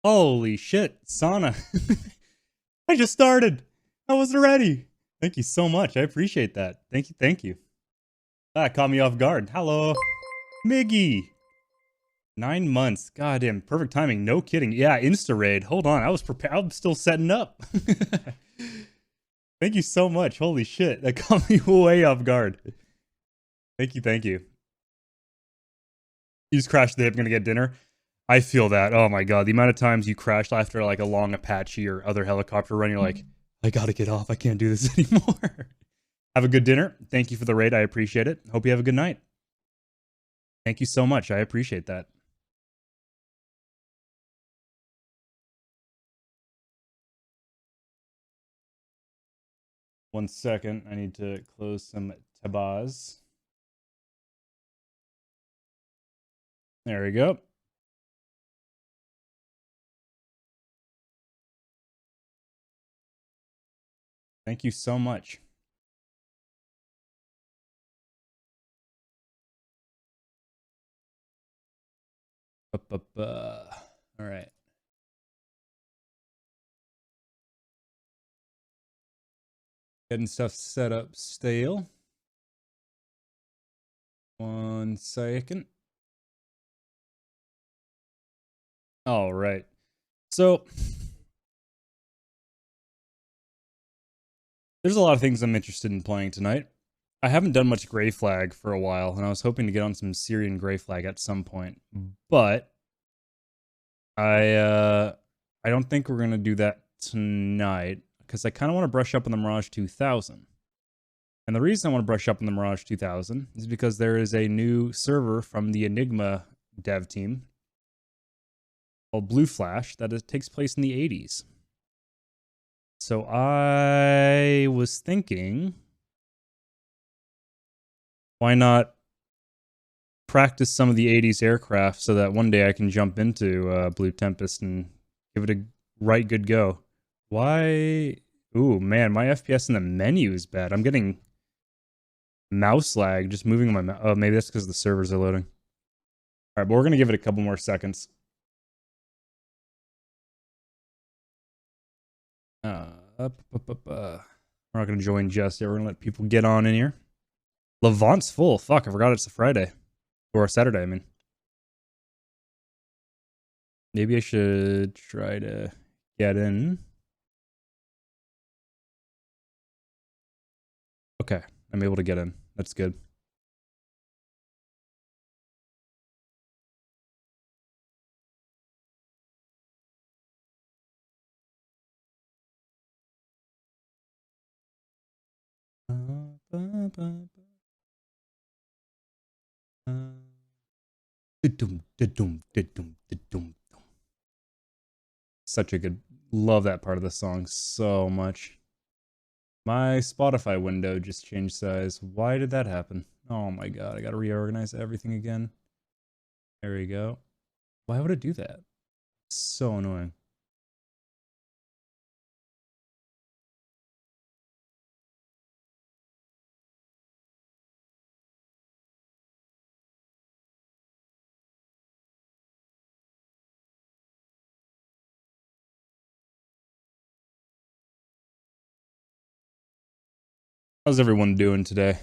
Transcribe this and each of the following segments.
Holy shit, sauna. I just started. I wasn't ready. Thank you so much. I appreciate that. Thank you. Thank you. That caught me off guard. Hello, Miggy. 9 months. Goddamn, perfect timing. No kidding. Yeah, Insta raid. Hold on. I was prepared. I'm still setting up. Thank you so much. Holy shit. That caught me way off guard. Thank you. Thank you. You just crashed the hip, gonna get dinner. I feel that. Oh my god. The amount of times you crashed after like a long Apache or other helicopter run, you're like, I gotta get off. I can't do this anymore. Have a good dinner. Thank you for the raid. I appreciate it. Hope you have a good night. Thank you so much. I appreciate that. One second. I need to close some tabas. There we go. Thank you so much. All right. Getting stuff set up stale. 1 second. All right. So there's a lot of things I'm interested in playing tonight. I haven't done much Grey Flag for a while, and I was hoping to get on some Syrian Grey Flag at some point. But I don't think we're gonna do that tonight because I kind of want to brush up on the Mirage 2000. And the reason I want to brush up on the Mirage 2000 is because there is a new server from the Enigma dev team called Blue Flash that takes place in the 80s. So I was thinking, why not practice some of the 80s aircraft so that one day I can jump into Blue Tempest and give it a right good go. Why? Ooh, man, my FPS in the menu is bad. I'm getting mouse lag just moving my mouse. Oh, maybe that's because the servers are loading. All right, but we're going to give it a couple more seconds. We're not going to join just yet. We're going to let people get on in here. Levant's full. Fuck, I forgot it's a Friday. Or a Saturday, I mean. Maybe I should try to get in. Okay, I'm able to get in. That's good. Such a good, love that part of the song so much. My Spotify window just changed size. Why did that happen? Oh my god, I gotta reorganize everything again. There we go. Why would it do that? So annoying. How's everyone doing today?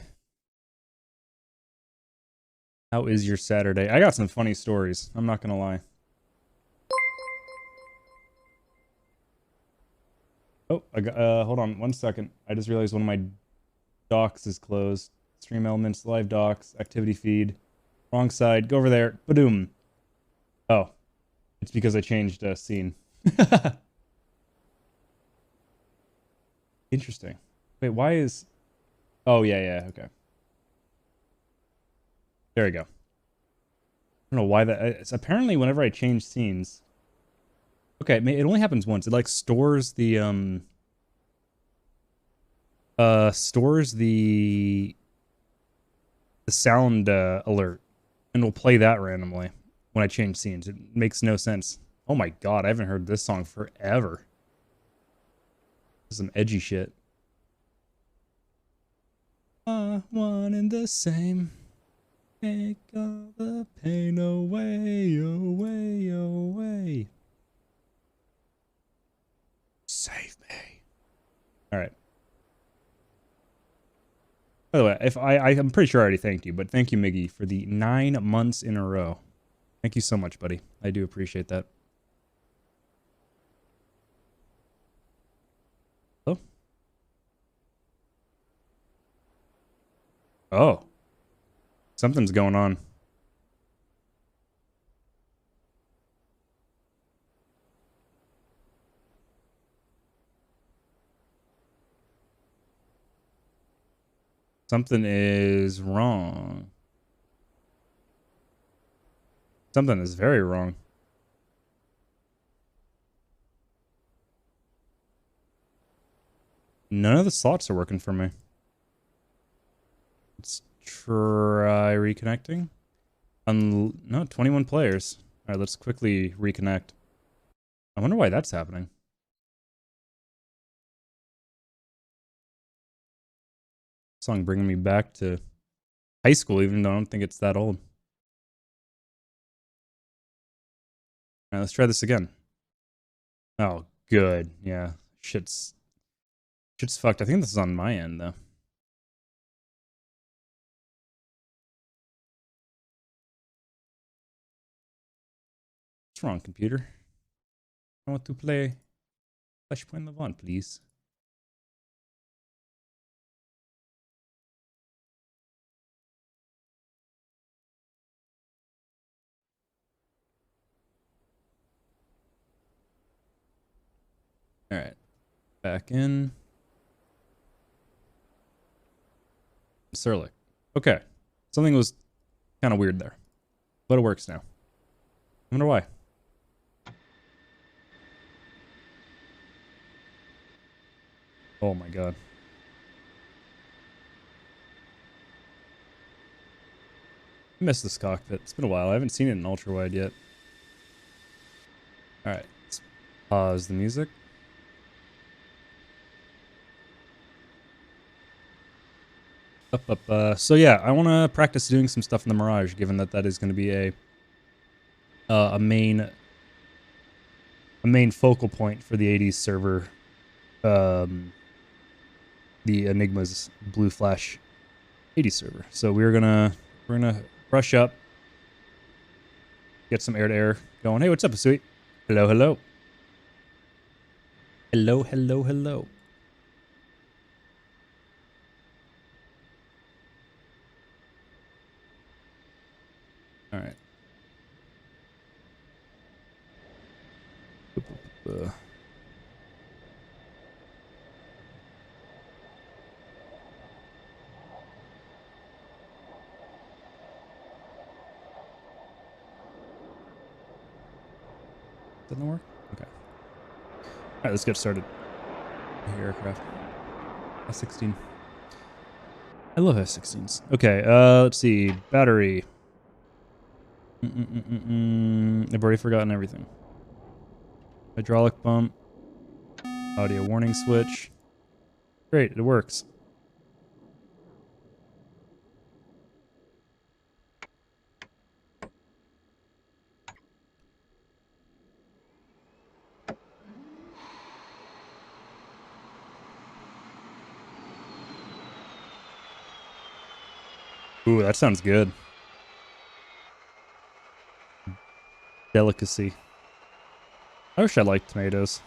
How is your Saturday? I got some funny stories. I'm not gonna lie. Oh, I got, hold on 1 second. I just realized one of my docs is closed. Stream elements, live docs, activity feed. Wrong side. Go over there. Badoom. Oh, it's because I changed scene. Interesting. Wait, why is... Oh, yeah, okay. There we go. I don't know why that... It's apparently whenever I change scenes... Okay, it only happens once. It, like, stores the, stores the sound, alert. And will play that randomly when I change scenes. It makes no sense. Oh my god, I haven't heard this song forever. This is some edgy shit. One and the same. Take all the pain away, away, away. All right. By the way, if I'm pretty sure I already thanked you, but thank you, Miggy, for the 9 months in a row. Thank you so much, buddy. I do appreciate that. Oh. Oh. Something's going on. Something is wrong. Something is very wrong. None of the slots are working for me. Let's try reconnecting. No, 21 players. All right, let's quickly reconnect. I wonder why that's happening. Song bringing me back to high school, even though I don't think it's that old. All right, let's try this again. Oh, good. Yeah, shit's fucked. I think this is on my end, though. What's wrong, computer? I want to play Flashpoint Levant, please. All right, back in. Surlick. Okay, something was kind of weird there, but it works now. I wonder why. Oh my god. I miss this cockpit. It's been a while. I haven't seen it in ultra wide yet. All right, let's pause the music. So yeah, I want to practice doing some stuff in the Mirage, given that that is going to be a main focal point for the 80s server, the Enigma's Blue Flash 80s server. So we're gonna brush up, get some air to air going. Hey, what's up, Asui? Hello, hello, hello, hello, hello. All right. Doesn't work? Okay. All right, let's get started. Aircraft. S16. I love S16s. Okay, let's see. Battery. I've already forgotten everything. Hydraulic pump. Audio warning switch. Great, it works. Ooh, that sounds good. Delicacy. I wish I liked tomatoes.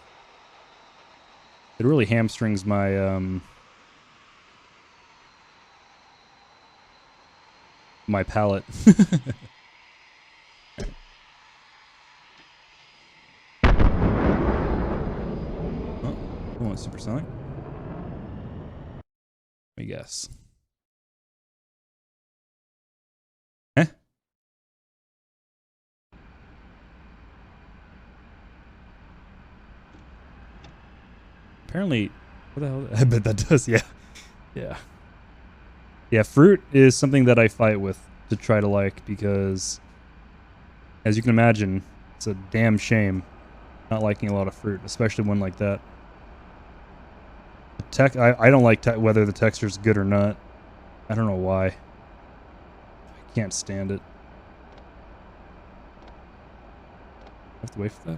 It really hamstrings my my palate. Oh, I want supersonic. Let me guess. Eh? Apparently, what the hell? I bet that does. Yeah, yeah, yeah. Fruit is something that I fight with to try to like, because, as you can imagine, it's a damn shame not liking a lot of fruit, especially one like that. I don't like whether the texture's good or not. I don't know why. I can't stand it. I have to wait for that.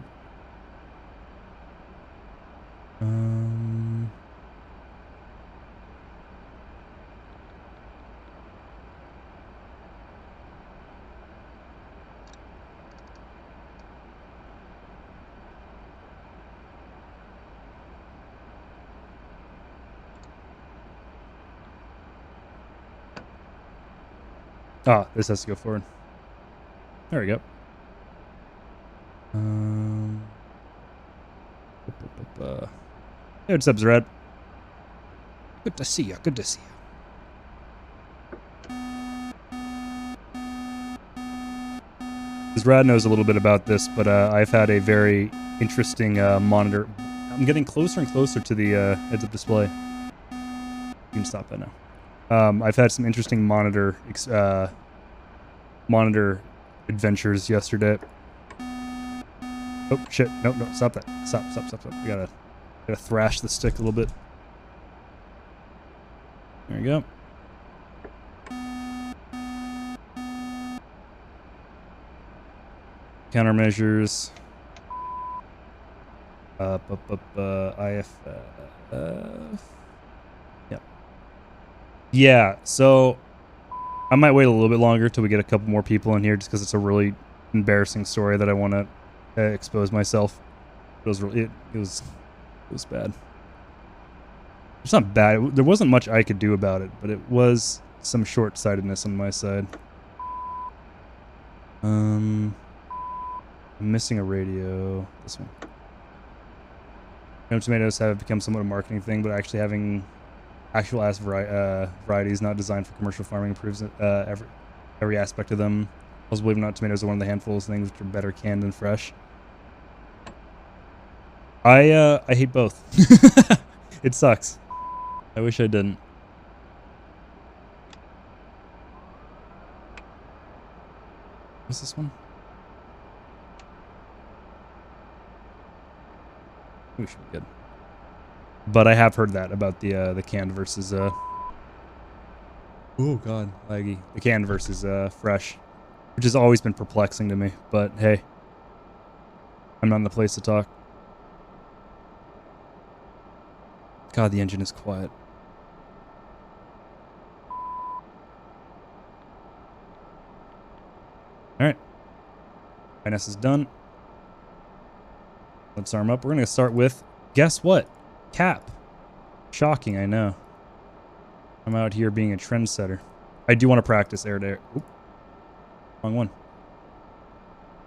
Ah, this has to go forward. There we go. Hey, what's up, Zred? Good to see you. Good to see you. Zred knows a little bit about this, but I've had a very interesting monitor. I'm getting closer and closer to the heads-up display. You can stop that now. I've had some interesting monitor adventures yesterday. Oh shit! No, stop that! Stop! We gotta thrash the stick a little bit. There you go. Countermeasures. IF. Yeah. Yeah. So I might wait a little bit longer till we get a couple more people in here, just because it's a really embarrassing story that I want to expose myself. It was really, it was bad. It's not bad. There wasn't much I could do about it, but it was some short-sightedness on my side. I'm missing a radio. This one. Tomatoes have become somewhat a marketing thing, but actually having actual ass varieties not designed for commercial farming improves every aspect of them. Also, believe it or not, tomatoes are one of the handfuls of things which are better canned than fresh. I hate both. It sucks. I wish I didn't. What's this one? We should be good. But I have heard that about the canned versus oh god, laggy. The canned versus fresh, which has always been perplexing to me. But hey, I'm not in the place to talk. God, the engine is quiet. All right, INS is done. Let's arm up. We're gonna start with, guess what? Cap. Shocking, I know. I'm out here being a trendsetter. I do want to practice air to air. Oop. Wrong one.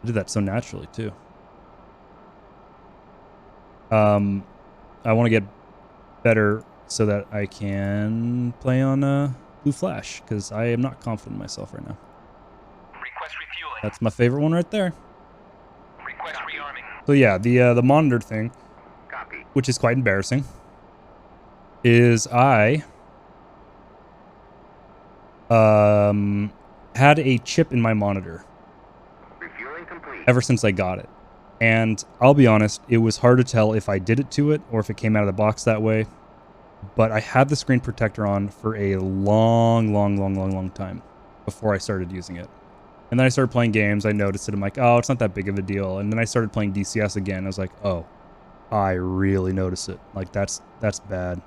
I did that so naturally too. I want to get better so that I can play on Blue Flash, because I am not confident in myself right now. Request refueling. That's my favorite one right there. Request rearming. So yeah, the monitor thing, Copy. which is quite embarrassing, is I had a chip in my monitor Refueling complete. ever since I got it. And I'll be honest, it was hard to tell if I did it to it or if it came out of the box that way. But I had the screen protector on for a long time before I started using it. And then I started playing games. I noticed it. I'm like, oh, it's not that big of a deal. And then I started playing DCS again. I was like, oh, I really notice it. Like, that's bad.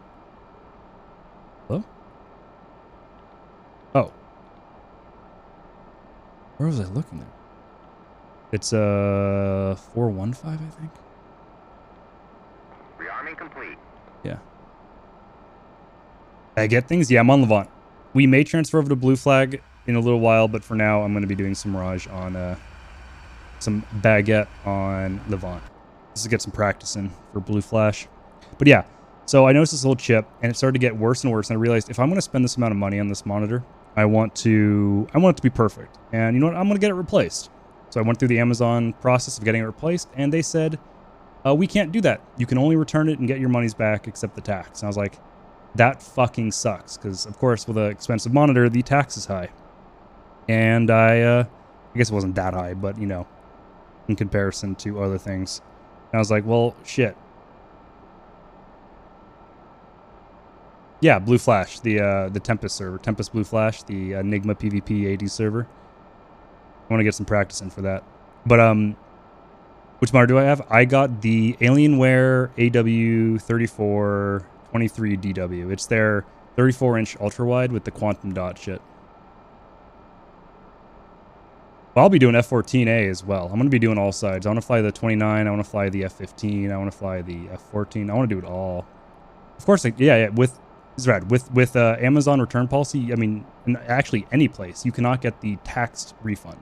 Hello? Oh. Where was I looking at? It's 415, I think. Rearming complete. Yeah. I get things? Yeah, I'm on Levant. We may transfer over to Blue Flag in a little while, but for now, I'm going to be doing some Mirage on some Baguette on Levant. Just to get some practice in for Blue Flash. But yeah, so I noticed this little chip, and it started to get worse and worse, and I realized if I'm going to spend this amount of money on this monitor, I want it to be perfect. And you know what? I'm going to get it replaced. So I went through the Amazon process of getting it replaced, and they said, we can't do that. You can only return it and get your monies back except the tax. And I was like, that fucking sucks, because of course with an expensive monitor, the tax is high. And I guess it wasn't that high, but you know, in comparison to other things. And I was like, well, shit. Yeah, Blue Flash, the Tempest server, Tempest Blue Flash, the Enigma PvP AD server. I want to get some practice in for that. But which monitor do I have? I got the Alienware AW3423DW. It's their 34-inch ultra wide with the quantum dot shit. Well, I'll be doing F14A as well. I'm going to be doing all sides. I want to fly the 29. I want to fly the F15. I want to fly the F14. I want to do it all. Of course, yeah, with It's rad. With Amazon return policy, I mean, actually any place, you cannot get the taxed refund.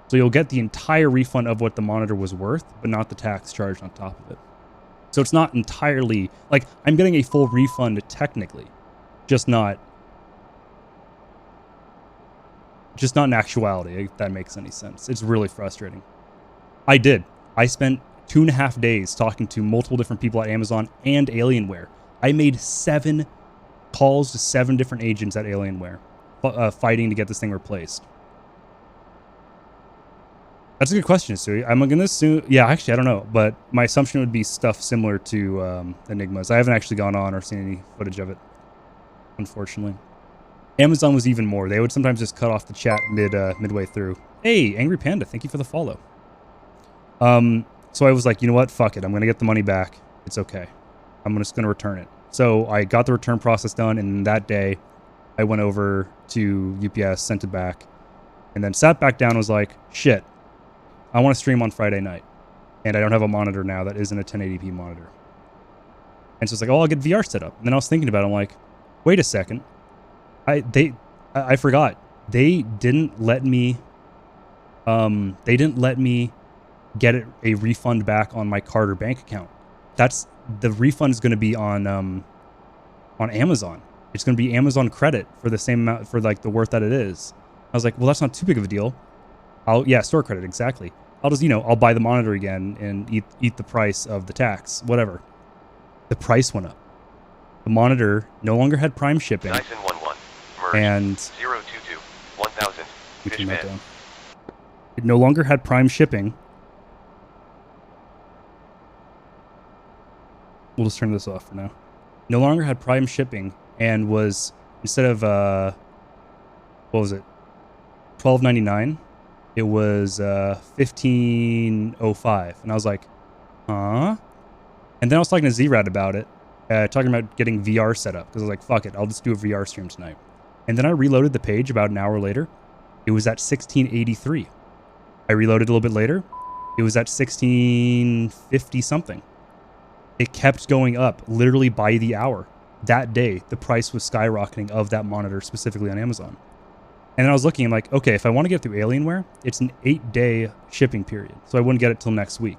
So you'll get the entire refund of what the monitor was worth, but not the tax charged on top of it. So it's not entirely, like, I'm getting a full refund technically, just not in actuality, if that makes any sense. It's really frustrating. I spent 2.5 days talking to multiple different people at Amazon and Alienware. I made 7 calls to 7 different agents at Alienware, fighting to get this thing replaced. That's a good question, Sui. I'm gonna assume, yeah, actually, I don't know, but my assumption would be stuff similar to Enigma's. I haven't actually gone on or seen any footage of it, unfortunately. Amazon was even more. They would sometimes just cut off the chat midway through. Hey, Angry Panda, thank you for the follow. So I was like, you know what? Fuck it. I'm gonna get the money back. It's okay. I'm just gonna return it. So I got the return process done, and that day, I went over to UPS, sent it back, and then sat back down and was like, shit, I want to stream on Friday night, and I don't have a monitor now that isn't a 1080p monitor. And so it's like, oh, I'll get VR set up. And then I was thinking about it. I'm like, wait a second. I forgot. They didn't let me get a refund back on my card or bank account. The refund is going to be on Amazon. It's going to be Amazon credit for the same amount, for like the worth that it is. I was like, well, that's not too big of a deal. Store credit, exactly. I'll just, I'll buy the monitor again and eat the price of the tax, whatever. The price went up. The monitor no longer had Prime shipping. Dyson 11. Merge. And 022 1000. Fishman. It no longer had Prime shipping. We'll just turn this off for now. No longer had Prime shipping and was, instead of what was it, $12.99, it was $15.05, and I was like, huh? And then I was talking to Z-Rad about it, talking about getting VR set up, because I was like, fuck it, I'll just do a VR stream tonight. And then I reloaded the page about an hour later. It was at 1683. I reloaded a little bit later. It was at 1650 something. It kept going up literally by the hour. That day, the price was skyrocketing of that monitor specifically on Amazon. And then I was looking, I'm like, okay, if I want to get it through Alienware, it's an 8-day shipping period. So I wouldn't get it till next week.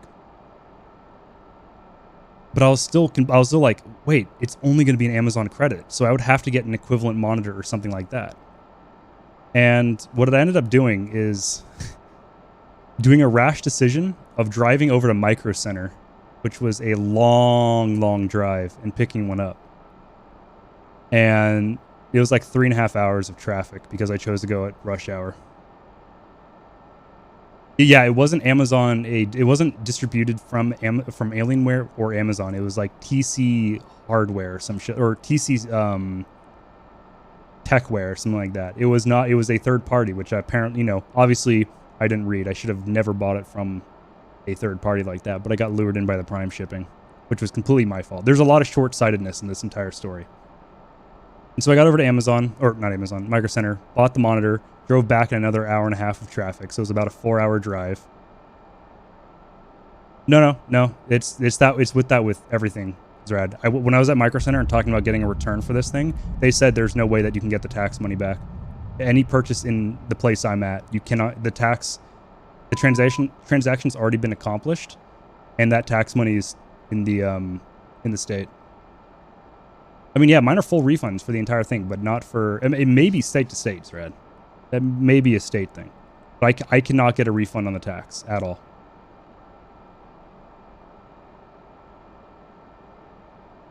But I was still like, wait, it's only going to be an Amazon credit. So I would have to get an equivalent monitor or something like that. And what I ended up doing is doing a rash decision of driving over to Micro Center, which was a long, long drive, and picking one up. And it was like 3.5 hours of traffic because I chose to go at rush hour. Yeah, it wasn't Amazon. It wasn't distributed from Alienware or Amazon. It was like TC Hardware or some shit, or TC Techware or something like that. It was not. It was a third party, which I apparently, obviously I didn't read. I should have never bought it from a third party like that. But I got lured in by the Prime shipping, which was completely my fault. There's a lot of short-sightedness in this entire story. And so I got over to Amazon, or not Amazon, Micro Center, bought the monitor, drove back in another 1.5 hours of traffic. So it was about a 4-hour drive. No. It's with everything, Zrad. When I was at Micro Center and talking about getting a return for this thing, they said there's no way that you can get the tax money back. Any purchase in the place I'm at, you cannot, the transaction's already been accomplished, and that tax money is in the state. I mean, yeah, mine are full refunds for the entire thing, but not for... It may be state to state, Red. That may be a state thing. But I cannot get a refund on the tax at all.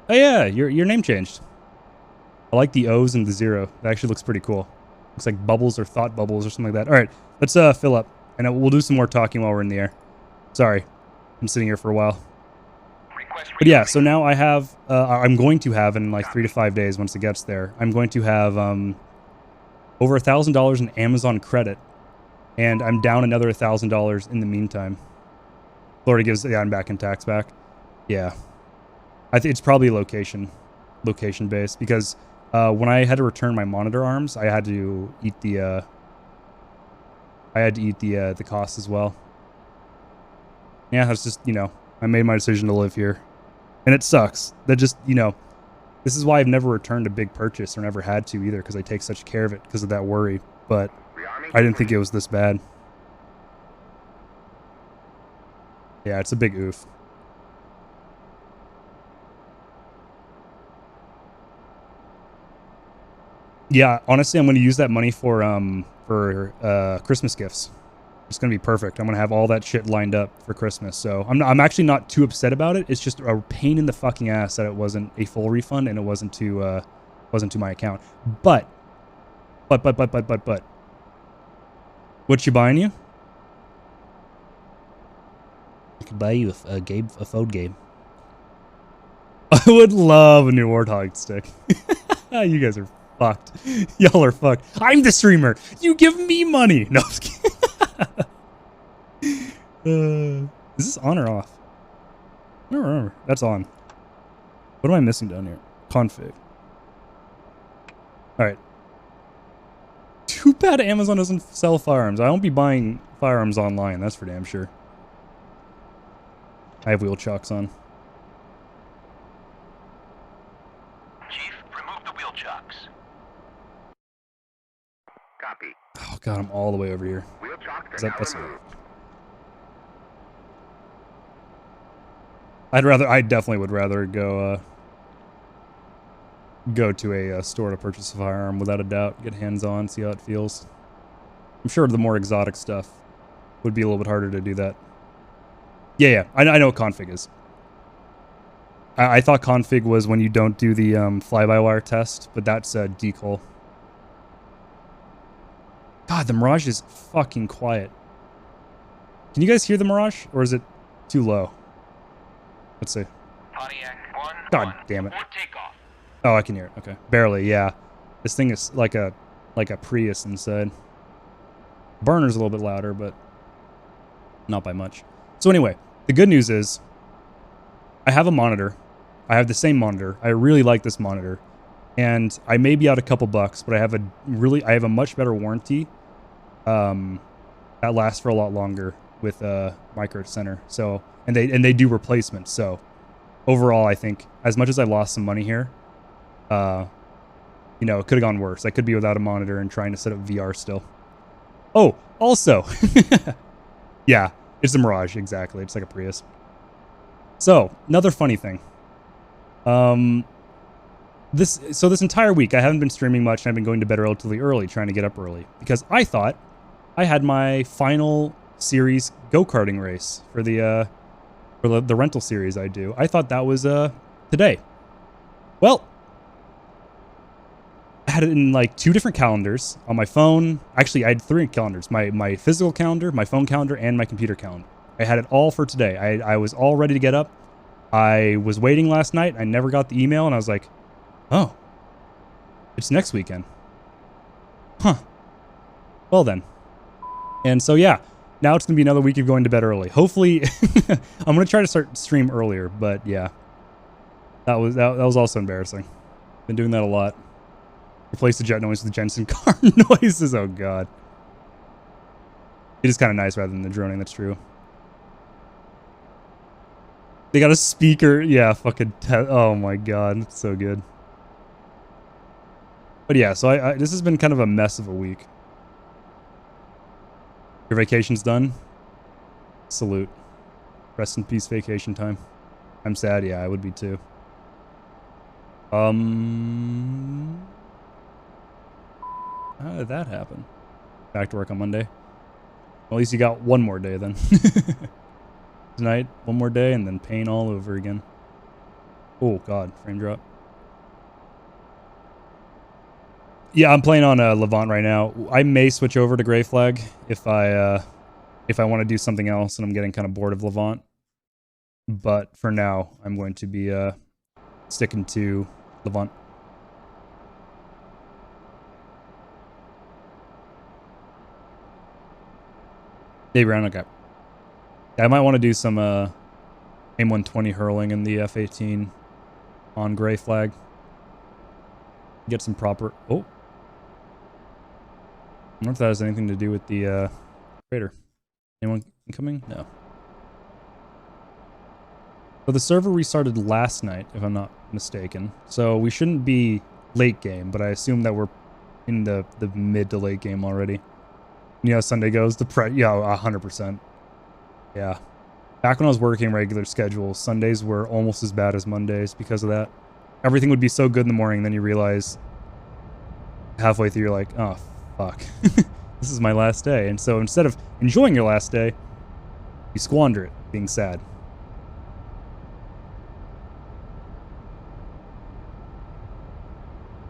Oh, yeah, your name changed. I like the O's and the 0. That actually looks pretty cool. Looks like bubbles or thought bubbles or something like that. All right, let's fill up. And we'll do some more talking while we're in the air. Sorry, I'm sitting here for a while. But yeah, so now I have, I'm going to have in like 3 to 5 days once it gets there, I'm going to have over $1,000 in Amazon credit, and I'm down another $1,000 in the meantime. Florida gives, yeah, I'm back in tax back. Yeah, I think it's probably location based, because when I had to return my monitor arms, I had to eat the cost as well. Yeah, it's just, I made my decision to live here. And it sucks. That just, This is why I've never returned a big purchase or never had to either, because I take such care of it because of that worry. But I didn't think it was this bad. Yeah, it's a big oof. Yeah, honestly, I'm going to use that money for Christmas gifts. It's going to be perfect. I'm going to have all that shit lined up for Christmas. So I'm actually not too upset about it. It's just a pain in the fucking ass that it wasn't a full refund and it wasn't to my account. But what you buying you? I could buy you a VOD game. I would love a new Warthog stick. You guys are fucked. Y'all are fucked. I'm the streamer. You give me money. No, I'm just kidding. Is this on or off? I don't remember. That's on. What am I missing down here? Config. Alright. Too bad Amazon doesn't sell firearms. I won't be buying firearms online. That's for damn sure. I have wheel chocks on. Chief, remove the wheel chocks. Copy. Oh god, I'm all the way over here. Wheel chocks Is that, that's it. I definitely would rather go to a store to purchase a firearm without a doubt. Get hands on, see how it feels. I'm sure the more exotic stuff would be a little bit harder to do that. Yeah, I know what config is. I thought config was when you don't do the fly-by-wire test, but that's decoll. God, the Mirage is fucking quiet. Can you guys hear the Mirage, or is it too low? Let's see. God damn it. Oh, I can hear it. Okay. Barely, yeah. This thing is like a Prius inside. Burner's a little bit louder, but not by much. So anyway, the good news is I have a monitor. I have the same monitor. I really like this monitor. And I may be out a couple bucks, but I have a much better warranty. That lasts for a lot longer with Micro Center. So and they do replacements. So overall, I think as much as I lost some money here, you know, it could have gone worse. I could be without a monitor and trying to set up VR still. Oh, also, yeah, it's a Mirage, exactly. It's like a Prius. So, another funny thing. This entire week, I haven't been streaming much, and I've been going to bed relatively early, trying to get up early, because I thought I had my final series go-karting race for the rental series I do. I thought that was today. Well, I had it in like 2 different calendars on my phone. Actually, I had 3 calendars. My physical calendar, my phone calendar, and my computer calendar. I had it all for today. I was all ready to get up. I was waiting last night. I never got the email, and I was like, oh, it's next weekend. Huh. Well then. And so, yeah, now it's going to be another week of going to bed early. Hopefully, I'm going to try to start stream earlier, but yeah. That was also embarrassing. Been doing that a lot. Replace the jet noise with the Jensen car noises. Oh, God. It is kind of nice rather than the droning, that's true. They got a speaker. Yeah, fucking... oh, my God. It's so good. But yeah, so this has been kind of a mess of a week. Your vacation's done? Salute. Rest in peace, vacation time. I'm sad. Yeah, I would be too. How did that happen? Back to work on Monday. Well, at least you got one more day then. Tonight, one more day, and then pain all over again. Oh, God. Frame drop. Yeah, I'm playing on Levant right now. I may switch over to Gray Flag if I want to do something else and I'm getting kind of bored of Levant. But for now, I'm going to be sticking to Levant. Dave Brown, okay. I might want to do some M120 hurling in the F-18 on Gray Flag. Get some proper... Oh. I wonder if that has anything to do with the crater. Anyone incoming? No. So the server restarted last night, if I'm not mistaken. So we shouldn't be late game, but I assume that we're in the mid to late game already. You know how Sunday goes? Yeah, 100%. Yeah. Back when I was working regular schedule, Sundays were almost as bad as Mondays because of that. Everything would be so good in the morning, then you realize halfway through you're like, oh, fuck. This is my last day. And so instead of enjoying your last day, you squander it, being sad.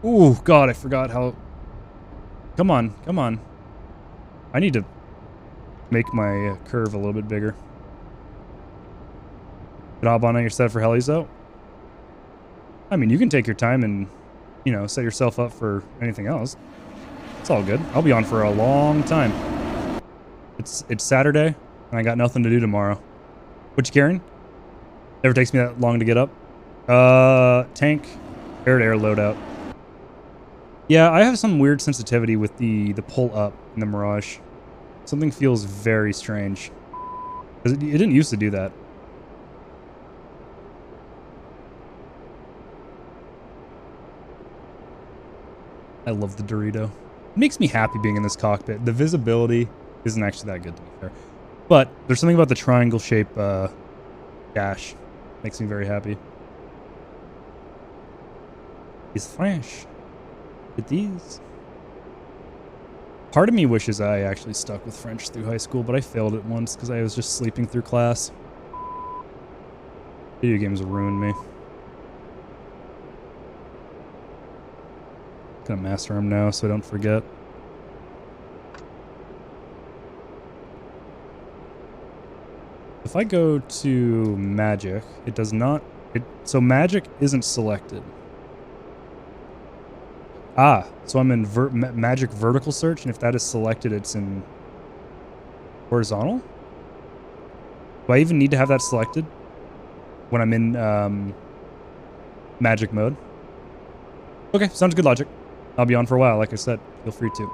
Ooh, God, I forgot how... Come on, come on. I need to make my curve a little bit bigger. Job on your set for helis, though? I mean, you can take your time and, you know, set yourself up for anything else. It's all good. I'll be on for a long time. It's Saturday, and I got nothing to do tomorrow. What you carrying? Never takes me that long to get up. Tank, air-to-air loadout. Yeah, I have some weird sensitivity with the pull up in the Mirage. Something feels very strange. It didn't used to do that. I love the Dorito. It makes me happy being in this cockpit. The visibility isn't actually that good, to be fair. But there's something about the triangle shape dash. Makes me very happy. It's French. It is. Part of me wishes I actually stuck with French through high school, but I failed it once because I was just sleeping through class. Video games ruined me. Gonna master them now so I don't forget. If I go to magic, it does not... so magic isn't selected. Ah, so I'm in magic vertical search, and if that is selected, it's in horizontal? Do I even need to have that selected when I'm in magic mode? Okay, sounds good logic. I'll be on for a while, like I said. Feel free to.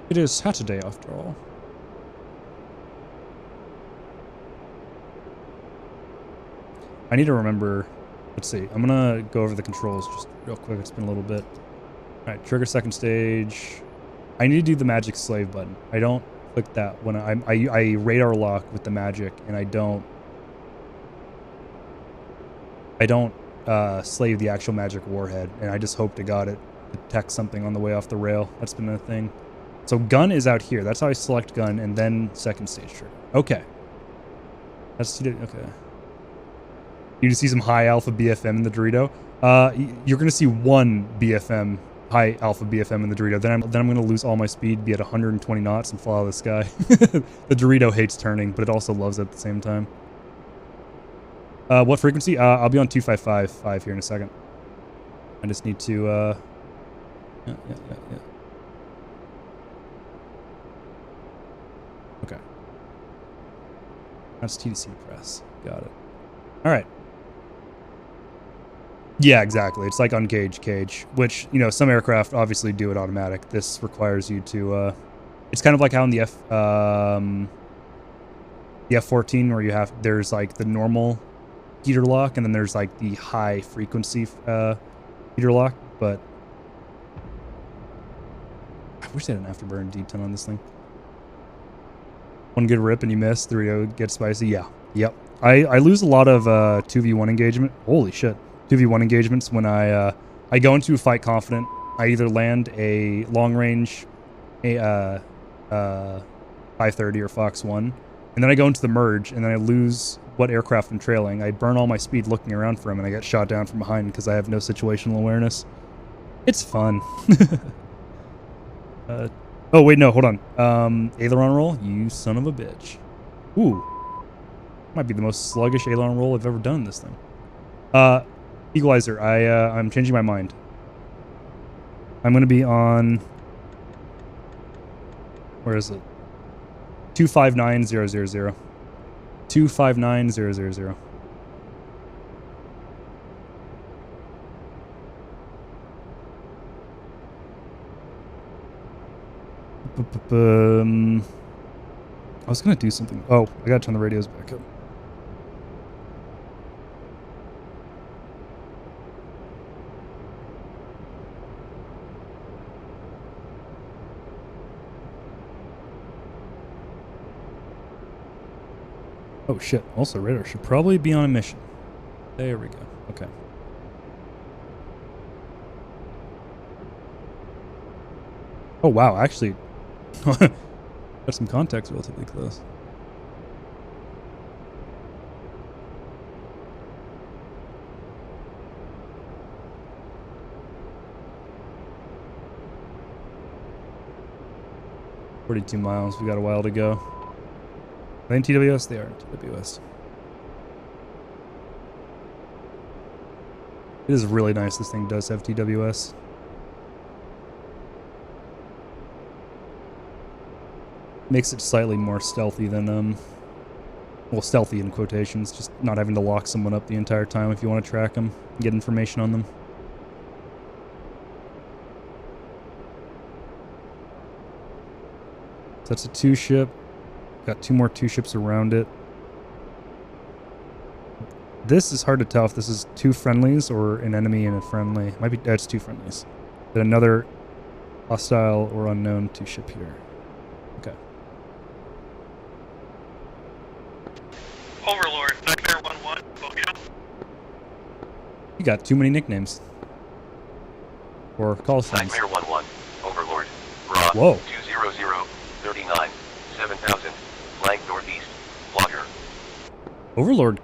It is Saturday, after all. I need to remember... Let's see. I'm gonna go over the controls just real quick. It's been a little bit. Alright, trigger second stage. I need to do the magic slave button. I don't click that when I radar lock with the magic, and I don't slave the actual magic warhead, and I just hope to God it detects something on the way off the rail. That's been a thing. So gun is out here. That's how I select gun, and then second stage trigger. Okay. Okay. You just see some high alpha BFM in the Dorito. You're gonna see one BFM, high alpha BFM in the Dorito. Then I'm gonna lose all my speed, be at 120 knots, and fall out of the sky. The Dorito hates turning, but it also loves it at the same time. What frequency? I'll be on 2555 here in a second. I just need to, yeah. Okay. That's TDC press. Got it. All right. Yeah, exactly. It's like uncaged cage, which, you know, some aircraft obviously do it automatic. This requires you to, it's kind of like how in the F-14 where there's like the normal heater lock, and then there's like the high frequency heater lock, but I wish they had an afterburn D10 on this thing. One good rip and you miss, 3-0 gets spicy. Yeah. Yep. I lose a lot of 2v1 engagement. Holy shit. 2v1 engagements when I go into a fight confident. I either land a long range 530 or Fox 1, and then I go into the merge, and then I lose what aircraft I'm trailing. I burn all my speed looking around for him, and I get shot down from behind because I have no situational awareness. It's fun. Oh, wait, no, hold on. Aileron roll? You son of a bitch. Ooh. Might be the most sluggish aileron roll I've ever done in this thing. Equalizer, I'm changing my mind. I'm going to be on... Where is it? 259000. 259000. I was gonna do something. Oh, I gotta turn the radios back up. Oh shit, also radar should probably be on a mission. There we go, okay. Oh wow, actually, got some context relatively close. $42 miles, we got a while to go. Are they in TWS? They are in TWS. It is really nice this thing does have TWS. Makes it slightly more stealthy than, well, stealthy in quotations, just not having to lock someone up the entire time if you want to track them and get information on them. So that's a 2-ship. Got 2 more 2 ships around it. This is hard to tell if this is 2 friendlies or an enemy and a friendly. Might be, it's 2 friendlies. Then another hostile or unknown 2-ship here. Okay. Overlord, Nightmare 1-1, Bogota. You got too many nicknames. Or call signs. Nightmare 1-1, Overlord. Raw. Whoa. 200, 39, 7000, flank northeast, Blogger. Overlord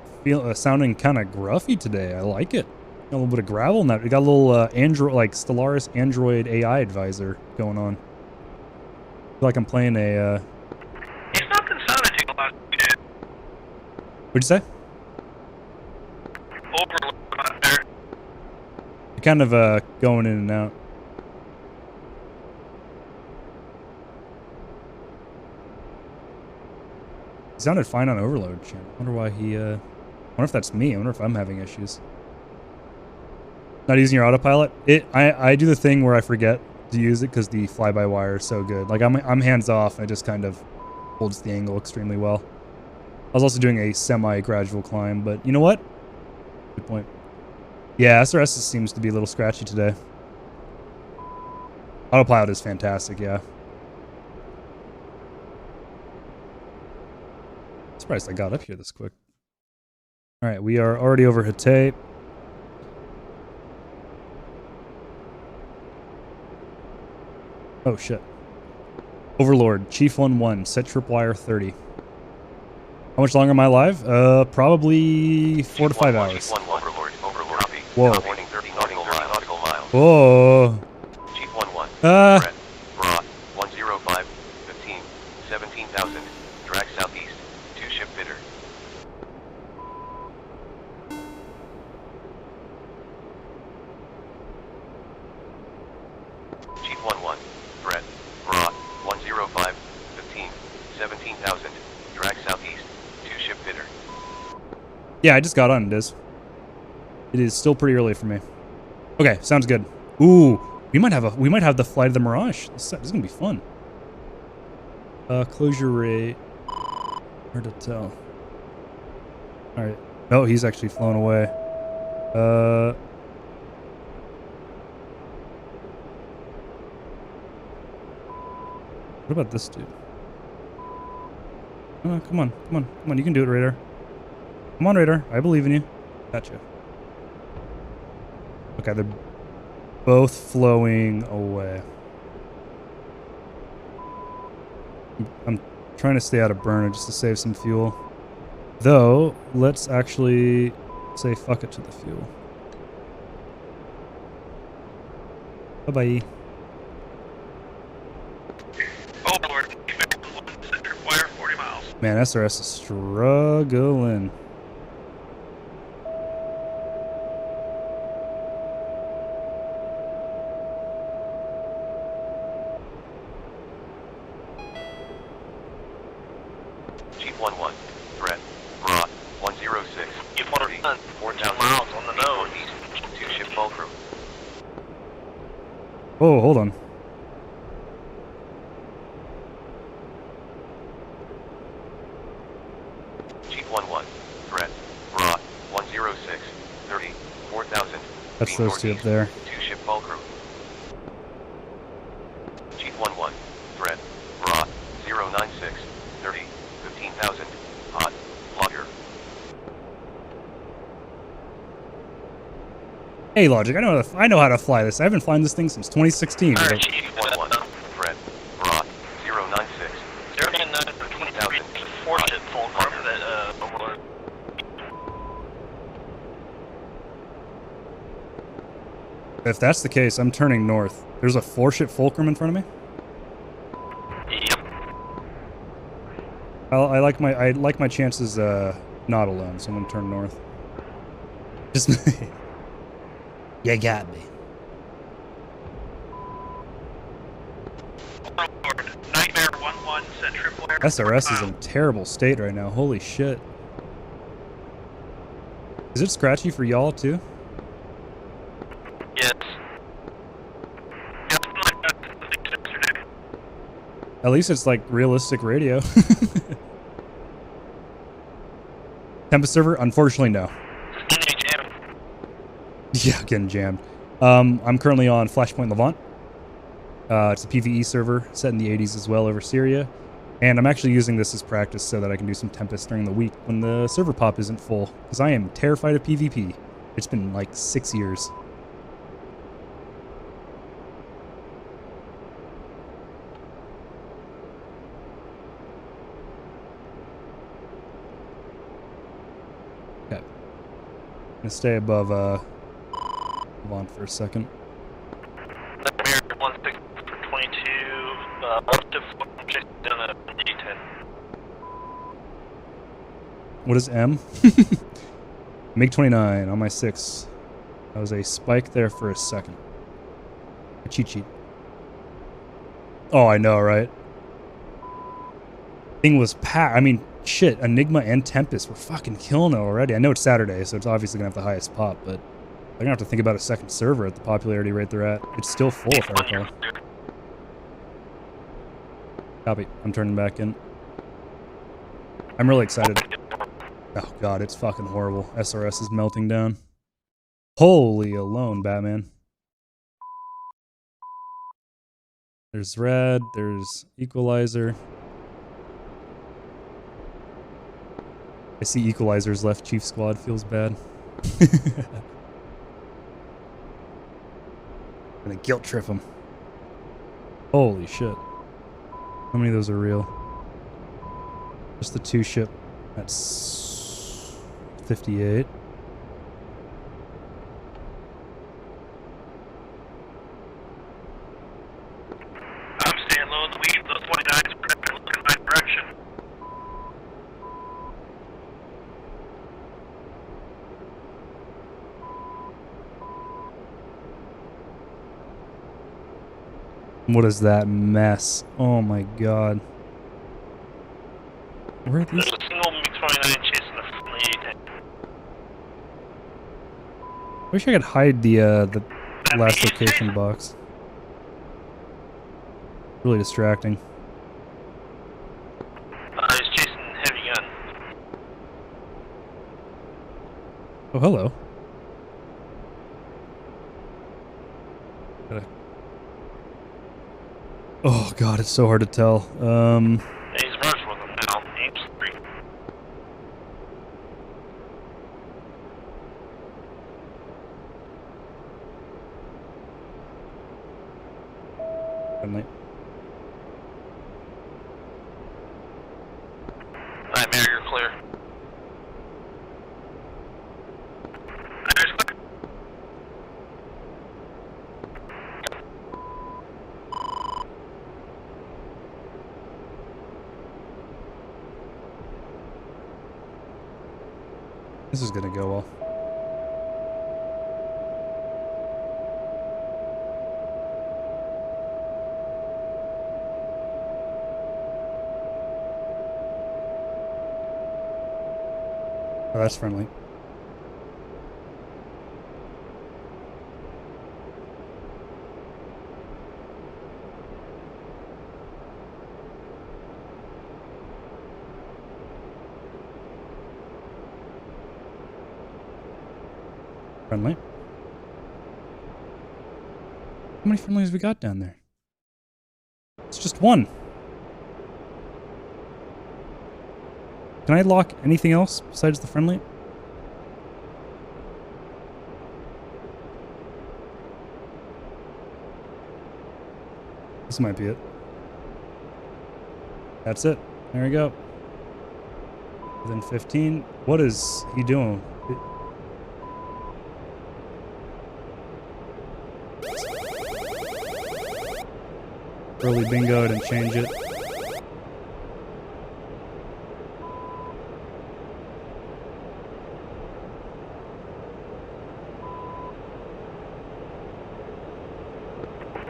sounding kind of gruffy today. I like it. Got a little bit of gravel in that. We got a little Android, like Stellaris Android AI advisor going on. I feel like I'm playing a. He's not been sounding a lot. What'd you say? Overlord out there. You're kind of going in and out. He sounded fine on Overload channel. I wonder why he. I wonder if that's me. I wonder if I'm having issues. Not using your autopilot. I do the thing where I forget to use it because the fly-by-wire is so good. Like I'm hands off and it just kind of holds the angle extremely well. I was also doing a semi-gradual climb, but you know what? Good point. Yeah, SRS seems to be a little scratchy today. Autopilot is fantastic, yeah. Surprised I got up here this quick. Alright, we are already over Hatay. Oh shit. Overlord, Chief 1-1, set tripwire 30. How much longer am I alive? Probably 4 to 5 hours. Overlord, copy. Whoa. Warning 30 nautical miles. Whoa. Chief 1-1. Ah. Brett. Raw. 105, 15, 17,000. Drag southeast. 2-ship bidder. Chief 1-1. Brett. Raw. 105, 15, 17,000. Drag southeast. 2-ship bidder. Yeah, I just got on, Diz. It is still pretty early for me. Okay, sounds good. Ooh, we might have the flight of the Mirage. This is gonna be fun. Closure rate. Hard to tell. Alright. No, he's actually flown away. What about this dude? Oh, come on, come on, come on, you can do it, Radar. Come on, Radar, I believe in you. Gotcha. Okay, they're both flowing away. I'm trying to stay out of burner just to save some fuel. Though, let's actually say fuck it to the fuel. Bye-bye. Overlord, set tripwire 40 miles. Man, SRS is struggling. Chief 1-1. Brett. Raw. 106. You want to run 14 miles on the nose. Northeast. 2-ship fulcrum. Oh, hold on. Chief 1-1. Brett. Raw. 106. 30. 4,000. That's those two up there. 2-ship fulcrum. Chief 1-1. Brett. Raw. 096. 30. 15,000. Hot. Blogger. Hey, Logic, I know how to fly this. I've been flying this thing since 2016. Alright, Chief. 11, Fred, Broad, 096, 099 for 23. It's a 4-ship Fulcrum that, Overlord. If that's the case, I'm turning north. There's a 4-ship Fulcrum in front of me. Yep. I like my chances not alone, so I'm gonna turn north. Just you got me. Overlord, Nightmare 1-1, set triple air. SRS is in a terrible state right now. Holy shit. Is it scratchy for y'all too? Yes. Yep, like that, at least yesterday. At least it's like realistic radio. Tempest server? Unfortunately, no. Just getting jammed. Yeah, getting jammed. I'm currently on Flashpoint Levant. It's a PvE server set in the 80s as well over Syria. And I'm actually using this as practice so that I can do some Tempest during the week when the server pop isn't full. Because I am terrified of PvP. It's been like 6 years. Okay. I'm gonna stay above Levant for a second. Nightmare 16 for 22, up to 4, chasing down a D10. What is M? MiG-29 on my 6. That was a spike there for a second. A cheat sheet. Oh, I know, right? Thing was packed. I mean, shit, Enigma and Tempest were fucking killing it already. I know it's Saturday, so it's obviously gonna have the highest pop, but I'm gonna have to think about a second server at the popularity rate they're at. It's still full if I recall. Copy. I'm turning back in. I'm really excited. Oh god, it's fucking horrible. SRS is melting down. Holy alone, Batman. There's red, there's equalizer. I see equalizers left. Chief Squad feels bad. Gonna guilt trip him. Holy shit. How many of those are real? Just the 2-ship. That's 58. I'm staying low in the weeds. Those 29s are looking in my direction. What is that mess? Oh my god. Where are these? There's a single MiG-29 chasing a friendly A-10. Wish I could hide the last location box. Really distracting. He's chasing heavy gun. Oh, hello. Oh god, it's so hard to tell. He's merged with them now. Aim's 3. Friendly. Nightmare, you're clear. Nightmare's clear. This is gonna go well. Oh, that's friendly. Friendly. How many friendlies we got down there? It's just one. Can I lock anything else besides the friendly? This might be it. That's it. There we go. Within 15. What is he doing? Early bingo, didn't change it.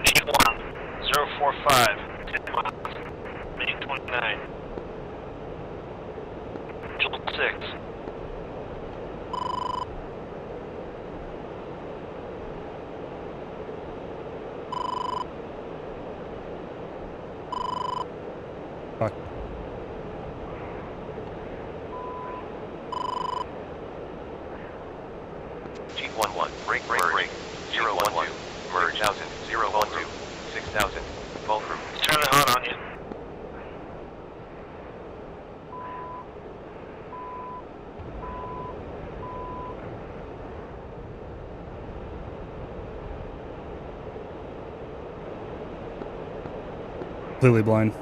G1, 045, 10 miles, Main 29. Joel 6. Fuck. G11, break, 012, merge 1000, 012, 6000, fulcrum. It's turning hot on you. Completely blind.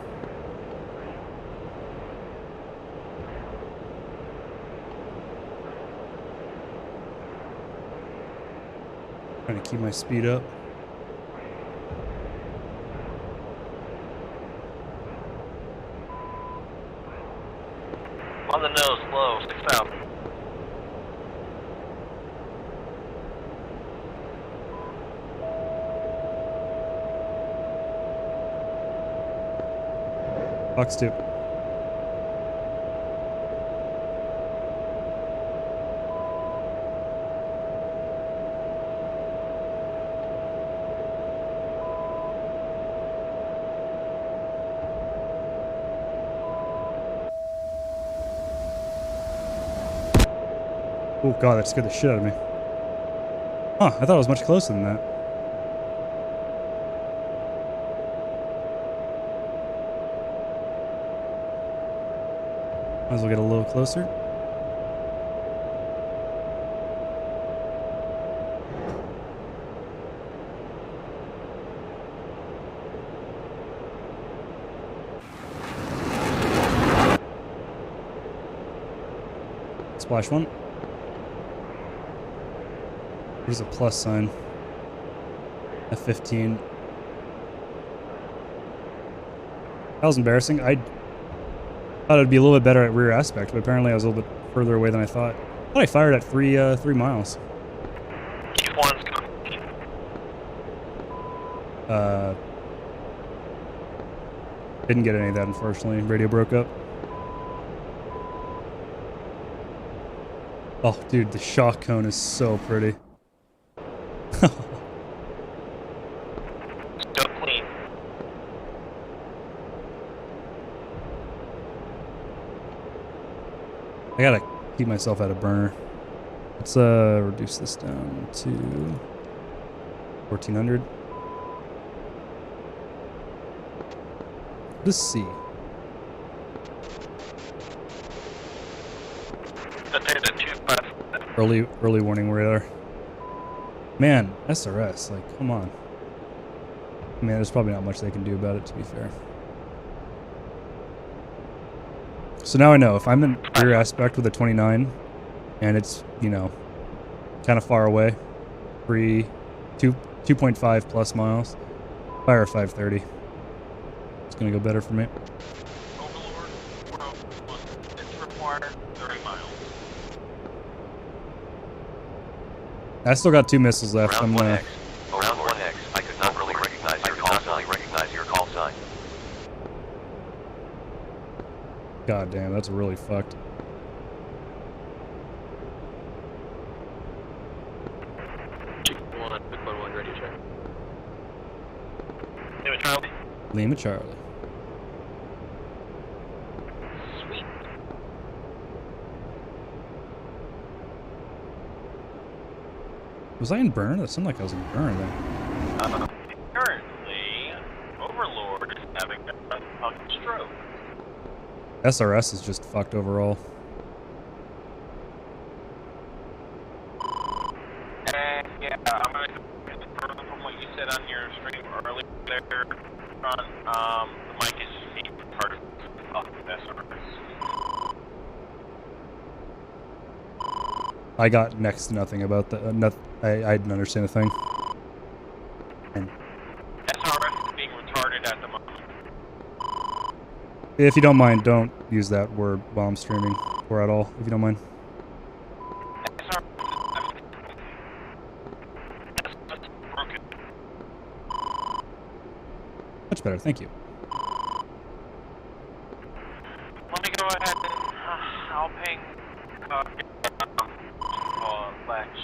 Trying to keep my speed up. On the nose, low, 6,000. Fox 2. Oh god, that scared the shit out of me. Huh, I thought it was much closer than that. Might as well get a little closer. Splash 1. There's a plus sign. F15. That was embarrassing. I thought it'd be a little bit better at rear aspect, but apparently I was a little bit further away than I thought. I thought I fired at 3 miles. G1's coming. Didn't get any of that, unfortunately. Radio broke up. Oh, dude, the shock cone is so pretty. So clean. I gotta keep myself out of burner. Let's reduce this down to 1400. Let's see. Early warning radar. Man, SRS, like, come on. Man, there's probably not much they can do about it, to be fair. So now I know, if I'm in rear aspect with a 29, and it's, you know, kind of far away, 2.5 plus miles, fire a 530. It's gonna go better for me. Overlord, it's required 30 miles. I still got 2 missiles left. Round I'm 1X. Round 1X. I could not really recognize your call sign. God damn, that's really fucked. One, ready to check. Lima Charlie. Lima Charlie. Sweet. Was I in burn? That sounded like I was in burn then. Currently, Overlord is having a stroke. SRS is just fucked overall. And yeah, I'm gonna confirm from what you said on your stream earlier on I got next to nothing about the. I didn't understand a thing. And SRS is being retarded at the moment. if you don't mind, don't use that word while I'm streaming or at all. If you don't mind. Broken. Much better, thank you. Let me go ahead and I'll ping Latch.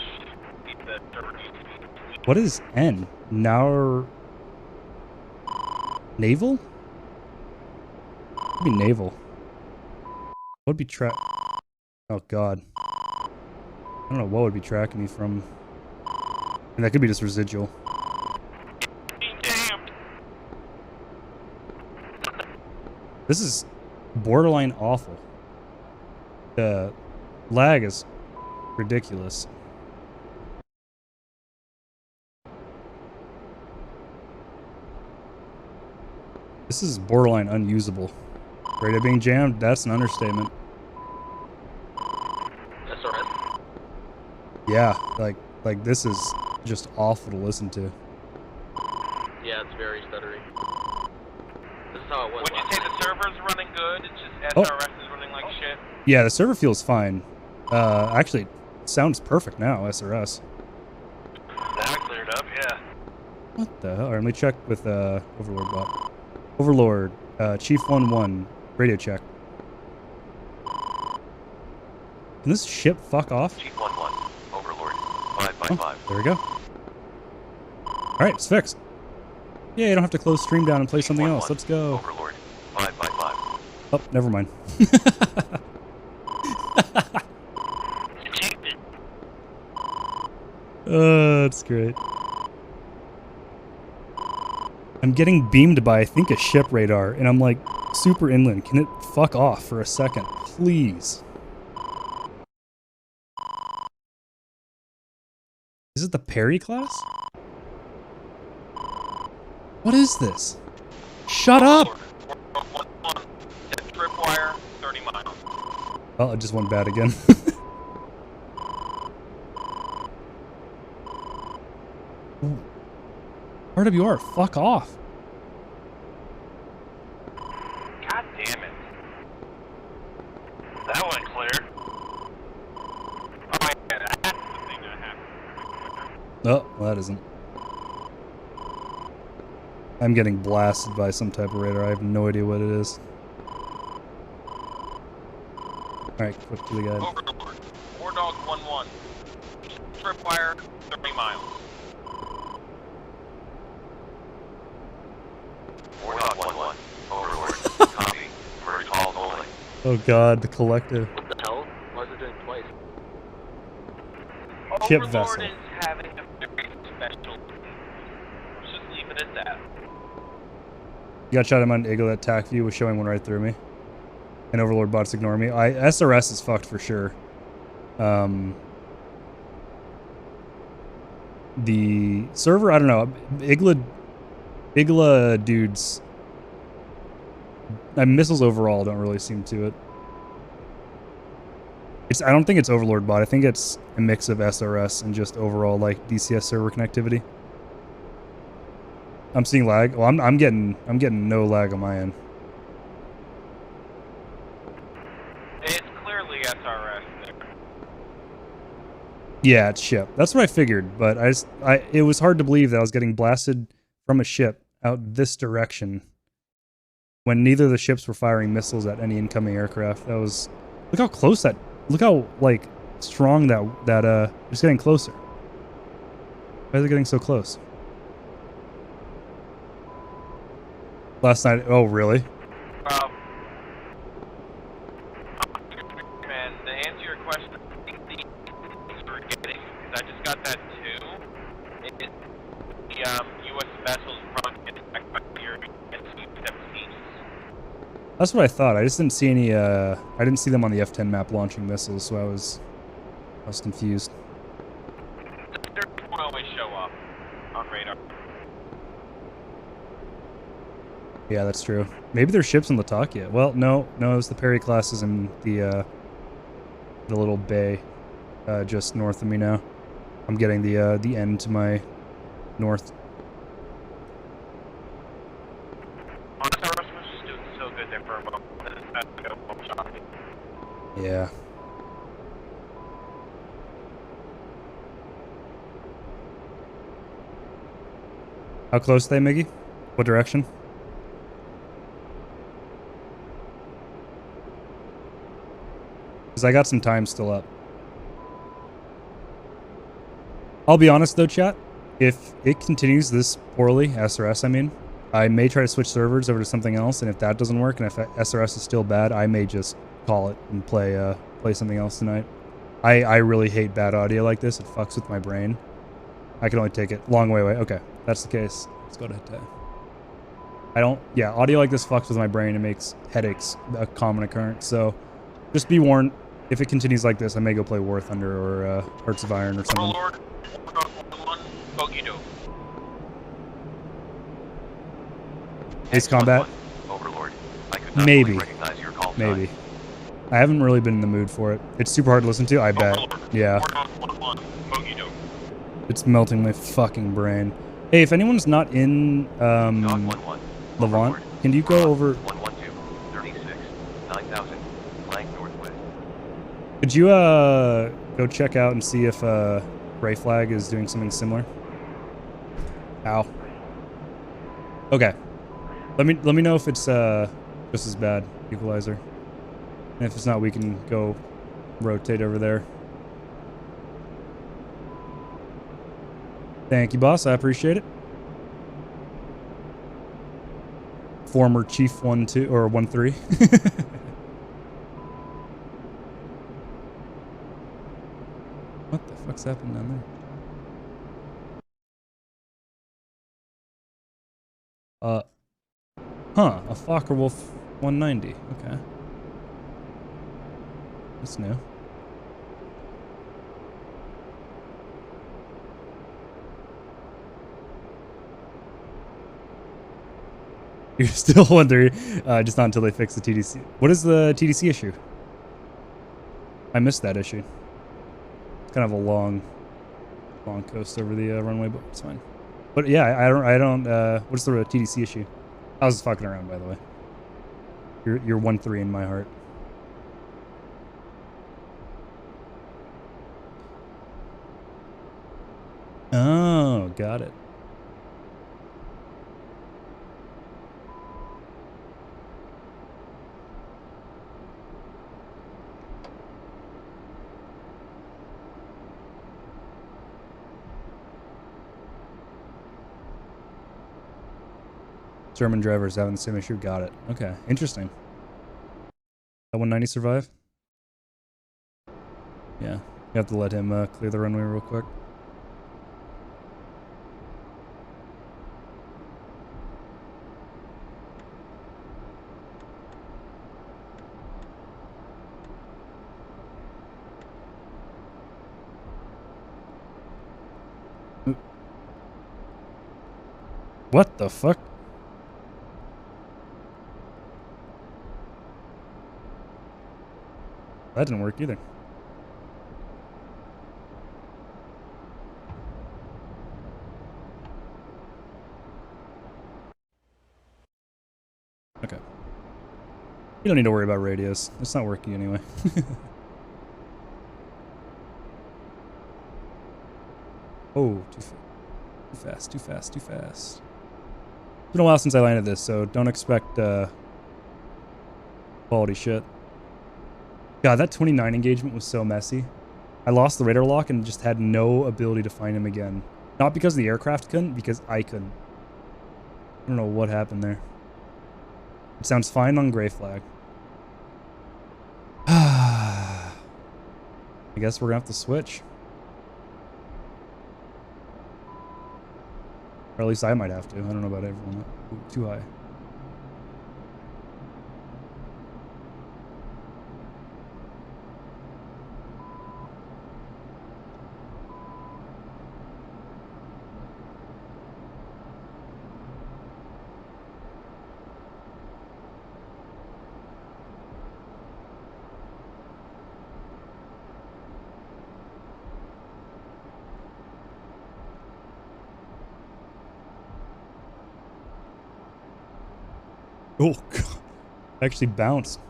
What is N? Now naval? Would be naval. What would be track? Oh god. I don't know what would be tracking me from. And that could be just residual. Damn. This is borderline awful. The lag is ridiculous. This is borderline unusable. Radio being jammed, that's an understatement. SRS. Yeah, like this is just awful to listen to. Yeah, it's very stuttery. This is how it was. Would you say the server's running good? It's just Oh. SRS is running like shit. Yeah, the server feels fine. Actually, sounds perfect now, SRS. That cleared up, yeah. What the hell? Alright, let me check with Overlord bot. Overlord, Chief 1-1, radio check. Can this ship fuck off? Chief 1-1, Overlord, 555. There we go. Alright, it's fixed. Yeah, you don't have to close stream down and play something else. Let's go. Overlord, 555. Oh, never mind. That's great. I'm getting beamed by, I think, a ship radar, and I'm like, super inland. Can it fuck off for a second, please? Is it the Perry class? What is this? Shut up! Tripwire, 30 miles. Oh, it just went bad again. RWR, fuck off. God damn it. That went clear. Oh, yeah, that's the thing that happened. Oh, well, that isn't. I'm getting blasted by some type of radar. I have no idea what it is. Alright, quick to the guide. Overlord, War Dog 1-1. Tripwire, 30 miles. War Dog 1-1, Overlord, copy, merge calls only. Oh god, the collective. What the hell? Why is it doing twice? Ship Overlord vessel. is having a very special. Let's just leave it at that. You got shot at on Eagle. That TAC view was showing one right through me. And Overlord bots ignore me. SRS is fucked for sure. The server, I don't know. Igla dudes. Missiles overall don't really seem to it. I don't think it's Overlord bot. I think it's a mix of SRS and just overall like DCS server connectivity. I'm seeing lag. Well, I'm getting no lag on my end. It's clearly SRS there. Yeah, it's ship. That's what I figured, but it was hard to believe that I was getting blasted from a ship out this direction when neither of the ships were firing missiles at any incoming aircraft. That was, look how close that, look how like strong that it's getting closer. Why is it getting so close? Last night, oh really? Man, to answer your question, I think the we're getting, because I just got that too, the U.S. vessels probably getting back by here and Su-17s. That's what I thought. I just didn't see any, I didn't see them on the F-10 map launching missiles, so I was confused. They won't always show up on radar. Yeah, that's true. Maybe there's ships in Latakia. Well, no, it was the Perry classes in the little bay. just north of me now. I'm getting the end to my north. Honestly, Rush was just doing so good there for a moment. Then it's about to go one shot. Yeah. How close are they, Miggy? What direction? Because I got some time still up. I'll be honest though, chat. If it continues this poorly, SRS I mean, I may try to switch servers over to something else, and if that doesn't work, and if SRS is still bad, I may just call it and play something else tonight. I really hate bad audio like this. It fucks with my brain. I can only take it long way away. Okay, that's the case. Let's go to Hite. Yeah, audio like this fucks with my brain and makes headaches a common occurrence. So just be warned, if it continues like this, I may go play War Thunder or Hearts of Iron or something. Warlord, one, Bogey Dope. Ace Combat? Overlord. I could not Maybe. fully recognize your call Maybe. sign. I haven't really been in the mood for it. It's super hard to listen to, I bet. Overlord, Yeah. one, Bogey Dope. It's melting my fucking brain. Hey, if anyone's not in Dog 1-1. Levant, can you go over... 112, 36, 9000, blank northwest. Could you go check out and see if Gray Flag is doing something similar? Ow. Okay. Let me know if it's just as bad, Equalizer. And if it's not, we can go rotate over there. Thank you, boss. I appreciate it. Former Chief 1-2 or 1-3. What the fuck's happening down there? A Fokker Wolf 190. Okay. That's new. You're still wondering, just not until they fix the TDC. What is the TDC issue? I missed that issue. It's kind of a long coast over the runway, but it's fine. But yeah, I don't. What's the TDC issue? I was fucking around, by the way. You're 1-3 in my heart. Oh, got it. German drivers having the same issue. Got it. Okay, interesting. That 190 survive? Yeah, you have to let him clear the runway real quick. What the fuck? That didn't work either. Okay. You don't need to worry about radios. It's not working anyway. Oh, too fast, too fast, too fast. It's been a while since I landed this, so don't expect quality shit. God, that 29 engagement was so messy. I lost the radar lock and just had no ability to find him again. Not because the aircraft couldn't, because I couldn't. I don't know what happened there. It sounds fine on Gray Flag. I guess we're gonna have to switch. Or at least I might have to. I don't know about everyone. Ooh, too high. Oh, God. Actually bounced.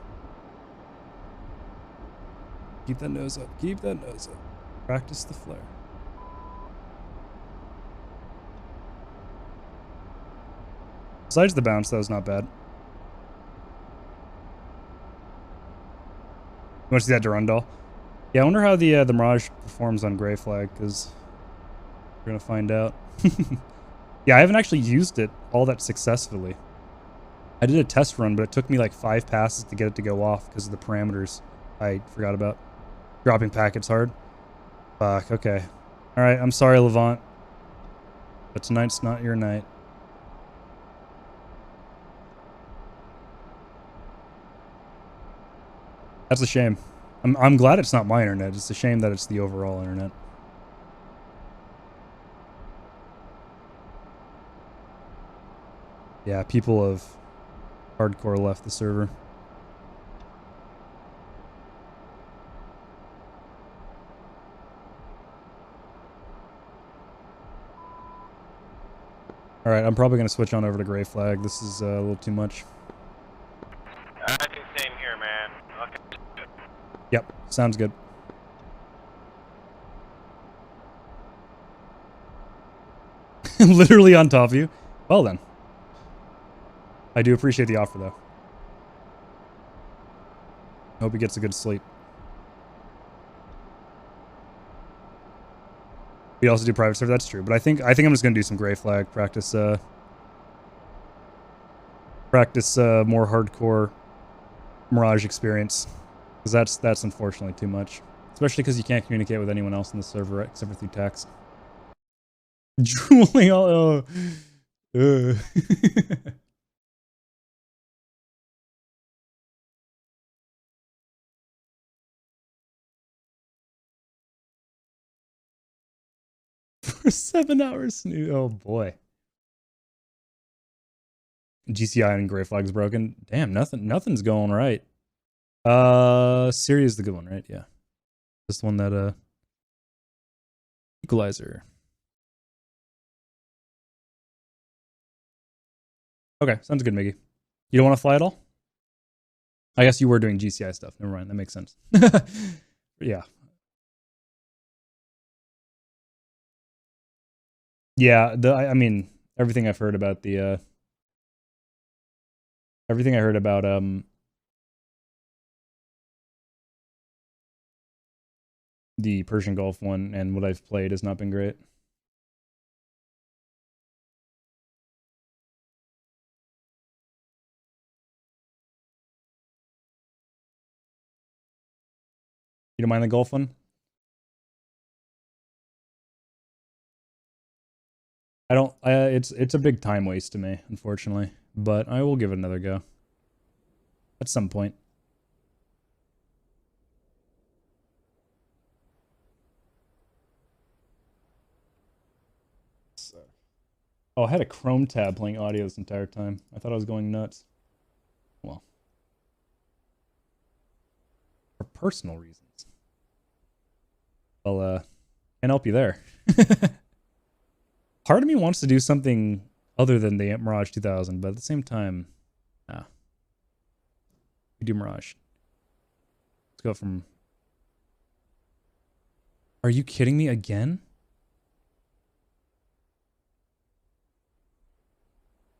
Keep that nose up. Keep that nose up. Practice the flare. Besides the bounce, that was not bad. You want to see that Durandal? Yeah, I wonder how the Mirage performs on Gray Flag, because we're going to find out. Yeah, I haven't actually used it all that successfully. I did a test run, but it took me like 5 passes to get it to go off because of the parameters I forgot about. Dropping packets hard. Fuck, okay. Alright, I'm sorry, Levant. But tonight's not your night. That's a shame. I'm glad it's not my internet. It's a shame that it's the overall internet. Yeah, people have hardcore left the server. Alright, I'm probably going to switch on over to Gray Flag. This is a little too much. I think same here, man. Okay. Yep, sounds good. Literally on top of you. Well then. I do appreciate the offer, though. Hope he gets a good sleep. We also do private server. That's true, but I think I'm just gonna do some Gray Flag practice. Practice more hardcore Mirage experience, because that's unfortunately too much, especially because you can't communicate with anyone else in the server except for through text. Drooling all. For 7 hours snooze. Oh boy. GCI and Gray Flag's broken. Damn, nothing's going right. Siri is the good one, right? Yeah. This one that equalizer. Okay, sounds good, Miggy. You don't want to fly at all? I guess you were doing GCI stuff. Never mind, that makes sense. Yeah. Yeah, I mean, everything I've heard about the everything I heard about the Persian Gulf one and what I've played has not been great. You don't mind the Gulf one? I don't. It's a big time waste to me, unfortunately. But I will give it another go at some point. Oh, I had a Chrome tab playing audio this entire time. I thought I was going nuts. Well, for personal reasons. Well, can't help you there. Part of me wants to do something other than the Mirage 2000, but at the same time, nah. We do Mirage. Let's go from... Are you kidding me again?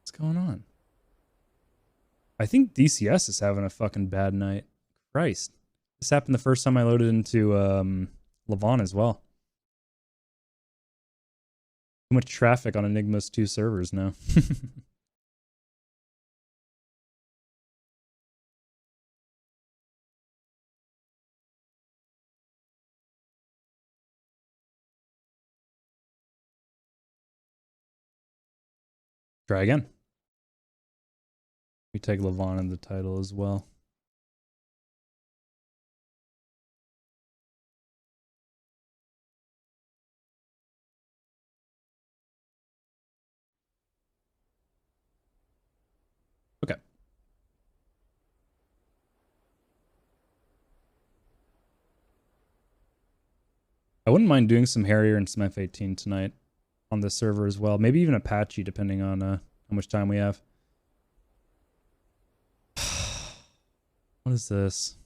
What's going on? I think DCS is having a fucking bad night. Christ. This happened the first time I loaded into Levant as well. Too much traffic on Enigma's 2 servers now. Try again. We take Levant in the title as well. Okay. I wouldn't mind doing some Harrier and some F-18 tonight on this server as well. Maybe even Apache, depending on how much time we have. What is this?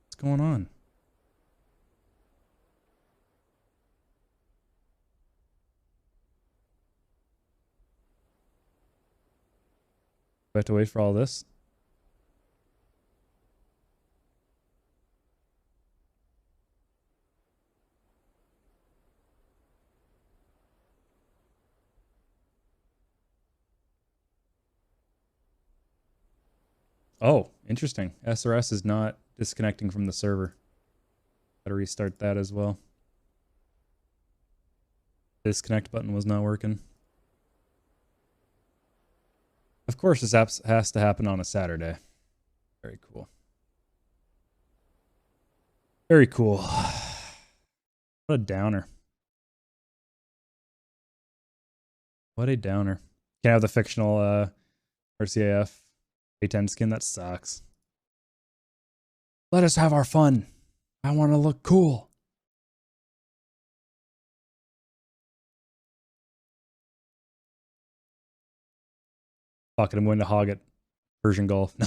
What's going on? Do I have to wait for all this? Oh, interesting. SRS is not disconnecting from the server. Gotta restart that as well. Disconnect button was not working. Of course, this app has to happen on a Saturday. Very cool. Very cool. What a downer. What a downer. Can't have the fictional RCAF A10 skin. That sucks. Let us have our fun. I want to look cool. Fuck it, I'm going to hog it. Persian Gulf. No.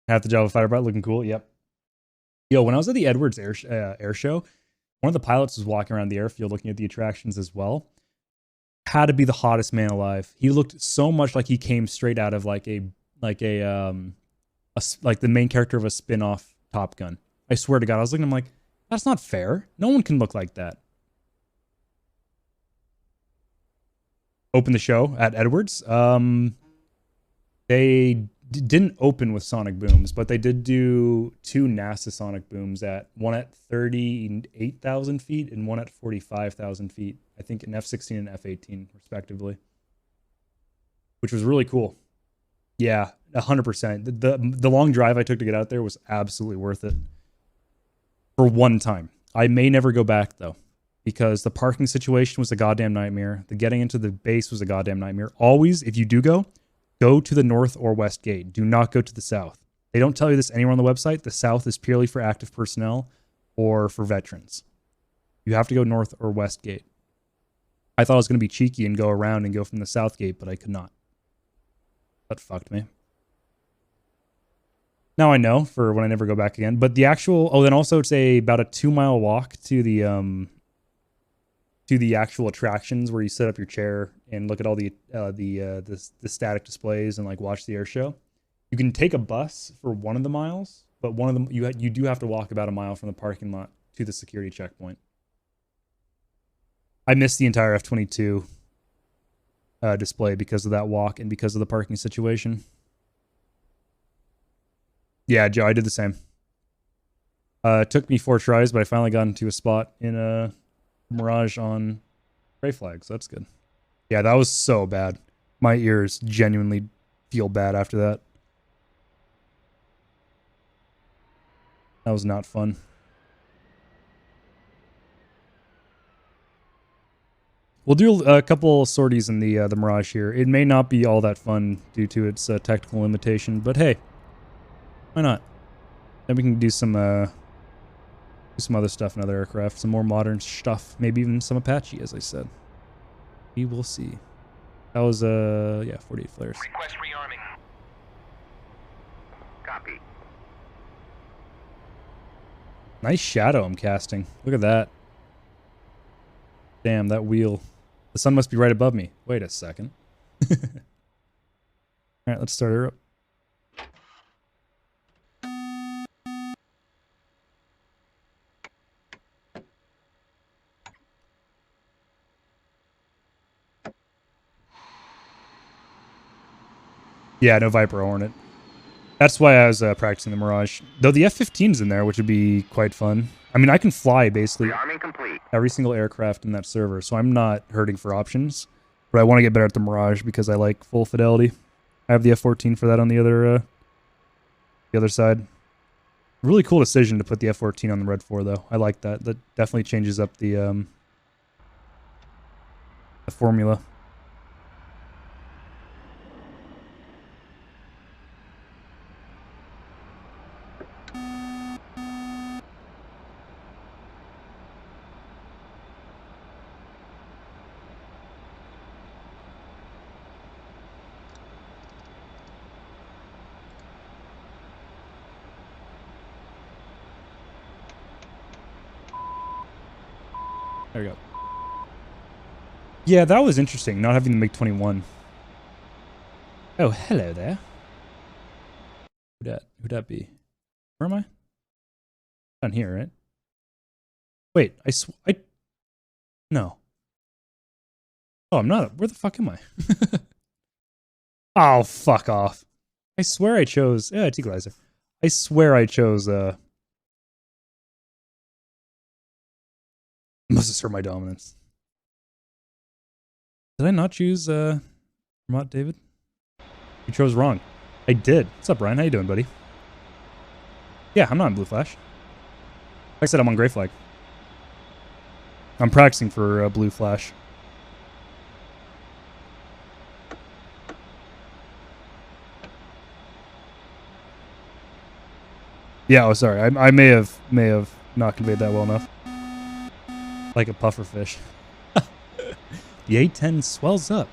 Half the Java fighter bot looking cool. Yep. Yo, when I was at the Edwards air show, one of the pilots was walking around the airfield looking at the attractions as well. Had to be the hottest man alive. He looked so much like he came straight out of like the main character of a spin-off Top Gun. I swear to God, I was looking at him like, that's not fair. No one can look like that. Open the show at Edwards. They didn't open with sonic booms, but they did do 2 NASA sonic booms, one at 38,000 feet and one at 45,000 feet. I think in F-16 and F-18 respectively, which was really cool. Yeah, 100%. The long drive I took to get out there was absolutely worth it for one time. I may never go back though, because the parking situation was a goddamn nightmare. The getting into the base was a goddamn nightmare. Always, if you do go to the north or west gate. Do not go to the south. They don't tell you this anywhere on the website. The south is purely for active personnel or for veterans. You have to go north or west gate. I thought I was going to be cheeky and go around and go from the south gate, but I could not. That fucked me. Now I know for when I never go back again. But the actual... Oh, then also it's about a 2-mile walk to the actual attractions where you set up your chair and look at all the static displays and like watch the air show. You can take a bus for one of the miles, but one of them you do have to walk about a mile from the parking lot to the security checkpoint. I missed the entire F-22 display because of that walk and because of the parking situation. Yeah, Joe, I did the same. It took me 4 tries, but I finally got into a spot in a Mirage on gray flag, so that's good. Yeah, that was so bad. My ears genuinely feel bad after that. That was not fun. We'll do a couple sorties in the Mirage here. It may not be all that fun due to its technical limitation, but hey, why not? Then we can do some other stuff in other aircraft, some more modern stuff, maybe even some Apache, as I said. We will see. That was yeah, 48 flares. Request rearming. Copy. Nice shadow I'm casting. Look at that. Damn, that wheel. The sun must be right above me. Wait a second. Alright, let's start her up. Yeah, no Viper or Hornet. That's why I was practicing the Mirage. Though the F-15's in there, which would be quite fun. I mean, I can fly basically every single aircraft in that server, so I'm not hurting for options. But I want to get better at the Mirage because I like full fidelity. I have the F-14 for that on the other side. Really cool decision to put the F-14 on the Red 4, though. I like that. That definitely changes up the formula. There we go. Yeah, that was interesting, not having the MiG-21. Oh, hello there. Who'd that be? Where am I? Down here, right? Wait, no. Oh, I'm not. Where the fuck am I? Oh, fuck off. I swear I chose... Yeah, T-Glizer. I swear I chose... Must assert my dominance. Did I not choose, Vermont David? You chose wrong. I did. What's up, Ryan? How you doing, buddy? Yeah, I'm not in Blue Flash. Like I said, I'm on Gray Flag. I'm practicing for Blue Flash. Yeah, oh, sorry. I may have not conveyed that well enough. Like a puffer fish. The A-10 swells up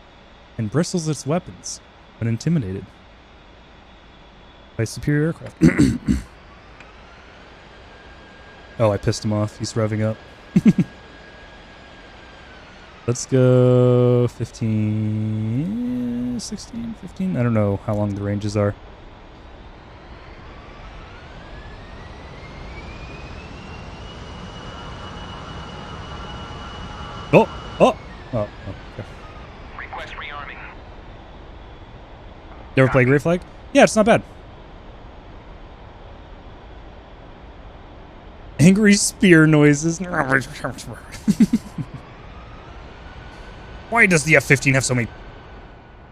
and bristles its weapons when intimidated by superior aircraft. Oh, I pissed him off. He's revving up. Let's go 15, 16, 15. I don't know how long the ranges are. Oh, okay. Request rearming. You ever play Gray Flag? Yeah, it's not bad. Angry spear noises. Why does the F-15 have so many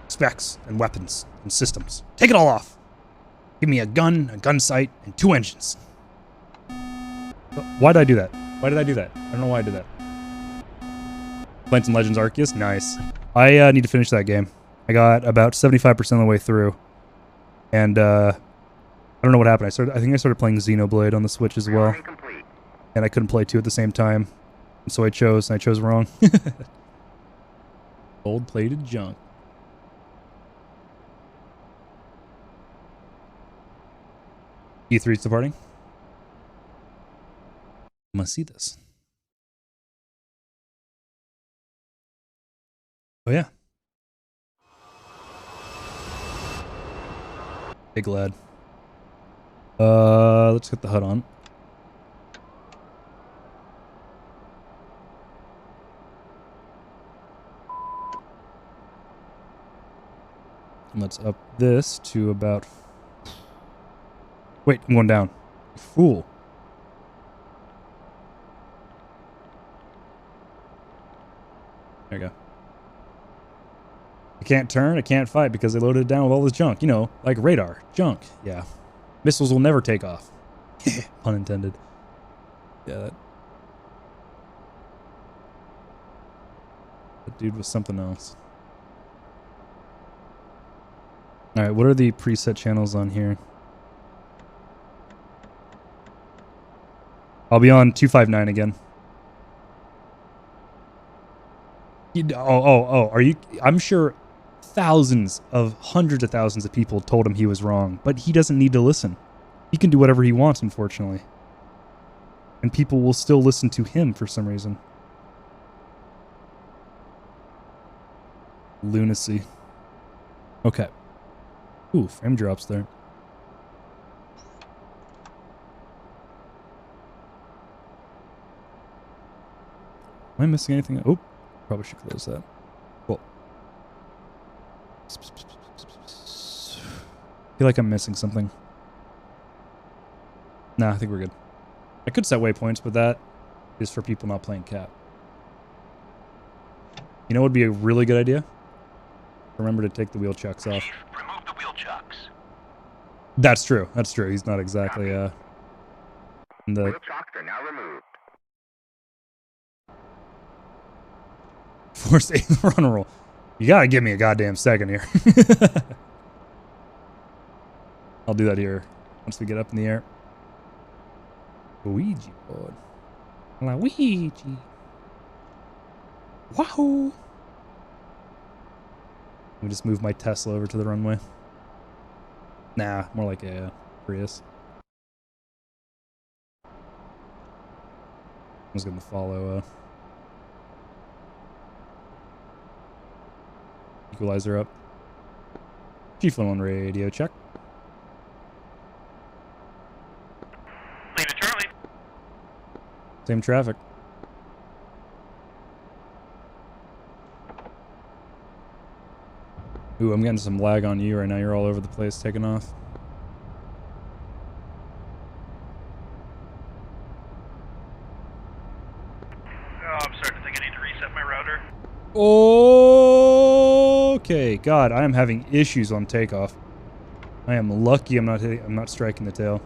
specs and weapons and systems? Take it all off. Give me a gun sight, and 2 engines. Why did I do that? Why did I do that? I don't know why I did that. Plants and Legends Arceus? Nice. I need to finish that game. I got about 75% of the way through. And, I don't know what happened. I think I started playing Xenoblade on the Switch as well. And I couldn't play 2 at the same time. So I chose wrong. Gold-plated junk. E3's departing. Must see this. Oh yeah. Big lad. Let's get the HUD on. And let's up this to about... Wait, I'm going down. Fool. There you go. I can't turn, I can't fight because they loaded it down with all this junk. You know, like radar. Junk. Yeah. Missiles will never take off. Pun intended. Yeah, that dude was something else. Alright, what are the preset channels on here? I'll be on 259 again. Are you... I'm sure hundreds of thousands of people told him he was wrong, but he doesn't need to listen. He can do whatever he wants, unfortunately. And people will still listen to him for some reason. Lunacy. Okay. Ooh, frame drops there. Am I missing anything? Oh, probably should close that. Cool. I feel like I'm missing something. Nah, I think we're good. I could set waypoints, but that is for people not playing Cap. You know what would be a really good idea? Remember to take the wheel chucks off. Chief, remove the wheel chucks. That's true. That's true. He's not exactly in the... Wheel chucks are now removed. Force 8 run roll. You gotta give me a goddamn second here. I'll do that here once we get up in the air. Luigi board. Luigi. Wahoo! Let me just move my Tesla over to the runway. Nah, more like a Prius. I was gonna follow equalizer up. Chief 1 radio check. Lena Charlie. Same traffic. Ooh, I'm getting some lag on you right now. You're all over the place taking off. Oh, I'm starting to think I need to reset my router. Okay, God, I am having issues on takeoff. I am lucky I'm not striking the tail.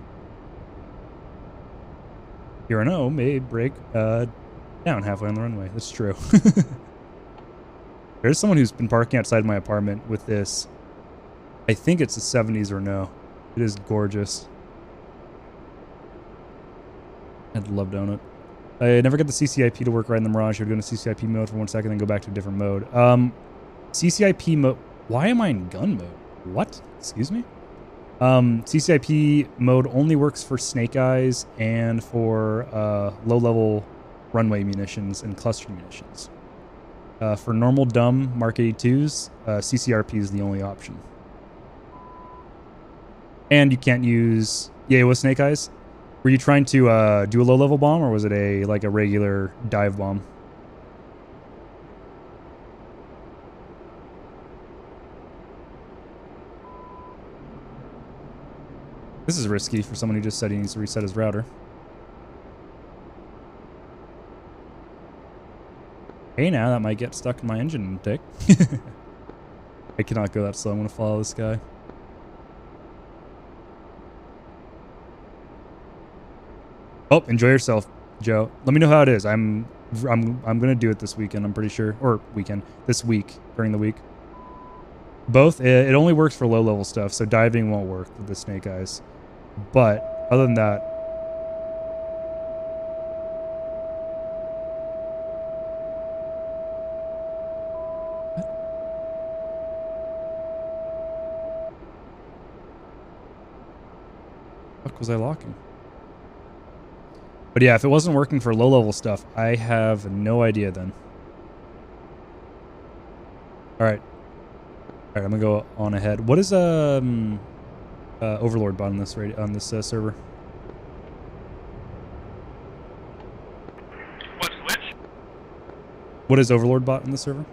Here and O may break down halfway on the runway. That's true. There's someone who's been parking outside my apartment with this. I think it's the 70s or no. It is gorgeous. I'd love to own it. I never get the CCIP to work right in the Mirage. I would go into CCIP mode for 1 second, then go back to a different mode. CCIP mode. Why am I in gun mode? What? Excuse me? CCIP mode only works for Snake Eyes and for low-level runway munitions and cluster munitions. For normal dumb Mark 82s, CCRP is the only option. And you can't use... Yeah, with Snake Eyes. Were you trying to do a low-level bomb, or was it a regular dive bomb? This is risky for someone who just said he needs to reset his router. Hey, now that might get stuck in my engine intake. I cannot go that slow. I'm going to follow this guy. Oh, enjoy yourself, Joe. Let me know how it is. I'm going to do it this weekend, I'm pretty sure. Or weekend. This week, during the week. Both. It only works for low-level stuff, so diving won't work with the Snake Eyes. But, other than that... What the fuck was I locking? But yeah, if it wasn't working for low-level stuff, I have no idea then. Alright. Alright, I'm gonna go on ahead. What is Overlord bot on this server? What's which? What is Overlord bot on the server?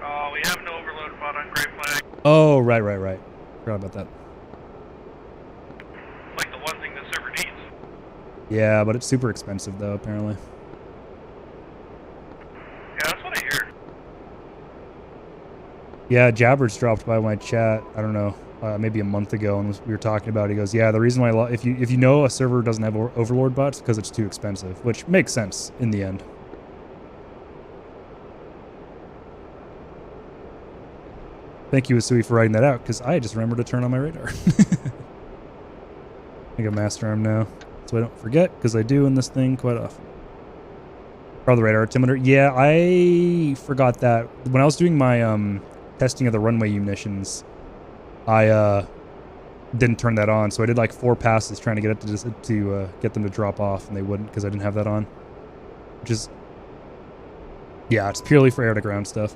Oh, we have no overload bot on Great Flag. Oh, right. Forgot about that. Like the one thing the server needs. Yeah, but it's super expensive though, apparently. Yeah, that's what I hear. Yeah, Jabber's dropped by my chat, I don't know, maybe a month ago, and we were talking about it. He goes, yeah, the reason why, if you know a server doesn't have Overlord bots, because it's too expensive, which makes sense in the end. Thank you, Asui, for writing that out, because I just remembered to turn on my radar. I got Master Arm now, so I don't forget, because I do in this thing quite often. Oh, the radar altimeter. Yeah, I forgot that. When I was doing my testing of the runway munitions, I didn't turn that on, so I did like 4 passes trying to get it to get them to drop off, and they wouldn't because I didn't have that on. Which is, yeah, it's purely for air-to-ground stuff.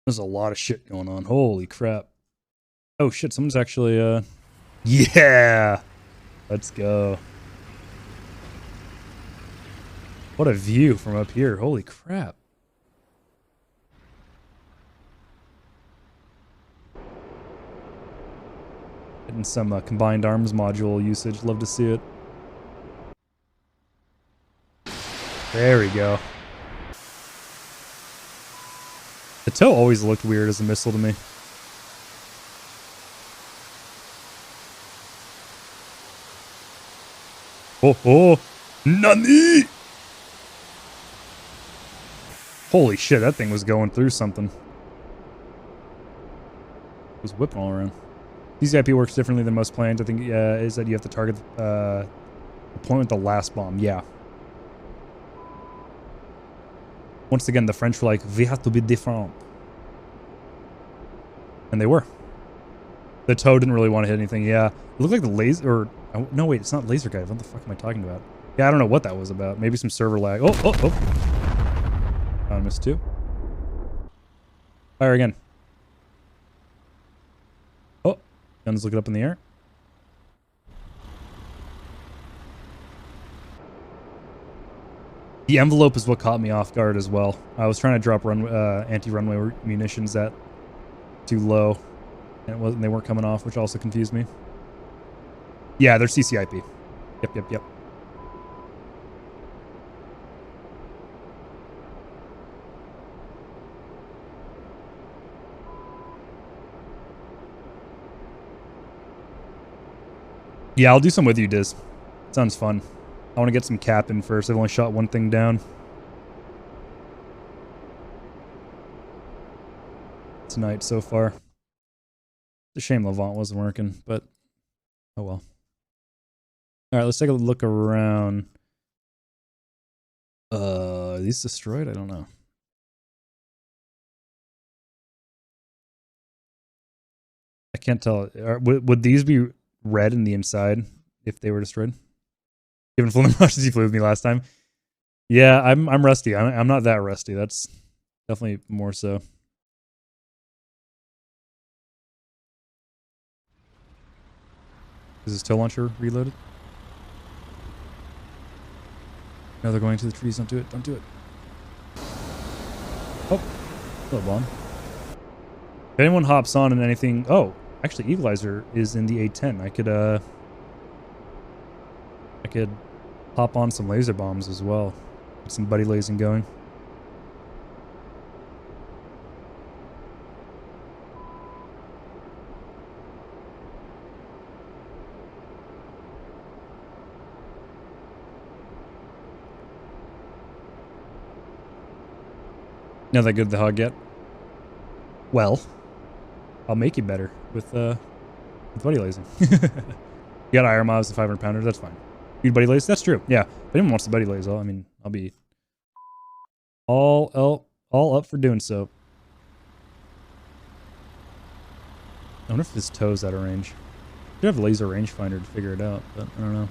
There's a lot of shit going on. Holy crap. Oh shit, someone's actually, yeah! Let's go. What a view from up here. Holy crap. Getting some combined arms module usage. Love to see it. There we go. The toe always looked weird as a missile to me. Oh, Nani! Holy shit, that thing was going through something. It was whipping all around. DCIP works differently than most planes. I think is that you have to target the point with the last bomb. Yeah. Once again, the French were like, we have to be different. And they were. The tow didn't really want to hit anything. Yeah, it looked like the laser. Or oh, no, wait, it's not laser guide. What the fuck am I talking about? Yeah, I don't know what that was about. Maybe some server lag. Oh, oh, oh. I missed two. Fire again. Oh, guns looking up in the air. The envelope is what caught me off guard as well. I was trying to drop anti-runway munitions at too low, and they weren't coming off, which also confused me. Yeah, they're CCIP. Yep. Yeah, I'll do some with you, Diz. Sounds fun. I want to get some cap in first. I've only shot one thing down tonight so far. It's a shame Levant wasn't working, but oh well. All right, let's take a look around. Are these destroyed? I don't know. I can't tell. Would these be red in the inside if they were destroyed? Given full much as he flew with me last time. Yeah, I'm rusty. I'm not that rusty. That's definitely more so. Is this tow launcher reloaded? No, they're going to the trees. Don't do it. Don't do it. Oh, hello, bomb. If anyone hops on and anything... Oh, actually, Equalizer is in the A10. I could hop on some laser bombs as well. Get some buddy lasing going. Not that good the hog yet. Well, I'll make you better with buddy lasing. You got iron mobs and 500 pounders, that's fine. You buddy laze? That's true. Yeah. If anyone wants to buddy laze, I mean, I'll be all up for doing so. I wonder if this tow's out of range. You have a laser rangefinder to figure it out, but I don't know.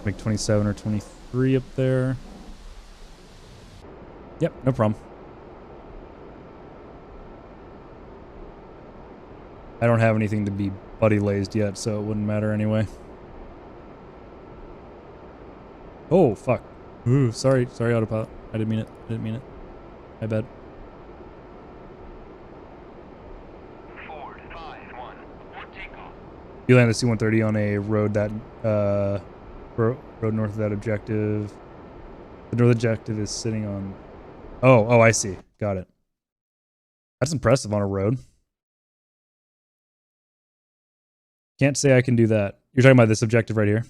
Make 27 or 23 up there. Yep, no problem. I don't have anything to be buddy lazed yet, so it wouldn't matter anyway. Oh, fuck. Ooh, sorry, autopilot. I didn't mean it. My bad. You land the C-130 on a road that, road north of that objective. The north objective is sitting on... Oh, I see. Got it. That's impressive on a road. Can't say I can do that. You're talking about this objective right here?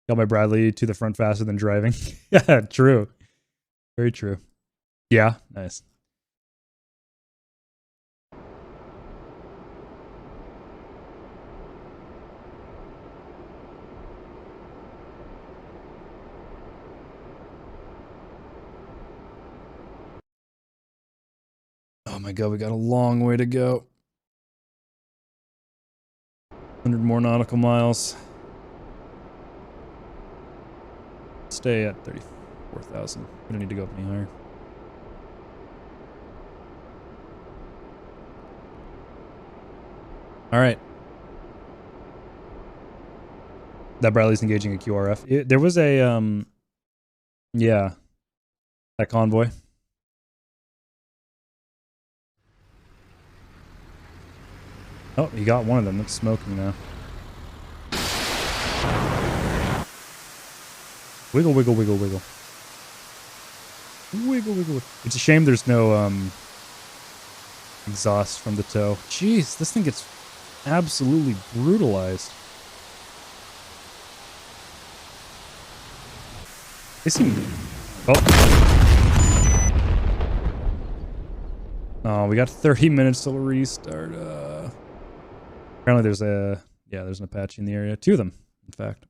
Got my Bradley to the front faster than driving. Yeah, true. Very true. Yeah, nice. Oh my god, we got a long way to go. 100 more nautical miles. Stay at 34,000. We don't need to go up any higher. All right. That Bradley's engaging a QRF. There was a, yeah, that convoy. Oh, he got one of them. It's smoking now. Wiggle, wiggle, wiggle, wiggle. Wiggle, wiggle. It's a shame there's no exhaust from the tow. Jeez, this thing gets absolutely brutalized. They seem... Oh, we got 30 minutes till restart. Apparently there's an Apache in the area. Two of them, in fact.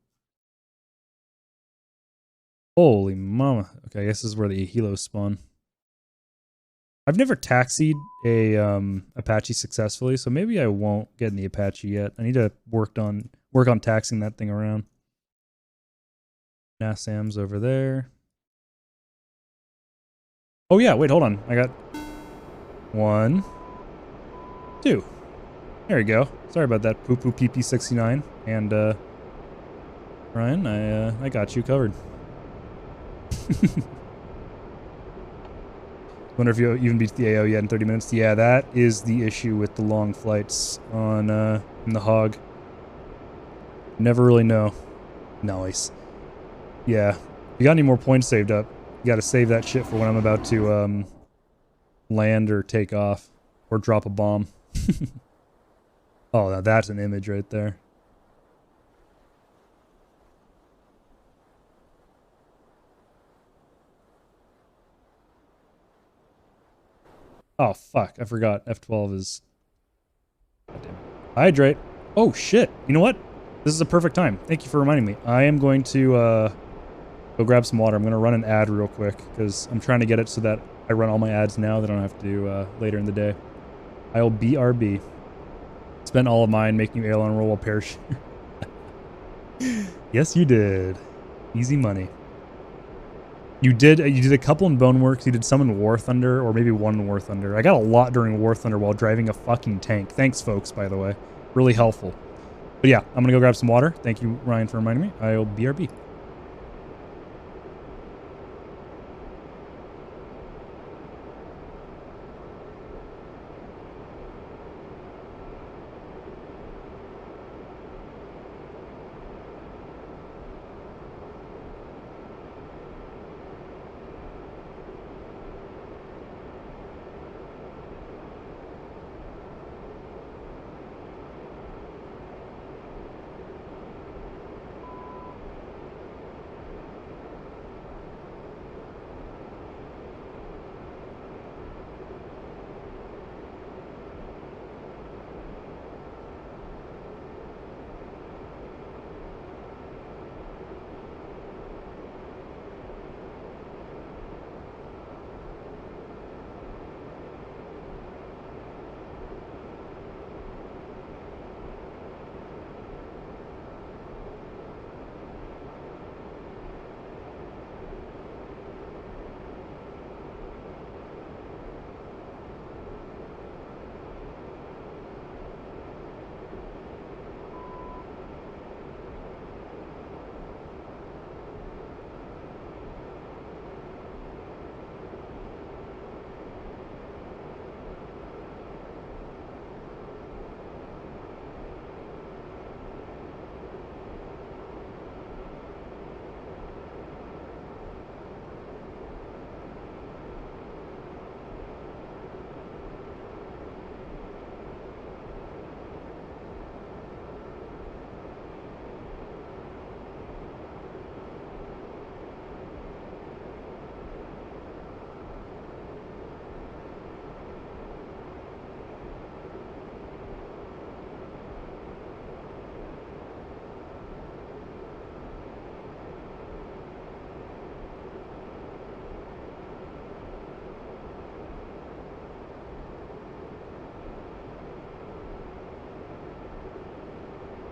Holy mama. Okay, I guess this is where the helos spawn. I've never taxied a Apache successfully, so maybe I won't get in the Apache yet. I need to work on taxiing that thing around. NASAM's over there. Oh yeah, wait, hold on. I got 1, 2. There we go. Sorry about that, poo poo PP 69. And Ryan, I got you covered. Wonder if you'll even beat the AO yet in 30 minutes. Yeah, that is the issue with the long flights on in the Hog. Never really know. Nice. Yeah. You got any more points saved up? You got to save that shit for when I'm about to land or take off or drop a bomb. Oh, now that's an image right there. Oh, fuck. I forgot. F12 is... Hydrate. Oh, shit. You know what? This is a perfect time. Thank you for reminding me. I am going to go grab some water. I'm going to run an ad real quick because I'm trying to get it so that I run all my ads now that I don't have to do later in the day. I'll BRB. Spent all of mine making you aileron roll while parachute. Yes, you did. Easy money. You did a couple in Boneworks, you did some in War Thunder, or maybe one in War Thunder. I got a lot during War Thunder while driving a fucking tank. Thanks, folks, by the way. Really helpful. But yeah, I'm gonna go grab some water. Thank you, Ryan, for reminding me. I'll BRB.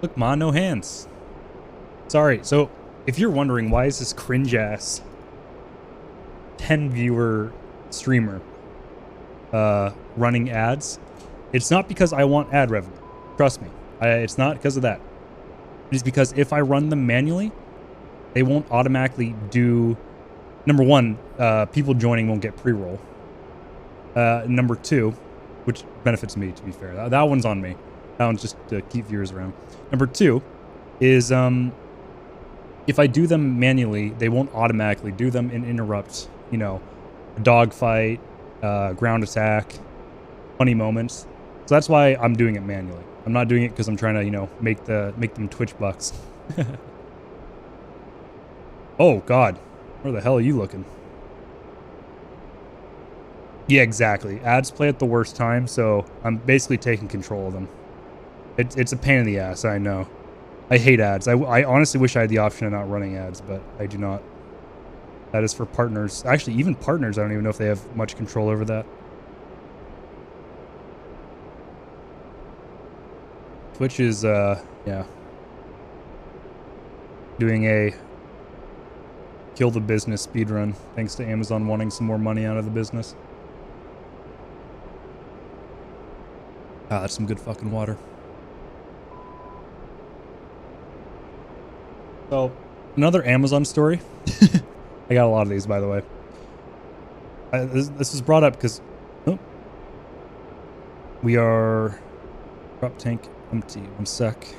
Look, Ma, no hands. Sorry, so if you're wondering why is this cringe-ass 10-viewer streamer running ads, it's not because I want ad revenue. Trust me. It's not because of that. It's because if I run them manually, they won't automatically do... Number one, people joining won't get pre-roll. Number two, which benefits me, to be fair. That one's on me. That one's just to keep viewers around. Number two is if I do them manually, they won't automatically do them and interrupt, you know, a dogfight, ground attack, funny moments. So that's why I'm doing it manually. I'm not doing it because I'm trying to, you know, make them Twitch bucks. Oh God, where the hell are you looking? Yeah, exactly. Ads play at the worst time, so I'm basically taking control of them. It's a pain in the ass, I know. I hate ads. I honestly wish I had the option of not running ads, but I do not. That is for partners. Actually, even partners, I don't even know if they have much control over that. Twitch is, yeah. Doing a kill the business speedrun, thanks to Amazon wanting some more money out of the business. Ah, that's some good fucking water. So, another Amazon story. I got a lot of these, by the way. This was brought up because we are prop tank empty. 1 sec.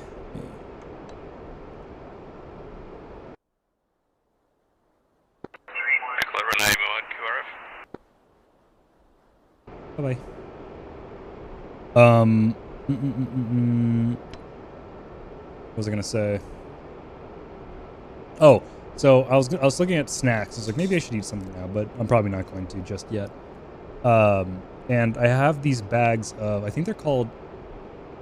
Bye bye. What was I gonna say? Oh, so I was looking at snacks. I was like, maybe I should eat something now, but I'm probably not going to just yet. And I have these bags of, I think they're called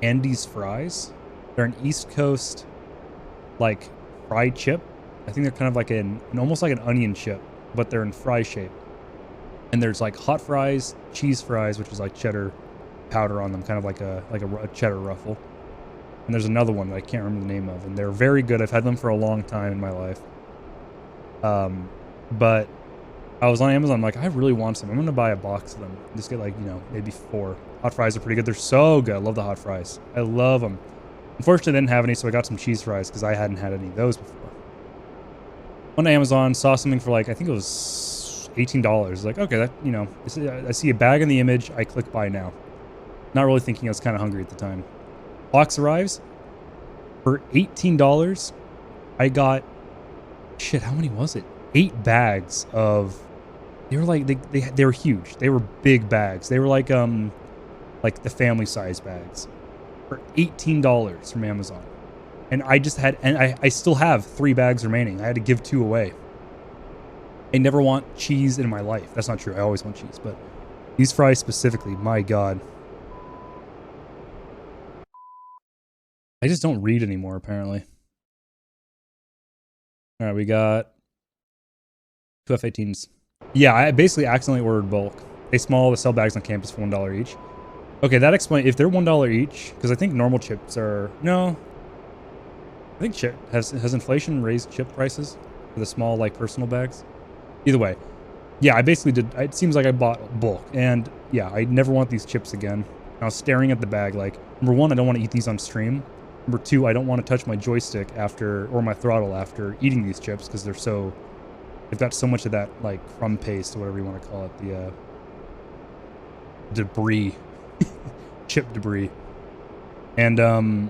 Andy's fries. They're an East Coast, like, fry chip. I think they're kind of like almost like an onion chip, but they're in fry shape. And there's like hot fries, cheese fries, which is like cheddar powder on them, kind of like a cheddar ruffle. And there's another one that I can't remember the name of, and they're very good. I've had them for a long time in my life. But I was on Amazon, I'm like, I really want some. I'm gonna buy a box of them. Just get like, you know, maybe 4. Hot fries are pretty good. They're so good. I love the hot fries. I love them. Unfortunately, I didn't have any, so I got some cheese fries because I hadn't had any of those before. On Amazon, saw something for like, I think it was $18. Like, okay, that, you know, I see a bag in the image. I click buy now. Not really thinking I was kind of hungry at the time. Box arrives for $18. I got, shit, how many was it? 8 bags of, they were like, they were huge. They were big bags. They were like the family size bags for $18 from Amazon. And I just had, and I still have 3 bags remaining. I had to give 2 away. I never want cheese in my life. That's not true. I always want cheese, but these fries specifically, my God. I just don't read anymore, apparently. All right, we got 2 F-18s. Yeah, I basically accidentally ordered bulk. They sell bags on campus for $1 each. Okay, that explains, if they're $1 each, because I think normal chips are, no. I think chip, has inflation raised chip prices for the small, like, personal bags? Either way. Yeah, I basically did, it seems like I bought bulk. And yeah, I never want these chips again. I was staring at the bag like, number 1, I don't want to eat these on stream. Number 2, I don't want to touch my joystick after, or my throttle after eating these chips because they're so, they've got so much of that, like, crumb paste or whatever you want to call it, the, debris. Chip debris. And, ugh.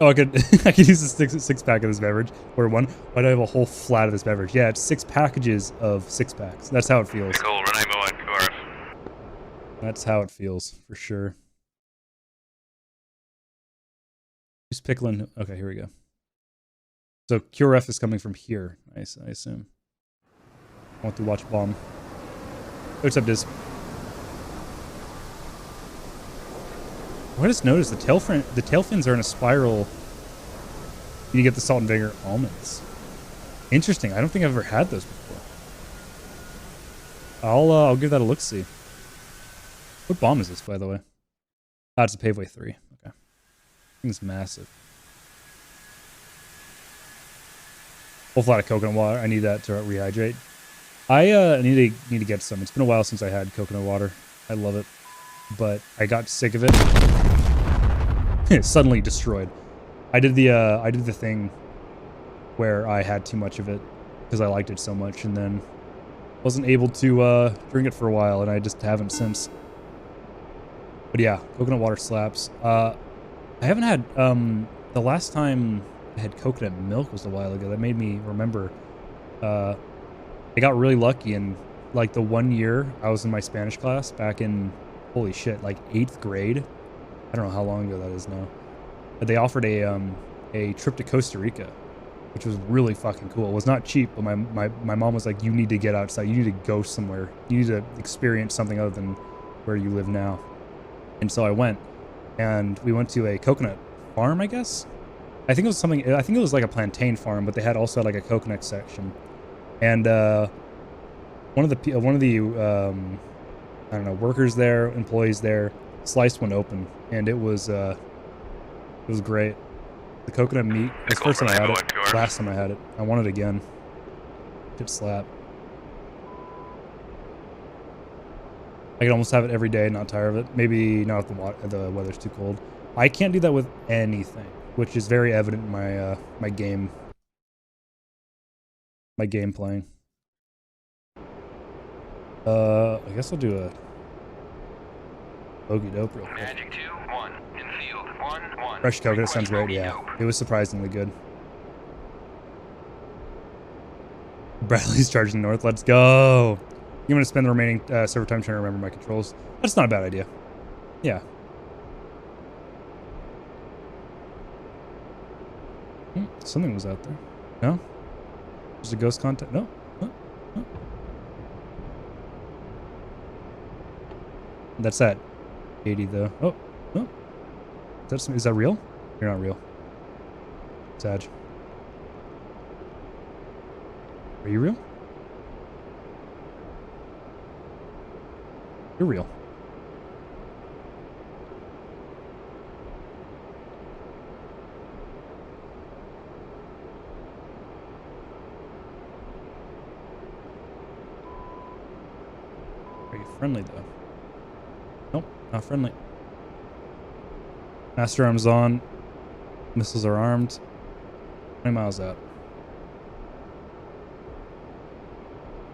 Oh, I could use a 6-pack of this beverage. Or 1. Why do I have a whole flat of this beverage? Yeah, it's 6 packages of 6-packs. That's how it feels. That's how it feels, for sure. Who's pickling? Okay, here we go. So QRF is coming from here, I assume. I want to watch bomb. What's up, Diz? I just noticed the tail fins are in a spiral. You get the salt and vinegar almonds. Interesting. I don't think I've ever had those before. I'll give that a look-see. What bomb is this, by the way? Ah, it's a Paveway 3. Okay. I think it's massive. Whole lot of coconut water. I need that to rehydrate. I need to get some. It's been a while since I had coconut water. I love it. But I got sick of it. Suddenly destroyed. I did the thing where I had too much of it because I liked it so much, and then wasn't able to drink it for a while, and I just haven't since. But yeah, coconut water slaps. I haven't had the last time I had coconut milk was a while ago. That made me remember. I got really lucky, and like the 1 year I was in my Spanish class back in, holy shit, like 8th grade. I don't know how long ago that is now. But they offered a trip to Costa Rica, which was really fucking cool. It was not cheap, but my mom was like, you need to get outside. You need to go somewhere. You need to experience something other than where you live now. And so I went, and we went to a coconut farm, I guess. I think it was like a plantain farm, but they also had like a coconut section. And one of the I don't know, workers there, employees there, sliced one open, and it was great. The coconut meat. It's the first time I had it. Last time I had it. I want it again. Good slap. I could almost have it every day, not tire of it. Maybe not if the weather's too cold. I can't do that with anything, which is very evident in my my game playing. I guess I'll do a bogey dope real quick. Magic 2-1 in field 1-1. Fresh coconut sounds great. Yeah, it was surprisingly good. Bradley's charging north. Let's go. I'm gonna spend the remaining server time trying to remember my controls. That's not a bad idea. Yeah. Something was out there. No? There's a ghost content. No? No? No? That's at 80 though. Oh, oh. Is that real? You're not real. Sag. Are you real? You're real. Are you friendly though? Nope, not friendly. Master arms on. Missiles are armed. 20 miles out.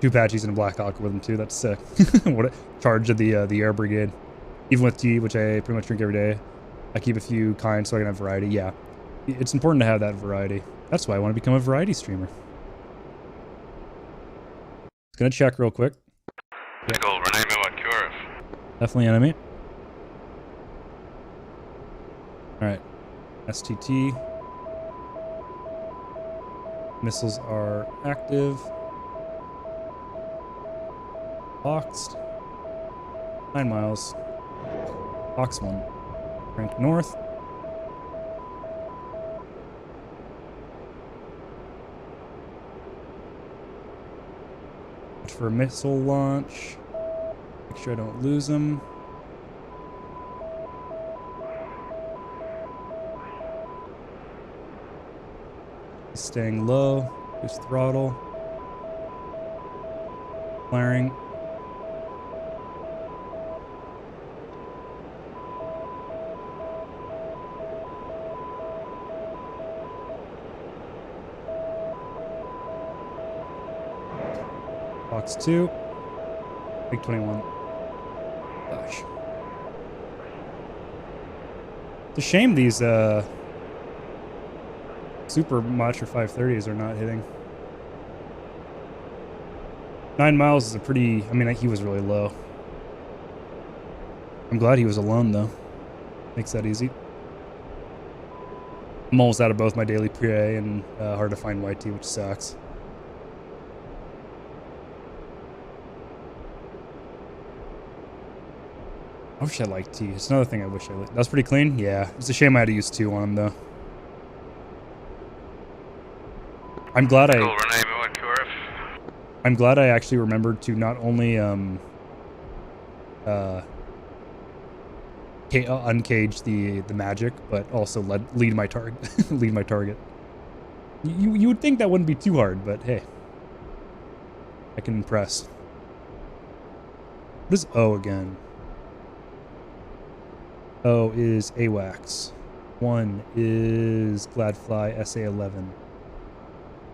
2 Apaches and a Black Hawk with them too. That's sick. What a charge of the air brigade. Even with tea, which I pretty much drink every day, I keep a few kinds so I can have variety. Yeah, it's important to have that variety. That's why I want to become a variety streamer. Just gonna check real quick. Yep. Definitely enemy. All right, STT. Missiles are active. Boxed. 9 miles. Box 1. Crank north. Watch for a missile launch. Make sure I don't lose them. Staying low. Boost throttle. Flaring. Box 2. Big 21. Gosh. It's a shame these super Mach or 530s are not hitting. 9 miles is a pretty... I mean, he was really low. I'm glad he was alone, though. Makes that easy. I'm almost out of both my daily pre and hard to find YT, which sucks. I wish I liked T. It's another thing I wish I liked. That's pretty clean? Yeah. It's a shame I had to use 2 on him, though. I'm glad I actually remembered to not only uncage the magic, but also lead my target. Lead my target. You would think that wouldn't be too hard, but hey, I can impress. What is O again? O is AWACS. 1 is Gladfly SA11.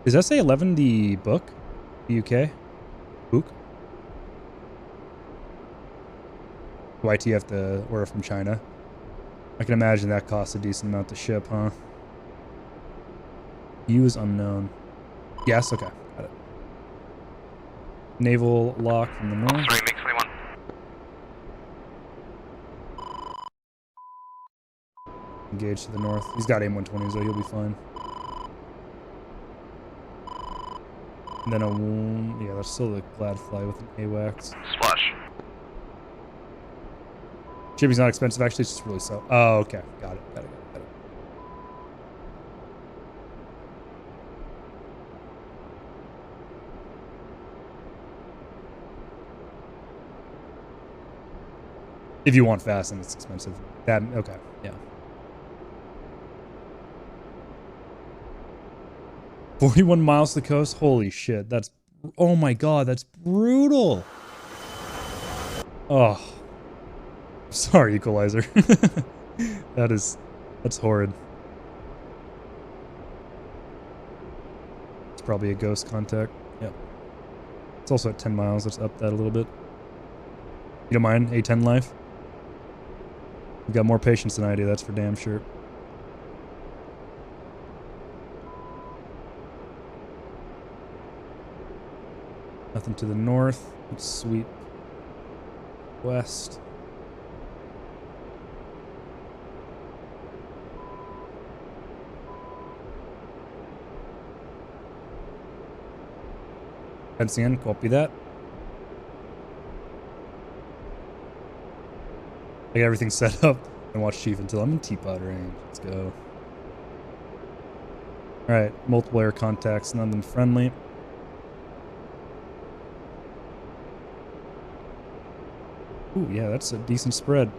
Is SA11 the book? The UK? Book? YT have to order from China. I can imagine that costs a decent amount to ship, huh? U is unknown. Yes, okay. Got it. Naval lock from the north. Engage to the north. He's got AIM-120s, so he'll be fine. And then yeah, that's still the Gladfly with an AWACS. Splash. Shipping's not expensive, actually, it's just really slow. Oh, okay. Got it. Got it. If you want fast, then it's expensive. That okay, yeah. 41 miles to the coast. Holy shit, that's oh my god, that's brutal. Oh, sorry, Equalizer. That's horrid. It's probably a ghost contact. Yep. It's also at 10 miles. Let's up that a little bit. You don't mind A10 life? You got more patience than I do, that's for damn sure. Nothing to the north. Let's sweep west. Fencing in, copy that. I got everything set up and watch Chief until I'm in teapot range. Let's go. Alright, multiple air contacts, none of them friendly. Ooh, yeah, that's a decent spread.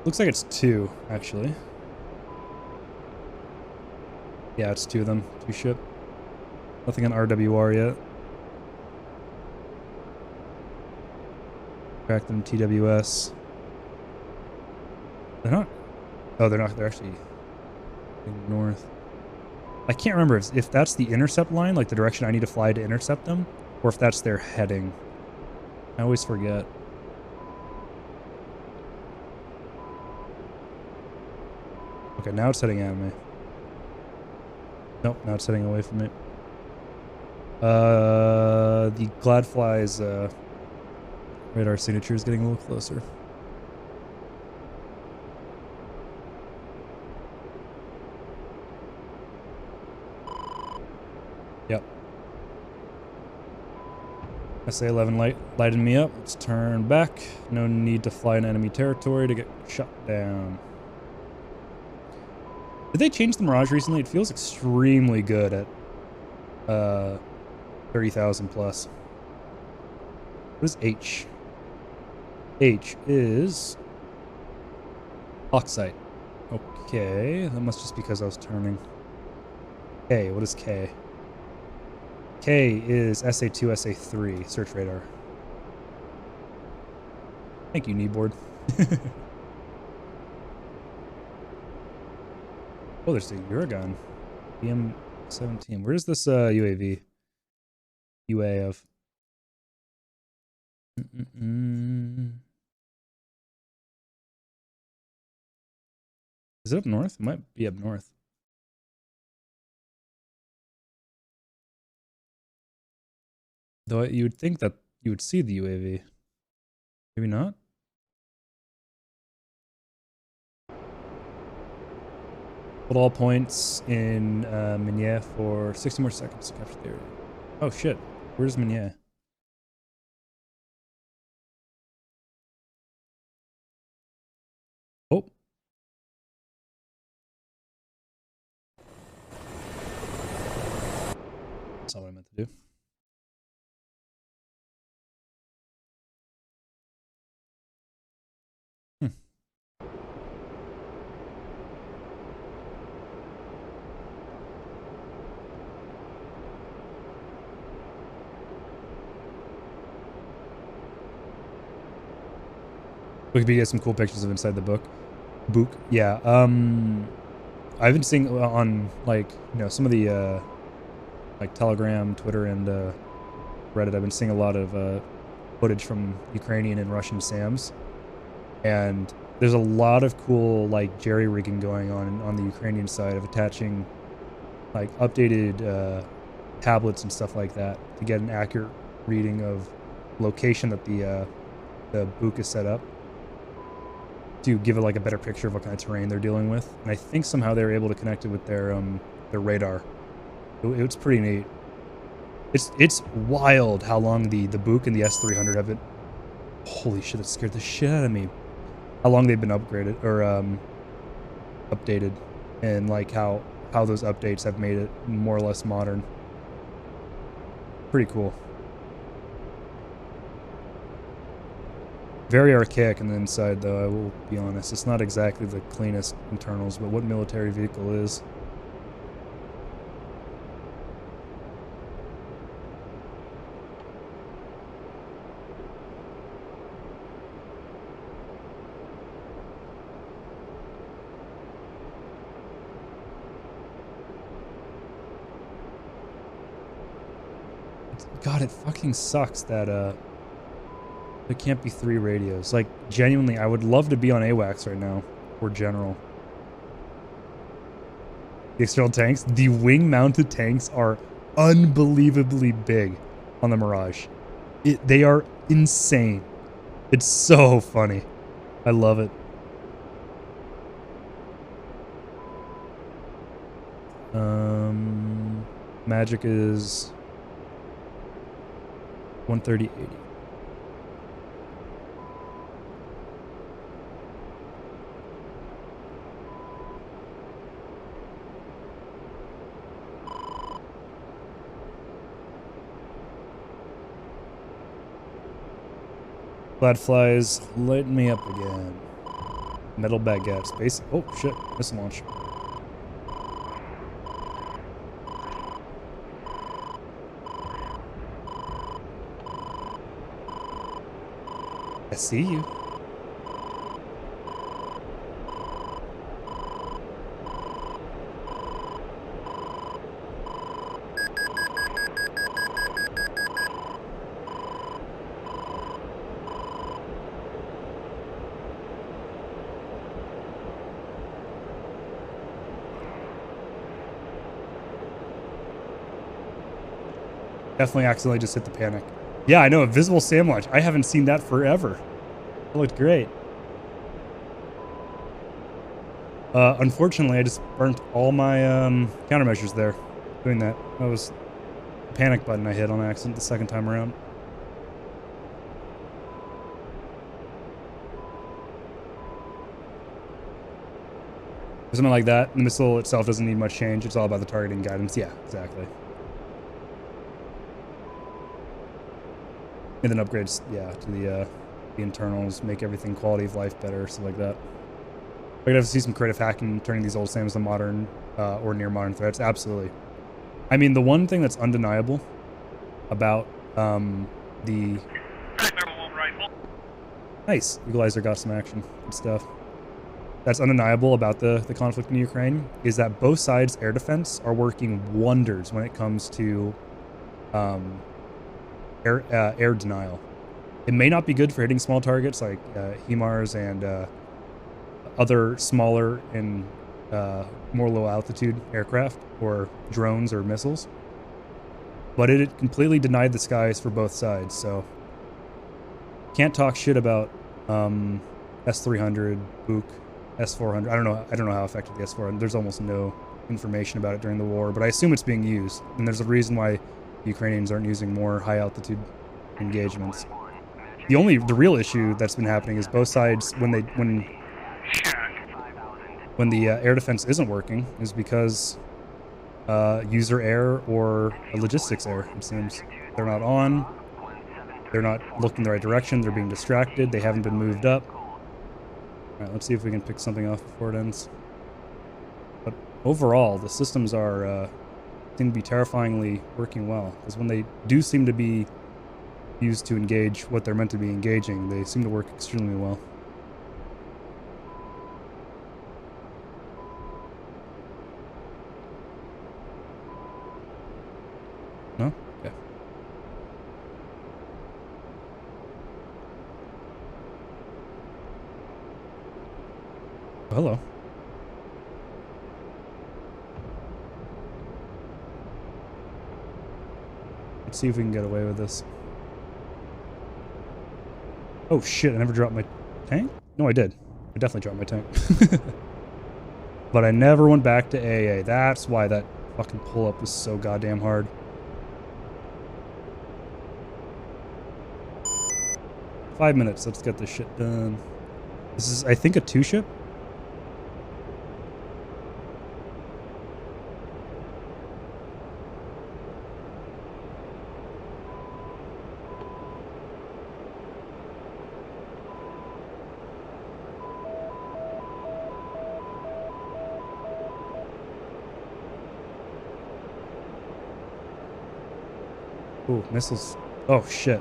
Looks like it's 2, actually. Yeah, it's 2 of them. 2 ship. Nothing on RWR yet. Track them TWS. They're not. Oh, they're not. They're actually north. I can't remember if that's the intercept line, like the direction I need to fly to intercept them, or if that's their heading. I always forget. Okay, now it's heading at me. Nope, now it's heading away from me. The Gladfly's radar signature is getting a little closer. Yep. SA-11 lighted me up. Let's turn back. No need to fly in enemy territory to get shut down. Did they change the Mirage recently? It feels extremely good at 30,000 plus. What is H? H is Oxite. Okay, that must just be because I was turning. K, what is K? K is SA2, SA3, search radar. Thank you, kneeboard. Oh, there's the Uragon. BM-17. Where is this UAV? UAV. Is it up north? It might be up north. Though you would think that you would see the UAV. Maybe not? Hold all points in Minier for 60 more seconds to capture the area. Oh shit, where's Minier? Oh. That's not what I meant to do. Wikipedia, some cool pictures of inside the book. Yeah. I've been seeing on like some of the like Telegram, Twitter, and Reddit. I've been seeing a lot of footage from Ukrainian and Russian SAMs, and there's a lot of cool like jerry rigging going on the Ukrainian side of attaching like updated tablets and stuff like that to get an accurate reading of location that the Buk is set up, to give it like a better picture of what kind of terrain they're dealing with. And I think somehow they were able to connect it with their radar. It's pretty neat. It's wild how long the Buk and the S300 have been. Holy shit, that scared the shit out of me. How long they've been upgraded or updated, and like how those updates have made it more or less modern. Pretty cool. Very archaic on the inside, though, I will be honest. It's not exactly the cleanest internals, but what military vehicle is? God, it fucking sucks that, there can't be 3 radios. Like, genuinely, I would love to be on AWACS right now. Or General. The external tanks? The wing-mounted tanks are unbelievably big on the Mirage. They are insane. It's so funny. I love it. Magic is 130.80. Flies, light me up again. Metal baguette, space. Oh shit, missile launch. I see you. Definitely accidentally just hit the panic. Yeah, I know, a visible SAM launch. I haven't seen that forever. It looked great. Unfortunately, I just burnt all my countermeasures there doing that. That was the panic button I hit on accident the second time around. For something like that, the missile itself doesn't need much change. It's all about the targeting guidance. Yeah, exactly. And then upgrades, yeah, to the internals, make everything quality of life better, stuff like that. We're gonna have to see some creative hacking, turning these old SAMs to modern or near modern threats. Absolutely. I mean, the one thing that's undeniable about the nice Equalizer got some action, good stuff. That's undeniable about the conflict in Ukraine is that both sides' air defense are working wonders when it comes to air denial. It may not be good for hitting small targets like HIMARS and other smaller and more low altitude aircraft or drones or missiles, but it completely denied the skies for both sides. So can't talk shit about S300, Buk, S400. I don't know how effective the S400. There's almost no information about it during the war, but I assume it's being used, and there's a reason why the Ukrainians aren't using more high altitude engagements. The real issue that's been happening is both sides when the air defense isn't working is because user error or logistics error. It seems they're not on, they're not looking the right direction, they're being distracted, they haven't been moved up. All right, let's see if we can pick something off before it ends. But overall, the systems are seem to be terrifyingly working well, because when they do seem to be used to engage what they're meant to be engaging, they seem to work extremely well. No? Okay. Oh, hello. Let's see if we can get away with this. Oh shit, I never dropped my tank? No, I did. I definitely dropped my tank. But I never went back to AA. That's why that fucking pull-up was so goddamn hard. Five minutes, let's get this shit done. This is, I think, a 2-ship? Ooh, missiles. Oh, shit.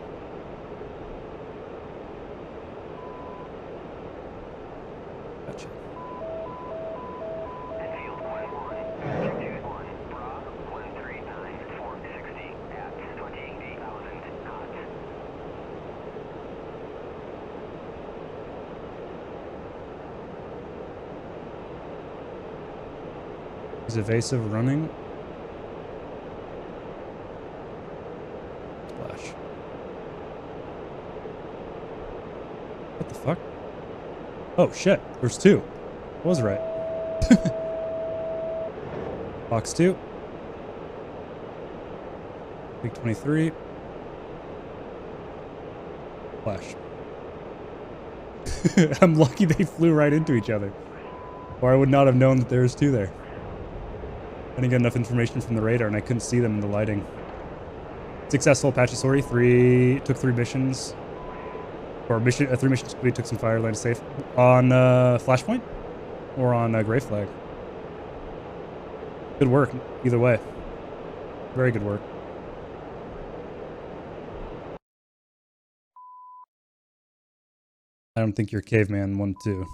Gotcha. Enfield 1-1. 2-1. Bra 139. 460 at 28,000 knots. Is evasive running? Flash. What the fuck? Oh shit, there's two. I was right. Box 2. Big 23. Flash. I'm lucky they flew right into each other. Or I would not have known that there was two there. I didn't get enough information from the radar and I couldn't see them in the lighting. Successful Apache sorry. Took 3 missions. Or 3 missions complete, took some fire, landed safe. On Flashpoint? Or on Gray Flag? Good work, either way. Very good work. I don't think you're Caveman 1-2.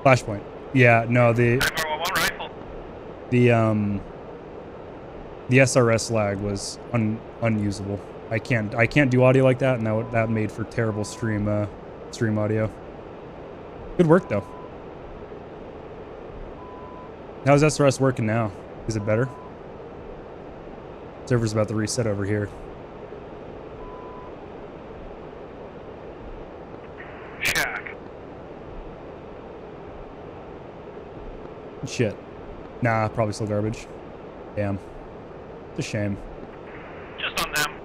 Flashpoint. Yeah, no, the SRS lag was unusable. I can't do audio like that, and that made for terrible stream audio. Good work though. How's SRS working now? Is it better? Server's about to reset over here. Check. Shit. Nah, probably still garbage. Damn. It's a shame. Just on them.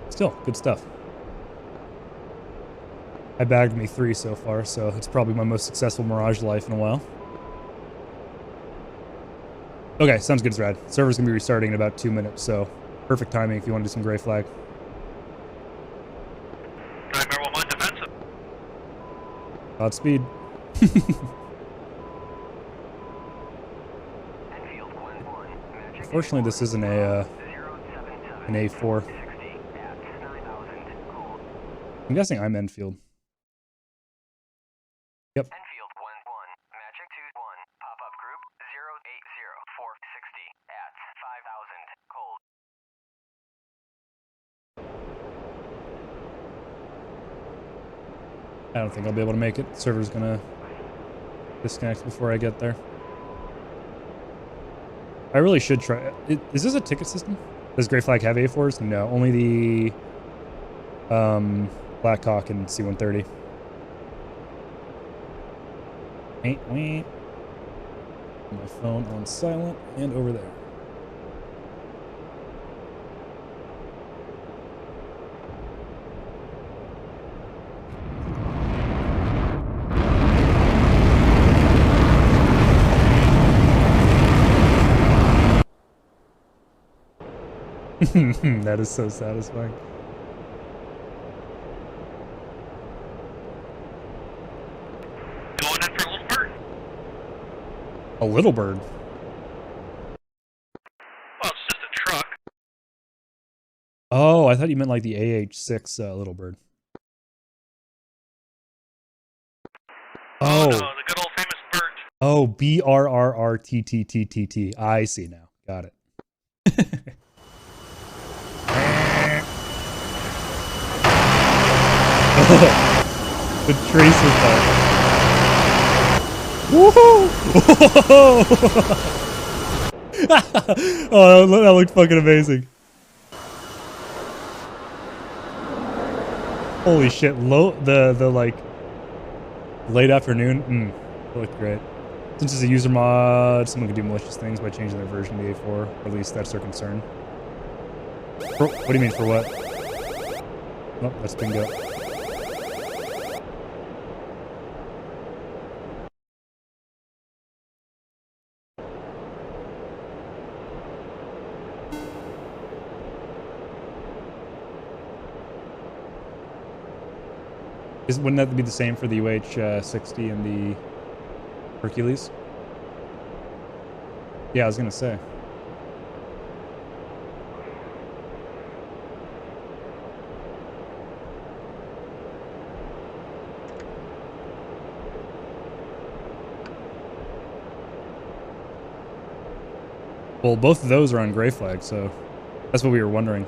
Still, good stuff. I bagged me 3 so far, so it's probably my most successful Mirage life in a while. Okay, sounds good, Zrad. Server's gonna be restarting in about 2 minutes, so perfect timing if you want to do some Gray Flag. Nightmare 1-1 defensive. Godspeed. Unfortunately, this isn't an A4. I'm guessing I'm Enfield. Yep. Enfield 1-1. Magic 2-1. Pop-up group 080-460 at 5,000 cold. I don't think I'll be able to make it. Server's gonna disconnect before I get there. I really should try. Is this a ticket system? Does Gray Flag have A4s? No, only the Blackhawk and C-130. Wait. My phone on silent and over there. That is so satisfying. Going in for a little bird. A little bird. Well, it's just a truck. Oh, I thought you meant like the AH-6 little bird. Oh, Oh. no, the good old famous bird. Oh, BRRRTTTTT. I see now. Got it. The tracer part. Woohoo! Oh, that looked fucking amazing. Holy shit! The like late afternoon. That looked great. Since it's a user mod, someone can do malicious things by changing their version to the A4. Or at least that's their concern. What do you mean for what? Oh, that's bingo. Wouldn't that be the same for the UH-60 and the Hercules? Yeah, I was gonna say. Well, both of those are on gray flag, so that's what we were wondering.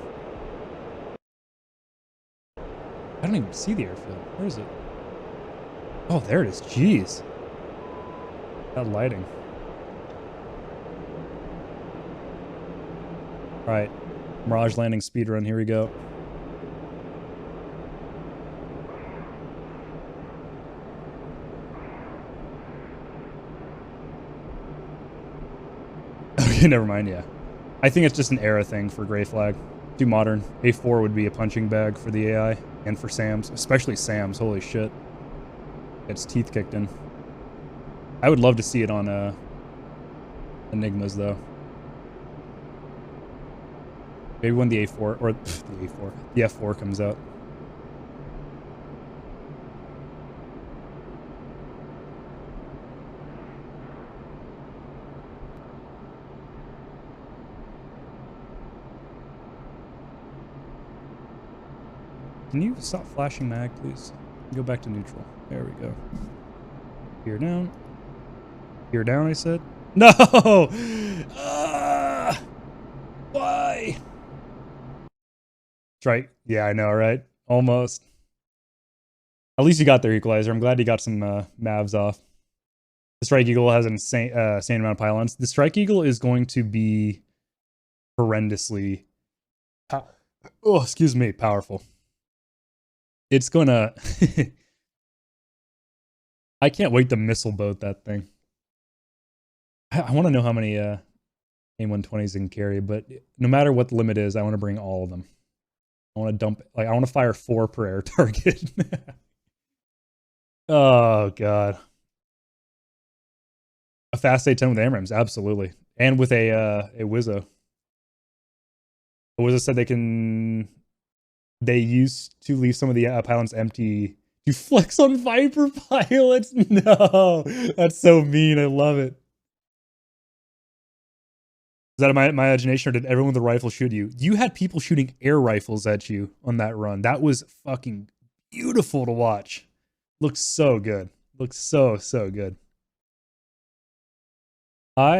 I don't even see the airfield. Where is it? Oh, there it is. Jeez. That lighting. All right. Mirage landing speedrun. Here we go. Okay, never mind. Yeah. I think it's just an era thing for gray flag. Too modern. A4 would be a punching bag for the AI and for SAMs, especially SAMs. Holy shit. Its teeth kicked in. I would love to see it on Enigmas though. Maybe when the A4 or the F4 comes out. Can you stop flashing mag, please? Go back to neutral. There we go. Gear down. Gear down, I said. No! Why? Strike. Yeah, I know, right? Almost. At least you got their equalizer. I'm glad you got some Mavs off. The Strike Eagle has an insane amount of pylons. The Strike Eagle is going to be horrendously, oh, excuse me, powerful. It's gonna. I can't wait to missile boat that thing. I want to know how many A120s it can carry, but no matter what the limit is, I want to bring all of them. I want to dump, like, I want to fire 4 per air target. Oh, God. A fast A10 with AMRAMs, absolutely. And with a Wizzo. The Wizzo said they used to leave some of the pylons empty to flex on Viper pilots. No, that's so mean. I love it. Is that my imagination, or did everyone with a rifle shoot you? You had people shooting air rifles at you on that run. That was fucking beautiful to watch. Looks so good. Looks so good. I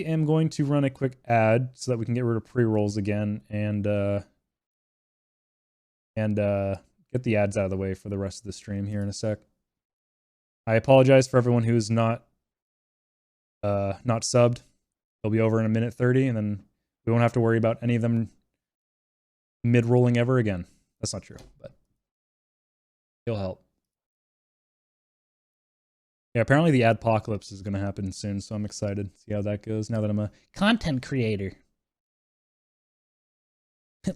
am going to run a quick ad so that we can get rid of pre-rolls again and get the ads out of the way for the rest of the stream here in a sec. I apologize for everyone who's not subbed. They'll be over in a minute 30, and then we won't have to worry about any of them mid-rolling ever again. That's not true, but it'll help. Yeah, apparently the adpocalypse is going to happen soon, so I'm excited to see how that goes now that I'm a content creator.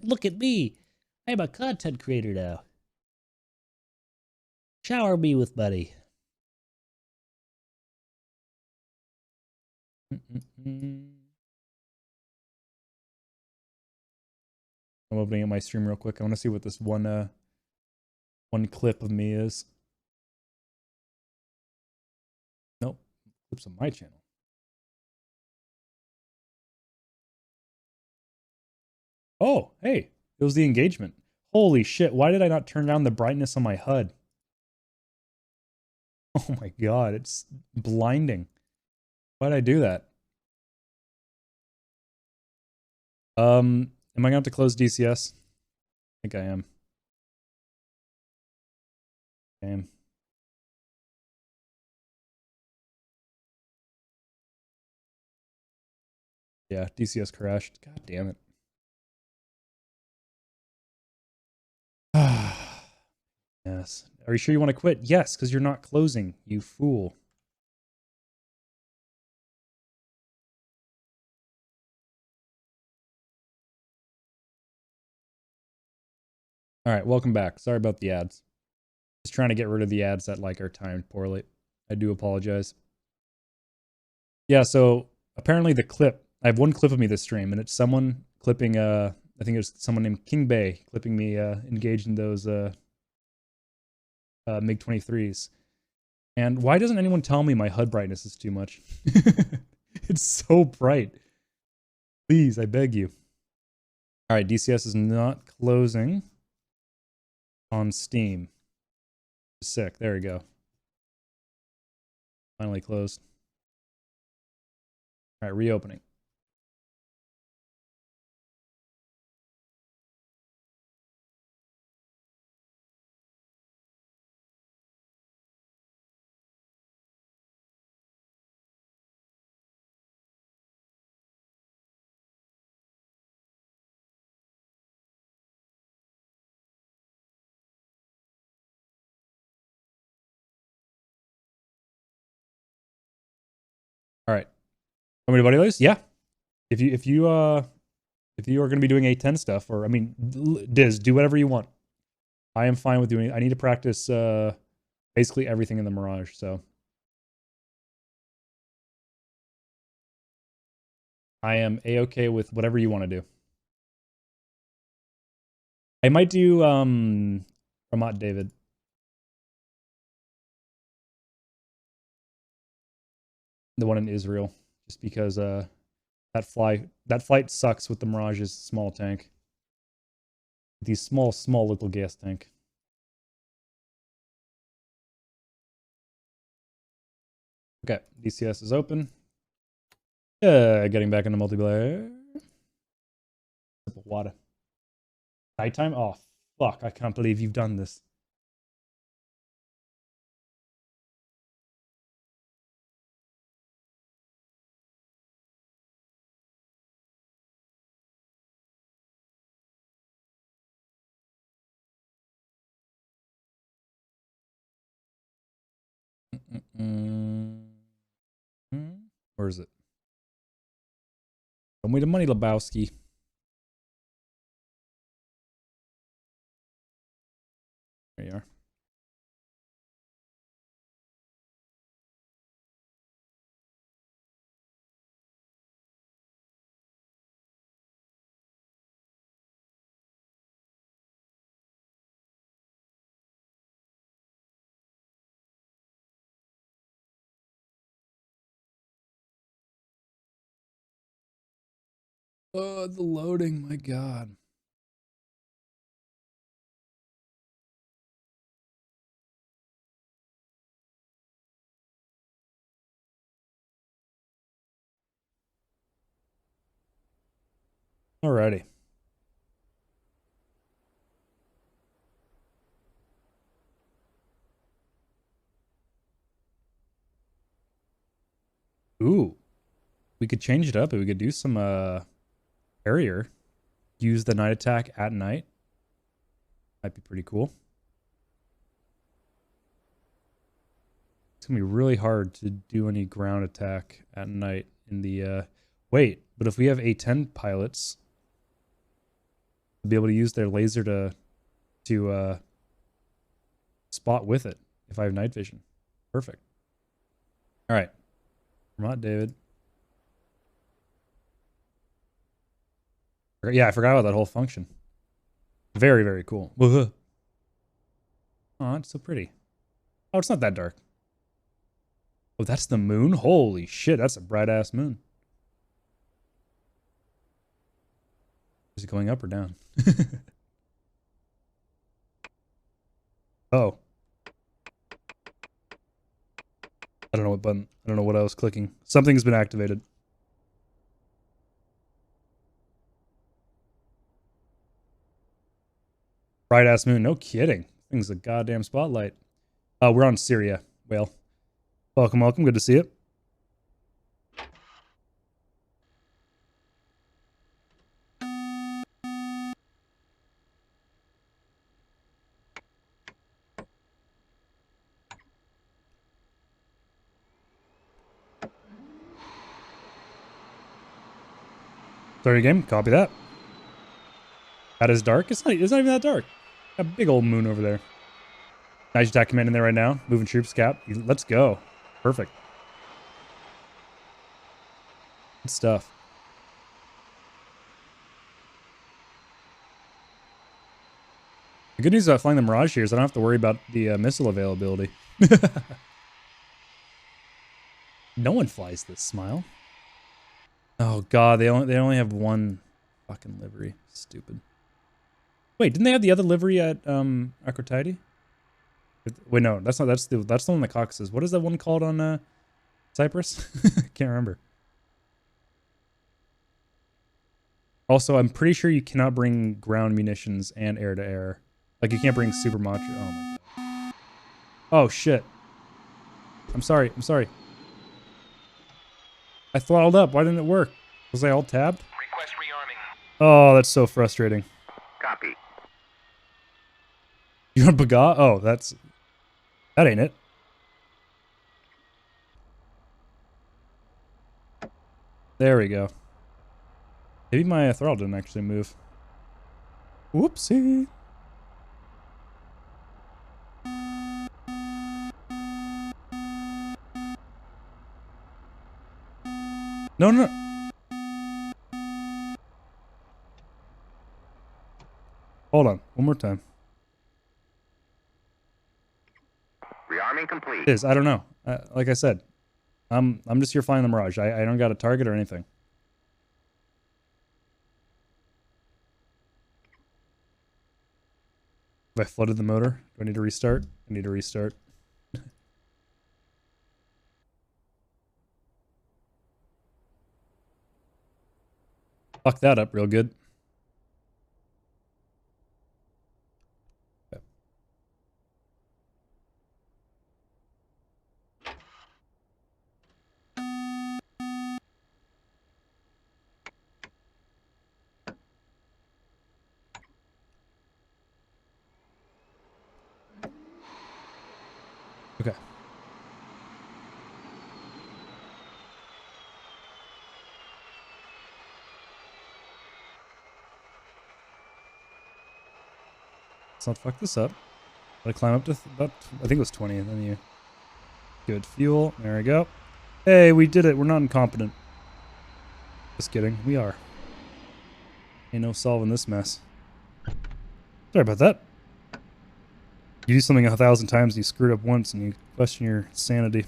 Look at me. I'm a content creator now. Shower me with money. I'm opening up my stream real quick. I want to see what this one clip of me is. Nope. Clips on my channel. Oh, hey. It was the engagement. Holy shit. Why did I not turn down the brightness on my HUD? Oh my god. It's blinding. Why did I do that? Am I going to have to close DCS? I think I am. Damn. Yeah, DCS crashed. God damn it. Yes. Are you sure you want to quit? Yes, because you're not closing, you fool. All right, welcome back. Sorry about the ads. Just trying to get rid of the ads that are timed poorly. I do apologize. Yeah, so apparently the clip, I have one clip of me this stream, and it's someone clipping, I think it was someone named King Bay clipping me engaged in those MiG-23s. And why doesn't anyone tell me my HUD brightness is too much? It's so bright. Please, I beg you. All right, DCS is not closing on Steam. Sick. There we go. Finally closed. All right, reopening. Want me to buddy list? Yeah. If you are going to be doing A10 stuff, or I mean, Diz, do whatever you want. I am fine with doing it. I need to practice basically everything in the Mirage, so I am A-okay with whatever you want to do. I might do Ramat David. The one in Israel, just because that flight sucks with the Mirage's small tank. These small little gas tank. Okay, DCS is open. Getting back into multiplayer. Sip of water. Nighttime? Oh, fuck. I can't believe you've done this. Where is it? Show me the money, Lebowski. There you are. Oh, the loading, my God. Alrighty. Ooh. We could change it up. We could do some barrier. Use the night attack at night. Might be pretty cool. It's gonna be really hard to do any ground attack at night in the wait, but if we have A10 pilots, to be able to use their laser to spot with it if I have night vision. Perfect. All right. Vermont David. Yeah, I forgot about that whole function. Very, very cool. Oh, it's so pretty. Oh, it's not that dark. Oh, that's the moon? Holy shit, that's a bright-ass moon. Is it going up or down? Oh. I don't know what button. I don't know what I was clicking. Something's been activated. Bright-ass moon. No kidding. Thing's a goddamn spotlight. We're on Syria. Well, welcome, welcome. Good to see you. Start your game. Copy that. That is dark. It's not even that dark. A big old moon over there. Nice attack command in there right now. Moving troops, Cap. Let's go. Perfect. Good stuff. The good news about flying the Mirage here is I don't have to worry about the missile availability. No one flies this, Smile. Oh god, they only have one fucking livery. Stupid. Wait, didn't they have the other livery at Akrotide? Wait, no, that's the one in the Caucasus. What is that one called on Cyprus? Can't remember. Also, I'm pretty sure you cannot bring ground munitions and air to air. Like you can't bring super macho. Oh my god. Oh shit. I'm sorry. I throttled up. Why didn't it work? Was I all tabbed? Request rearming. Oh, that's so frustrating. Copy. You want Baga? Oh, that ain't it. There we go. Maybe my throttle didn't actually move. Whoopsie. No, no. Hold on. One more time. Rearming complete. It is. I don't know. Like I said, I'm just here flying the Mirage. I don't got a target or anything. Have I flooded the motor? Do I need to restart? I need to restart. Fuck that up real good. Okay. Let's not fuck this up. Gotta climb up to about, I think it was 20, and then you... Good fuel. There we go. Hey, we did it. We're not incompetent. Just kidding. We are. Ain't no solving this mess. Sorry about that. You do something 1,000 times and you screw it up once and you question your sanity.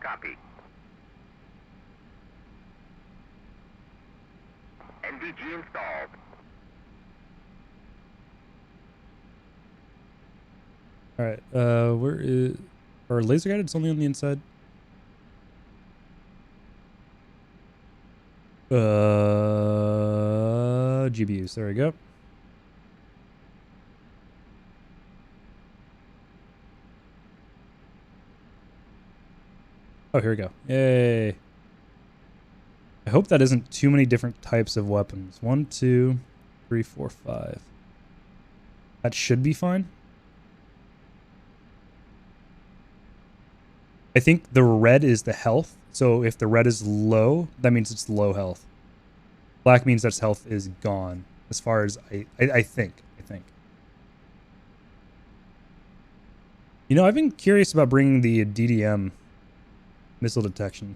Copy. NVG installed. Alright, where is... Our laser guide? It's only on the inside. GBUs. There we go. Oh, here we go. Yay. I hope that isn't too many different types of weapons. 1, 2, 3, 4, 5. That should be fine. I think the red is the health. So if the red is low, that means it's low health. Black means that health is gone. As far as I think. You know, I've been curious about bringing the DDM missile detection.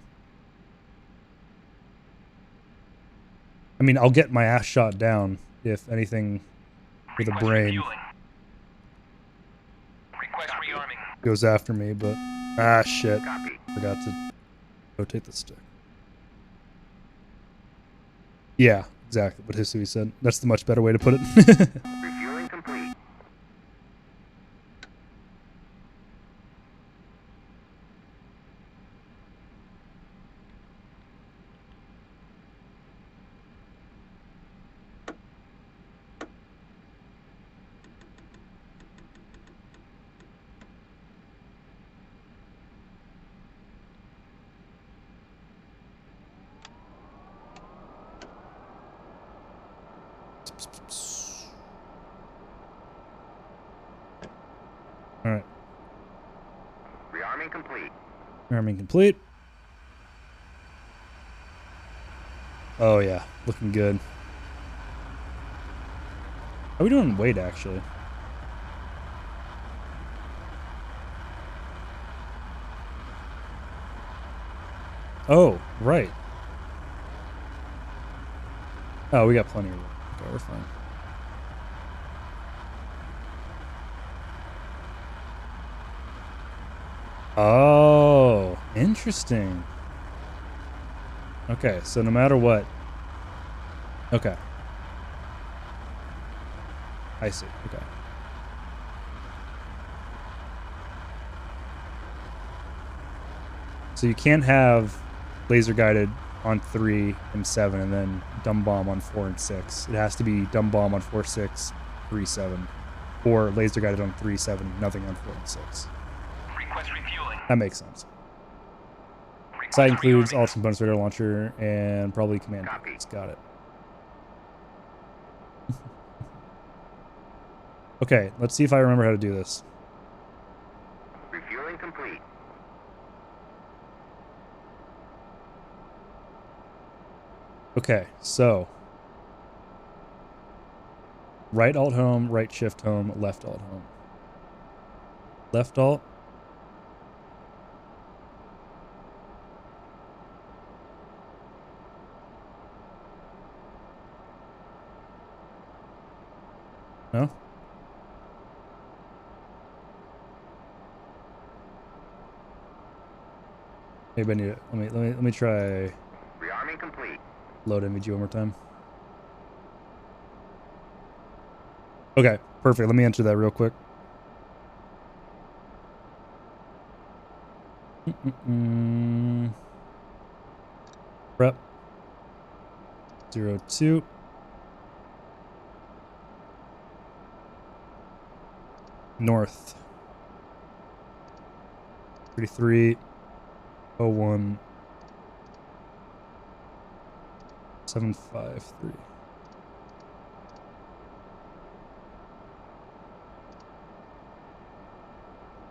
I mean, I'll get my ass shot down if anything with a brain Request rearming. goes after me, but ah shit. Copy. Forgot to rotate the stick. Yeah, exactly what Hisui said. That's the much better way to put it. Refueling complete. Alright. Rearming complete. Arming complete. Oh yeah, looking good. How are we doing in weight actually? Oh, right. Oh, we got plenty of room. Okay, we're fine. Oh, interesting. Okay, so no matter what. Okay. I see. Okay. So you can't have laser guided on 3 and 7 and then dumb bomb on 4 and 6. It has to be dumb bomb on 4, 6, 3, 7. Or laser guided on 3, 7, nothing on 4 and 6. Request refueling. That makes sense. Site includes all components, radar launcher, and probably command vehicles. Got it. Okay, let's see if I remember how to do this. Refueling complete. Okay, so right alt home, right shift home, left alt home. Left alt. No? Maybe I need it. Let me try Rearming complete. load MVG one more time. Okay, perfect. Let me enter that real quick. Prep 02. North 3301 753.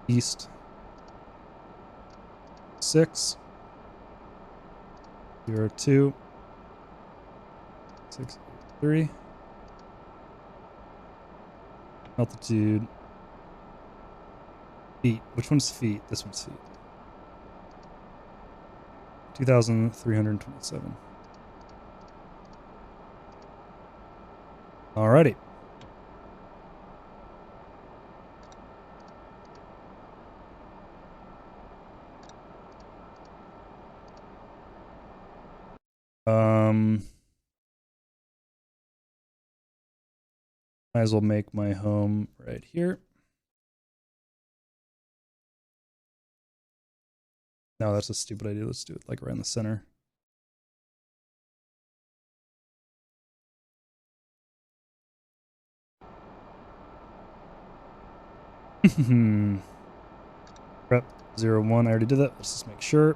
East 6 02 683. Altitude feet. Which one's feet? This one's feet. 2,327. Alrighty. Might as well make my home right here. No, that's a stupid idea. Let's do it like right in the center. Prep 01. I already did that. Let's just make sure.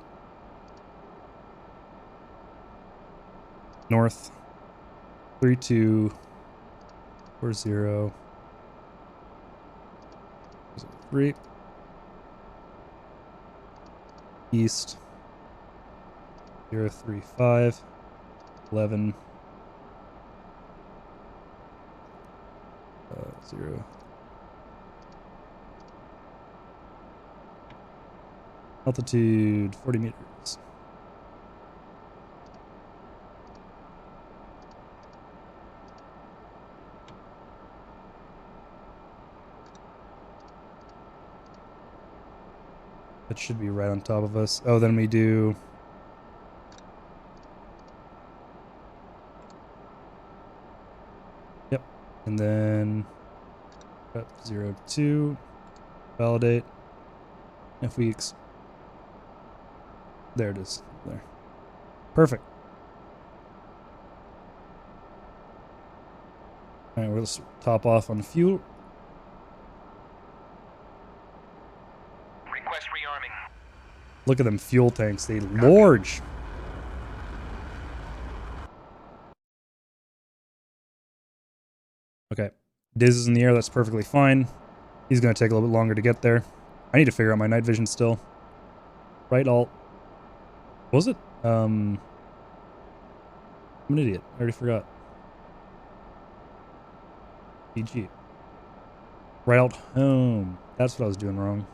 North 3240 3. East 035 11 0. Altitude 40 meters. That should be right on top of us. Oh, then we do... Yep. And then... Prep 02. Validate. If we... There it is. There. Perfect. Alright, we'll just top off on fuel. Request rearming. Look at them fuel tanks. They large. Okay. Diz is in the air. That's perfectly fine. He's going to take a little bit longer to get there. I need to figure out my night vision still. Right alt. What was it? I'm an idiot. I already forgot. PG. Right alt home. That's what I was doing wrong.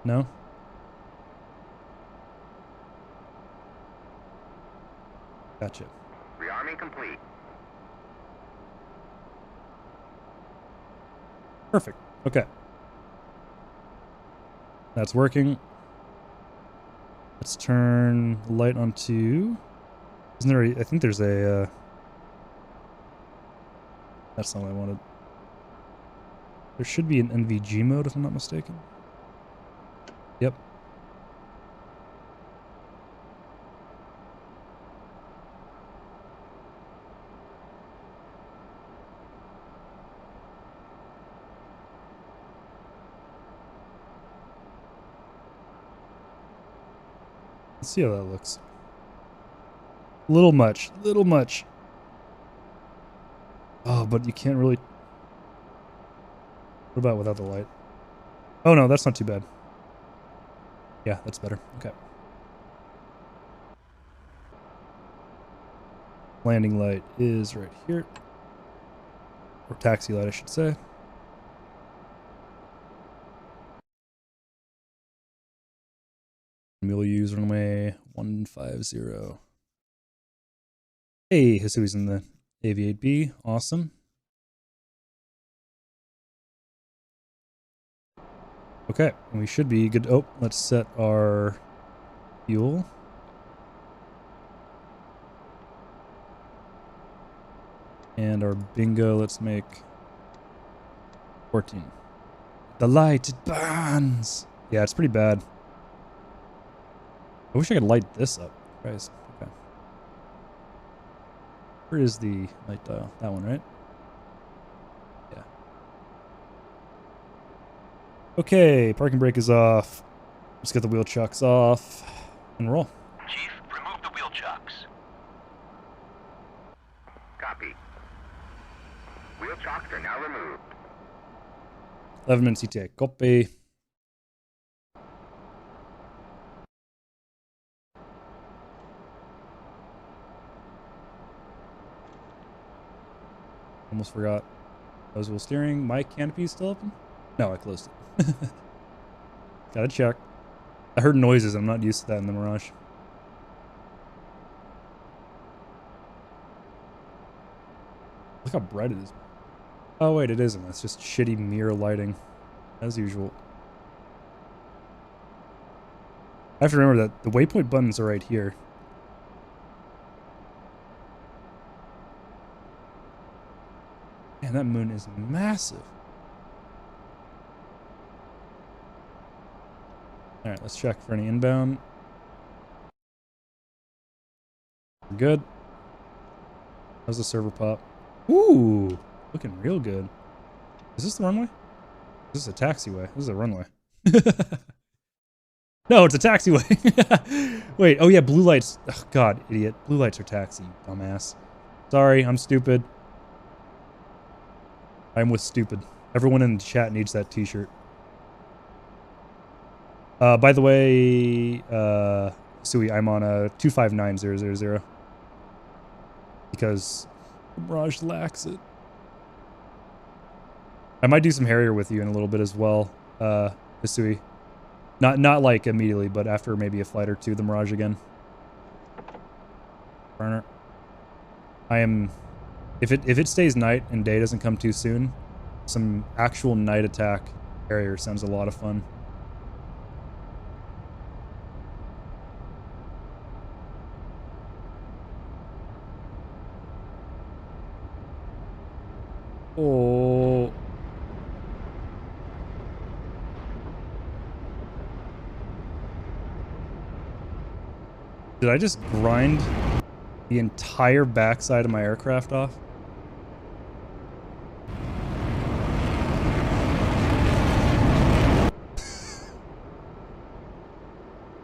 No? Gotcha. Rearming complete. Perfect. Okay. That's working. Let's turn the light onto... Isn't there I think there's a... That's not what I wanted. There should be an NVG mode if I'm not mistaken. Yep. Let's see how that looks. Little much. Little much. Oh, but you can't really... What about without the light? Oh no, that's not too bad. Yeah, that's better. Okay. Landing light is right here. Or taxi light, I should say. We'll use runway 150. Hey, Hisui's in the AV-8B. Awesome. Okay, we should be good. Oh, let's set our fuel. And our bingo, let's make 14. The light, it burns! Yeah, it's pretty bad. I wish I could light this up. Guys, okay. Where is the light dial? That one, right? Yeah. Okay, parking brake is off. Let's get the wheel chucks off and roll. Chief, remove the wheel chocks. Copy. Wheel chocks are now removed. 11 minutes ETA. Copy. Almost forgot. Nose wheel steering. My canopy is still open? No, I closed it. Gotta check. I heard noises. I'm not used to that in the Mirage. Look how bright it is. Oh, wait, it isn't. It's just shitty mirror lighting. As usual. I have to remember that the waypoint buttons are right here. Man, that moon is massive. Alright, let's check for any inbound. We're good. How's the server pop? Ooh, looking real good. Is this the runway? This is a taxiway. This is a runway. No, it's a taxiway. Wait, oh yeah, blue lights. Oh, God, idiot. Blue lights are taxi, dumbass. Sorry, I'm stupid. I'm with stupid. Everyone in the chat needs that t-shirt. By the way, Sui, I'm on a 259000 because Mirage lacks it. I might do some Harrier with you in a little bit as well, Hisui. Not like immediately, but after maybe a flight or two, the Mirage again. Burner. I am, if it stays night and day doesn't come too soon, some actual night attack Harrier sounds a lot of fun. Oh. Did I just grind the entire backside of my aircraft off?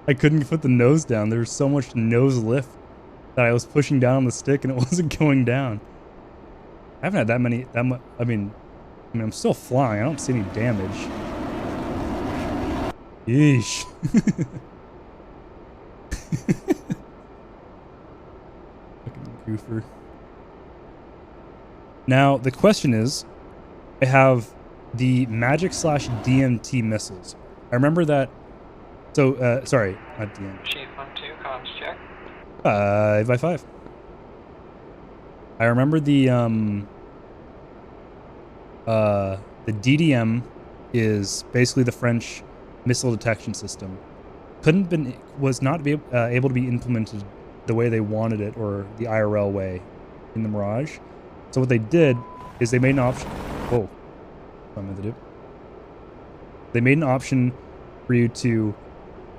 I couldn't put the nose down. There was so much nose lift that I was pushing down on the stick and it wasn't going down. I haven't had that much. I mean, I'm still flying. I don't see any damage. Yeesh. Fucking goofer. Now, the question is, I have the Magic/DMT missiles. I remember that. So, sorry, not DM. Chief 1-2, comms check. 5x5. I remember the DDM is basically the French missile detection system. Was not able to be implemented the way they wanted it, or the IRL way in the Mirage. So what they did is they made an option. Whoa, what am I gonna do? They made an option for you to,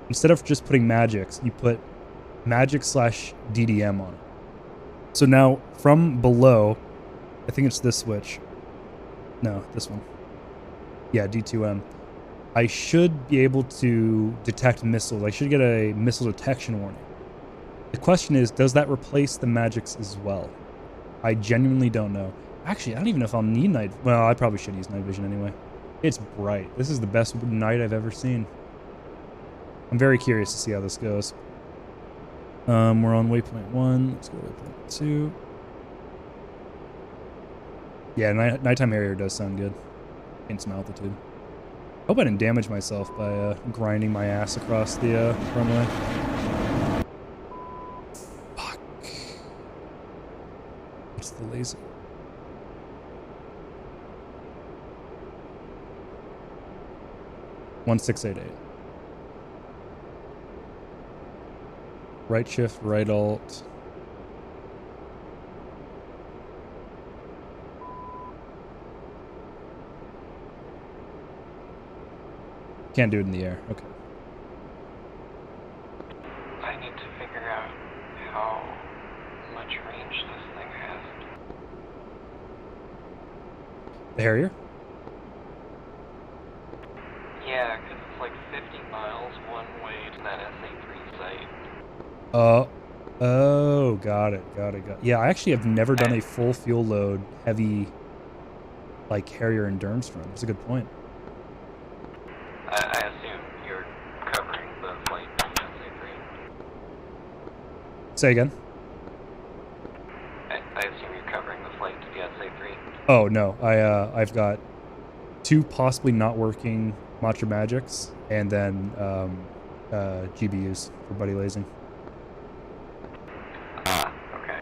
instead of just putting magics, you put magic/DDM on it. So now from below, I think it's this switch. No, this one. Yeah, D2M. I should be able to detect missiles. I should get a missile detection warning. The question is, does that replace the magics as well? I genuinely don't know. Actually, I don't even know if I'll need night. Well, I probably should use night vision anyway. It's bright. This is the best night I've ever seen. I'm very curious to see how this goes. We're on waypoint 1. Let's go to waypoint 2. Yeah, nighttime area does sound good. Gain some altitude. Hope I didn't damage myself by grinding my ass across the runway. Fuck. What's the laser? One 688. Right shift, right alt. Can't do it in the air. Okay. I need to figure out how much range this thing has. The Harrier? Yeah, because it's like 50 miles one way to that SA3 site. Oh, got it. Yeah, I actually have never done a full fuel load heavy, like, Harrier endurance run. That's a good point. I assume you're covering the flight to the SA3. Say again? I assume you're covering the flight to the SA3. Oh, no. I've got 2 possibly not working Matcha Magics, and then GBUs for buddy lasing. Ah, okay.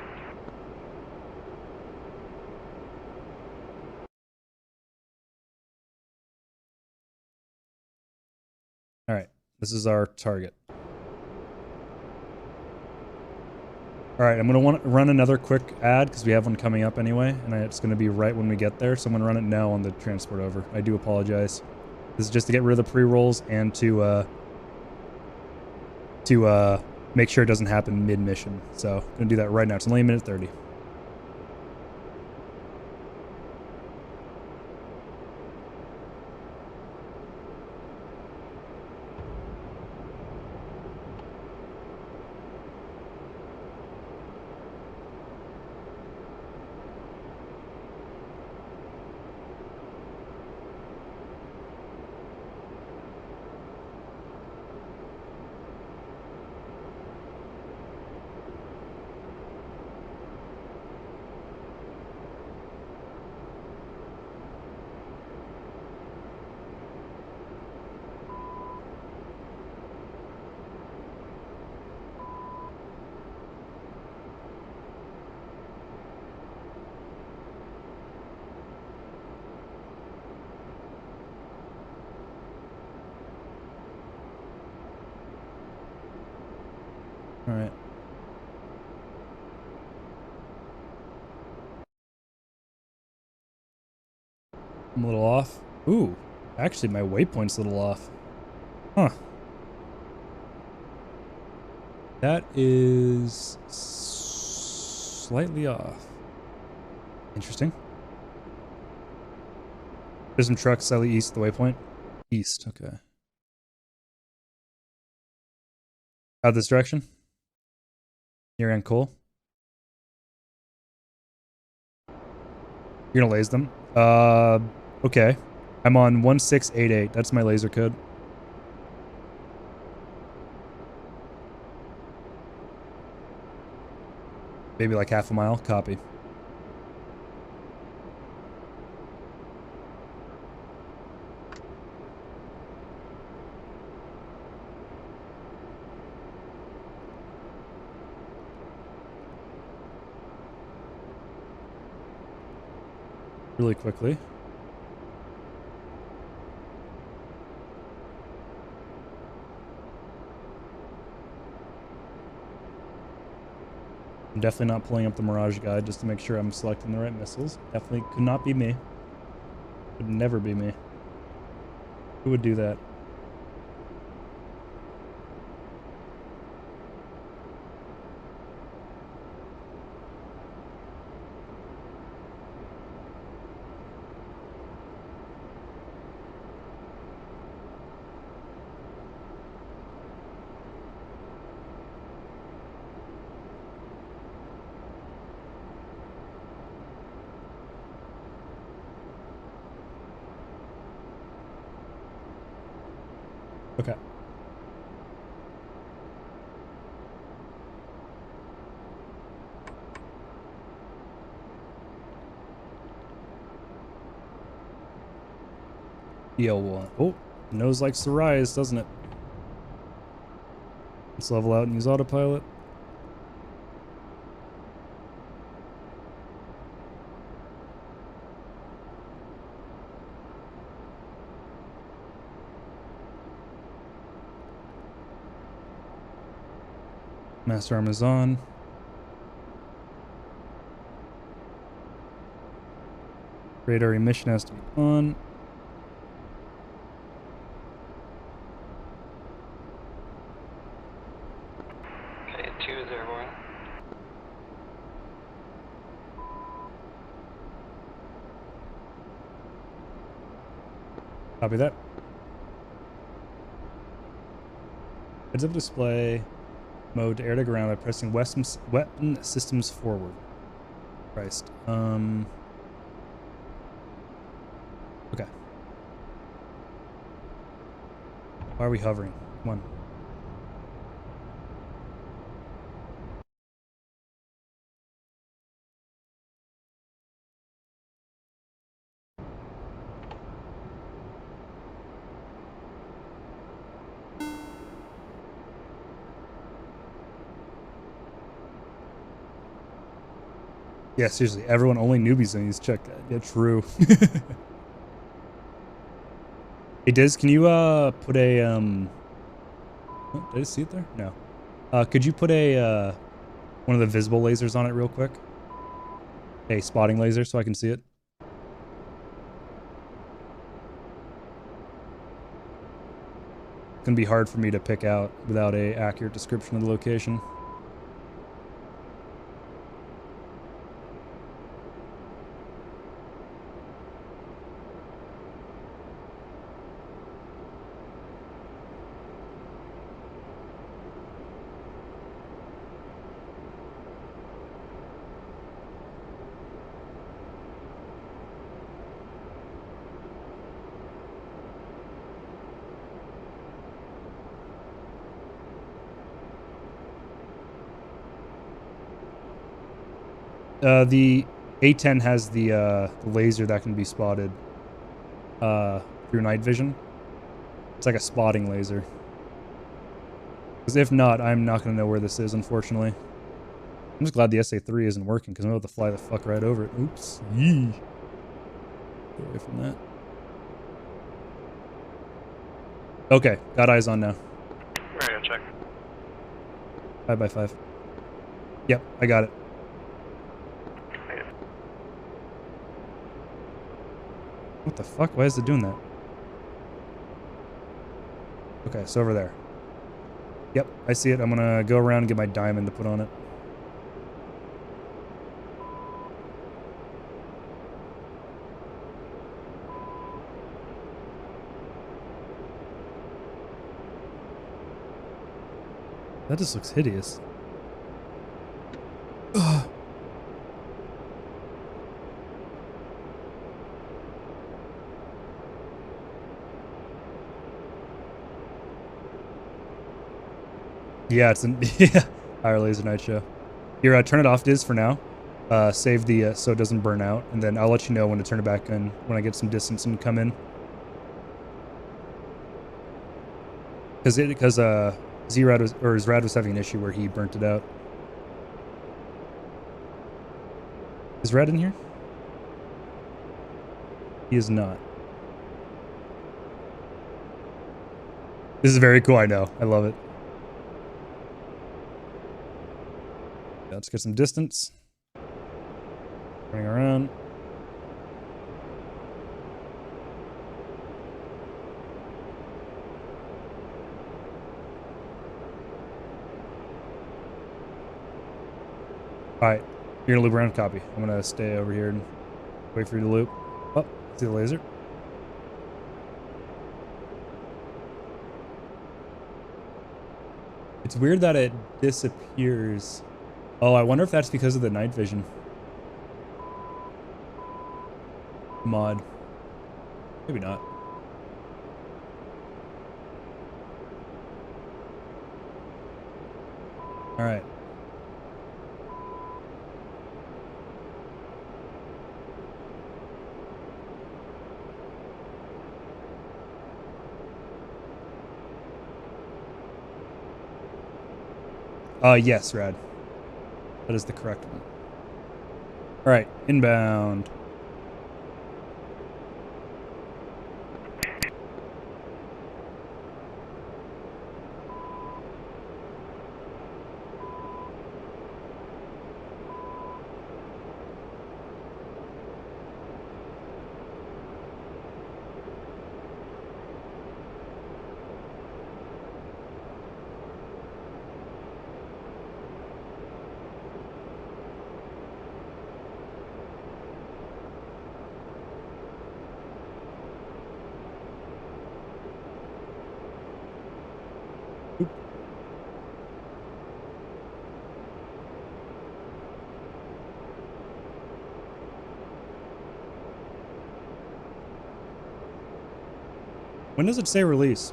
All right, this is our target. All right, I'm gonna want to run another quick ad because we have one coming up anyway, and it's gonna be right when we get there. So I'm gonna run it now on the transport over. I do apologize. This is just to get rid of the pre-rolls and to make sure it doesn't happen mid-mission. So I'm gonna do that right now. It's only a minute 30. All right. I'm a little off. Ooh, actually my waypoint's a little off. Huh. That is slightly off. Interesting. There's some trucks slightly east of the waypoint. East, okay. Out this direction? Near end Cole? You're gonna laser them? Okay. I'm on 1688. That's my laser code. Maybe like half a mile. Copy. Really quickly. I'm definitely not pulling up the Mirage guide just to make sure I'm selecting the right missiles. Definitely could not be me. Would never be me. Who would do that? Okay. EL1. Oh, nose likes to rise, doesn't it? Let's level out and use autopilot. Master arm is on. Radar emission has to be on. Okay, 2 is airborne. Copy that. Heads up display. Mode to air to ground by pressing weapon systems forward. Christ. Okay. Why are we hovering? Come on. Yeah, seriously, everyone, only newbies in these check. Yeah, true. Hey Diz, can you put a oh, did I see it there? No. Could you put a one of the visible lasers on it real quick? A spotting laser so I can see it. It's gonna be hard for me to pick out without a accurate description of the location. The A10 has the laser that can be spotted through night vision. It's like a spotting laser. Because if not, I'm not going to know where this is, unfortunately. I'm just glad the SA-3 isn't working, because I'm about to fly the fuck right over it. Oops. Yee. Get away from that. Okay, got eyes on now. Ready to check. 5x5. Yep, I got it. What the fuck? Why is it doing that? Okay, so over there. Yep, I see it. I'm gonna go around and get my diamond to put on it. That just looks hideous. Ugh. Yeah, it's an yeah, higher laser night show. Here, turn it off, Diz, for now. Save the so it doesn't burn out, and then I'll let you know when to turn it back on when I get some distance and come in. Because Z-Rad was, or his Rad was having an issue where he burnt it out. Is Rad in here? He is not. This is very cool, I know. I love it. Let's get some distance. Turning around. Alright, you're gonna loop around, copy. I'm gonna stay over here and wait for you to loop. Oh, see the laser? It's weird that it disappears. Oh, I wonder if that's because of the night vision mod. Maybe not. All right. Yes, Rad. That is the correct one. All right, inbound. When does it say release?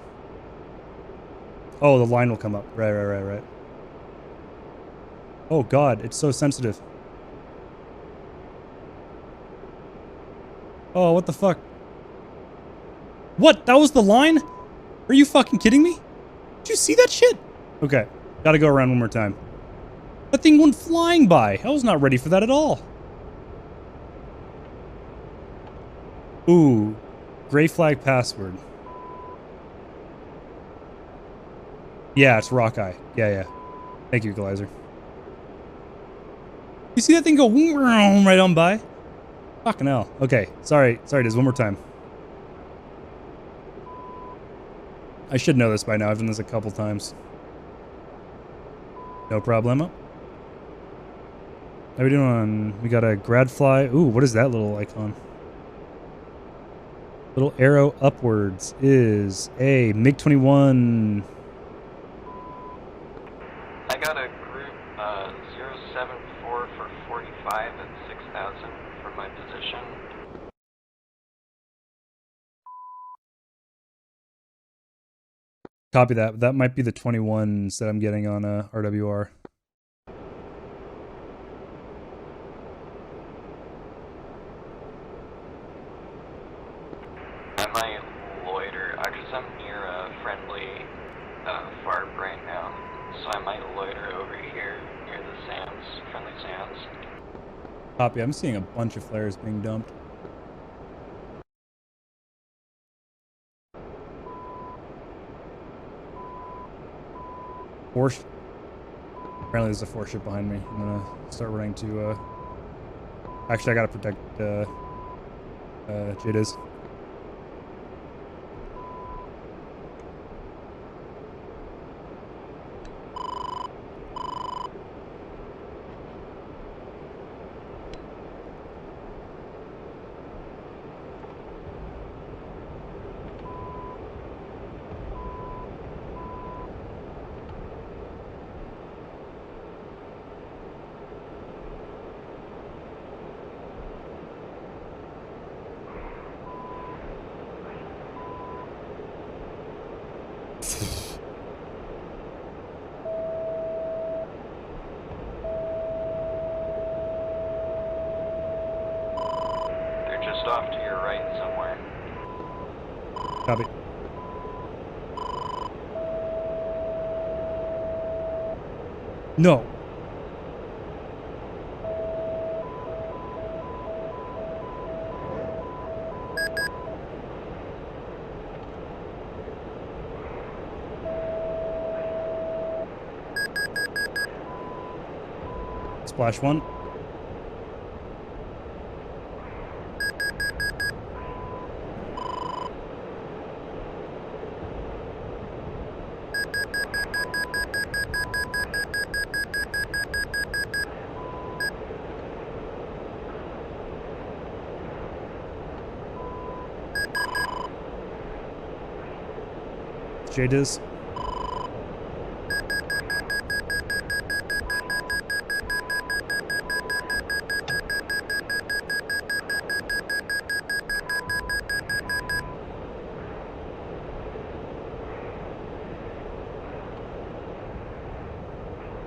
Oh, the line will come up. Right. Oh god, it's so sensitive. Oh, what the fuck? What? That was the line? Are you fucking kidding me? Did you see that shit? Okay, gotta go around one more time. That thing went flying by. I was not ready for that at all. Ooh, gray flag password. Yeah, it's Rockeye. Yeah. Thank you, Equalizer. You see that thing go right on by? Fucking hell. Okay, sorry, Diz, one more time. I should know this by now. I've done this a couple times. No problemo. How are we doing on... We got a grad fly. Ooh, what is that little icon? Little arrow upwards is a MiG-21... I got a group 074 for 45 at 6,000 from my position. Copy that. That might be the 21s that I'm getting on RWR. I might loiter, because I'm near a friendly farm right now, so I might loiter over here near the sands, friendly sands. Copy. I'm seeing a bunch of flares being dumped. Force. Apparently there's a force ship behind me. I'm gonna start running to, Actually, I gotta protect, Jadiz. They're just off to your right somewhere. Copy. No. Splash one. Jadiz.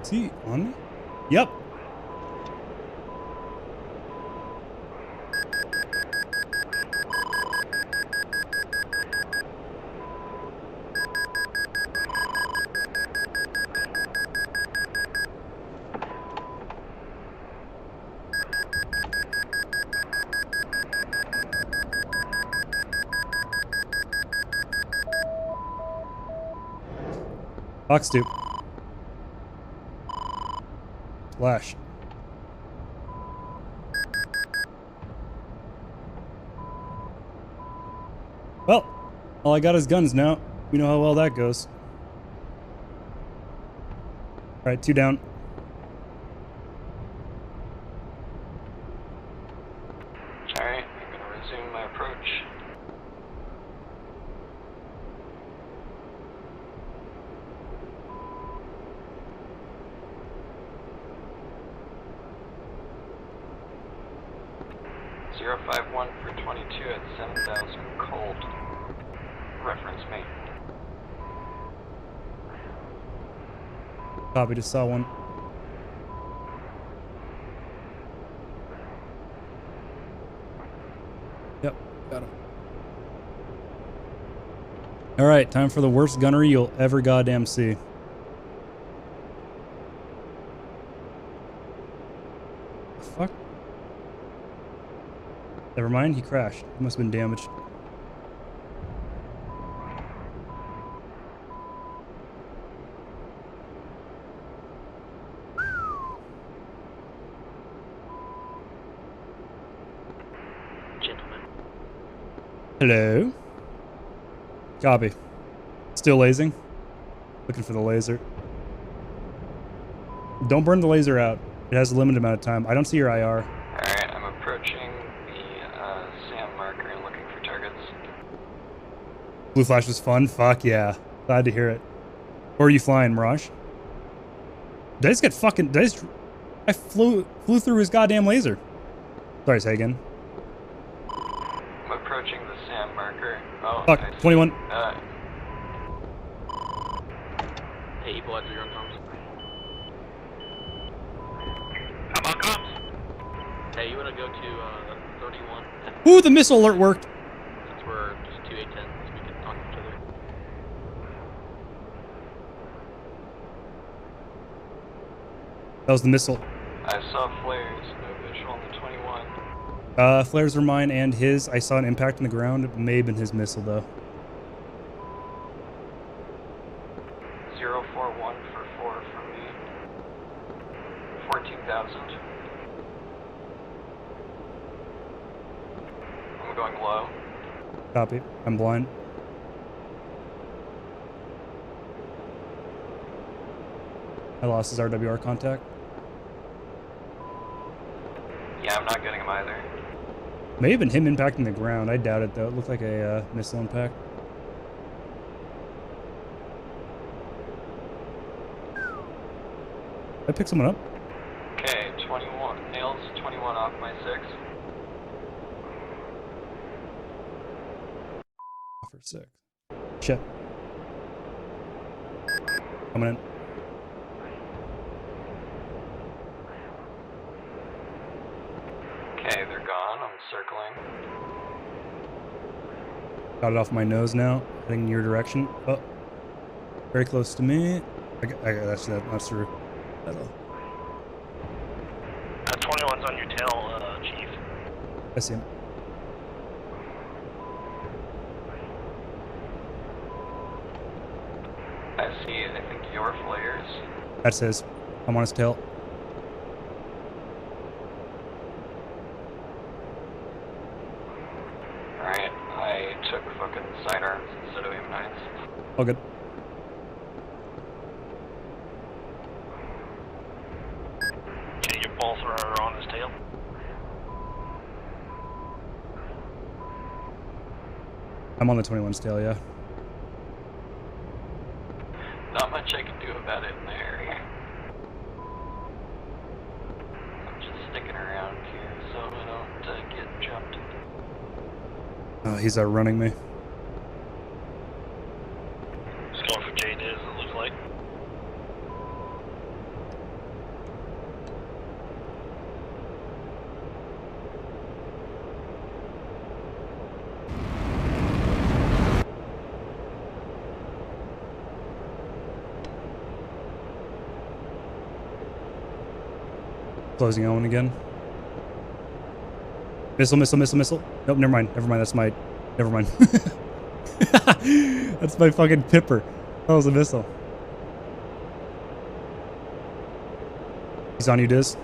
Is he on me? Yep. Box stoop. Splash. Well, all I got is guns now. We know how well that goes. Alright, 2 down. Alright, I'm gonna resume my approach. Zero 51 for 22 at 7,000 cold. Reference me. Copy, just saw one. Yep, got him. Alright, time for the worst gunnery you'll ever goddamn see. The fuck? Never mind, he crashed. He must have been damaged. Gentlemen. Hello? Copy. Still lasing? Looking for the laser. Don't burn the laser out. It has a limited amount of time. I don't see your IR. Alright, I'm approaching the SAM marker and looking for targets. Blue flash was fun? Fuck yeah. Glad to hear it. Where are you flying, Mirage? Did I just get fucking... Did I just... I flew through his goddamn laser. Sorry, say again. I'm approaching the SAM marker. Oh, Fuck, I see. 21. Hey, equalizer, you're on comms. I'm on comms. Hey, you wanna go to 31? Ooh, the missile alert worked. Since we're just 2-8-10, so we can talk to each other. That was the missile. I saw flares, no visual on the 21. Flares are mine and his. I saw an impact on the ground. It may have been his missile, though. 041 for 4 from me. 14,000. I'm going low. Copy. I'm blind. I lost his RWR contact. Yeah, I'm not getting him either. May have been him impacting the ground. I doubt it, though. It looked like a missile impact. Did I pick someone up? Okay, 21. Nails 21 off my 6. For 6. Shit. Coming in. Okay, they're gone. I'm circling. Got it off my nose now. Heading in your direction. Oh. Very close to me. That's through. Hello. 21's on your tail, Chief. I see him. I see, I think, your flares. That's his. I'm on his tail. Alright, I took fucking sidearms instead of M9s. All good. Can you both are on his tail? I'm on the 21's tail, yeah. Not much I can do about it in the area. I'm just sticking around here so I don't get jumped. Oh, he's outrunning me. Just going for J-Diz, it looks like. Closing on again. Missile, missile, missile, missile. Nope, never mind. Never mind. That's my... Never mind. That's my fucking pipper. That was a missile. He's on you, Diz.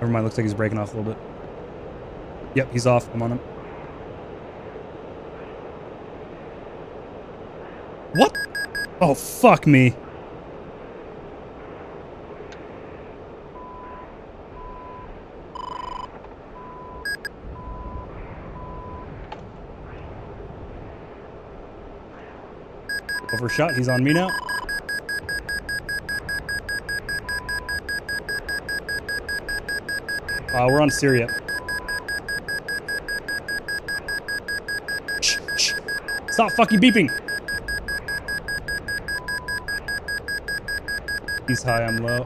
Never mind. Looks like he's breaking off a little bit. Yep, he's off. I'm on him. What? Oh, fuck me. Overshot. He's on me now. We're on Syria. Shh, shh. Stop fucking beeping. He's high, I'm low.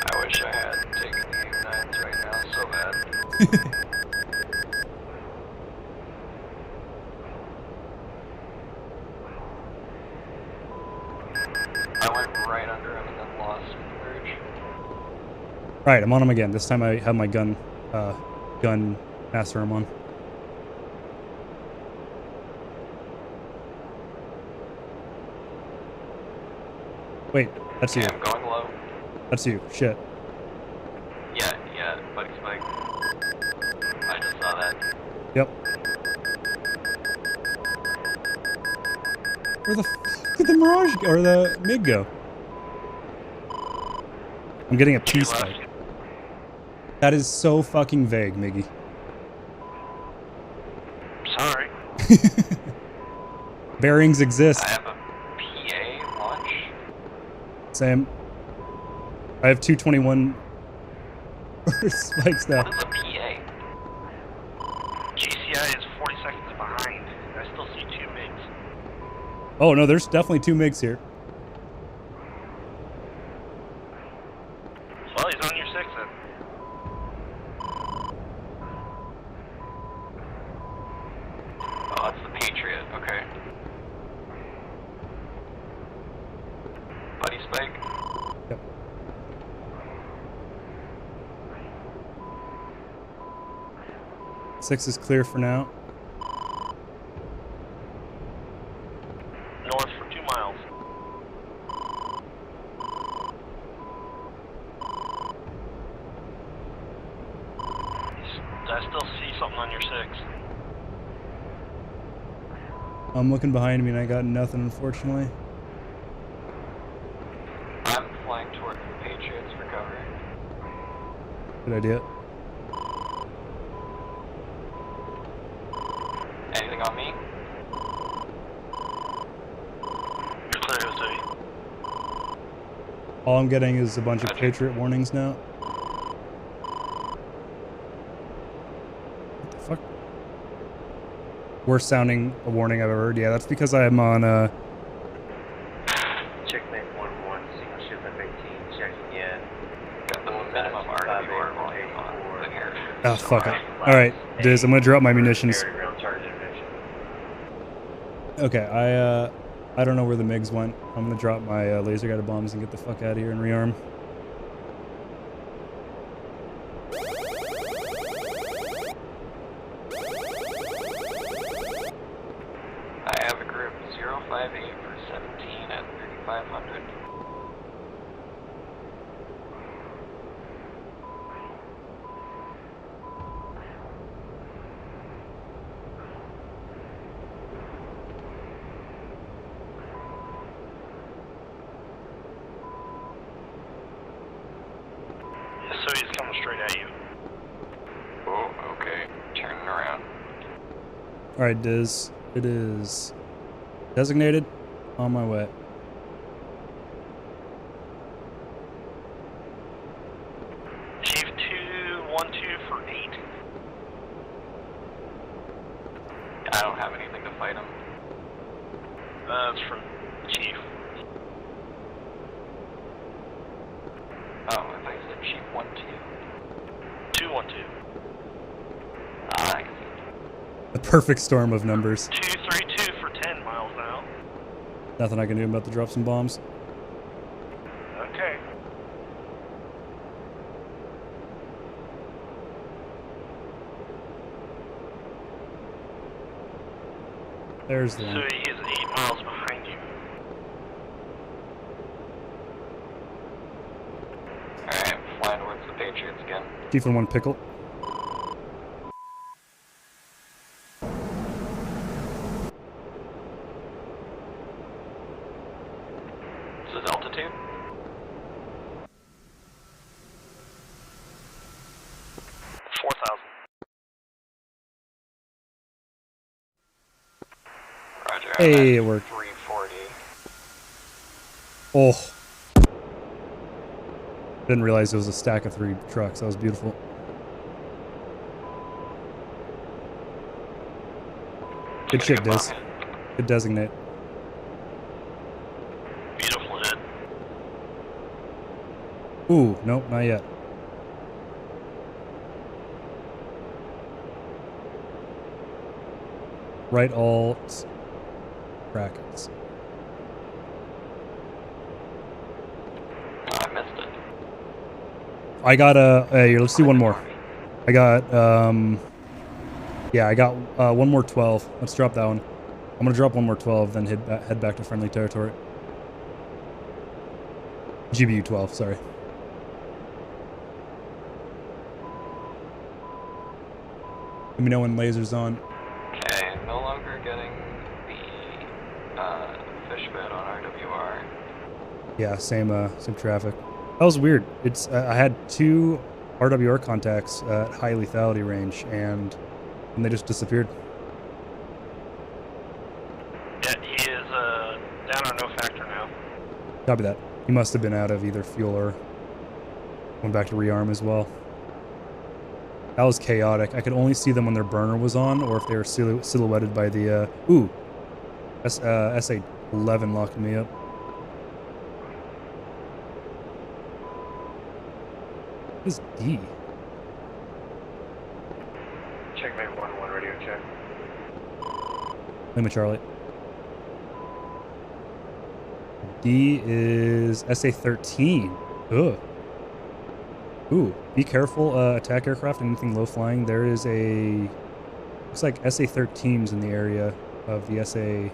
I wish I had taken the U9s right now so bad. I went right under him and then lost converge. Right, I'm on him again. This time I have my gun master I'm on. Wait, that's you. Yeah, I'm going low. That's you. Shit. Yeah, buddy spike. I just saw that. Yep. Where the fuck did the Mirage or the MiG go? I'm getting a P spike. That is so fucking vague, Miggy. Sorry. Bearings exist. I have a PA launch. Same. I have 221 spikes now. What is a PA? GCI is 40 seconds behind. I still see 2 MiGs. Oh no, there's definitely 2 MiGs here. Well, he's on your 6 then. Oh, it's the Patriot. Okay. Buddy spike. Yep. Six is clear for now. North for 2 miles. I still see something on your 6. I'm looking behind me and I got nothing, unfortunately. I'm flying toward the Patriots for cover. Good idea. Anything on me? You're clear, Jose. All I'm getting is a bunch of Patriot warnings now. What the fuck? Worst sounding a warning I've ever heard. Yeah, that's because I'm on Checkmate 1-1, single ship F-18, checking in. Got the minimum RWR volume on the air. Oh, fuck it. Alright, Diz, I'm gonna drop my munitions. Ground target information. Okay, I don't know where the MiGs went. I'm gonna drop my laser guided bombs and get the fuck out of here and rearm. I have a group 058 for 17 at 3500. So he's coming straight at you. Oh, okay. Turning around. Alright, Diz. It is designated. On my way. Chief 212 for 8. I don't have anything to fight him. That's from Chief. Oh, I thought you said Chief 1-2. 212. Ah, I see. The perfect storm of numbers. 232 for 10 miles now. Nothing I can do about to drop some bombs. There's the So one. he is 8 miles behind you. Alright, flying towards the Patriots again. Chief in one pickle. This is altitude. 4,000. Roger. Hey, I'm it at worked. 340. Oh. Didn't realize it was a stack of 3 trucks. That was beautiful. Good shit, Diz. Good designate. Beautiful hit. Ooh, nope, not yet. Right alt. Brackets. I missed it. I got hey, let's do one more. I got, yeah, I got one more 12. Let's drop that one. I'm gonna drop one more 12, then head back to friendly territory. GBU 12, sorry. Let me know when laser's on. Okay, no longer getting the fish bed on RWR. Yeah, same traffic. That was weird. It's I had 2 RWR contacts at high lethality range, and they just disappeared. Yeah, he is down on no factor now. Copy that. He must have been out of either fuel or went back to rearm as well. That was chaotic. I could only see them when their burner was on, or if they were silhouetted by the ooh, SA-11 locked me up. What is D? Checkmate 1-1 radio check. Lima Charlie. D is SA-13. Ugh. Ooh, be careful, attack aircraft, anything low flying. There is a, looks like SA-13s in the area of the SA,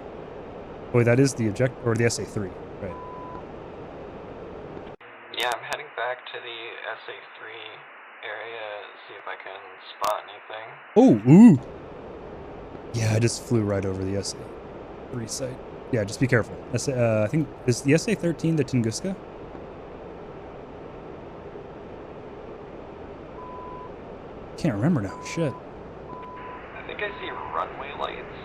boy, that is the object, or the SA-3, right. Yeah, I'm heading back to the SA3 area to see if I can spot anything. Oh, ooh. Yeah, I just flew right over the SA-3 site. Yeah, just be careful. I think, is the SA-13 the Tunguska? Can't remember now, shit. I think I see runway lights.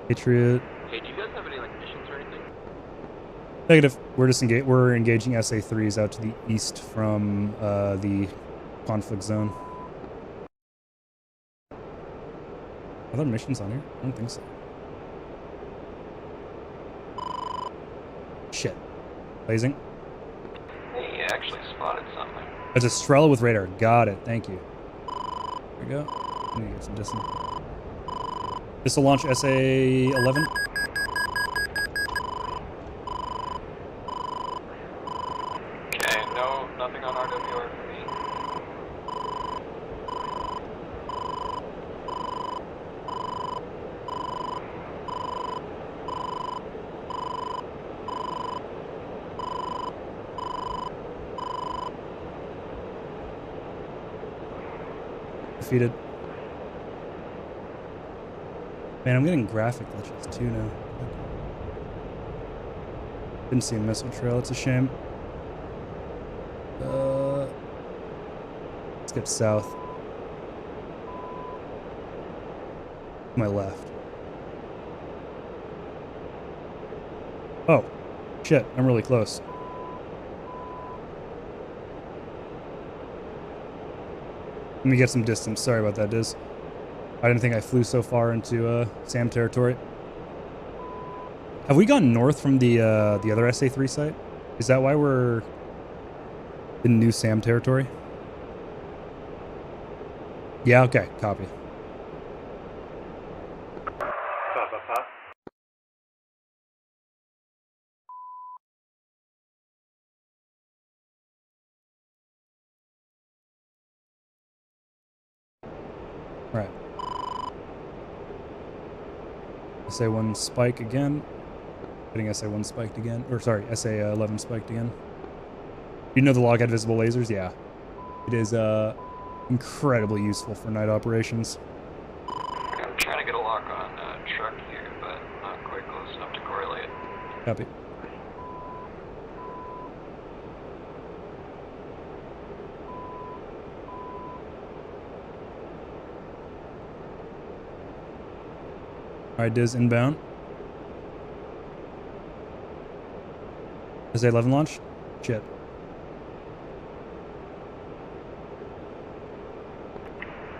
Patriot. Hey, do you guys have any like missions or anything? Negative. We're just we're engaging SA-3s out to the east from the conflict zone. Are there missions on here? I don't think so. Shit. Blazing. Hey, you actually spotted something. It's a Strela with radar. Got it. Thank you. There we go. I need to get some distance. This will launch SA-11. Okay, no, nothing on RWR for me. Defeated. Man, I'm getting graphic glitches too now. Didn't see a missile trail. It's a shame. Let's get south. To my left. Oh, shit! I'm really close. Let me get some distance. Sorry about that, Diz. I didn't think I flew so far into SAM territory. Have we gone north from the other SA-3 site? Is that why we're in new SAM territory? Yeah, okay, copy. Alright. SA1 spike again. Getting SA1 spiked again. Or sorry, SA11 spiked again. You know the log had visible lasers? Yeah. It is incredibly useful for night operations. I'm trying to get a lock on truck here, but not quite close enough to correlate. Copy. Alright, Diz inbound. Is A11 launched? Shit.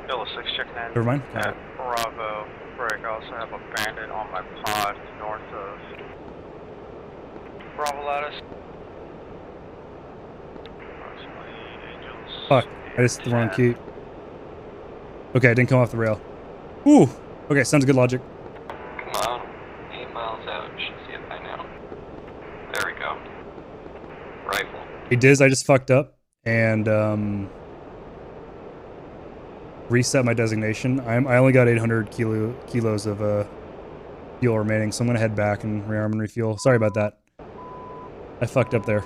Bill 6, check 9. Never mind. At Bravo, break. I also have a bandit on my pod north of Bravo Lattice. Approximately Angels. Fuck. I just hit the wrong key. Okay, it didn't come off the rail. Ooh. Okay, sounds good logic. Come on. 8 miles out. Should see it by now. There we go. Rifle. Hey Diz, I just fucked up and reset my designation. I only got 800 kilos of fuel remaining, so I'm gonna head back and rearm and refuel. Sorry about that. I fucked up there.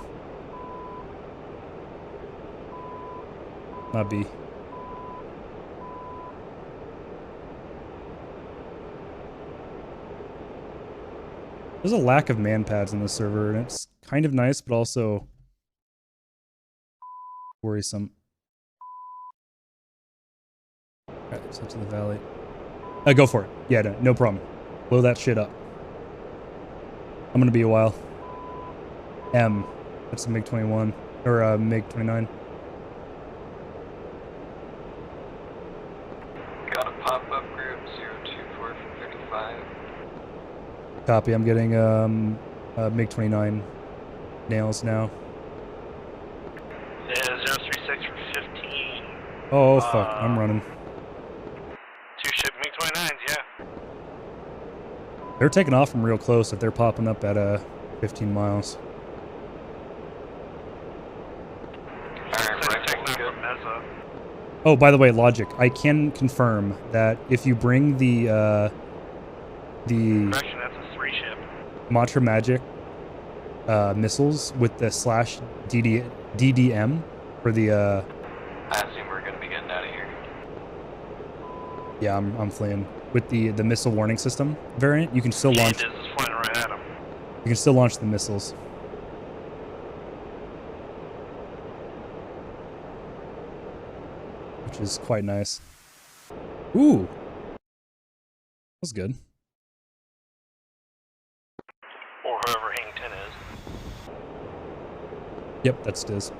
Not B. There's a lack of man pads in the server, and it's kind of nice, but also worrisome. Alright, so to the valley. Go for it. Yeah, no problem. Blow that shit up. I'm gonna be a while. M. That's a MiG-21. Or MiG-29. Got a pop-up group 024 from 35. Copy. I'm getting MiG-29 nails now. Yeah, 036 for 15. Oh, fuck. I'm running. 2 ship MiG-29s, yeah. They're taking off from real close if they're popping up at 15 miles. Alright, They're taking rifle's off good. from Mesa. Oh, by the way, logic. I can confirm that if you bring the Correction, that's a 3 ship. Matra Magic missiles with the slash DDM for the I assume we're gonna be getting out of here. yeah, I'm fleeing. With the missile warning system variant, you can still launch Diz is flying right at him. you can still launch the missiles. Which is quite nice. Ooh. That's good. Or whoever Hang 10 is. Yep, that's Diz.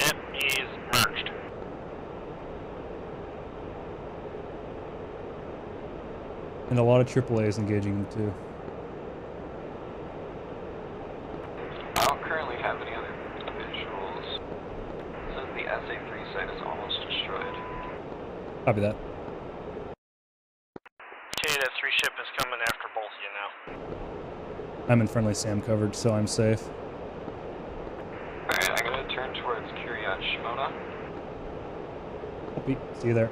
Yep, he's merged. And a lot of AAAs engaging them too. I don't currently have any other visuals. It says the SA3 site is almost destroyed. Copy that. Okay, that 3 ship is coming after both of you now. I'm in friendly SAM coverage, so I'm safe. Alright, I'm gonna turn towards Kiryat Shmona. Copy. See you there.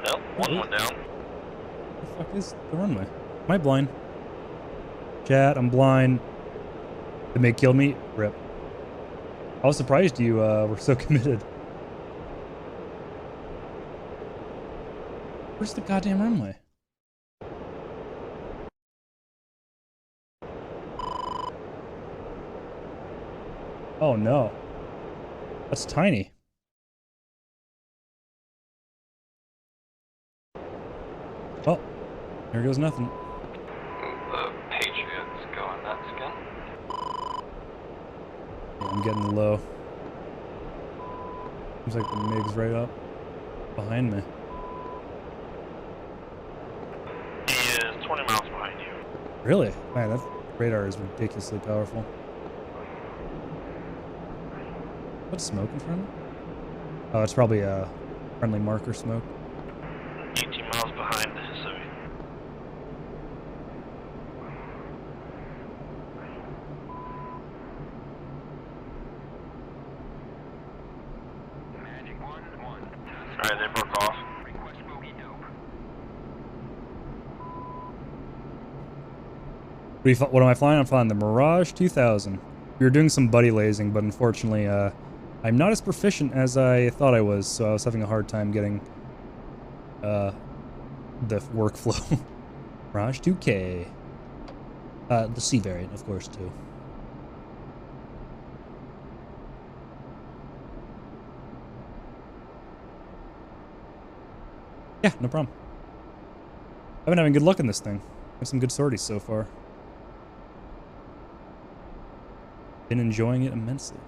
Well, one went down. What the fuck is the runway? Am I blind? Chat, I'm blind. The MiG killed me? Rip. I was surprised you were so committed. Where's the goddamn runway? Oh no. That's tiny. Oh, there goes nothing. The Patriots going nuts again. Yeah, I'm getting low. Seems like the MiG's right up behind me. He is 20 miles behind you. Really? Man, that radar is ridiculously powerful. What's smoke in front of me? Oh, it's probably a friendly marker smoke. 18 miles behind, so Magic 1-1. Sorry, they broke off. What am I flying? I'm flying the Mirage 2000. We were doing some buddy lasing, but unfortunately, I'm not as proficient as I thought I was, so I was having a hard time getting the workflow. Mirage 2K. The C variant, of course, too. Yeah, no problem. I've been having good luck in this thing. Have some good sorties so far. Been enjoying it immensely.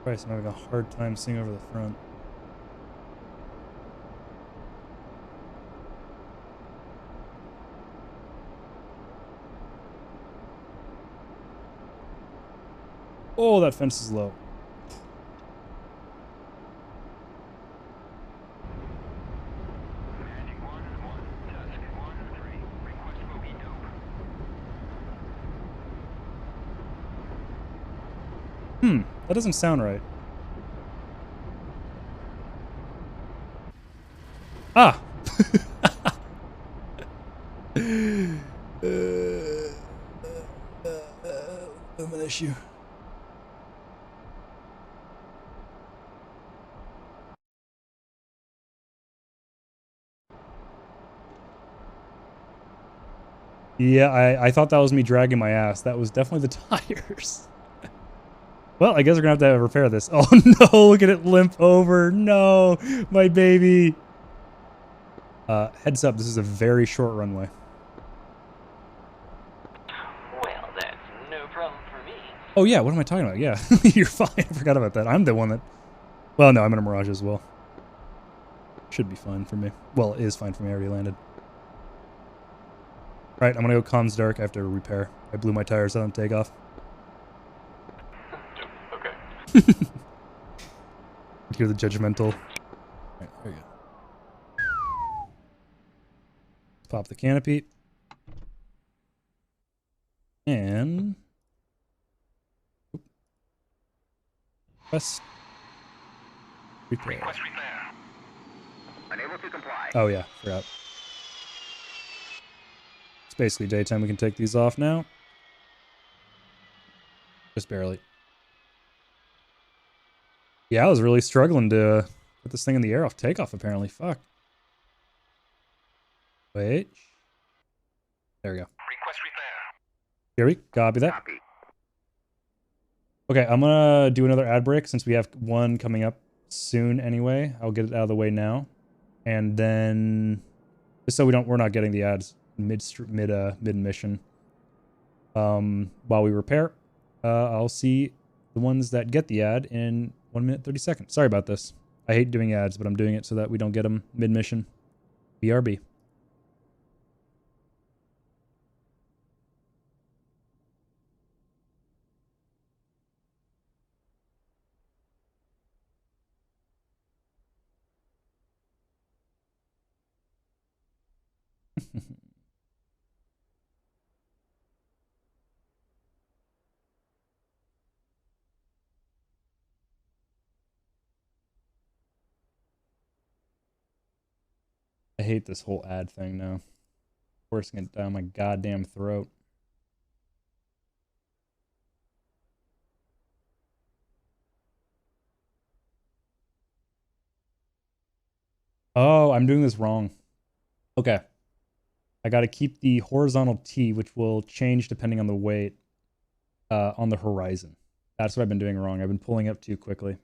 Christ, I'm having a hard time seeing over the front. Oh, that fence is low. That doesn't sound right. Ah! I'm an issue. Yeah, I thought that was me dragging my ass. That was definitely the tires. Well, I guess we're gonna have to repair this. Oh no, look at it limp over. No, my baby. Heads up, this is a very short runway. Well, that's no problem for me. Oh yeah, what am I talking about? Yeah, you're fine. I forgot about that. I'm the one that... Well, no, I'm in a Mirage as well. Should be fine for me. Well, it is fine for me. I already landed. Alright, I'm gonna go comms dark. I have to repair. I blew my tires out on takeoff. Okay. Hear the judgmental. Alright, there you go. Pop the canopy. And... Press... Repair. Unable to comply. Oh yeah, forgot. It's basically daytime. We can take these off now. Just barely. Yeah, I was really struggling to put this thing in the air off takeoff, apparently. Fuck. Wait. There we go. Request repair. Here we copy that. Copy. Okay, I'm gonna do another ad break since we have one coming up soon anyway. I'll get it out of the way now. And then just so we're not getting the ads mid mission. While we repair, I'll see the ones that get the ad in 1 minute 30 seconds. Sorry about this. I hate doing ads, but I'm doing it so that we don't get them mid mission. BRB. I hate this whole ad thing now. Forcing it down my goddamn throat. Oh, I'm doing this wrong. Okay. I got to keep the horizontal T, which will change depending on the weight, on the horizon. That's what I've been doing wrong. I've been pulling up too quickly.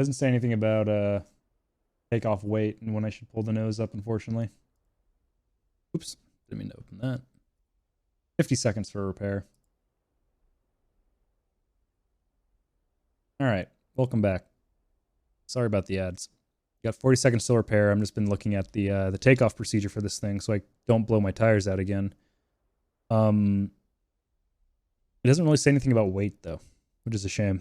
Doesn't say anything about takeoff weight and when I should pull the nose up, unfortunately. Oops, didn't mean to open that. 50 seconds for repair. All right, welcome back. Sorry about the ads. Got 40 seconds to repair. I've just been looking at the takeoff procedure for this thing so I don't blow my tires out again. It doesn't really say anything about weight though, which is a shame.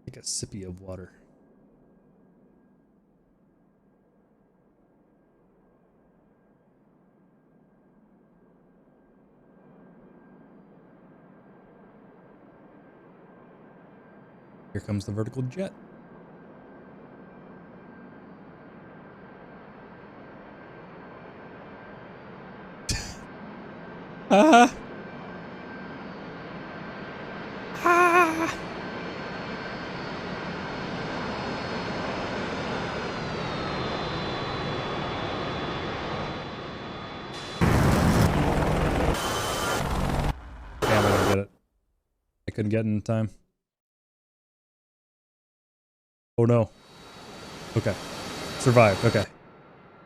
Take a sippy of water. Here comes the vertical jet. Ah! Ah! Damn, I didn't get it. I couldn't get it in time. Oh no. Okay. Survived. Okay.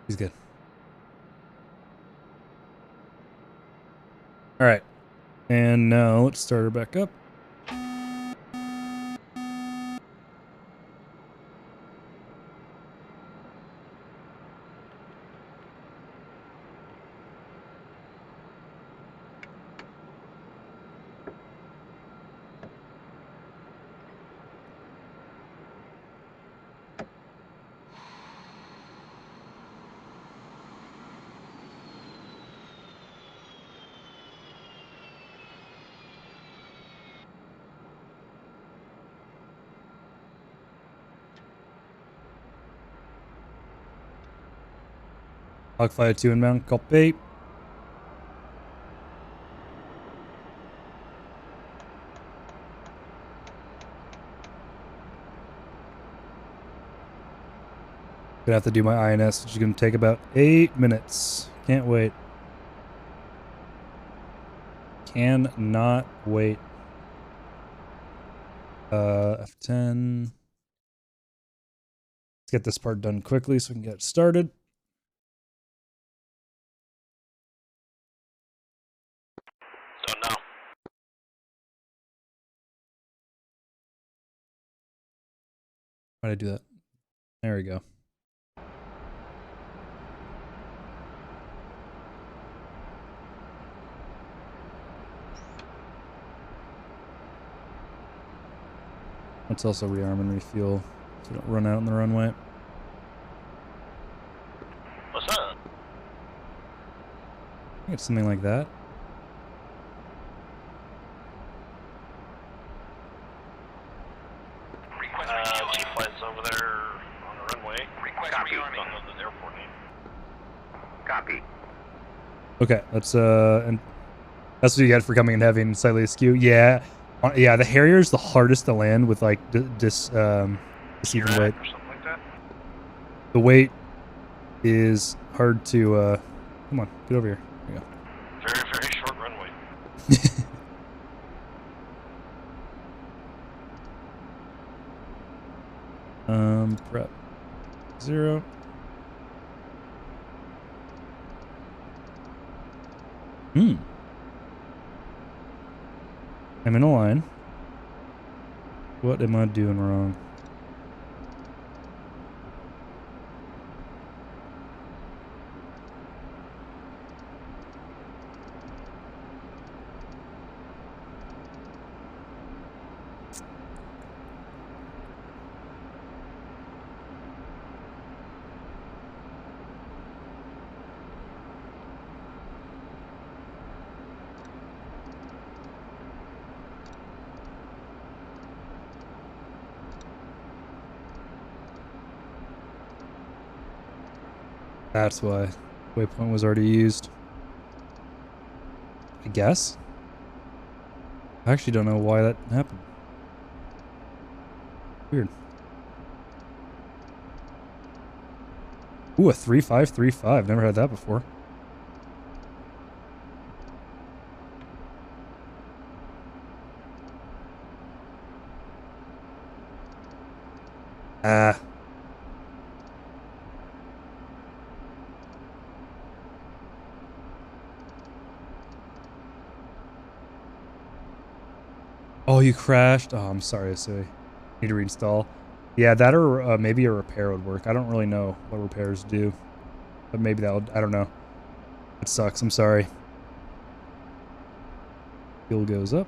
He's good. Alright. And now let's start her back up. Hogfire 2 inbound, copy. Gonna have to do my INS, which is gonna take about 8 minutes. Can't wait. Cannot wait. F10. Let's get this part done quickly so we can get started. So no. Why did I do that? There we go. Let's also rearm and refuel so we don't run out on the runway. What's up? I think it's something like that. Chief flights over there on the runway. Copy. Don't know the airport name. Copy. Okay, that's and that's what you get for coming in heavy and slightly askew. Yeah, yeah. The Harrier's the hardest to land with like deceiving weight. Or something like that. The weight is hard to. Come on, get over here. There you go. Very, very short runway. Prep 0. I'm in a line. What am I doing wrong? That's why waypoint was already used. I guess. I actually don't know why that happened. Weird. Ooh, a 3535. Never had that before. Ah. Oh, you crashed? Oh, I'm sorry to say. Need to reinstall. Yeah, that or maybe a repair would work. I don't really know what repairs do. But maybe that would, I don't know. It sucks, I'm sorry. Fuel goes up.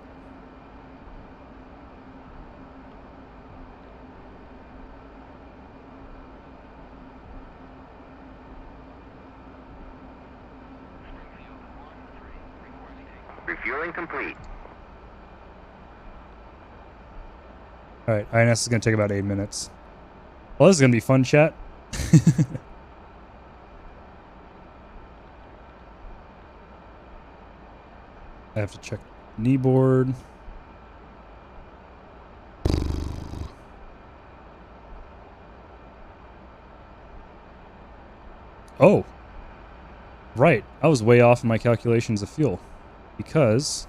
Refueling complete. Alright, INS is going to take about 8 minutes. Well, this is going to be fun, chat. I have to check knee board. Oh. Right. I was way off in my calculations of fuel. Because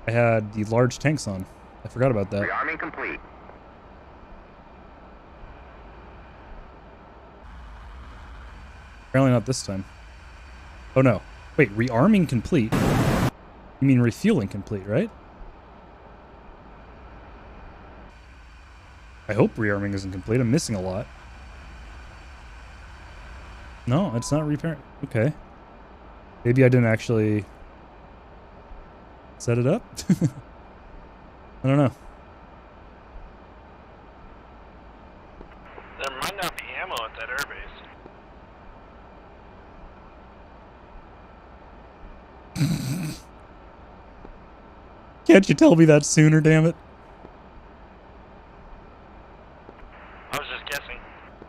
I had the large tanks on. I forgot about that. Rearming complete. Apparently not this time. Oh no. Wait, rearming complete? You mean refueling complete, right? I hope rearming isn't complete. I'm missing a lot. No, it's not repairing. Okay. Maybe I didn't actually set it up? I don't know. There might not be ammo at that airbase. Can't you tell me that sooner, damn it? I was just guessing.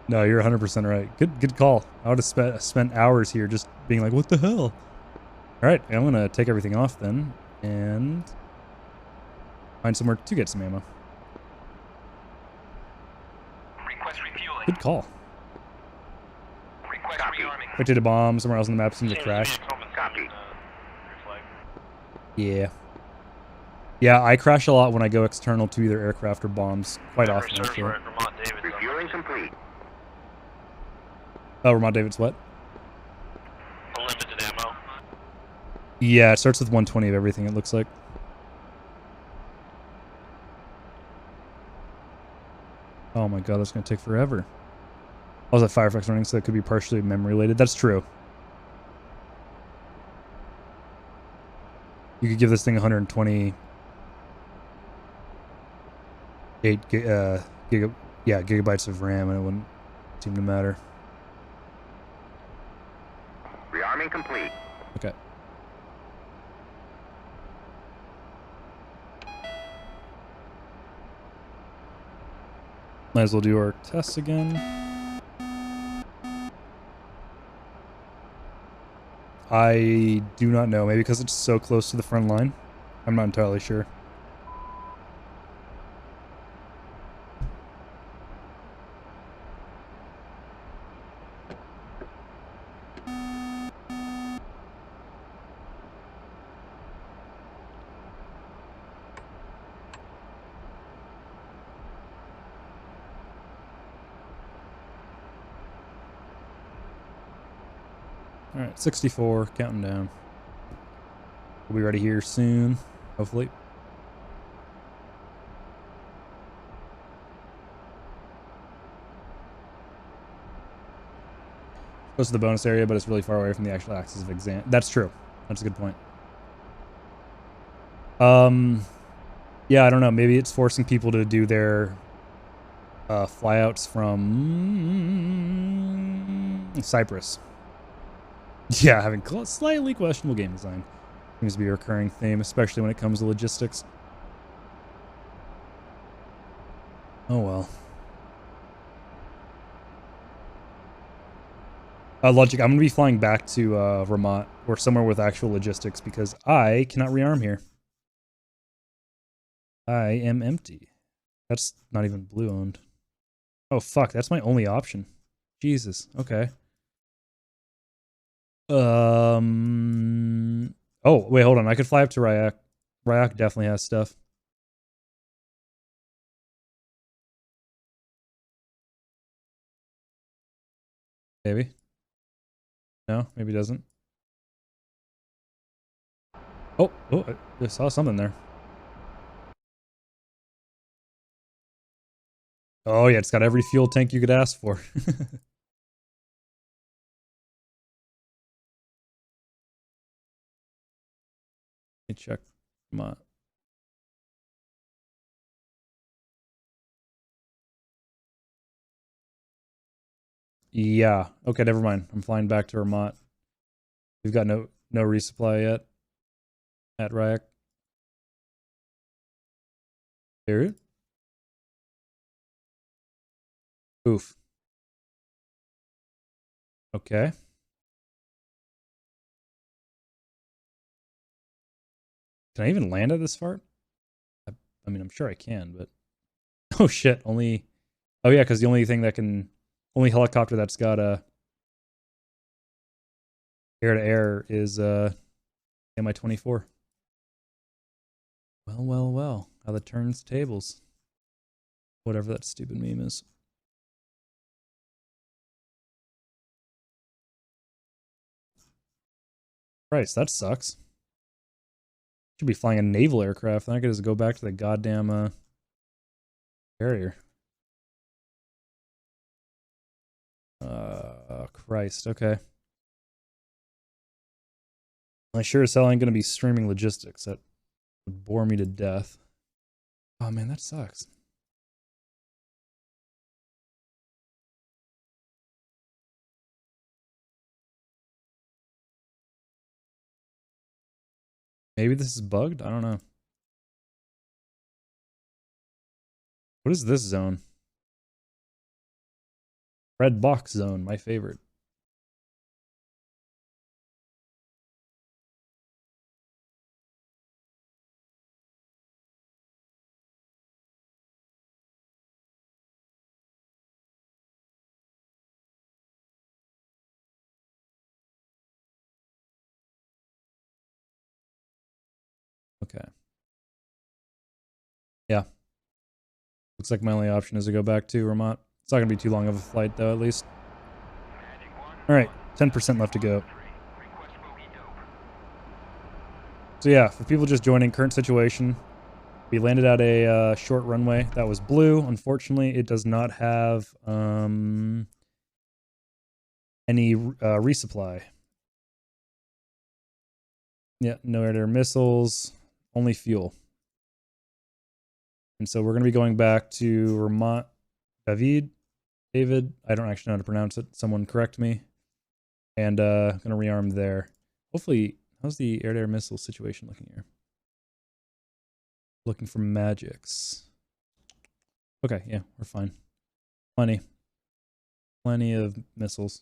No, you're 100% right. Good call. I would have spent hours here just being like, what the hell? Alright, I'm going to take everything off then and find somewhere to get some ammo. Request refueling. Good call. Request rearming. Rotate a bomb somewhere else on the map seems to Seems crash. be a common Copy. theme, reflag. Yeah. Yeah, I crash a lot when I go external to either aircraft or bombs. Quite Our often, reserves actually. were at Vermont David's. Refueling complete. Oh, Vermont David's what? Limited ammo. Yeah, it starts with 120 of everything, it looks like. Oh my god, that's going to take forever. I was at Firefox running, so that could be partially memory related. That's true. You could give this thing 128 gigabytes of RAM, and it wouldn't seem to matter. Rearming complete. Okay. Might as well do our tests again. I do not know. Maybe because it's so close to the front line. I'm not entirely sure. Alright, 64, counting down. We'll be ready here soon, hopefully. Close to the bonus area, but it's really far away from the actual axis of exam. That's true. That's a good point. Yeah, I don't know. Maybe it's forcing people to do their flyouts from Cyprus. Yeah, having slightly questionable game design seems to be a recurring theme, especially when it comes to logistics. Oh well. Logic, I'm going to be flying back to Vermont or somewhere with actual logistics because I cannot rearm here. I am empty. That's not even blue owned. Oh fuck, that's my only option. Jesus, okay. Oh, wait, hold on. I could fly up to Ryak. Ryak definitely has stuff. Maybe. No, maybe it doesn't. Oh, I saw something there. Oh yeah, it's got every fuel tank you could ask for. Let me check. Come on. Yeah. Okay, never mind. I'm flying back to Vermont. We've got no resupply yet at Ryak. Period. Oof. Okay. Can I even land at this far? I mean, I'm sure I can, but oh shit! Only. Oh yeah, because the only thing that can, only helicopter that's got a air to air is Mi-24. Well. How the turns tables. Whatever that stupid meme is. Christ, that sucks. Should be flying a naval aircraft. Then I could just go back to the goddamn carrier. Christ. Okay. I sure as hell ain't gonna be streaming logistics. That would bore me to death. Oh man, that sucks. Maybe this is bugged? I don't know. What is this zone? Red box zone, my favorite. Okay. Yeah. Looks like my only option is to go back to Vermont. It's not going to be too long of a flight, though, at least. Alright, 10% left to go. So yeah, for people just joining, current situation. We landed at a short runway that was blue. Unfortunately, it does not have any resupply. Yeah, no air-to-air missiles, only fuel. And so we're going to be going back to Vermont. David, I don't actually know how to pronounce it. Someone correct me. And going to rearm there. Hopefully, how's the air-to-air missile situation looking here? Looking for magics. Okay, yeah, we're fine. Plenty of missiles.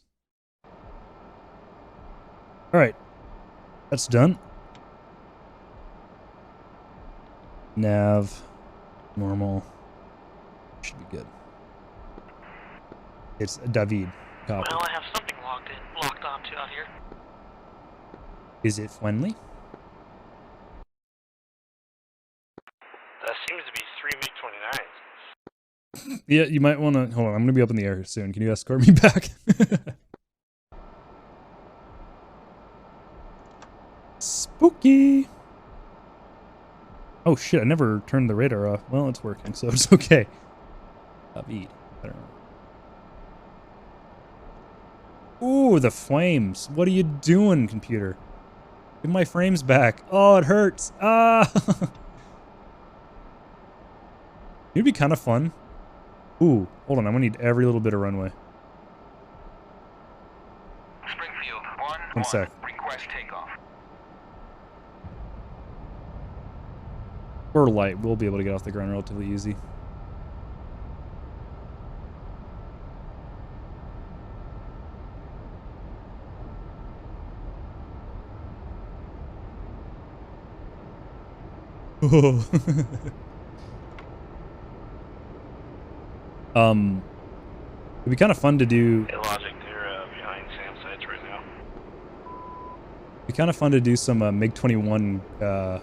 Alright. That's done. Nav. Normal. Should be good. It's David. Copy. Well, I have something locked onto out here. Is it friendly? That seems to be 3 MiG-29s. Yeah, you might want to... Hold on, I'm going to be up in the air soon. Can you escort me back? Spooky! Oh shit, I never turned the radar off. Well, it's working, so it's okay. David. I don't know. Ooh, the flames. What are you doing, computer? Give my frames back. Oh, it hurts. Ah! It'd be kind of fun. Ooh, hold on. I'm going to need every little bit of runway. Springfield, 1 sec. request takeoff. We're light. We'll be able to get off the ground relatively easy. Oh. It'd be kind of fun to do. Hey, Logic, they're behind Sam's sites right now. It'd be kind of fun to do some MiG-21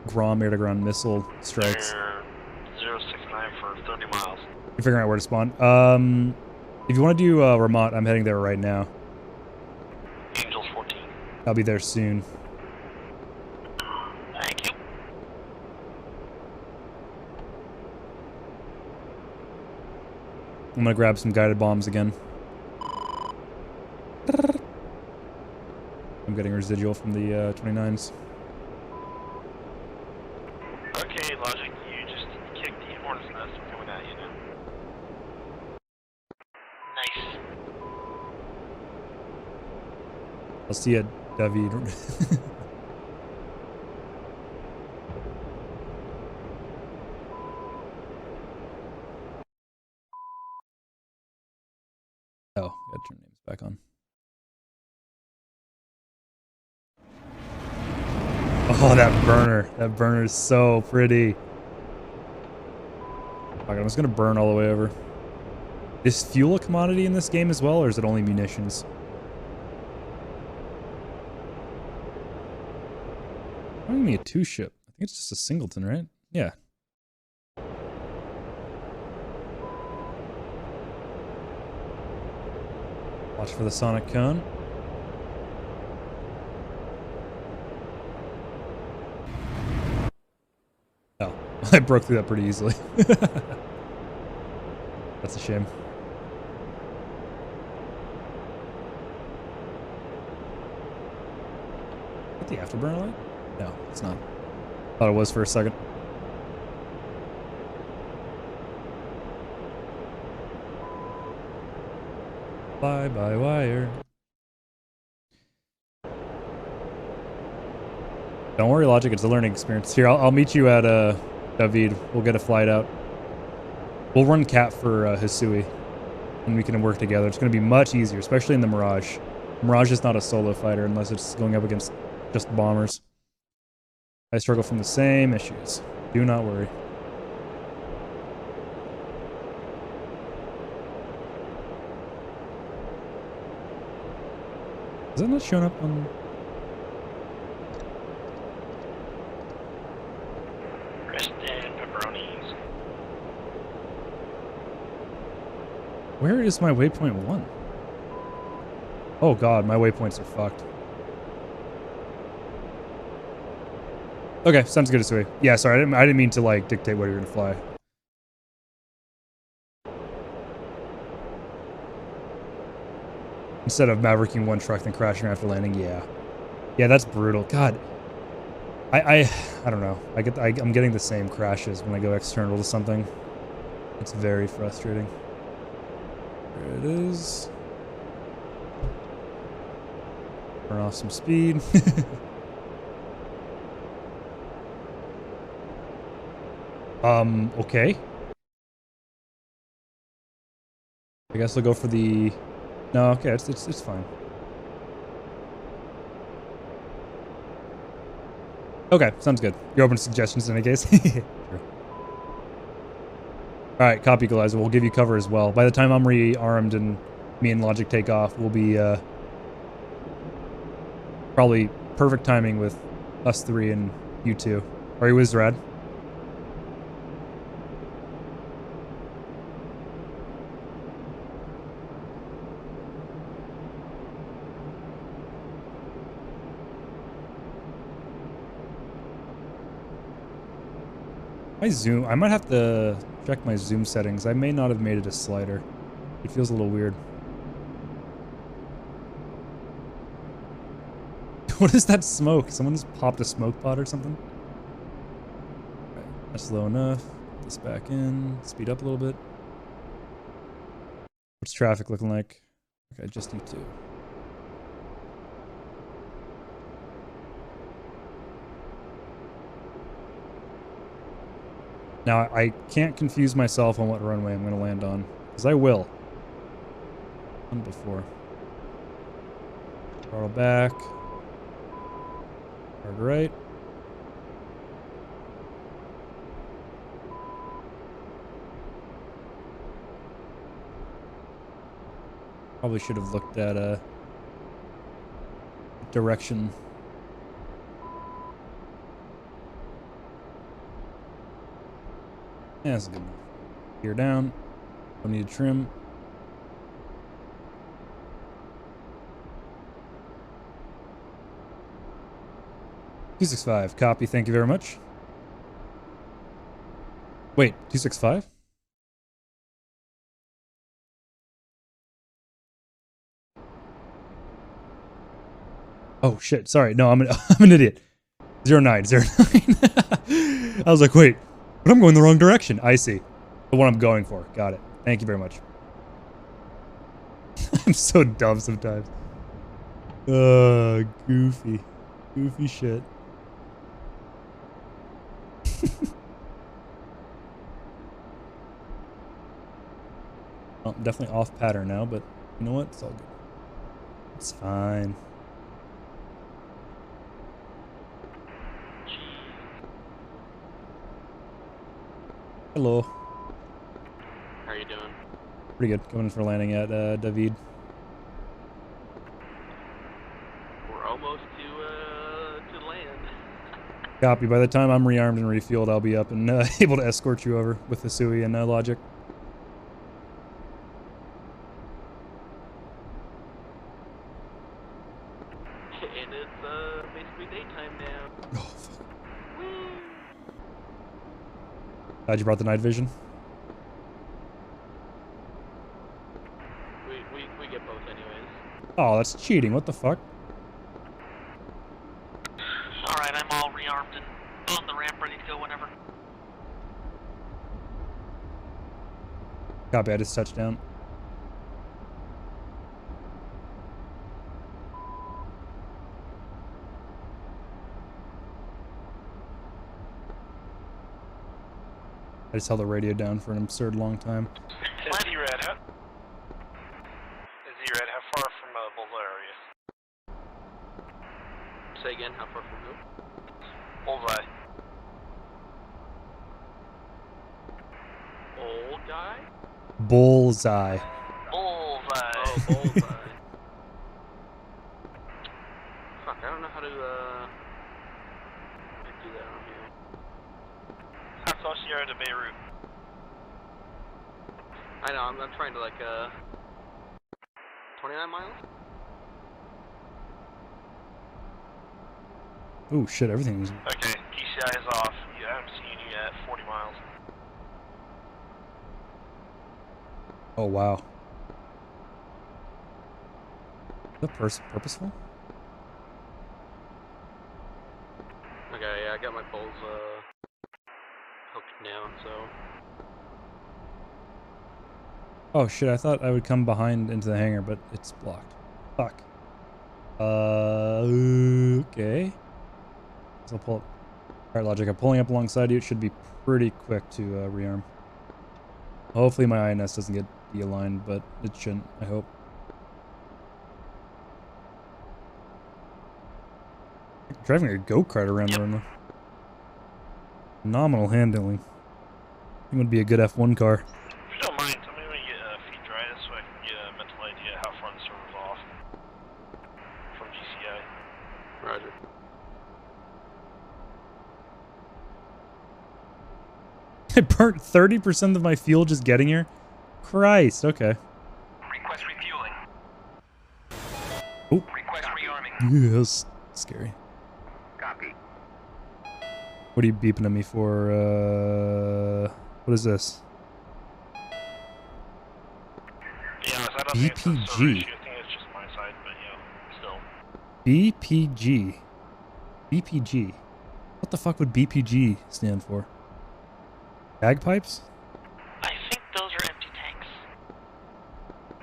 Grom air-to-ground missile strikes. They're 069 for 30 miles. You're figuring out where to spawn. If you want to do Vermont, I'm heading there right now. Angels 14. I'll be there soon. Thank you. I'm gonna grab some guided bombs again. I'm getting residual from the 29s. Okay, Logic, you just kicked the hornet's nest. I'm coming at you now. Nice. I'll see you, David. Oh, gotta turn names back on. Oh, that burner. That burner is so pretty. Okay, I'm just gonna burn all the way over. Is fuel a commodity in this game as well, or is it only munitions? Why don't you need a 2-ship? I think it's just a singleton, right? Yeah. Watch for the sonic cone. Oh, I broke through that pretty easily. That's a shame. Is that the afterburner light? No, it's not. Thought it was for a second. Fly by wire. Don't worry, Logic. It's a learning experience. Here, I'll meet you at David. We'll get a flight out. We'll run Cat for Hisui, and we can work together. It's going to be much easier, especially in the Mirage. Mirage is not a solo fighter unless it's going up against just bombers. I struggle from the same issues. Do not worry. Is that not showing up on... Rest and pepperonis. Where is my waypoint 1? Oh god, my waypoints are fucked. Okay, sounds good, Hisui. Yeah, sorry, I didn't mean to like dictate where you're gonna fly. Instead of mavericking one truck then crashing after landing, yeah. Yeah, that's brutal. God. I don't know. I'm getting the same crashes when I go external to something. It's very frustrating. There it is. Turn off some speed. Okay. I guess I'll go for the... No, okay, it's fine. Okay, sounds good. You're open to suggestions in any case? Sure. Alright, copy, Equalizer. We'll give you cover as well. By the time I'm rearmed and me and Logic take off, we'll be, probably perfect timing with us three and you two. Are you Wizrad? My zoom, I might have to check my zoom settings. I may not have made it a slider. It feels a little weird. What is that smoke? Someone's popped a smoke pot or something? Right, that's low enough. Put this back in. Speed up a little bit. What's traffic looking like? Okay, just you two. Now, I can't confuse myself on what runway I'm going to land on, because I will. Done before. Throttle back. Hard right. Probably should have looked at direction. Yeah, that's good enough. Gear down. Don't need to trim. 265, copy, thank you very much. Wait, 265? Oh shit, sorry, no, I'm an idiot. 0909. I was like, wait, but I'm going the wrong direction. I see. The one I'm going for. Got it. Thank you very much. I'm so dumb sometimes. Goofy. Goofy shit. Well, I'm definitely off pattern now, but you know what? It's all good. It's fine. Hello. How are you doing? Pretty good. Coming in for landing at David. We're almost to land. Copy. By the time I'm rearmed and refueled, I'll be up and able to escort you over with the Sui and Logic. And it's basically daytime now. Oh, fuck. Glad you brought the night vision. We get both anyways. Oh, that's cheating. What the fuck? Alright, I'm all rearmed and on the ramp, ready to go whenever. Copy. I just touched down. I just held the radio down for an absurd long time. Is Z-Red, how far from Bullseye are you? Say again, how far from who? Bullseye. Old guy? Bullseye. Bullseye. Oh, bullseye. Fuck, I don't know how to do that on here. How close you are to Beirut? I know, I'm trying to like 29 miles? Oh shit, everything's... Okay, DCI is off. Yeah, I'm seeing you at 40 miles. Oh wow. Is that purposeful? Okay, yeah, I got my poles hooked now, so... Oh shit, I thought I would come behind into the hangar, but it's blocked. Fuck. Okay. So I'll pull up. Alright, Logic, I'm pulling up alongside you. It should be pretty quick to rearm. Hopefully my INS doesn't get de-aligned, but it shouldn't, I hope. Driving a go-kart around the room. Phenomenal handling. It would be a good F1 car. If you don't mind, tell me when you get feet dry so I can get a mental idea how far the server's off from GCI. Roger. I burnt 30% of my fuel just getting here? Christ, okay. Request refueling. Oh. Request rearming. Yeah, that was scary. Copy. What are you beeping at me for? What is this? Yeah, I don't think it's a server BPG. issue. I think it's just my side, but you know, still. BPG. BPG. What the fuck would BPG stand for? Bagpipes? I think those are empty tanks.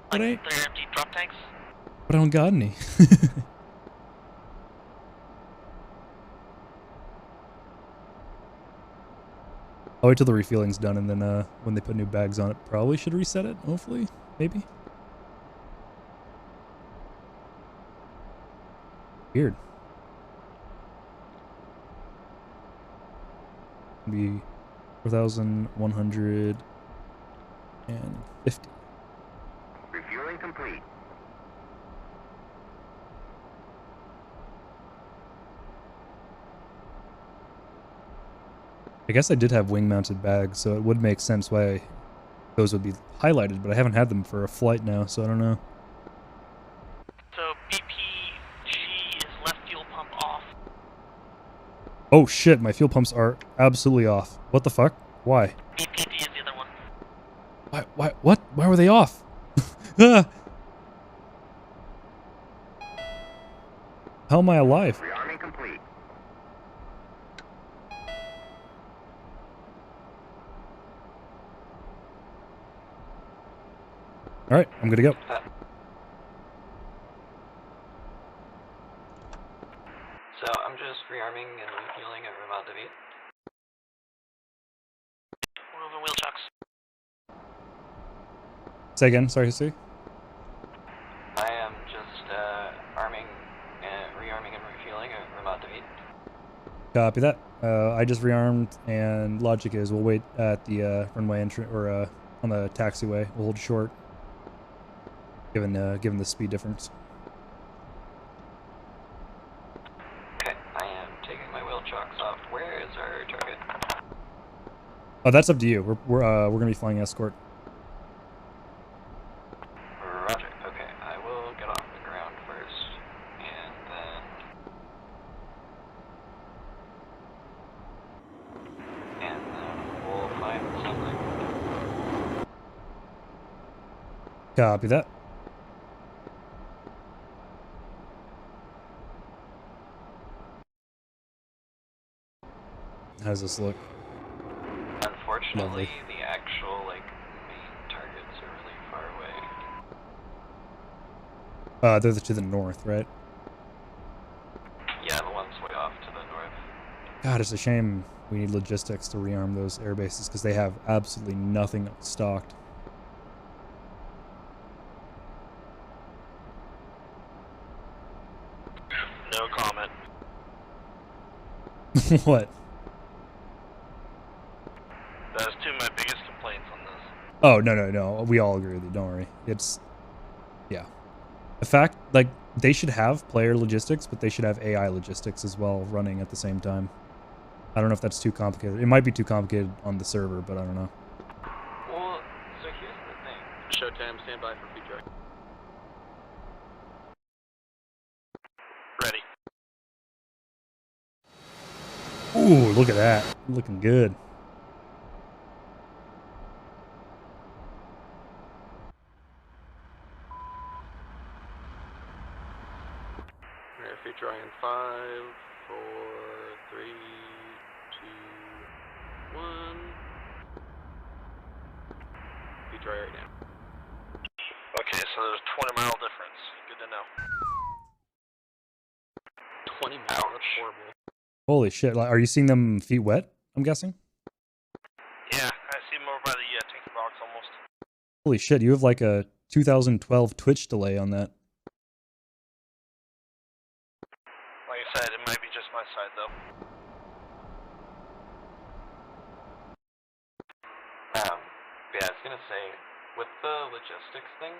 What Like, they're empty drop tanks. But I don't got any. I'll wait till the refueling's done, and then when they put new bags on it, probably should reset it, hopefully, maybe. Weird. Be 4,150. Refueling complete. I guess I did have wing-mounted bags, so it would make sense why those would be highlighted, but I haven't had them for a flight now, so I don't know. So BPG is left fuel pump off. Oh shit, my fuel pumps are absolutely off. What the fuck? Why? BPD is the other one. What? Why were they off? Ah! How am I alive? Rearming complete. Alright, I'm good to go. So I'm just rearming and refueling at Ramat David. We're over wheel chucks. Say again, sorry, Hussein. I am just rearming and refueling at Ramat David. Copy that. I just rearmed, and logic is we'll wait at the runway entry or on the taxiway. We'll hold short, given the speed difference. Okay, I am taking my wheel chocks off. Where is our target? Oh, that's up to you. We're gonna be flying escort. Roger. Okay, I will get off the ground first, and then we'll find something. Copy that. How's this look? Unfortunately, Lovely. the actual main targets are really far away. They're to the north, right? Yeah, the one's way off to the north. God, it's a shame we need logistics to rearm those air bases because they have absolutely nothing stocked. No comment. What? That's two of my biggest complaints on this. Oh, no. We all agree with you. Don't worry. Yeah. The fact, like, they should have player logistics, but they should have AI logistics as well running at the same time. I don't know if that's too complicated. It might be too complicated on the server, but I don't know. Well, so here's the thing. Showtime, stand by for feed dry. Ready. Ooh, look at that. Looking good. Alright, feed dry in 5, 4, 3, 2, 1. Feed dry right now. Okay, so there's a 20-mile difference. Good to know. 20 miles, that's horrible. Holy shit. Like, are you seeing them feet wet, I'm guessing? Yeah, I see him over by the tanker box almost. Holy shit, you have like a 2012 Twitch delay on that. Like I said, it might be just my side though. Yeah, I was gonna say, with the logistics thing,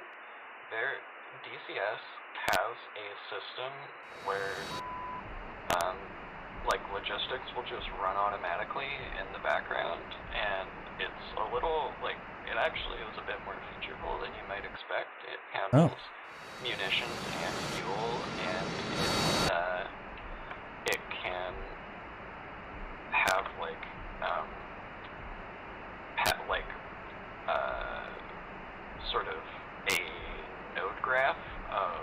DCS has a system where, logistics will just run automatically in the background, and it's a little, it actually is a bit more featureful than you might expect. It handles munitions and fuel, and it can have, sort of a node graph of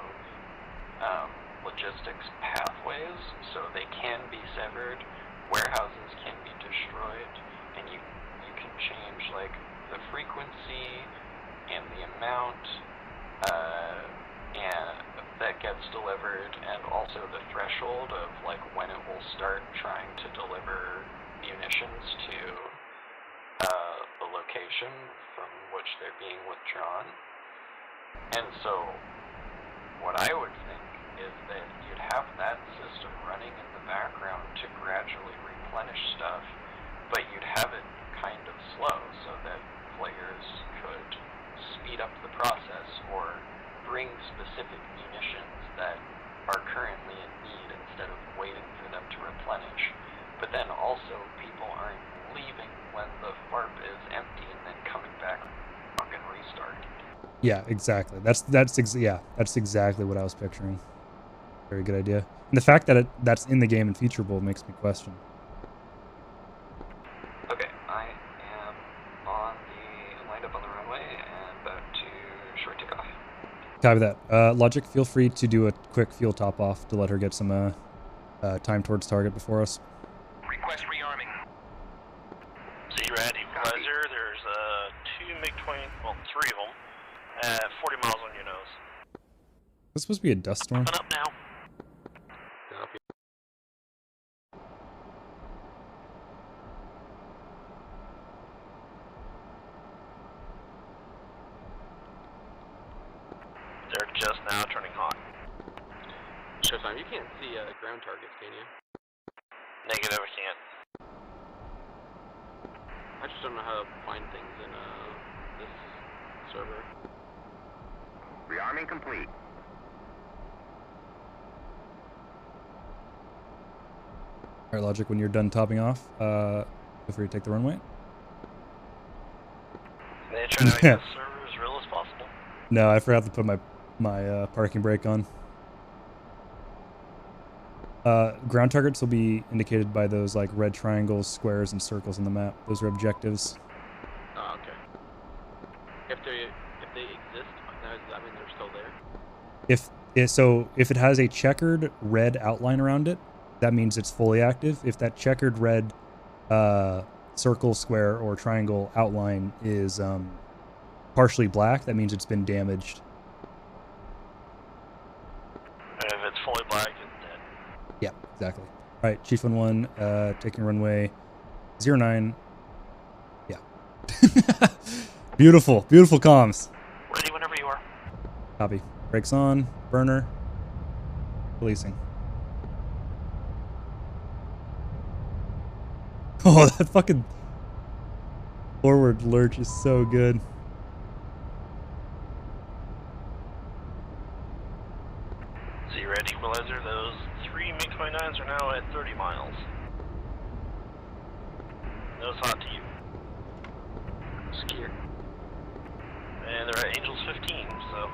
logistics pathways, so they can be severed, warehouses can be destroyed, and you can change the frequency and the amount and that gets delivered, and also the threshold of when it will start trying to deliver munitions to the location from which they're being withdrawn. And so what I would think is that you'd have that system running in the background to gradually replenish stuff, but you'd have it kind of slow so that players could speed up the process or bring specific munitions that are currently in need instead of waiting for them to replenish. But then also people aren't leaving when the FARP is empty and then coming back fucking restart. Yeah, exactly. That's exactly what I was picturing. Very good idea. And the fact that that's in the game and featureable makes me question. Copy that. Logic, feel free to do a quick fuel top off to let her get some time towards target before us. Request rearming. Z-Rad Equalizer, there's 2 MiG-20, well, 3 of them, at 40 miles on your nose. This supposed to be a dust storm? Open up now. Copy. They're just now turning hot. Showtime, you can't see ground targets, can you? Negative, I can't. I just don't know how to find things in this server. Rearming complete. Alright, Logic, when you're done topping off, feel free to take the runway. They try to make the server as real as possible. No, I forgot to put my parking brake on. Ground targets will be indicated by those like red triangles, squares, and circles on the map. Those are objectives. Oh, okay. If they exist, does that mean they're still there? If it has a checkered red outline around it, that means it's fully active. If that checkered red circle, square, or triangle outline is partially black, that means it's been damaged. And if it's fully black, it's dead. Yeah, exactly. All right, Chief 1-1, taking runway 09. Yeah. Beautiful, beautiful comms. Ready whenever you are. Copy. Brakes on, burner, releasing. Oh, that fucking forward lurch is so good. Z-Red Equalizer, those 3 MiG-29s are now at 30 miles. No thought to you. Skier. And they're at Angels 15, so...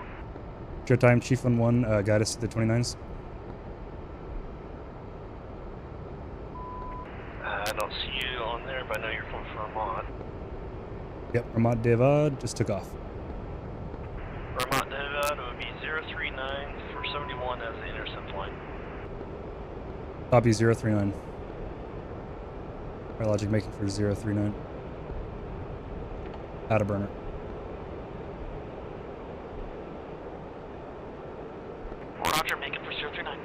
Showtime, Chief 1-1, guide us to the 29s. I don't see you on there, but I know you're from Vermont. Yep, Ramat Devad just took off. Vermont Nevada would be 039 for 71 as the intercept line. Copy 039. Our Logic making for 039. Out of burner. Roger, making for 039.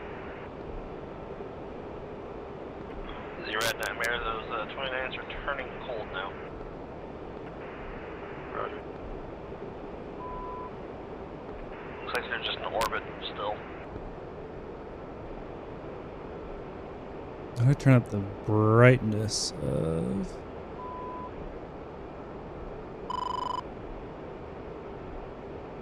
Z-Red Nightmare, those 29s are turning cold now. Roger. Looks like they're just in orbit still. I'm gonna turn up the brightness of...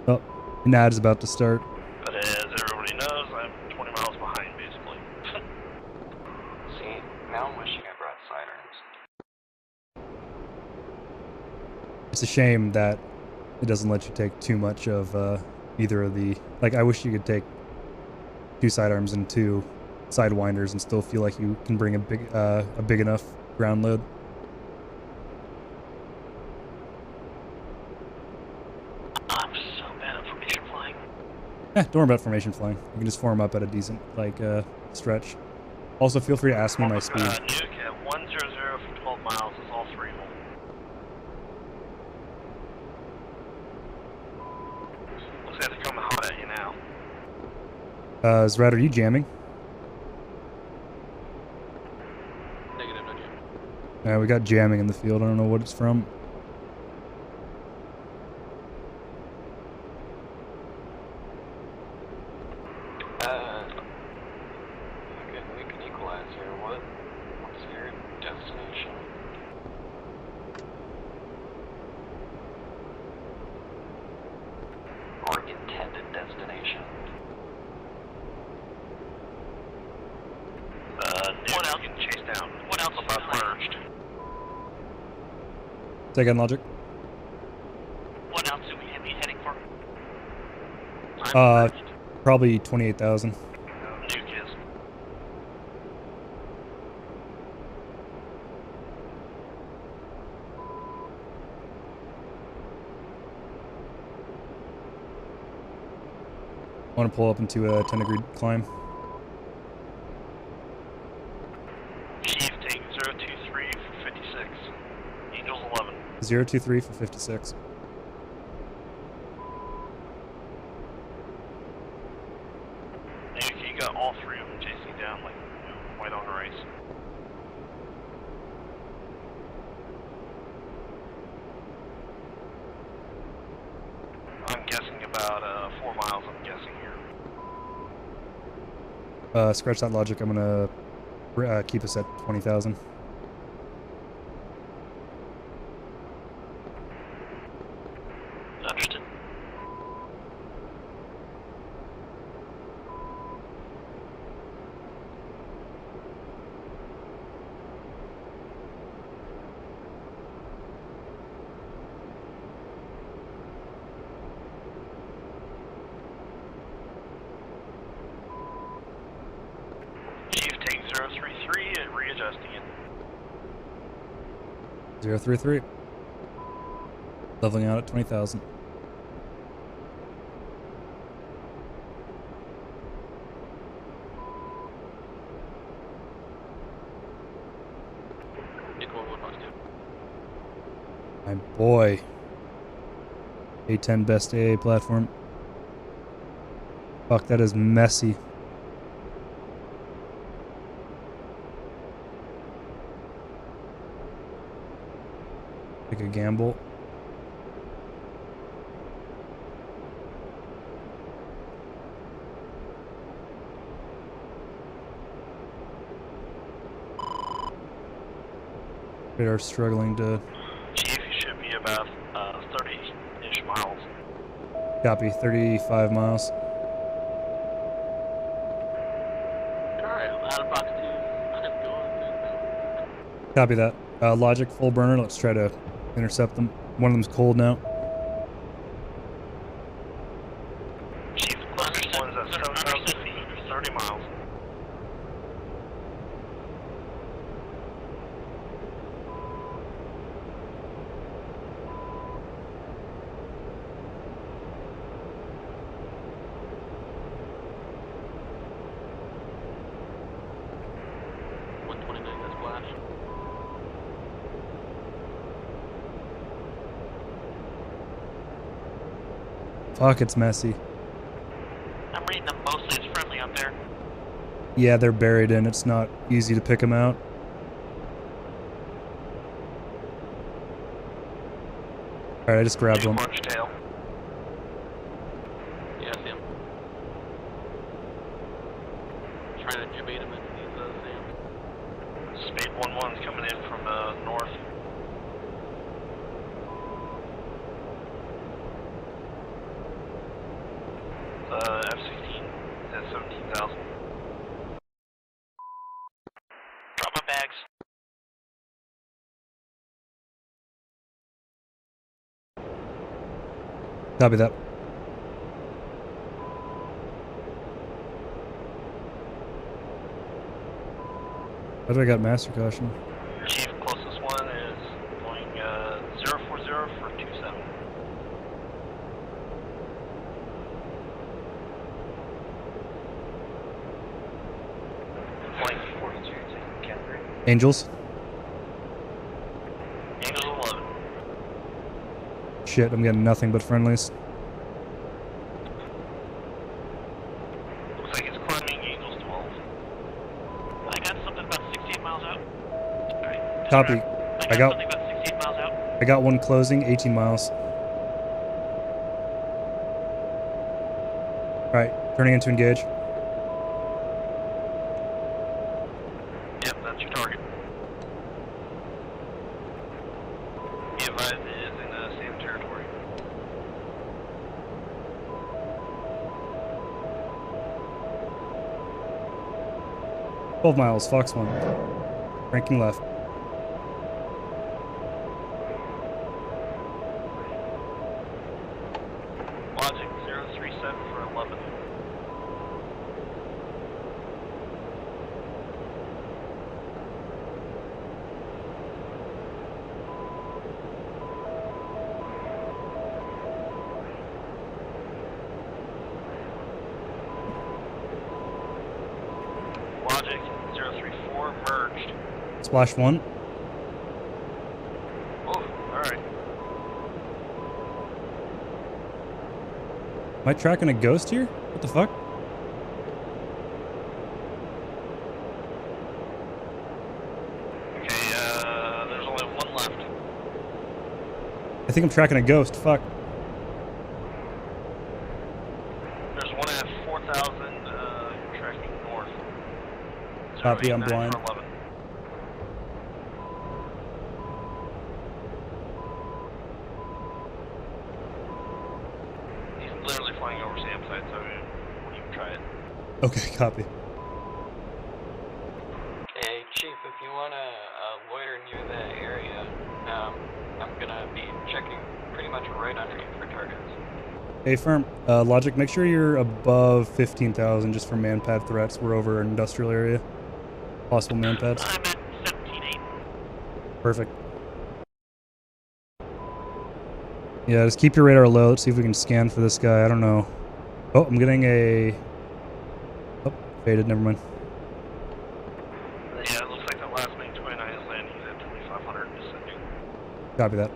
Oh, an ad is about to start. But as everybody knows, I'm 20 miles behind, basically. See, now I'm wishing I brought sidearms. It's a shame that it doesn't let you take too much of either of the... Like, I wish you could take 2 sidearms and 2 sidewinders and still feel like you can bring a big enough ground load. I'm so bad at formation flying. Don't worry about formation flying. You can just form up at a decent, like, stretch. Also, feel free to ask me my speed. Nuke at 100 for 12 miles is all 3 of them. Looks like they're coming hot at you now. Zrad, are you jamming? Negative, no jam. We got jamming in the field. I don't know what it's from. Okay, we can equalize here. What's your destination? Or intended destination? Nuke What else? you can chase down. What else About is merged. Second Logic. What else are we heading for? Probably 28,000. Nuke is. Want to pull up into a 10-degree climb. Chief, take 023 for 56. Angels 11. 023 for 56. Nick, you got all three of them chasing down like white on rice. I'm guessing about 4 miles, I'm guessing here. Scratch that logic. I'm gonna keep us at 20,000. Understood. Chief, take 033 and readjusting it. 033. Leveling out at 20,000. Nick 1112. My boy. A10 best AA platform. Fuck, that is messy. Take a gamble. They are struggling to Chief, you should be about 30-ish miles. copy. 35 miles. Alright, out of box 2. I'm going. Copy that. Logic full burner. Let's try to intercept them. One of them's cold now. Chief, closest one's at 7,000 feet, 30 miles. That's splash. Fuck, it's messy. I'm reading them mostly as friendly up there. Yeah, they're buried in. It's not easy to pick them out. Alright, I just grabbed one. Punch tail. Yeah, I see him. Trying to jibate him into these sands. Spade 1-1's coming in from north. F-16 at 17,000. Drop my bags. Copy that. How do I got master caution? Chief, closest one is going 040 for 27. Flank 42 to Canterbury. Angels? Angels 11. Shit, I'm getting nothing but friendlies. Looks like it's climbing Angels 12. I got something about 68 miles out. Alright. Copy. I got something about 68 miles out. I got one closing, 18 miles. Alright, turning into engage. Yep, that's your target. Be advised it is in same territory. – 12 miles, Fox 1. Ranking left. Logic 037 for 11. we're merged. Splash 1. Oh, alright. Am I tracking a ghost here? What the fuck? Okay, there's only one left. I think I'm tracking a ghost. Fuck. There's one at 4,000, tracking north. Copy, I'm 089 blind. for 11. He's literally flying over SAM site, so we won't even try it. Okay, copy. Hey, Chief, if you want to loiter near that area, I'm going to be checking pretty much right underneath for targets. Hey, firm. Logic, make sure you're above 15,000 just for manpad threats. We're over an industrial area. Possible manpads. I'm at 17.8. Perfect. Yeah, just keep your radar low. Let's see if we can scan for this guy. I don't know. Oh, I'm getting a... Oh, faded. Never mind. Yeah, it looks like the last M2000 is landing. He's at 2,500 descending. Copy that.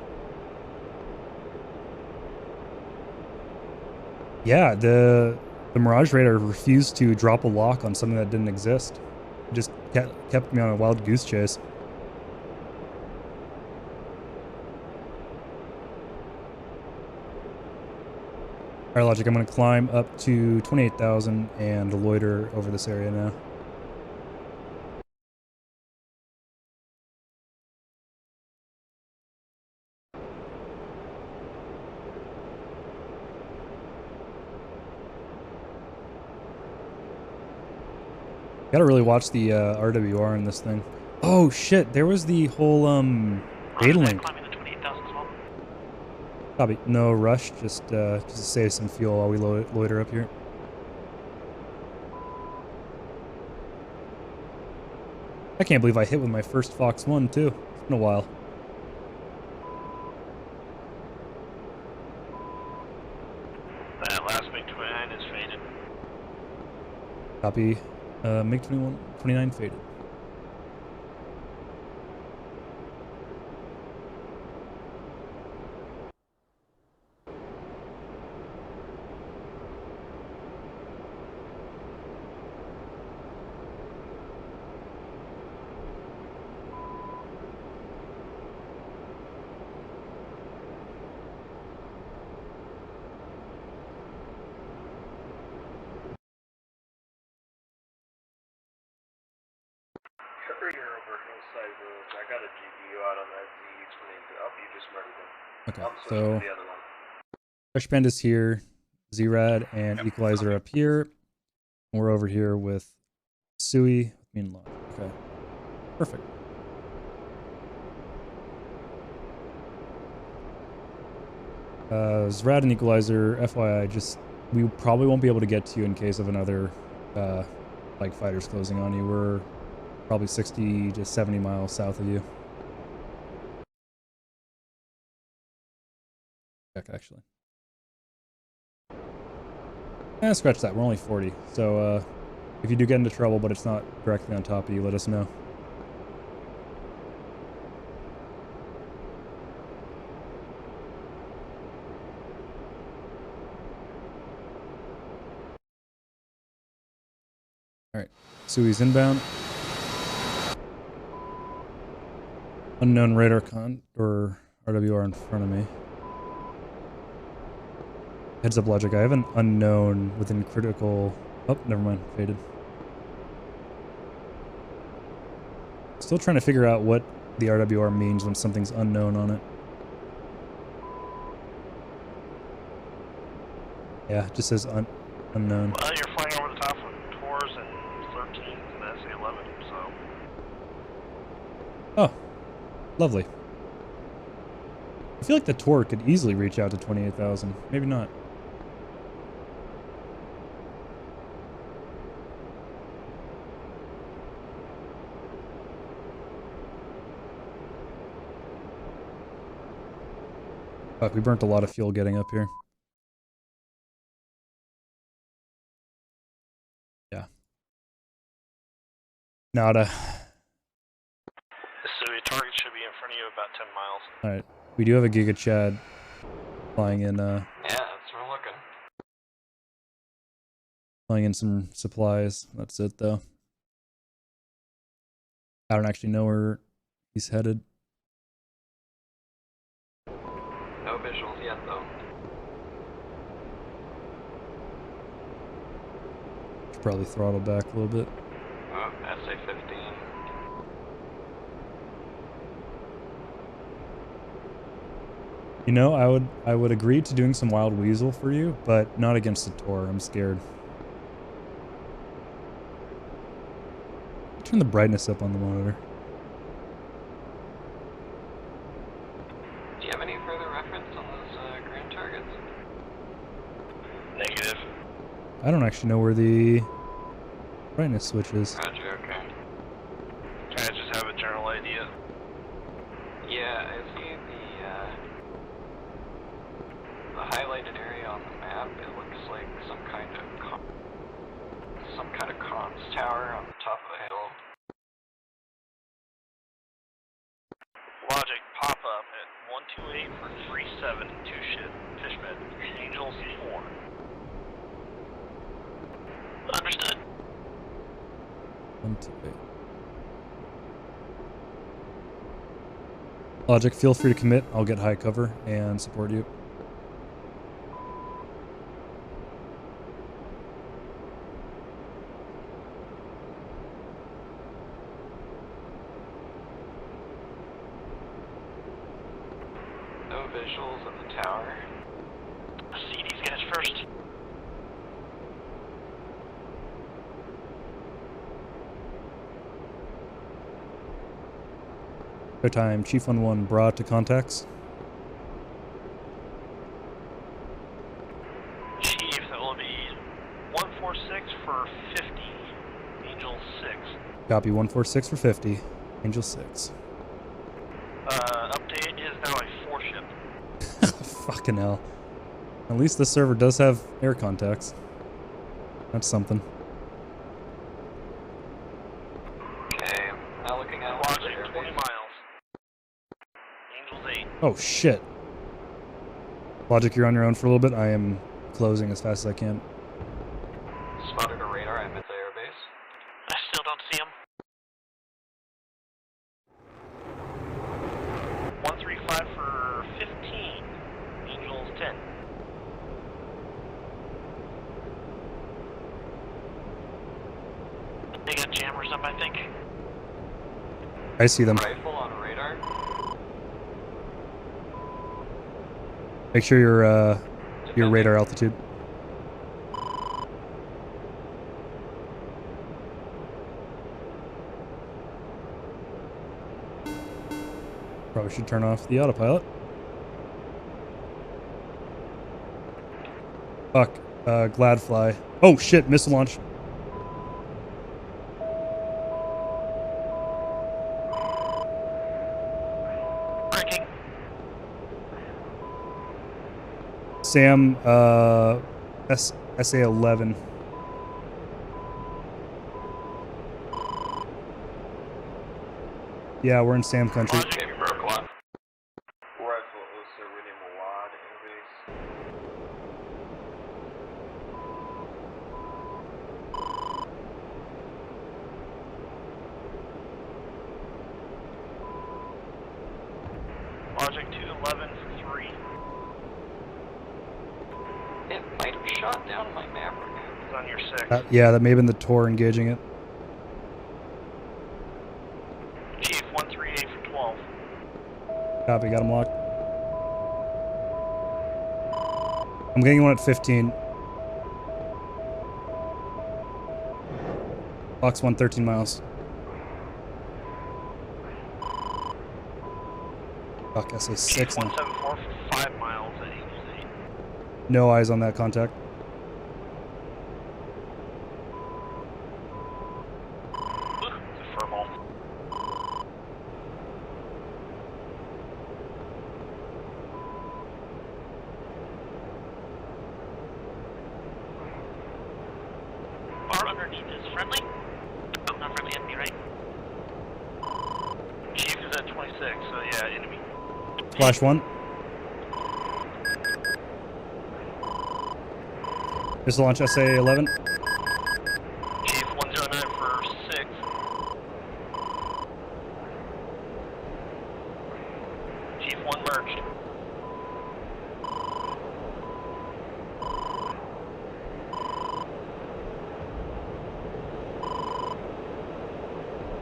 Yeah, the Mirage radar refused to drop a lock on something that didn't exist. It just kept me on a wild goose chase. Alright, Logic, I'm going to climb up to 28,000 and loiter over this area now. Gotta really watch the RWR in this thing. Oh shit, there was the whole data link. Climbing to 28,000 as well. Copy. No rush, just to save some fuel while we loiter up here. I can't believe I hit with my first Fox 1 too. It's been a while. That last M2000 is faded. Copy. MiG-21, 29 faded. Courier over Hillside Village. I got a GPU out on that Z20. Oh, you just murdered him. Okay, I'm switching so to the other one. Fresh Panda's here, Z-Rad and Equalizer up here. And we're over here with Sui, mean log. Okay, perfect. Z-Rad and Equalizer, FYI, just we probably won't be able to get to you in case of another like fighters closing on you. We're probably 60 to 70 miles south of you. Check actually. Scratch that. We're only 40. So if you do get into trouble, but it's not directly on top of you, let us know. All right. Sui's inbound. Unknown radar or RWR in front of me. Heads up, Logic. I have an unknown within critical... Oh, never mind. Faded. Still trying to figure out what the RWR means when something's unknown on it. Yeah, it just says unknown. Well, you're flying over the top of Tours and 13s and SA-11, so... Oh, lovely. I feel like the Tor could easily reach out to 28,000. Maybe not. Fuck, we burnt a lot of fuel getting up here. Yeah. Nada. Target should be in front of you about 10 miles. Alright. We do have a Giga Chad flying in, Yeah, that's where we're looking. flying in some supplies. That's it, though. I don't actually know where he's headed. No visuals yet, though. Should probably throttle back a little bit. Oh, SA-15. You know, I would agree to doing some Wild Weasel for you, but not against the Tor. I'm scared. Turn the brightness up on the monitor. Do you have any further reference on those ground targets? Negative. I don't actually know where the brightness switch is. Roger, okay. Can I just have a general idea? Yeah, I see the highlighted area on the map. It looks like some kind of comms tower on the top of a hill. Logic, pop up at 128 for 37, 2 ship, Fishmed, Angels 4. Understood. 1, 2, 8. Logic, feel free to commit. I'll get high cover and support you. No visuals of the tower. See these guys first. Fair time. Chief 1-1, broad to contacts. Chief, that will be 146 for 50, Angel 6. Copy 146 for 50. Angel 6. Update is now a 4 ship. Fucking hell. At least this server does have air contacts. That's something. Okay, now looking at Logic, 20 miles. Angels 8. Oh shit. Logic, you're on your own for a little bit. I am closing as fast as I can. Spotted a radar at Mesa Air Base. I still don't see him. 135 for 15. Angels 10. They got jammers up, I think. I see them. Rifle on radar. Make sure your radar altitude. Probably should turn off the autopilot. Fuck. Gladfly. Oh shit, missile launch. Breaking. Sam, SA-11. Yeah, we're in Sam country. Logic, you broke one. Rifle also William Ward Air Base. Logic 211 for 3. It might have shot down my Maverick. It's on your 6. Yeah, that may have been the Tor engaging it. Chief 138 for 12. Copy, got him locked. I'm getting one at 15. Box 1, 13 miles. Fuck, SA 6 now. 174 for 5 miles at Angels 8. No eyes on that contact. It's a furball. Bar underneath is friendly? Oh, not friendly, enemy, right? Chief is at 26 Flash 1. Missile launch SA-11. Chief 109 for 6. Chief 1 merged.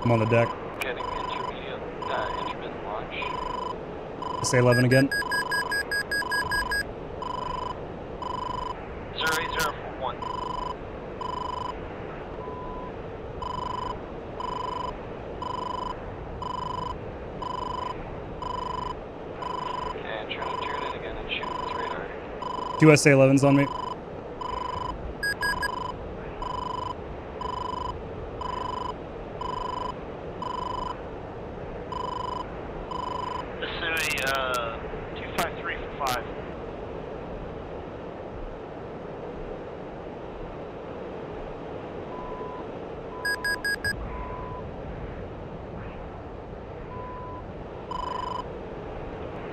I'm on the deck. Getting intermittent launch. SA-11 again. 08041. Okay, I'm trying to turn it again and shoot this radar. 2 SA-11s on me. Missouri 253 for 5.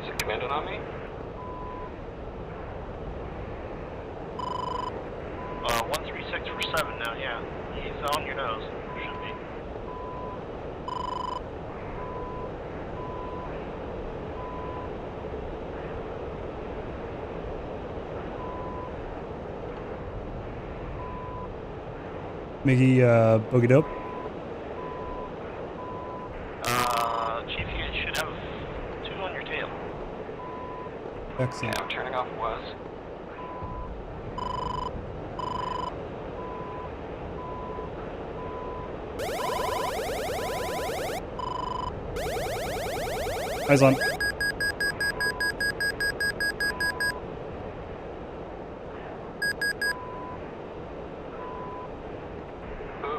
Is it commanding on me? 136 for 7 now, yeah. He's on your nose. Should be. Miggy, boogie dope. Chief, you should have 2 on your tail. Excellent. Yeah, I'm turning off was. Eyes on. Ooh,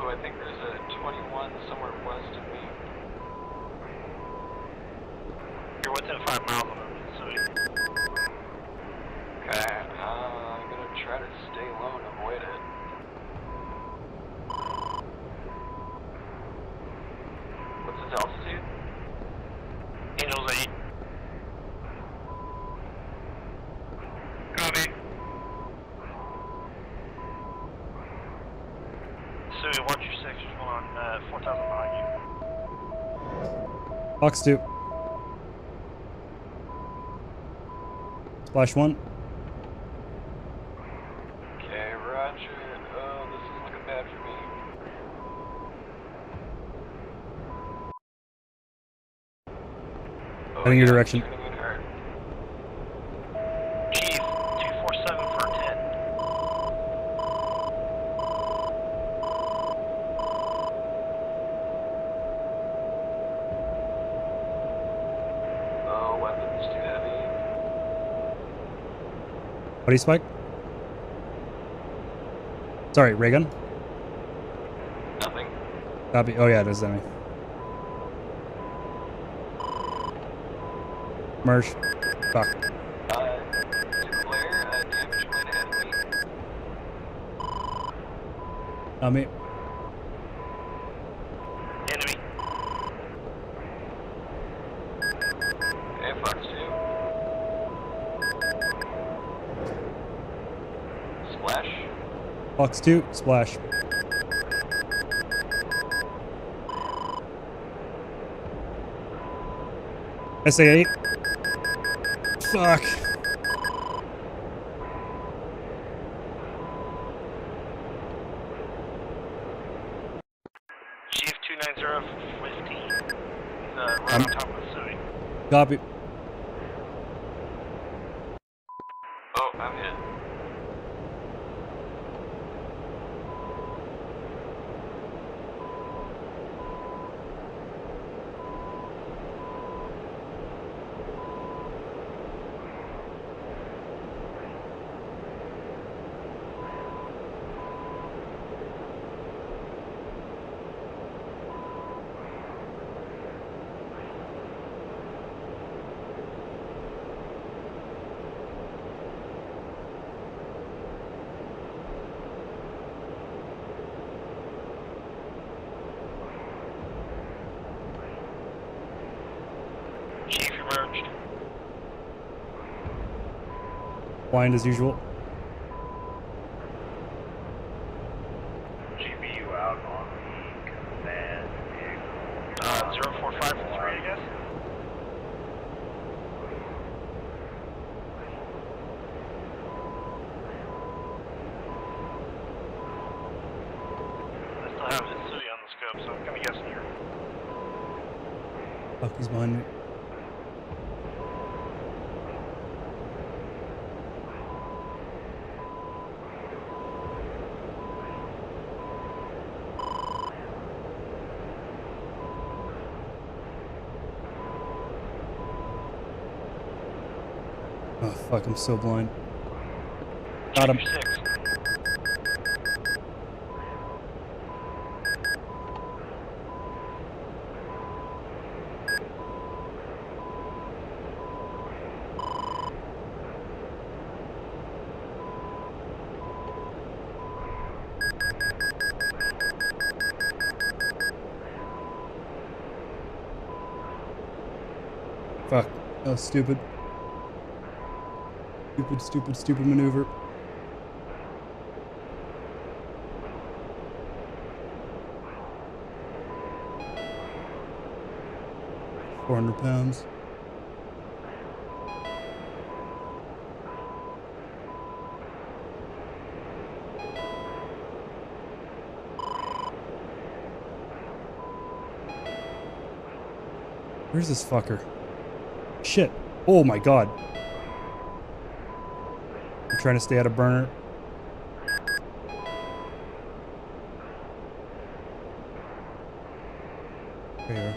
I think there's a 21 somewhere west of me. You're within 5 miles of him, Missouri. Okay, I'm gonna try to stay low and avoid it. What's its altitude? Angels 8. Copy. Missouri, watch your 6, there's one on 4,000 behind you. Fox 2. Splash 1. Okay, roger. Oh, this is looking bad for me. Oh, Heading your yeah, direction. turning in hard. Chief, 247 for 10. Oh, weapons too heavy. Buddy spike. Sorry, ray gun. Nothing. Copy. Oh yeah, it is enemy. Merge. Fuck. Nuclear, damage plane ahead of me. Not me. Enemy. Okay, Fox 2. Splash. Fox 2. Splash. SA-8. Fuck. Chief 290 for 15. He's right on top of Missouri. Copy. Oh, I'm hit. Blind as usual. GBU out on the command vehicle. 045 and 3, I guess? I still have the city on the scope, so I'm gonna guess near. Fuck, he's behind me. Oh fuck, I'm so blind. Got him. 6. Fuck. That was stupid. Stupid maneuver. £400. Where's this fucker? Shit. Oh my god. I'm trying to stay out of burner. There you are.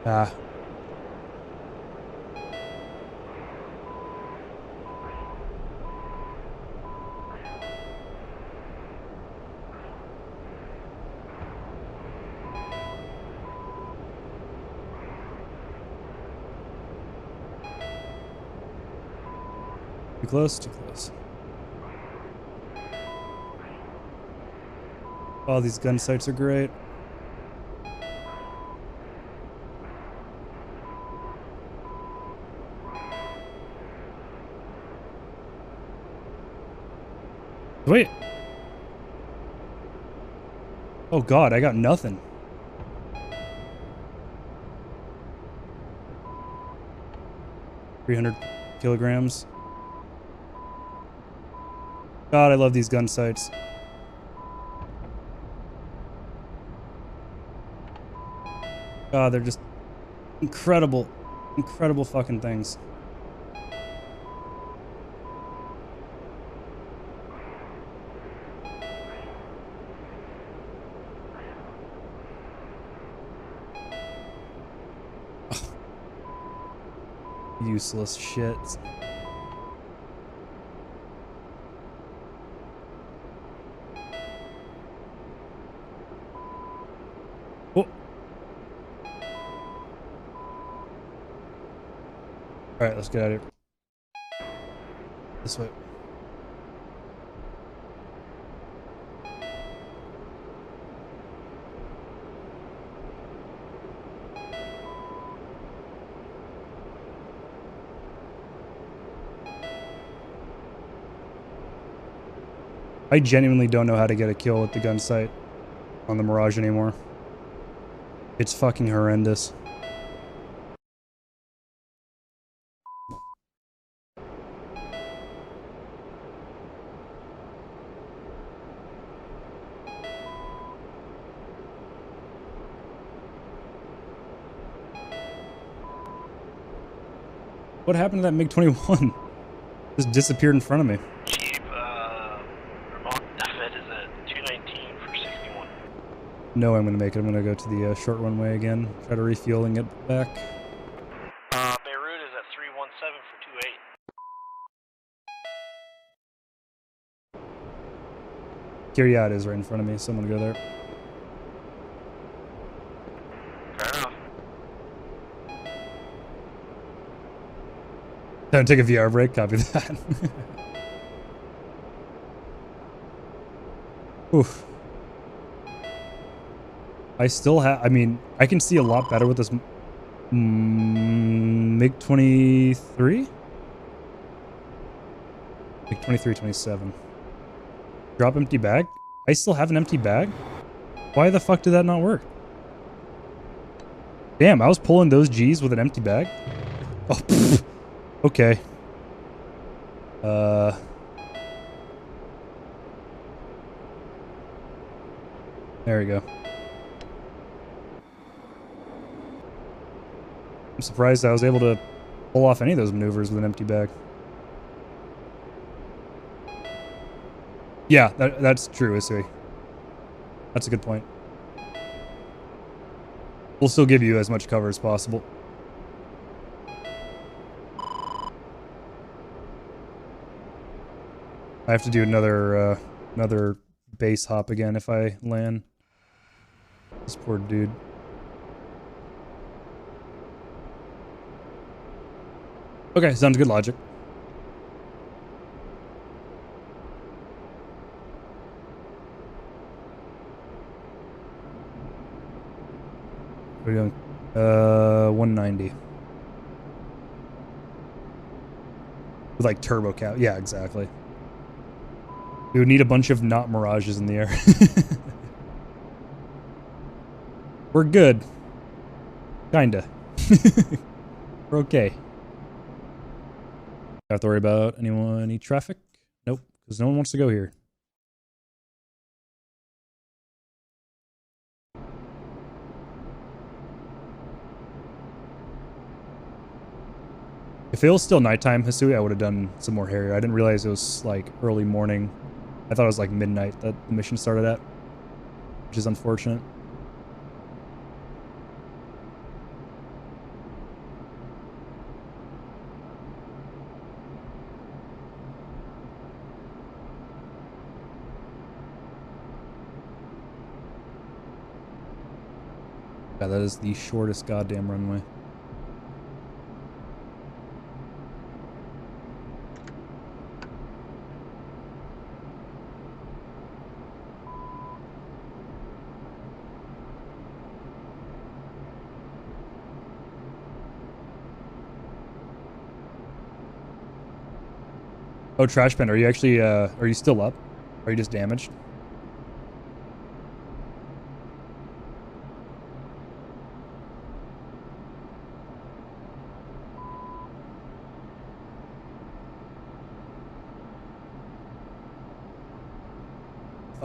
Ah. Too close, too close. Oh, these gun sights are great. Wait. Oh god, I got nothing. $300 kilograms. God, I love these gun sights. God, they're just incredible, incredible fucking things. Useless shit. Oh. Alright, let's get out of here. This way. I genuinely don't know how to get a kill with the gun sight on the Mirage anymore. It's fucking horrendous. What happened to that MiG-21? Just disappeared in front of me. Cheap, Vermont Fed is at 219 for 61. No, I'm gonna make it. I'm gonna go to the short runway again. Try to refuel and get back. Beirut is at 317 for 28. Kiryat is right in front of me, so I'm gonna go there. Fair enough. Don't take a VR break, copy that. Oof. I still have, I mean, I can see a lot better with this MiG-23? MiG-23, 27. Drop empty bag? I still have an empty bag? Why the fuck did that not work? Damn, I was pulling those G's with an empty bag? Oh, pfft. Okay. There we go. I'm surprised I was able to pull off any of those maneuvers with an empty bag. Yeah, that's true, Isui. That's a good point. We'll still give you as much cover as possible. I have to do another base hop again if I land. This poor dude. Okay, sounds good logic. What are you doing? 190. With like turbo cap. Yeah, exactly. We would need a bunch of not mirages in the air. We're good. Kinda. We're okay. Don't have to worry about any traffic? Nope, because no one wants to go here. If it was still nighttime, Hisui, I would have done some more Harrier. I didn't realize it was like early morning. I thought it was like midnight that the mission started at, which is unfortunate. Yeah, that is the shortest goddamn runway. Oh, Trash Pen, are you actually, are you still up? Or are you just damaged?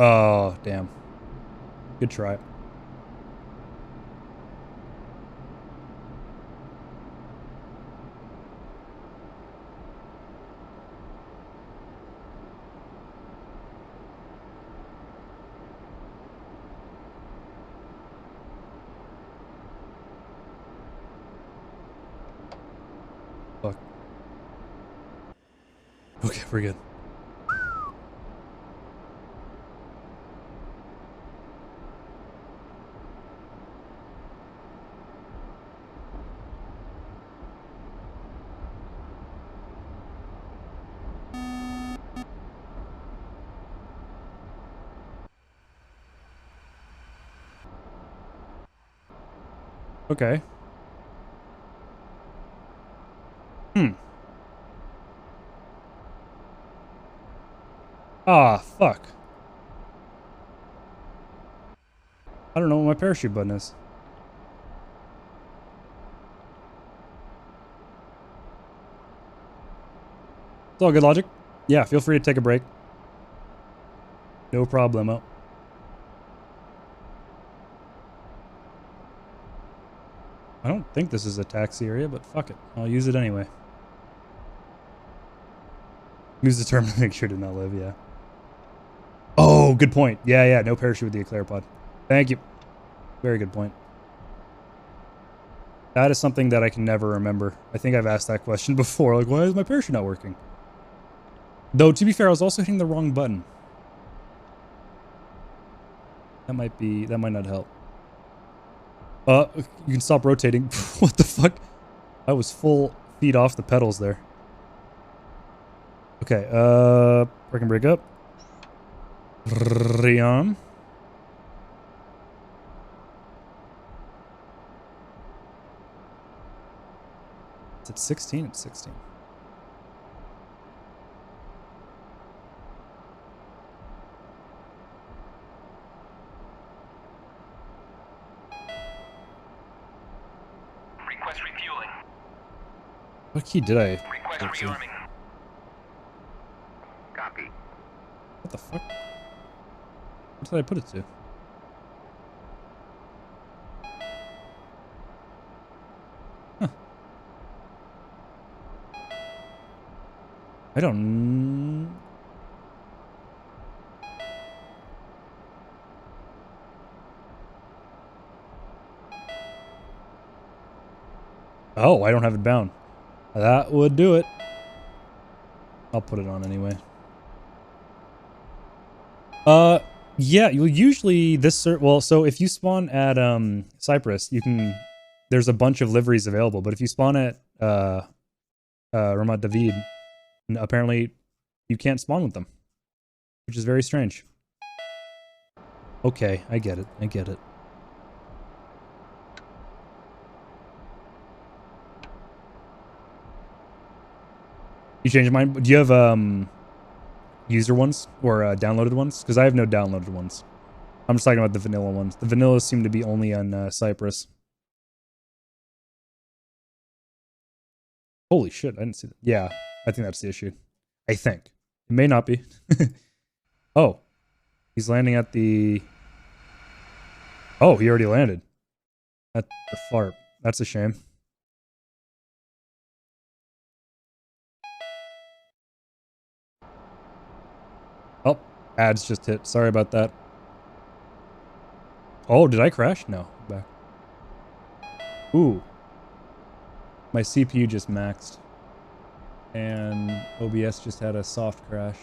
Oh, damn. Good try. Fuck. Okay, we're good. Okay. Ah, fuck. I don't know what my parachute button is. It's all good logic. Yeah, feel free to take a break. No problemo. I don't think this is a taxi area, but fuck it. I'll use it anyway. Use the term to make sure to not live, yeah. Oh, good point. Yeah, yeah, no parachute with the eclair pod. Thank you. Very good point. That is something that I can never remember. I think I've asked that question before. Like, why is my parachute not working? Though, to be fair, I was also hitting the wrong button. That might not help. You can stop rotating. What the fuck? I was full feet off the pedals there. Okay, park and brake up. Rion. It's at 16. It's 16. Request refueling. What key did I? Request go to? rearming. Copy. What the fuck? What did I put it to? Huh. I don't. Oh, I don't have it bound. That would do it. I'll put it on anyway. Yeah, you'll usually well, so if you spawn at Cyprus, you can there's a bunch of liveries available, but if you spawn at Ramat David, apparently you can't spawn with them, which is very strange. Okay, I get it. I get it. You changed your mind? Do you have user ones or downloaded ones? Because I have no downloaded ones. I'm just talking about the vanilla ones. The vanillas seem to be only on Cyprus. Holy shit, I didn't see that. Yeah, I think that's the issue. I think. It may not be. Oh, he's landing at the... Oh, he already landed. At the fart. That's a shame. Oh, ads just hit. Sorry about that. Oh, did I crash? No. Back. Ooh. My CPU just maxed. And OBS just had a soft crash.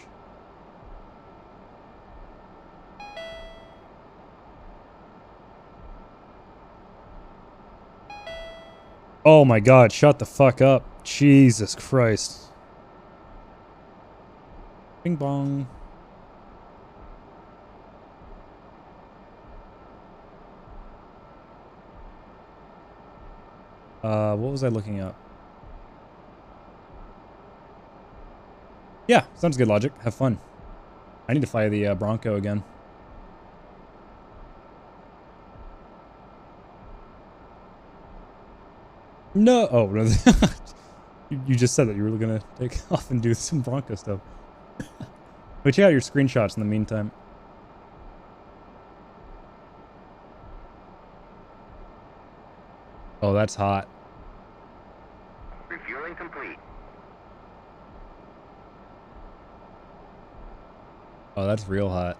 Oh my god, shut the fuck up. Jesus Christ. Bing bong. What was I looking up? Yeah, sounds good logic. Have fun. I need to fly the Bronco again. No. Oh, no. You just said that you were going to take off and do some Bronco stuff. But check out your screenshots in the meantime. Oh, that's hot. Refueling complete. Oh, that's real hot.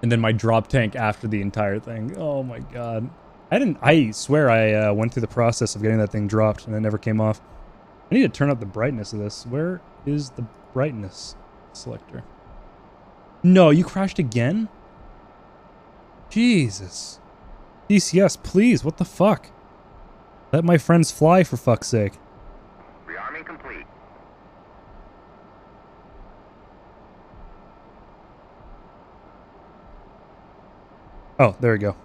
And then my drop tank after the entire thing. Oh my god. I swear I went through the process of getting that thing dropped and it never came off. I need to turn up the brightness of this. Where is the brightness selector? No, you crashed again? Jesus. DCS, please, what the fuck? Let my friends fly for fuck's sake. Rearming complete. Oh, there we go.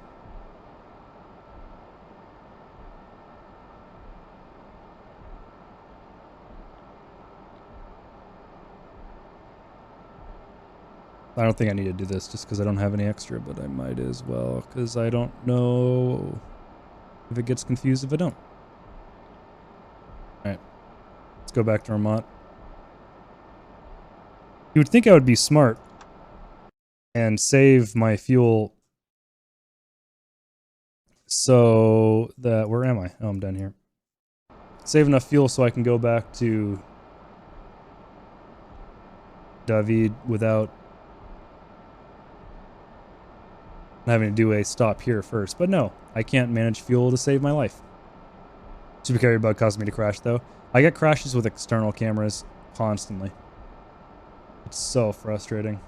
I don't think I need to do this just because I don't have any extra, but I might as well because I don't know if it gets confused if I don't. Alright. Let's go back to Vermont. You would think I would be smart and save my fuel so that... Where am I? Oh, I'm down here. Save enough fuel so I can go back to David without having to do a stop here first. But no, I can't manage fuel to save my life. Super carrier bug caused me to crash though. I get crashes with external cameras constantly. It's so frustrating.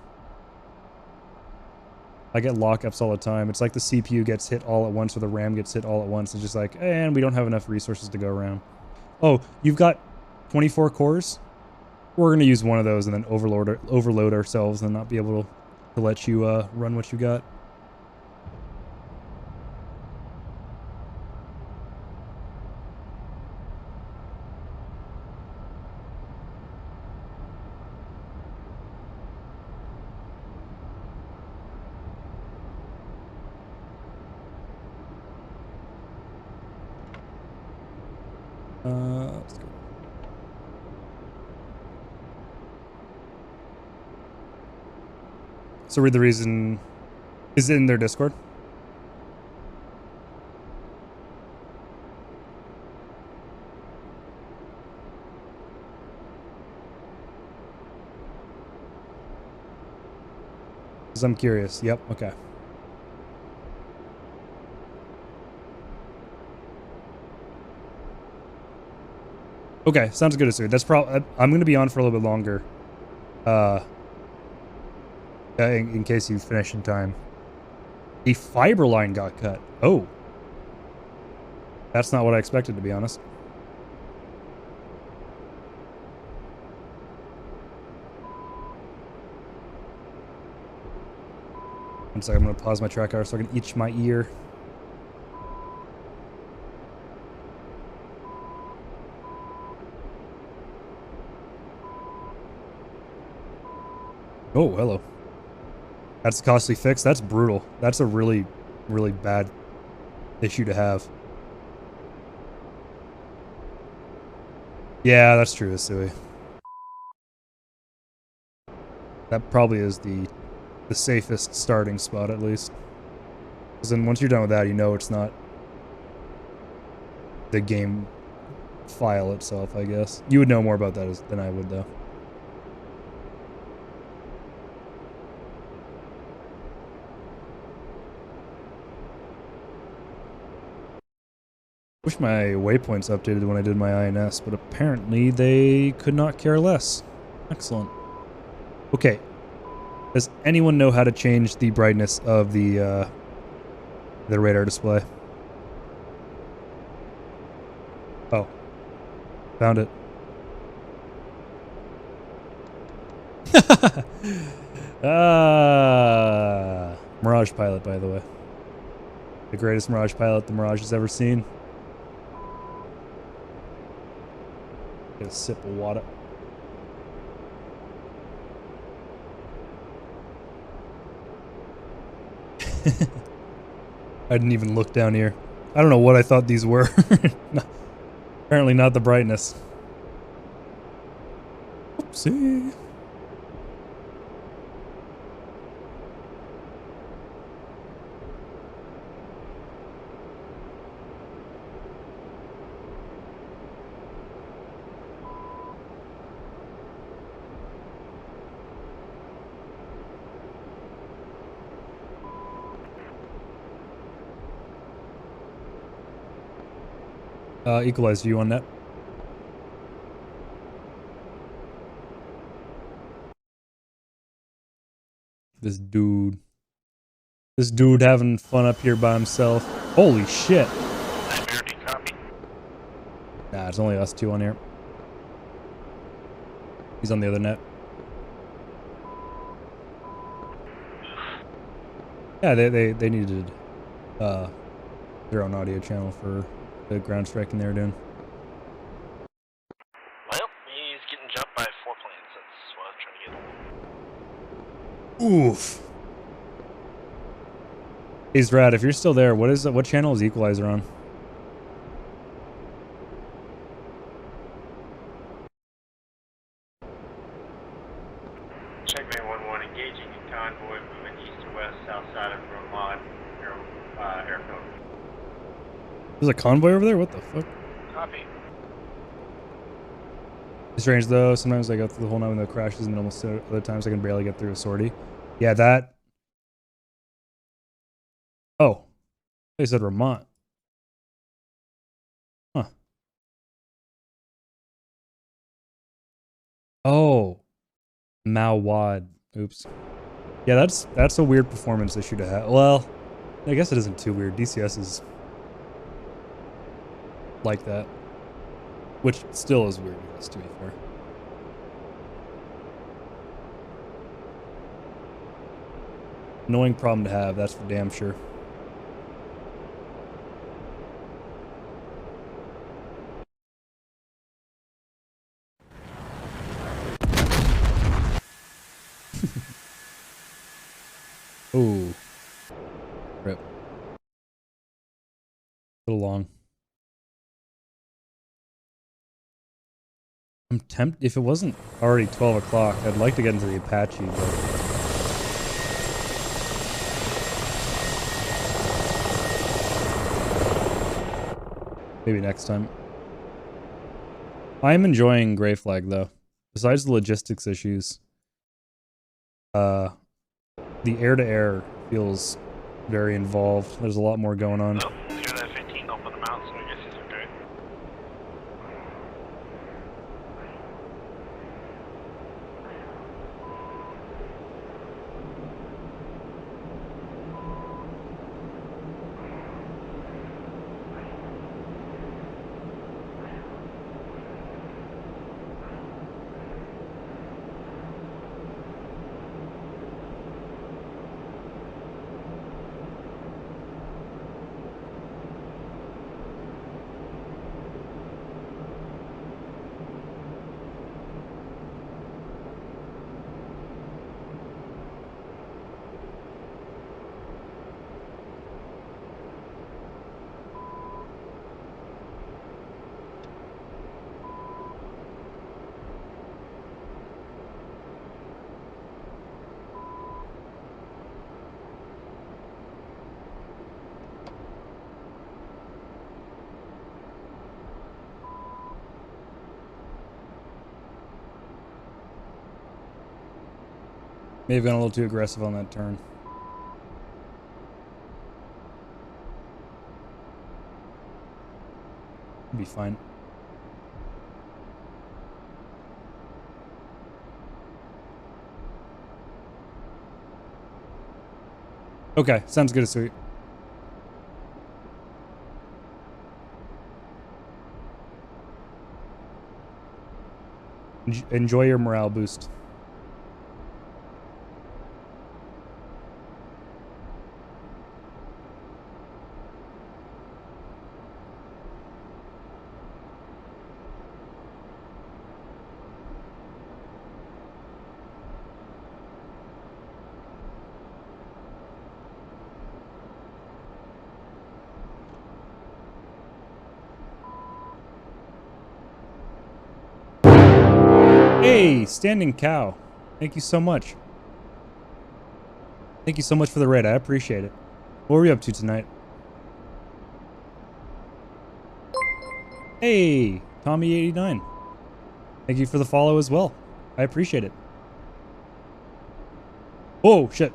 I get lockups all the time. It's like the CPU gets hit all at once or the RAM gets hit all at once. It's just like, and we don't have enough resources to go around. Oh, you've got 24 cores? We're gonna use one of those and then overload ourselves and not be able to let you run what you got. Let's go. So read the reason is in their Discord. Because I'm curious. Yep. Okay. Okay, sounds good, sir. That's probably. I'm gonna be on for a little bit longer. In case you finish in time. The fiber line got cut. Oh. That's not what I expected, to be honest. One second, I'm gonna pause my track hour so I can itch my ear. Oh, hello. That's a costly fix. That's brutal. That's a really, really bad issue to have. Yeah, that's true, Asui. That probably is the safest starting spot, at least. Because then once you're done with that, you know it's not the game file itself, I guess. You would know more about that than I would, though. Wish my waypoints updated when I did my INS, but apparently they could not care less. Excellent. Okay. Does anyone know how to change the brightness of the radar display? Oh. Found it. Mirage pilot, by the way. The greatest Mirage pilot the Mirage has ever seen. Get a sip of water. I didn't even look down here. I don't know what I thought these were. Apparently not the brightness. Oopsie. Equalize view on that. This dude having fun up here by himself. Holy shit. Nightmare, do you copy? Nah, it's only us two on here. He's on the other net. Yeah, they needed their own audio channel for the ground striking they were doing. Well, he's getting jumped by 4 planes. That's what I was trying to get. Oof. Hey, Zrad, if you're still there, what channel is Equalizer on? Checkmate 1-1, engaging in convoy, moving east to west, south side of Vermont, airfield. There's a convoy over there? What the fuck? Copy. It's strange though, sometimes I go through the whole night when it crashes and almost other times I can barely get through a sortie. Yeah, that... Oh. They said Vermont. Huh. Oh. Mawad. Oops. Yeah, that's a weird performance issue to have. Well, I guess it isn't too weird. DCS is like that. Which still is weird, I guess, to be fair. Annoying problem to have, that's for damn sure. Ooh. Rip. A little long. I'm tempted. If it wasn't already 12 o'clock, I'd like to get into the Apache, but... maybe next time. I am enjoying Grey Flag, though. Besides the logistics issues, the air-to-air feels very involved. There's a lot more going on. Oh, you got that 15 up on the mount, so I guess he's okay. May have gone a little too aggressive on that turn. Be fine. Okay, sounds good, sweet. Enjoy your morale boost. Hey, Standing Cow. Thank you so much. Thank you so much for the raid. I appreciate it. What were we up to tonight? Hey, Tommy89. Thank you for the follow as well. I appreciate it. Oh, shit.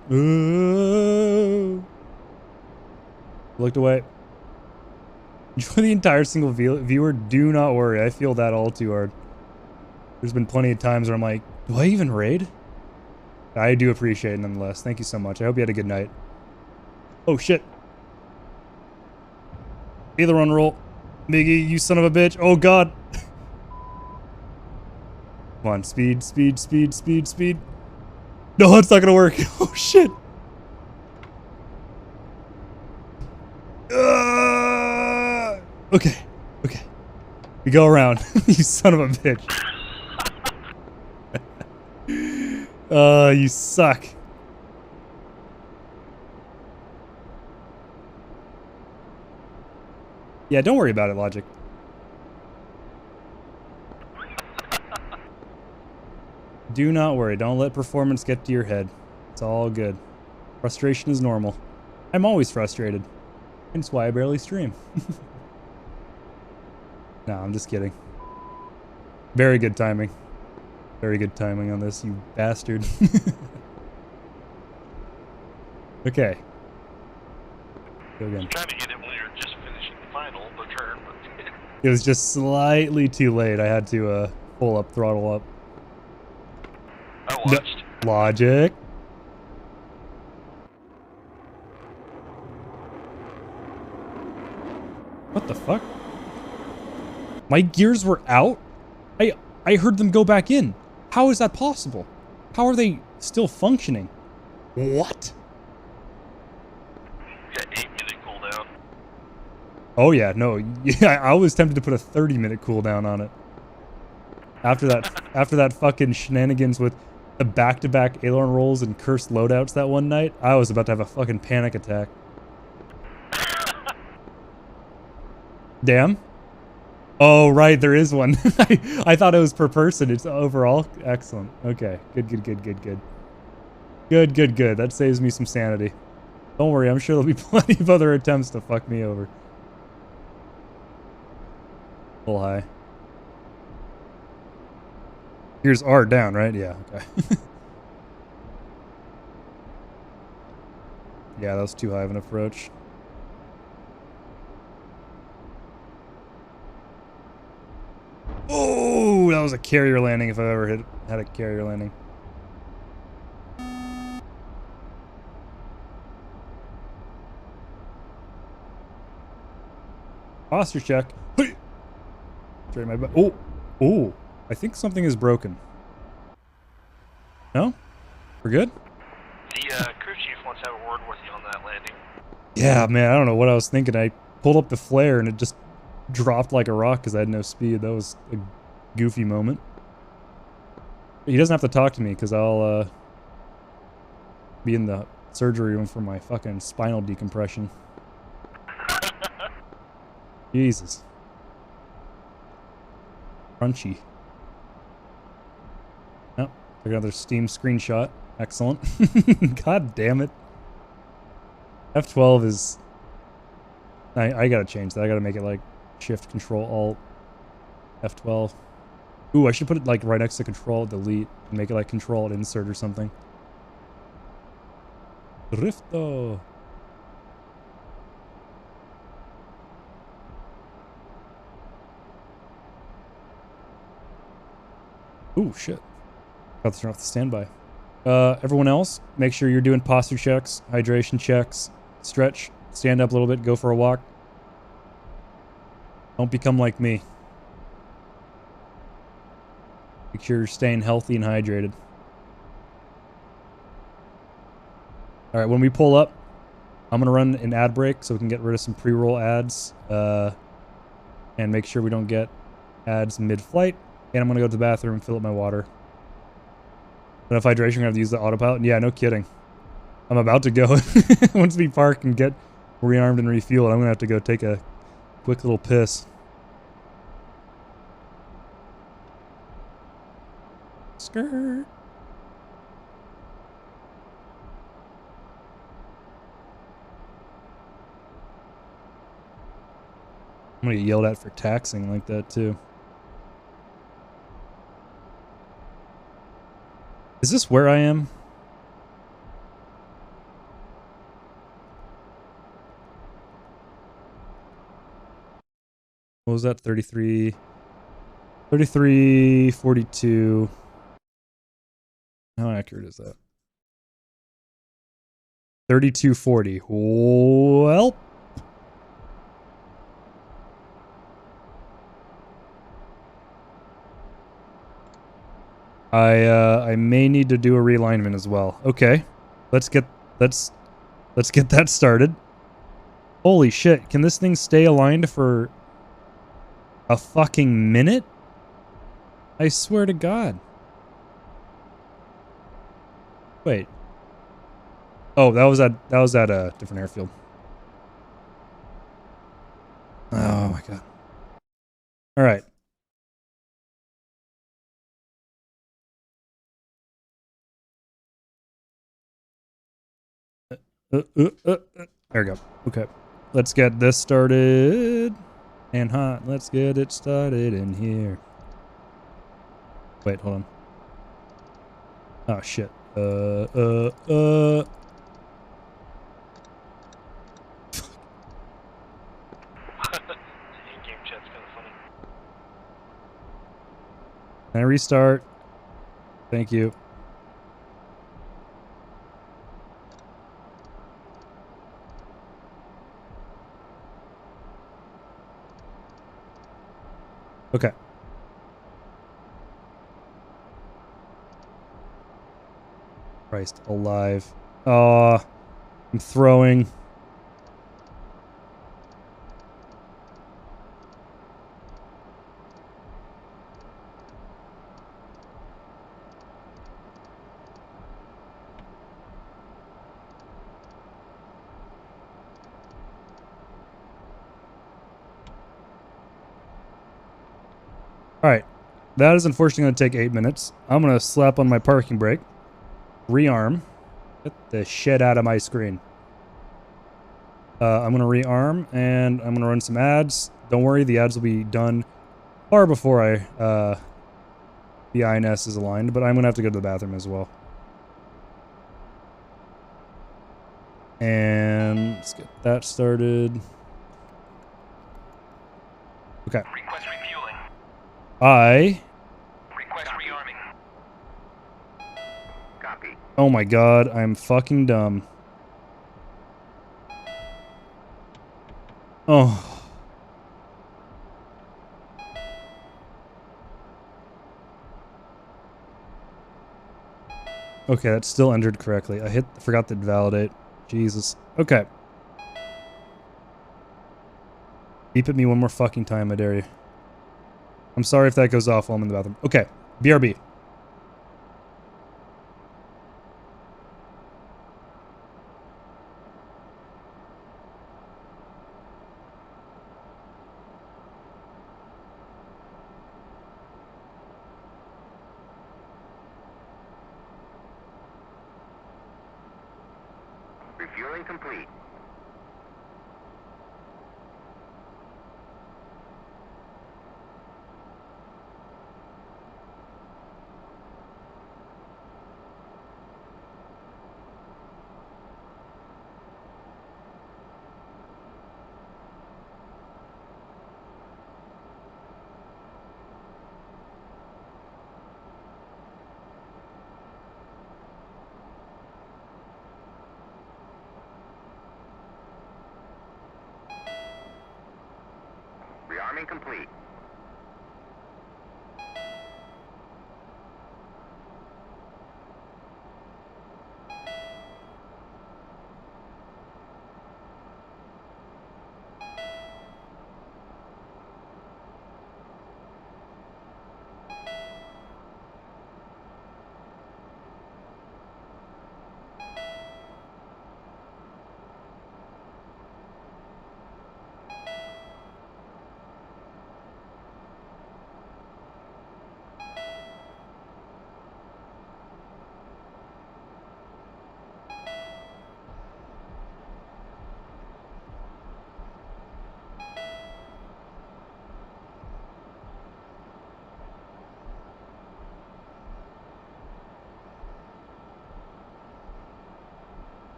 Looked away. Enjoy the entire single viewer. Do not worry. I feel that all too hard. There's been plenty of times where I'm like, do I even raid? I do appreciate it nonetheless. Thank you so much. I hope you had a good night. Oh, shit. Either on roll. Miggy, you son of a bitch. Oh, God. Come on. Speed, speed, speed, speed, speed. No, it's not going to work. Oh, shit. Okay. Okay. We go around. You son of a bitch. You suck. Yeah, don't worry about it, Logic. Do not worry. Don't let performance get to your head. It's all good. Frustration is normal. I'm always frustrated. Hence why I barely stream. No, I'm just kidding. Very good timing. Very good timing on this, you bastard. Okay. Go again. Trying to get it when you're just finishing the final, the turn. It was just slightly too late. I had to pull up, throttle up. I watched. No. Logic. What the fuck? My gears were out? I heard them go back in. How is that possible? How are they still functioning? What? Oh yeah, no, yeah, I was tempted to put a 30-minute cooldown on it. After that fucking shenanigans with the back-to-back aileron rolls and cursed loadouts that one night, I was about to have a fucking panic attack. Damn. Oh, right, there is one. I thought it was per person. It's overall. Excellent. Okay. Good. Good. That saves me some sanity. Don't worry, I'm sure there'll be plenty of other attempts to fuck me over. A little high. Here's R down, right? Yeah, okay. Yeah, that was too high of an approach. Oh, that was a carrier landing if I ever had a carrier landing. Posture check. Straight my butt. Oh, I think something is broken. No? We're good? The crew chief wants to have a word with you on that landing. Yeah, man, I don't know what I was thinking. I pulled up the flare and it just dropped like a rock because I had no speed. That was a goofy moment. He doesn't have to talk to me because I'll be in the surgery room for my fucking spinal decompression. Jesus. Crunchy. Oh, took another Steam screenshot. Excellent. God damn it. F12 is... I gotta change that. I gotta make it like Shift, Control, Alt, F12. Ooh, I should put it like right next to Control, Delete, and make it like Control, Alt, Insert or something. Drifto. Ooh, shit. Got to turn off the standby. Everyone else, make sure you're doing posture checks, hydration checks, stretch, stand up a little bit, go for a walk. Don't become like me. Make sure you're staying healthy and hydrated. Alright, when we pull up, I'm going to run an ad break so we can get rid of some pre-roll ads. And make sure we don't get ads mid-flight. And I'm going to go to the bathroom and fill up my water. Enough hydration, we're going to have to use the autopilot. Yeah, no kidding. I'm about to go. Once we park and get rearmed and refueled, I'm going to have to go take a quick little piss. Skirt. I'm going to get yelled at for taxing like that, too. Is this where I am? What was that? 33... 3342. How accurate is that? 3240. Well... I may need to do a realignment as well. Okay. Let's get that started. Holy shit, can this thing stay aligned for a fucking minute? I swear to God. Wait. Oh, that was at a different airfield. Oh my God. All right. There we go. Okay. Let's get this started. And hot. Let's get it started in here. Wait, hold on. Oh, shit. In-game chat's kind of funny. Can I restart? Thank you. Okay. Christ alive. I'm throwing. Alright. That is unfortunately going to take 8 minutes. I'm going to slap on my parking brake. Rearm. Get the shit out of my screen. I'm going to rearm, and I'm going to run some ads. Don't worry, the ads will be done far before the INS is aligned, but I'm going to have to go to the bathroom as well. And let's get that started. Okay. Request refueling. Request rearming. Copy. Oh my god, I'm fucking dumb. Oh. Okay, that's still entered correctly. I forgot to validate. Jesus. Okay. Beep at me one more fucking time, I dare you. I'm sorry if that goes off while I'm in the bathroom. Okay. BRB. Refueling complete. Rearming complete.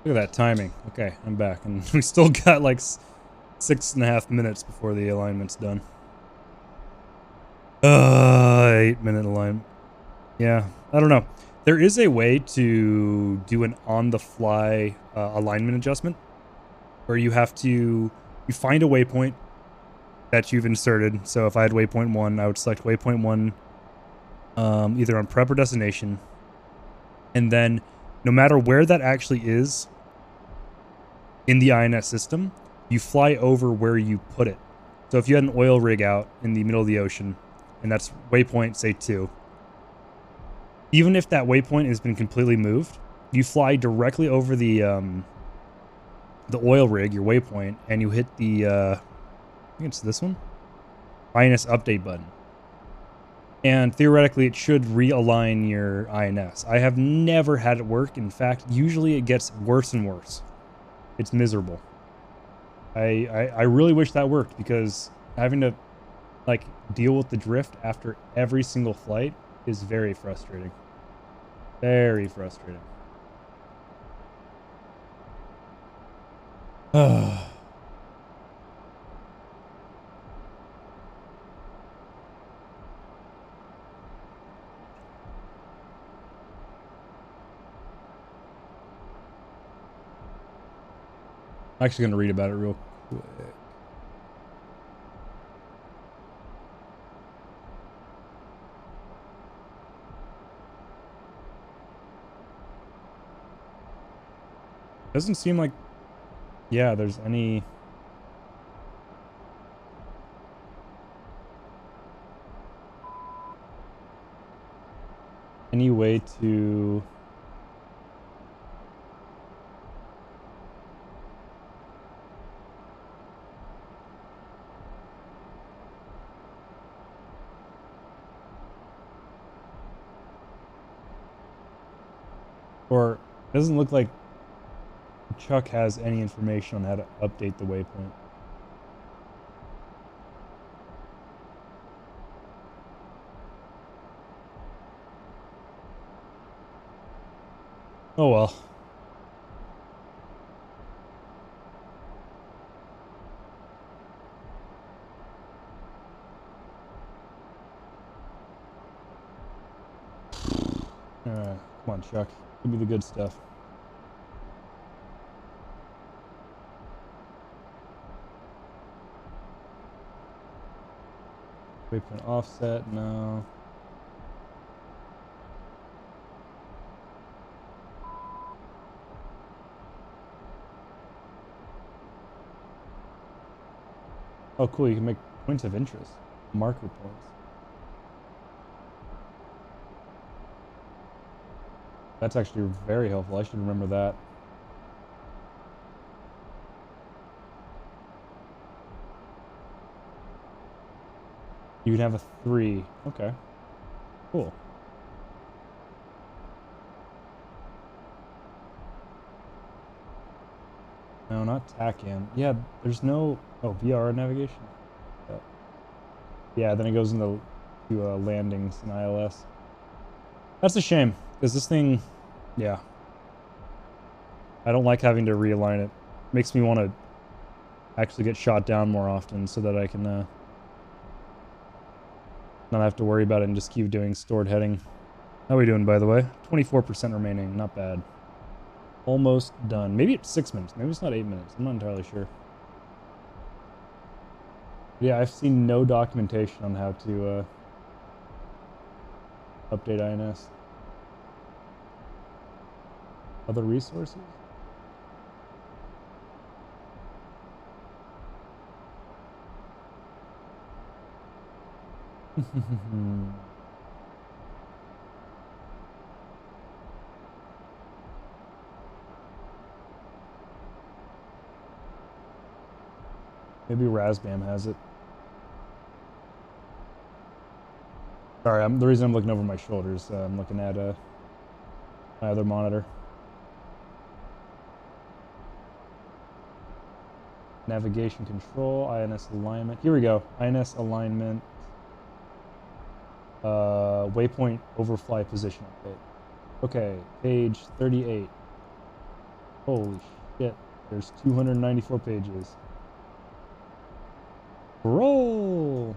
Look at that timing. Okay, I'm back. And we still got like 6.5 minutes before the alignment's done. 8-minute alignment. Yeah, I don't know. There is a way to do an on-the-fly alignment adjustment where you find a waypoint that you've inserted. So if I had waypoint 1, I would select waypoint 1 either on prep or destination. And then no matter where that actually is in the INS system, you fly over where you put it. So if you had an oil rig out in the middle of the ocean, and that's waypoint, say 2, even if that waypoint has been completely moved, you fly directly over the oil rig, your waypoint, and you hit the, I think it's this one, INS update button. And theoretically, it should realign your INS. I have never had it work. In fact, usually it gets worse and worse. It's miserable. I really wish that worked, because having to like deal with the drift after every single flight is very frustrating. Very frustrating. I'm actually going to read about it real quick. Doesn't seem like, yeah, there's any way to Or it doesn't look like Chuck has any information on how to update the waypoint. Oh well. Come on, Chuck. Give me the good stuff. Waypoint offset, no. Oh, cool. You can make points of interest. Marker points. That's actually very helpful. I should remember that. You can have a 3. Okay. Cool. No, not TACAN. Yeah, there's no... Oh, VR navigation? Yeah, then it goes into landings in ILS. That's a shame, because this thing... Yeah. I don't like having to realign it. Makes me want to actually get shot down more often so that I can not have to worry about it and just keep doing stored heading. How are we doing, by the way? 24% remaining. Not bad. Almost done. Maybe it's 6 minutes. Maybe it's not 8 minutes. I'm not entirely sure. Yeah, I've seen no documentation on how to update INS. Other resources? Maybe Razbam has it. Sorry, the reason I'm looking over my shoulders, I'm looking at my other monitor. Navigation control, INS alignment. Here we go. INS alignment. Waypoint overfly position update. Okay, page 38. Holy shit. There's 294 pages. Roll!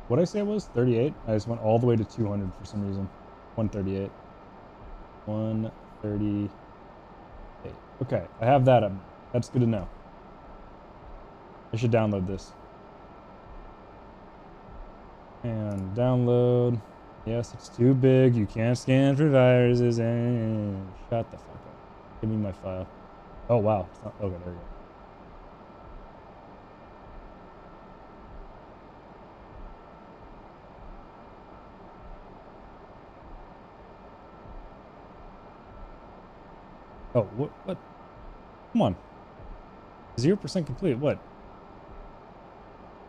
What'd I say it was? 38? I just went all the way to 200 for some reason. 138. 138. Okay, I have that up. That's good to know. I should download this. And download. Yes, it's too big. You can't scan for viruses. And shut the fuck up. Give me my file. Oh, wow. It's not, okay, there we go. Oh, what? Come on. 0% complete. What?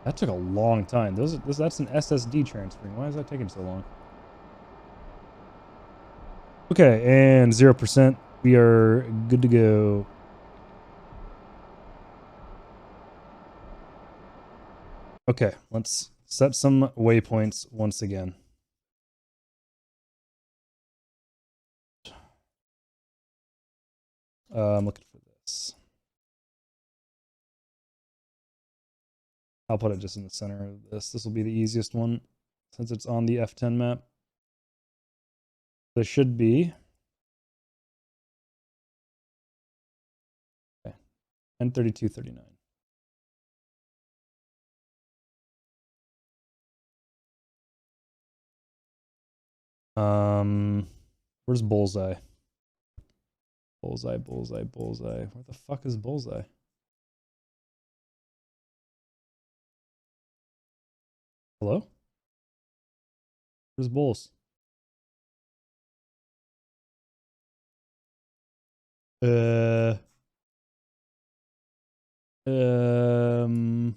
That took a long time. That's an SSD transferring. Why is that taking so long? Okay, and 0%. We are good to go. Okay, let's set some waypoints once again. I'm looking for this. I'll put it just in the center of this. This will be the easiest one since it's on the F10 map. There should be. Okay. N3239. Where's Bullseye? Bullseye. Where the fuck is Bullseye? Hello? Where's Bulls? Hmm.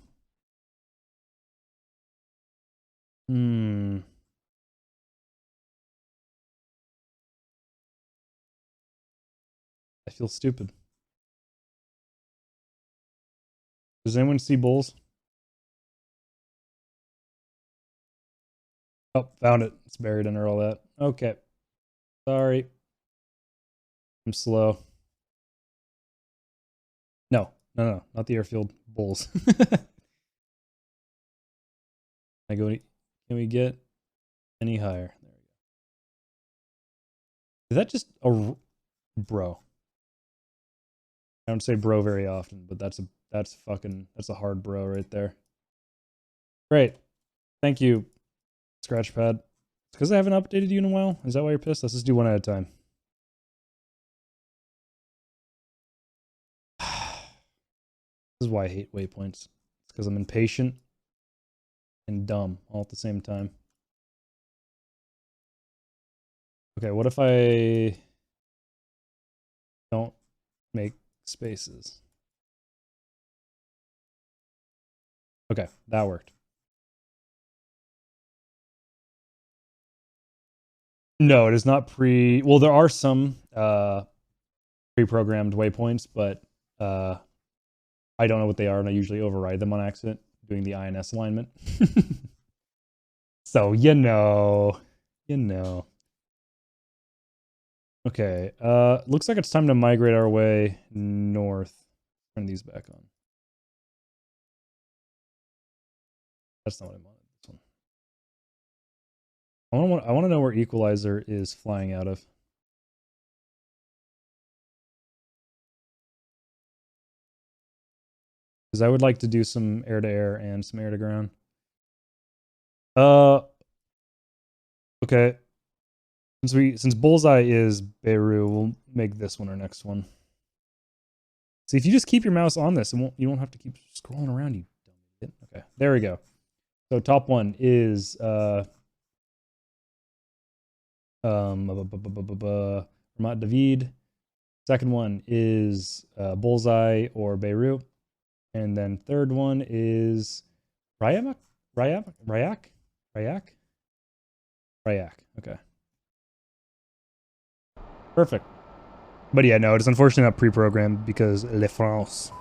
I feel stupid. Does anyone see bulls? Oh, found it. It's buried under all that. Okay. Sorry. I'm slow. No, not the airfield. Bulls. Can we get any higher? There we go. Is that just a bro? I don't say bro very often, but that's a hard bro right there. Great. Thank you, Scratchpad. It's because I haven't updated you in a while. Is that why you're pissed? Let's just do one at a time. This is why I hate waypoints. It's because I'm impatient and dumb all at the same time. Okay, what if I don't make spaces? Okay, that worked. No, it is not well, there are some pre-programmed waypoints, but I don't know what they are, and I usually override them on accident doing the INS alignment. So, you know. Okay, looks like it's time to migrate our way north. Turn these back on. That's not what I wanted. This one. I want to know where Equalizer is flying out of. Because I would like to do some air-to-air and some air-to-ground. Okay. Since Bullseye is Beirut, we'll make this one our next one. See, if you just keep your mouse on this, you won't have to keep scrolling around, you dumb idiot. Okay, there we go. So top one is Ramat David. Second one is Bullseye or Beirut. And then third one is Rayak. Okay. Perfect. But yeah, no, it's unfortunately not pre-programmed because Le France.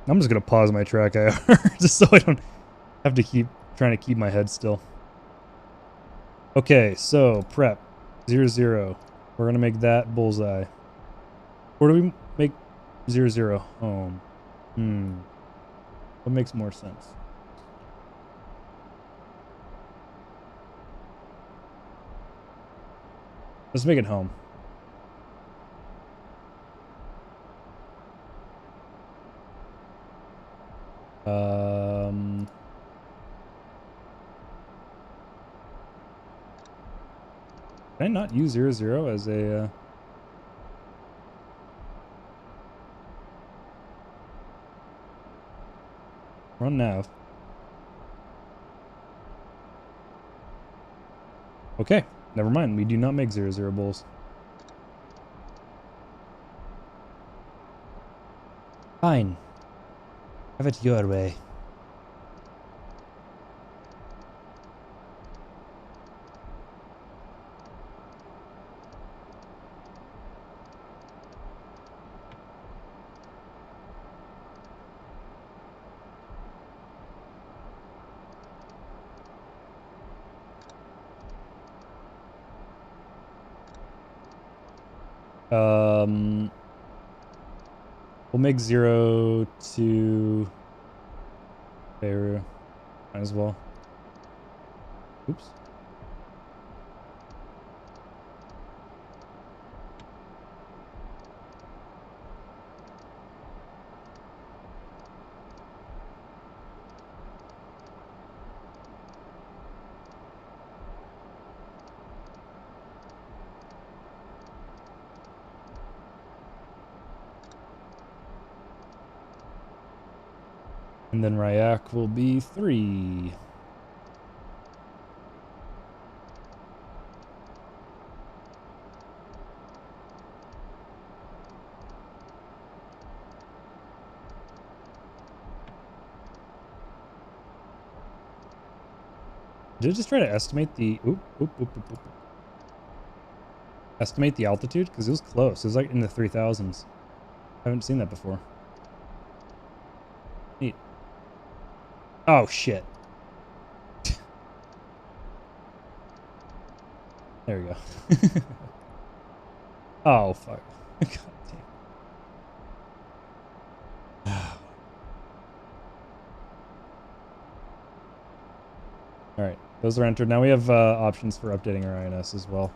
I'm just gonna pause my track IR just so I don't have to keep trying to keep my head still. Okay, so prep 0-0. We're gonna make that Bullseye. Where do we make 0-0 home? What makes more sense? Let's make it home. Can I not use 0-0 as a run nav? Okay, never mind. We do not make 0-0 bulls. Fine. Have it your way. We'll make 0 to Beirut. Might as well. Oops. And then Rayak will be 3. Did it just try to estimate the... Estimate the altitude? Because it was close. It was like in the 3000s. I haven't seen that before. Neat. Oh, shit. There we go. Oh, fuck. God damn. Alright, those are entered. Now we have options for updating our INS as well.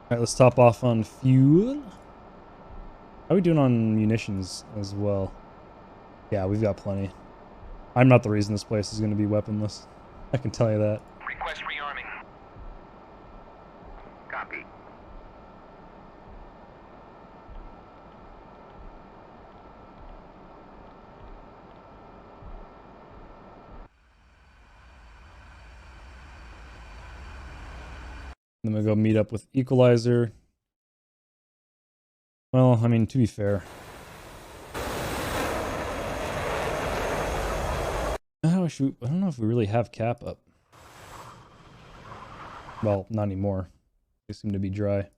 Alright, let's top off on fuel. How are we doing on munitions as well? Yeah, we've got plenty. I'm not the reason this place is going to be weaponless. I can tell you that. Request rearming. Copy. I'm going to go meet up with Equalizer. Well, I mean, to be fair. I don't know if we really have cap up. Well, not anymore. They seem to be dry.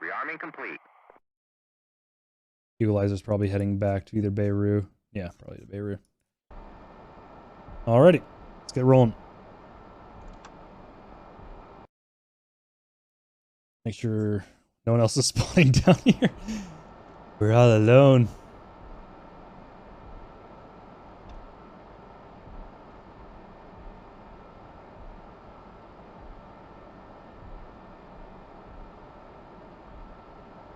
Rearming complete. Equalizer's probably heading back to either Beirut. Yeah, probably to Beirut. Alrighty, let's get rolling. Make sure no one else is spawning down here. We're all alone.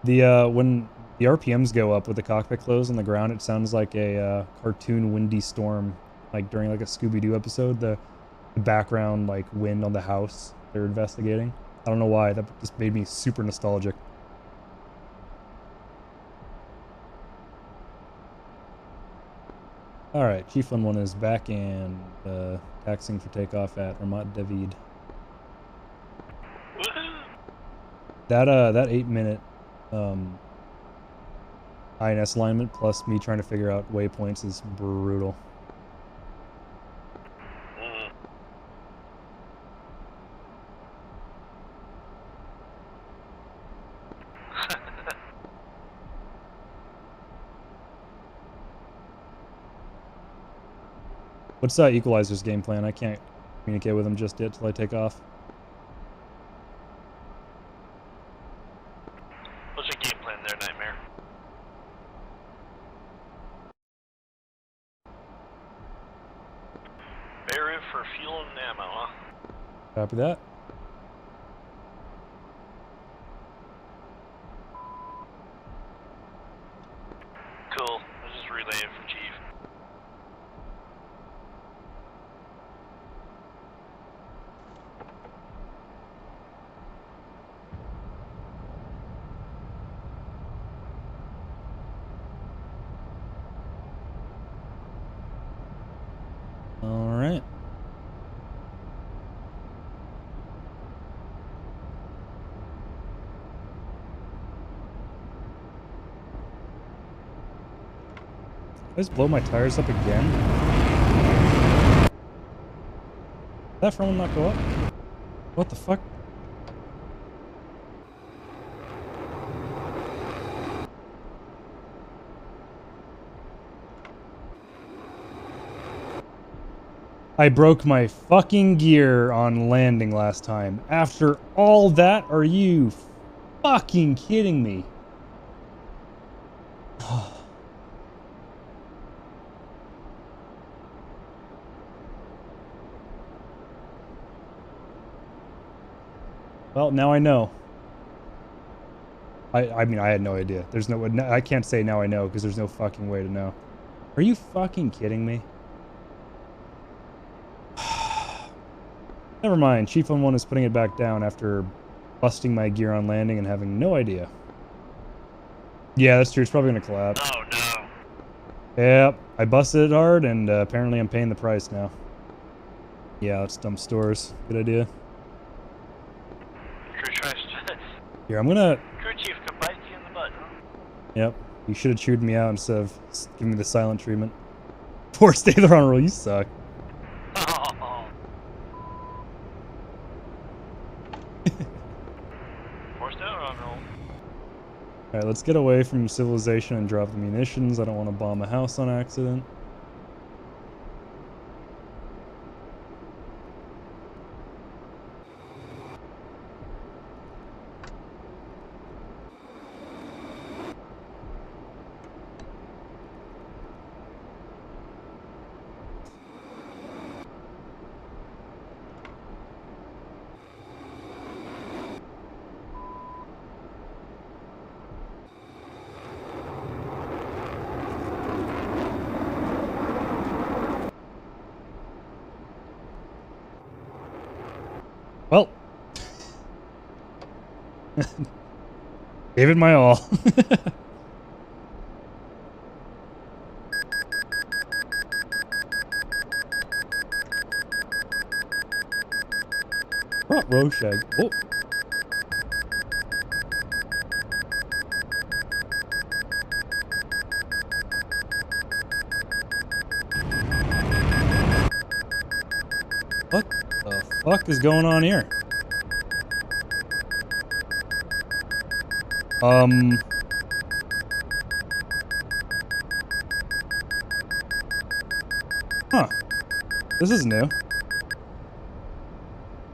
When the RPMs go up with the cockpit closed on the ground, it sounds like a cartoon windy storm, like during like a Scooby-Doo episode. The background like wind on the house they're investigating. I don't know why, that just made me super nostalgic. Alright, Chief 1-1 is back and taxiing for takeoff at Ramat David. That 8-minute INS alignment plus me trying to figure out waypoints is brutal. What's Equalizer's game plan? I can't communicate with him just yet till I take off. What's your game plan there, Nightmare? Beirut for fuel and ammo, huh? Copy that. Cool. I'll just relay it for Chief. Alright. Did I just blow my tires up again? Did that front one not go up? What the fuck? I broke my fucking gear on landing last time. After all that, are you fucking kidding me? Well, now I know. I mean, I had no idea. There's no... I can't say now I know, because there's no fucking way to know. Are you fucking kidding me? Never mind. Chief 1-1 is putting it back down after busting my gear on landing and having no idea. Yeah, that's true. It's probably going to collapse. Oh, no. Yep. I busted it hard, and apparently I'm paying the price now. Yeah, let's dump stores. Good idea. Crew tries to... Here, I'm gonna... Crew chief could bite you in the butt, huh? Yep. You should have chewed me out instead of giving me the silent treatment. Poor stay there on roll, you suck. Forced out on roll. Alright, let's get away from civilization and drop the munitions. I don't want to bomb a house on accident. Well, gave it my all. Front row shag. Oh. What the fuck is going on here? Huh. This is new.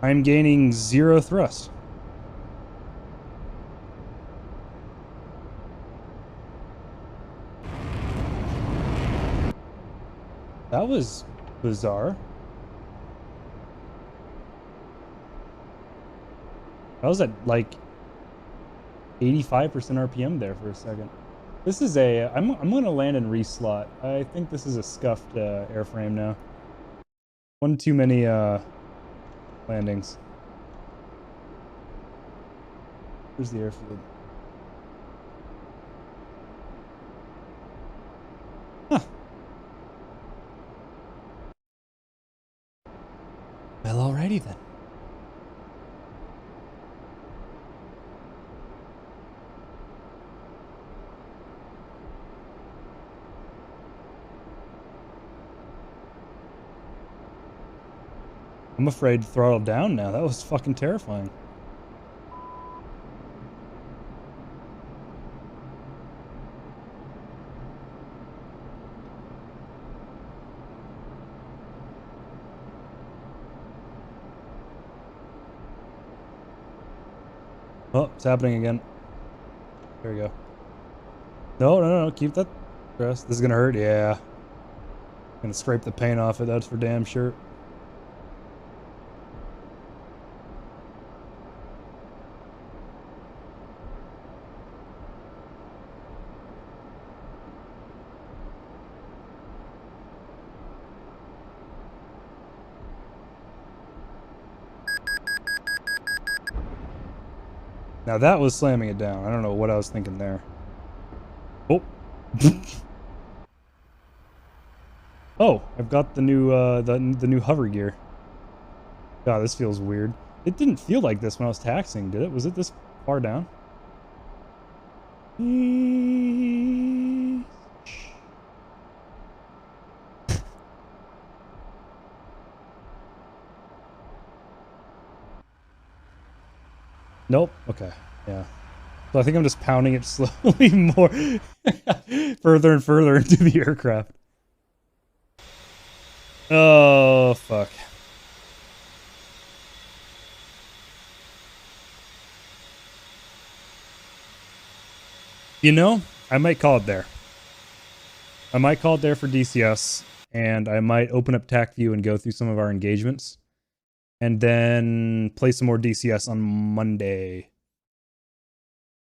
I'm gaining 0 thrust. That was bizarre. I was at like 85% RPM there for a second. This is a, I'm gonna land and reslot. I think this is a scuffed airframe now. One too many landings. Where's the airfield? Huh. Well, alrighty then. I'm afraid to throttle down now. That was fucking terrifying. Oh, it's happening again. There we go. No. Keep that stress. This is gonna hurt. Yeah. Gonna scrape the paint off it. That's for damn sure. Now that was slamming it down. I don't know what I was thinking there. Oh. Oh, I've got the new the new hover gear. God, this feels weird. It didn't feel like this when I was taxiing, did it? Was it this far down? Nope. Okay. Yeah. So I think I'm just pounding it slowly more further and further into the aircraft. Oh, fuck. You know, I might call it there. I might call it there for DCS, and I might open up TAC View and go through some of our engagements, and then play some more DCS on Monday.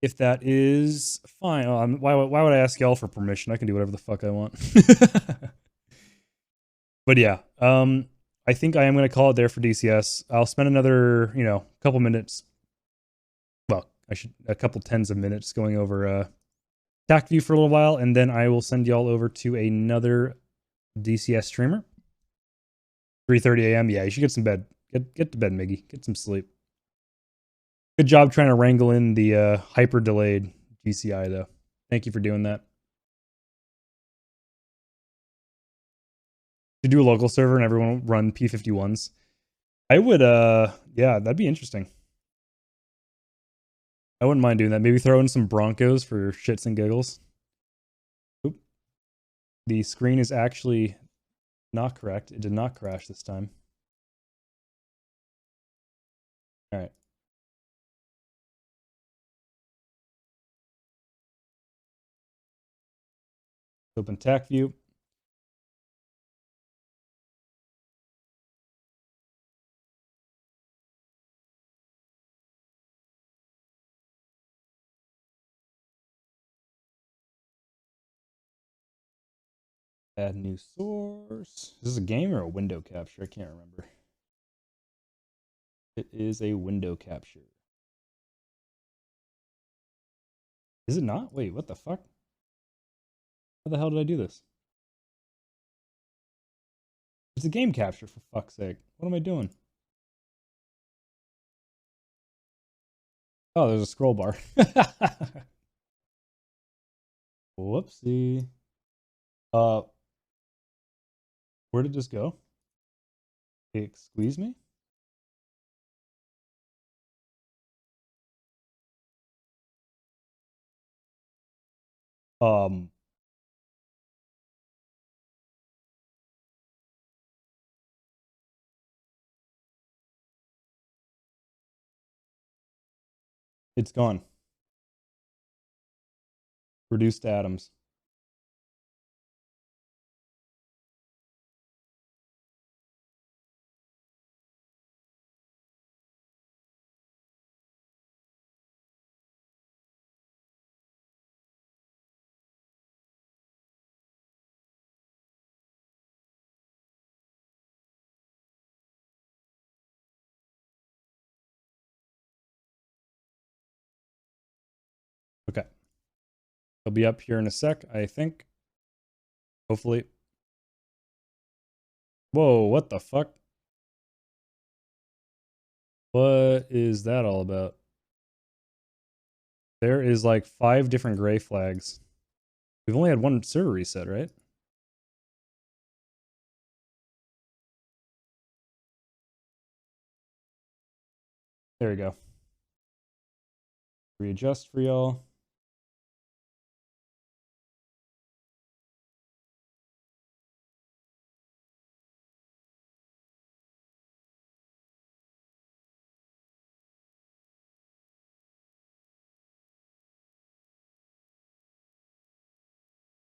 If that is fine. Why would I ask y'all for permission? I can do whatever the fuck I want. But yeah, I think I am going to call it there for DCS. I'll spend another, couple minutes. Well, a couple tens of minutes going over TAC View for a little while, and then I will send y'all over to another DCS streamer. 3:30 a.m. Yeah, you should get some bed. Get to bed, Miggy. Get some sleep. Good job trying to wrangle in the hyper delayed GCI, though. Thank you for doing that. To do a local server and everyone run P51s. I would, yeah, that'd be interesting. I wouldn't mind doing that. Maybe throw in some Broncos for shits and giggles. Oop. The screen is actually not correct. It did not crash this time. All right. Open TAC view. Add new source. Is this a game or a window capture? I can't remember. It is a window capture. Is it not? Wait, what the fuck? How the hell did I do this? It's a game capture, for fuck's sake. What am I doing? Oh, there's a scroll bar. Whoopsie. Where did this go? It squeeze me? It's gone. Reduced atoms. Okay. It'll be up here in a sec, I think. Hopefully. Whoa, what the fuck? What is that all about? There is like 5 different gray flags. We've only had one server reset, right? There we go. Readjust for y'all.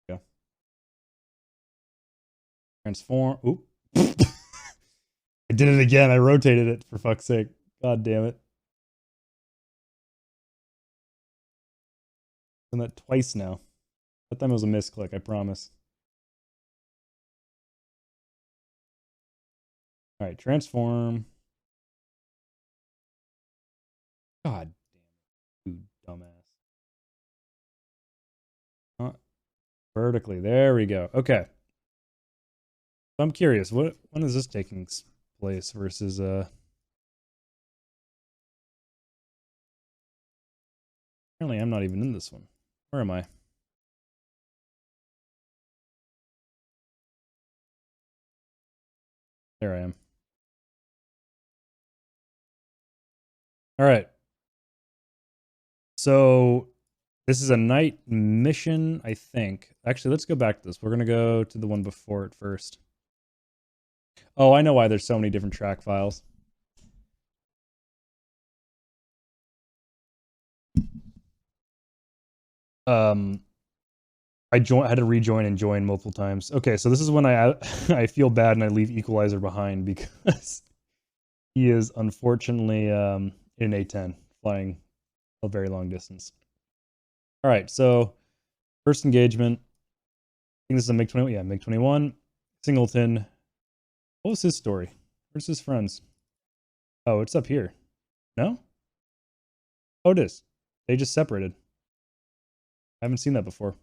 Go. Transform. Oop. I did it again. I rotated it, for fuck's sake. God damn it. Done that twice now. That time it was a misclick, I promise. All right, transform. God damn it, you dumbass. Vertically, there we go. Okay. So I'm curious, when is this taking place versus apparently I'm not even in this one. Where am I? There I am. All right. So this is a night mission, I think. Actually, let's go back to this. We're going to go to the one before it first. Oh, I know why there's so many different track files. I had to rejoin and join multiple times. Okay, so this is when I I feel bad and I leave Equalizer behind because he is unfortunately in an A10 flying a very long distance. All right, so first engagement. I think this is a MiG-21. Yeah, MiG-21. Singleton. What was his story? Where's his friends? Oh, it's up here. No? Oh, it is. They just separated. I haven't seen that before.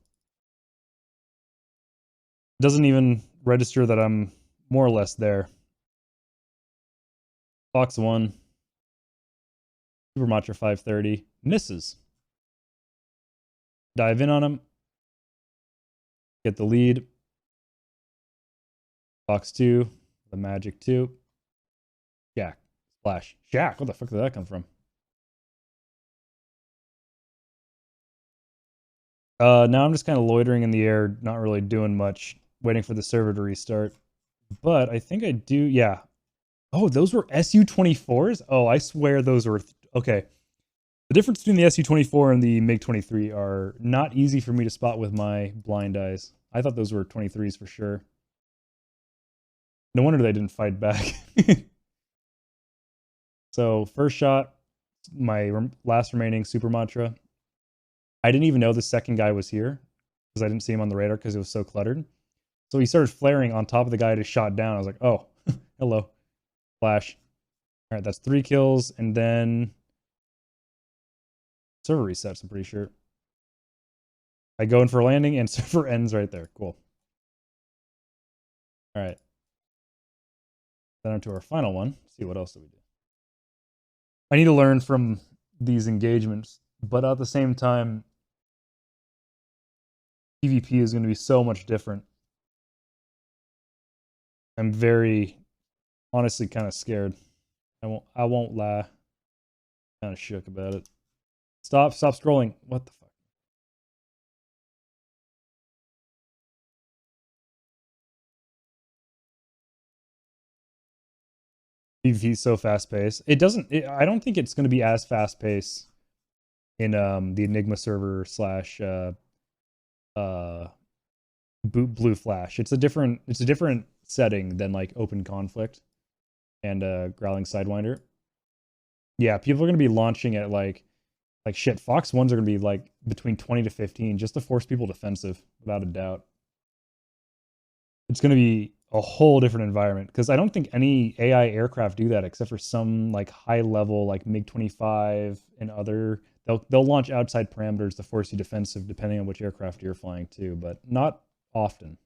Doesn't even register that I'm more or less there. Fox 1. Super Matra 530. Misses. Dive in on him. Get the lead. Fox 2, the Magic 2. Jack. Splash. Jack, where the fuck did that come from? Now I'm just kind of loitering in the air, not really doing much, waiting for the server to restart. But I think I do, yeah. Oh, those were SU-24s? Oh, I swear those were, okay. The difference between the SU-24 and the MiG-23 are not easy for me to spot with my blind eyes. I thought those were 23s for sure. No wonder they didn't fight back. So, first shot, my last remaining Super Mantra. I didn't even know the second guy was here because I didn't see him on the radar because it was so cluttered. So he started flaring on top of the guy I just shot down. I was like, oh, hello. Flash. All right, that's 3 kills. And then server resets, I'm pretty sure. I go in for a landing and server ends right there. Cool. All right. Then on to our final one. Let's see what else do we do. I need to learn from these engagements, but at the same time, PvP is going to be so much different. I'm very, honestly, kind of scared. I won't lie. Kind of shook about it. Stop scrolling. What the fuck? PvP is so fast paced. It doesn't. I don't think it's going to be as fast paced in the Enigma server slash Blue Flash. It's a different setting than like Open Conflict and Growling Sidewinder. Yeah, people are going to be launching at like shit. Fox 1s are going to be like between 20 to 15 just to force people defensive, without a doubt. It's going to be a whole different environment because I don't think any AI aircraft do that except for some like high level like MiG-25 and other. They'll launch outside parameters to force you defensive depending on which aircraft you're flying to, but not often.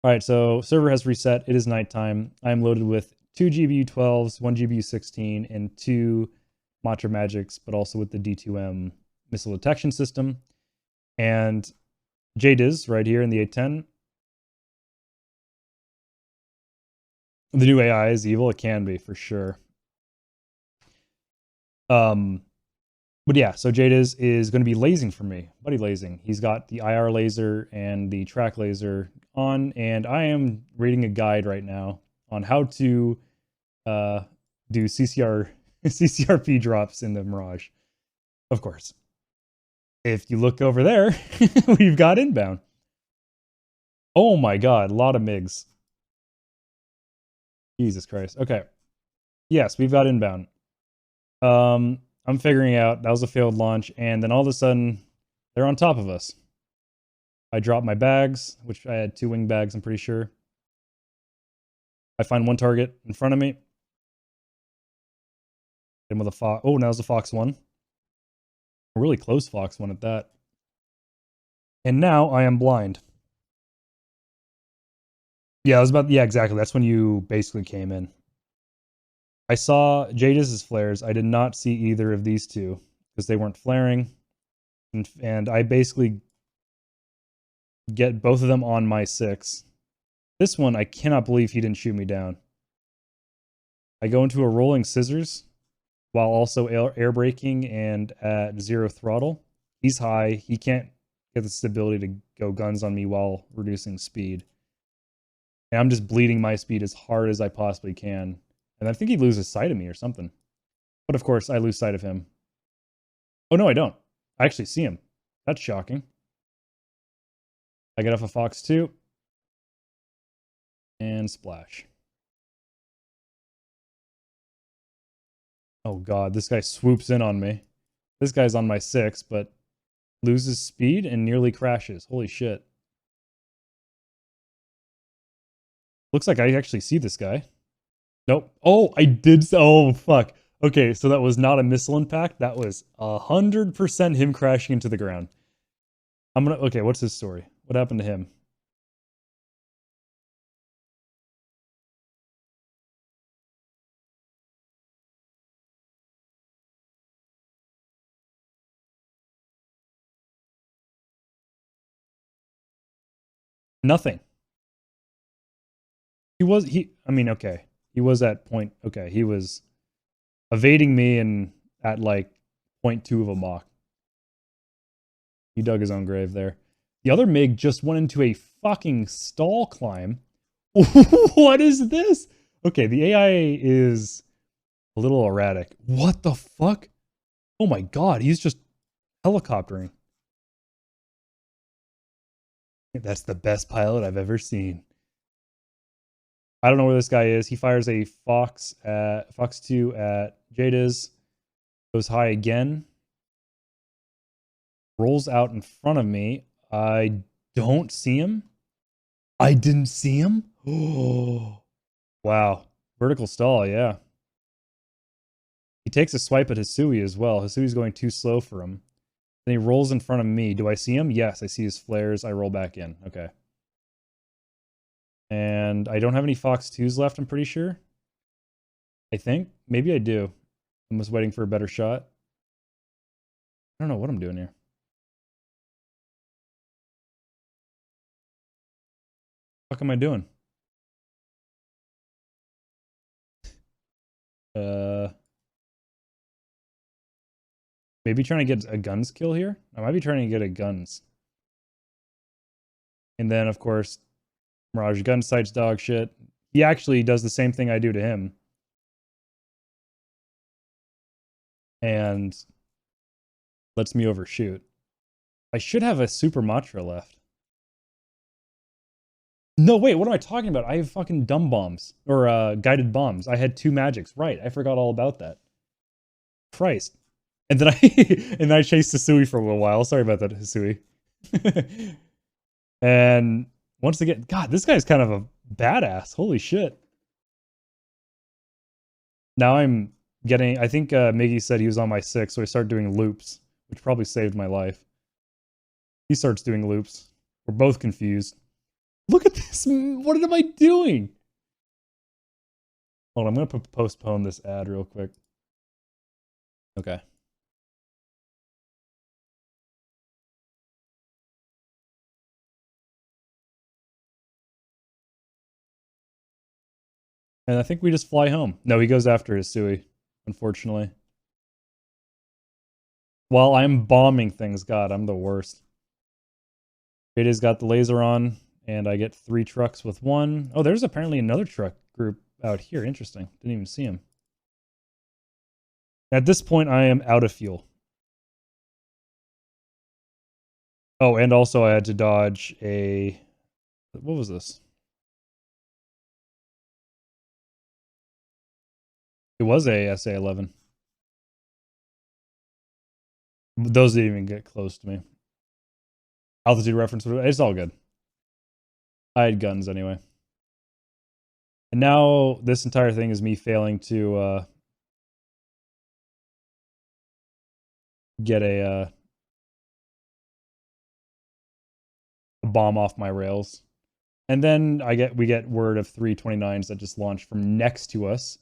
All right, so server has reset. It is nighttime. I'm loaded with 2 GBU-12s, 1 GBU-16, and 2 Mantra Magics, but also with the D2M missile detection system. And JDIS right here in the A10. The new AI is evil. It can be, for sure. But yeah, so JDIS is going to be lasing for me. Buddy lasing. He's got the IR laser and the track laser on, and I am reading a guide right now on how to do CCRP drops in the Mirage. Of course. If you look over there, we've got inbound. Oh my god, a lot of MiGs. Jesus Christ. Okay. Yes, we've got inbound. I'm figuring out that was a failed launch, and then all of a sudden, they're on top of us. I drop my bags, which I had 2 wing bags, I'm pretty sure. I find one target in front of me. Hit him with a Fox. Oh, now it's a Fox 1. A really close Fox 1 at that. And now I am blind. Yeah, I was about. Yeah, exactly. That's when you basically came in. I saw JDIS's flares. I did not see either of these two because they weren't flaring. And I basically get both of them on my 6. This one, I cannot believe he didn't shoot me down. I go into a rolling scissors while also air braking and at 0 throttle. He's high. He can't get the stability to go guns on me while reducing speed. And I'm just bleeding my speed as hard as I possibly can. And I think he loses sight of me or something. But of course, I lose sight of him. Oh, no, I don't. I actually see him. That's shocking. I get off a Fox 2. And splash. Oh god, this guy swoops in on me. This guy's on my 6, but loses speed and nearly crashes. Holy shit. Looks like I actually see this guy. Nope. Oh, I did. Oh, fuck. Okay, so that was not a missile impact. That was 100% him crashing into the ground. Okay, what's his story? What happened to him? Nothing. I mean, okay. He was at point, okay. He was evading me and at like 0.2 of a Mach. He dug his own grave there. The other MiG just went into a fucking stall climb. What is this? Okay, the AI is a little erratic. What the fuck? Oh my god, he's just helicoptering. That's the best pilot I've ever seen. I don't know where this guy is. He fires a Fox 2 at Jada's. Goes high again. Rolls out in front of me. I don't see him. I didn't see him. Oh, wow. Vertical stall, yeah. He takes a swipe at Hisui as well. Hisui's going too slow for him. Then he rolls in front of me. Do I see him? Yes, I see his flares. I roll back in. Okay. And I don't have any Fox 2s left, I'm pretty sure. I think. Maybe I do. I'm just waiting for a better shot. I don't know what I'm doing here. What the fuck am I doing? Maybe trying to get a guns kill here? I might be trying to get a guns. And then, of course, Mirage gun sights dog shit. He actually does the same thing I do to him. And lets me overshoot. I should have a Super Matra left. No, wait, what am I talking about? I have fucking dumb bombs. Or guided bombs. I had 2 magics. Right, I forgot all about that. Christ. And then I chased Hisui for a little while. Sorry about that, Hisui. And once again, God, this guy's kind of a badass. Holy shit. Now I'm getting, I think Miggy said he was on my 6, so I started doing loops, which probably saved my life. He starts doing loops. We're both confused. Look at this. What am I doing? Hold on, I'm going to postpone this ad real quick. Okay. And I think we just fly home. No, he goes after Hisui, unfortunately. While I'm bombing things, God, I'm the worst. Jada's got the laser on, and I get 3 trucks with 1. Oh, there's apparently another truck group out here. Interesting. Didn't even see him. At this point, I am out of fuel. Oh, and also I had to dodge a... What was this? It was a SA-11. Those didn't even get close to me. Altitude reference, it's all good. I had guns anyway. And now this entire thing is me failing to get a bomb off my rails. And then we get word of 329s that just launched from next to us.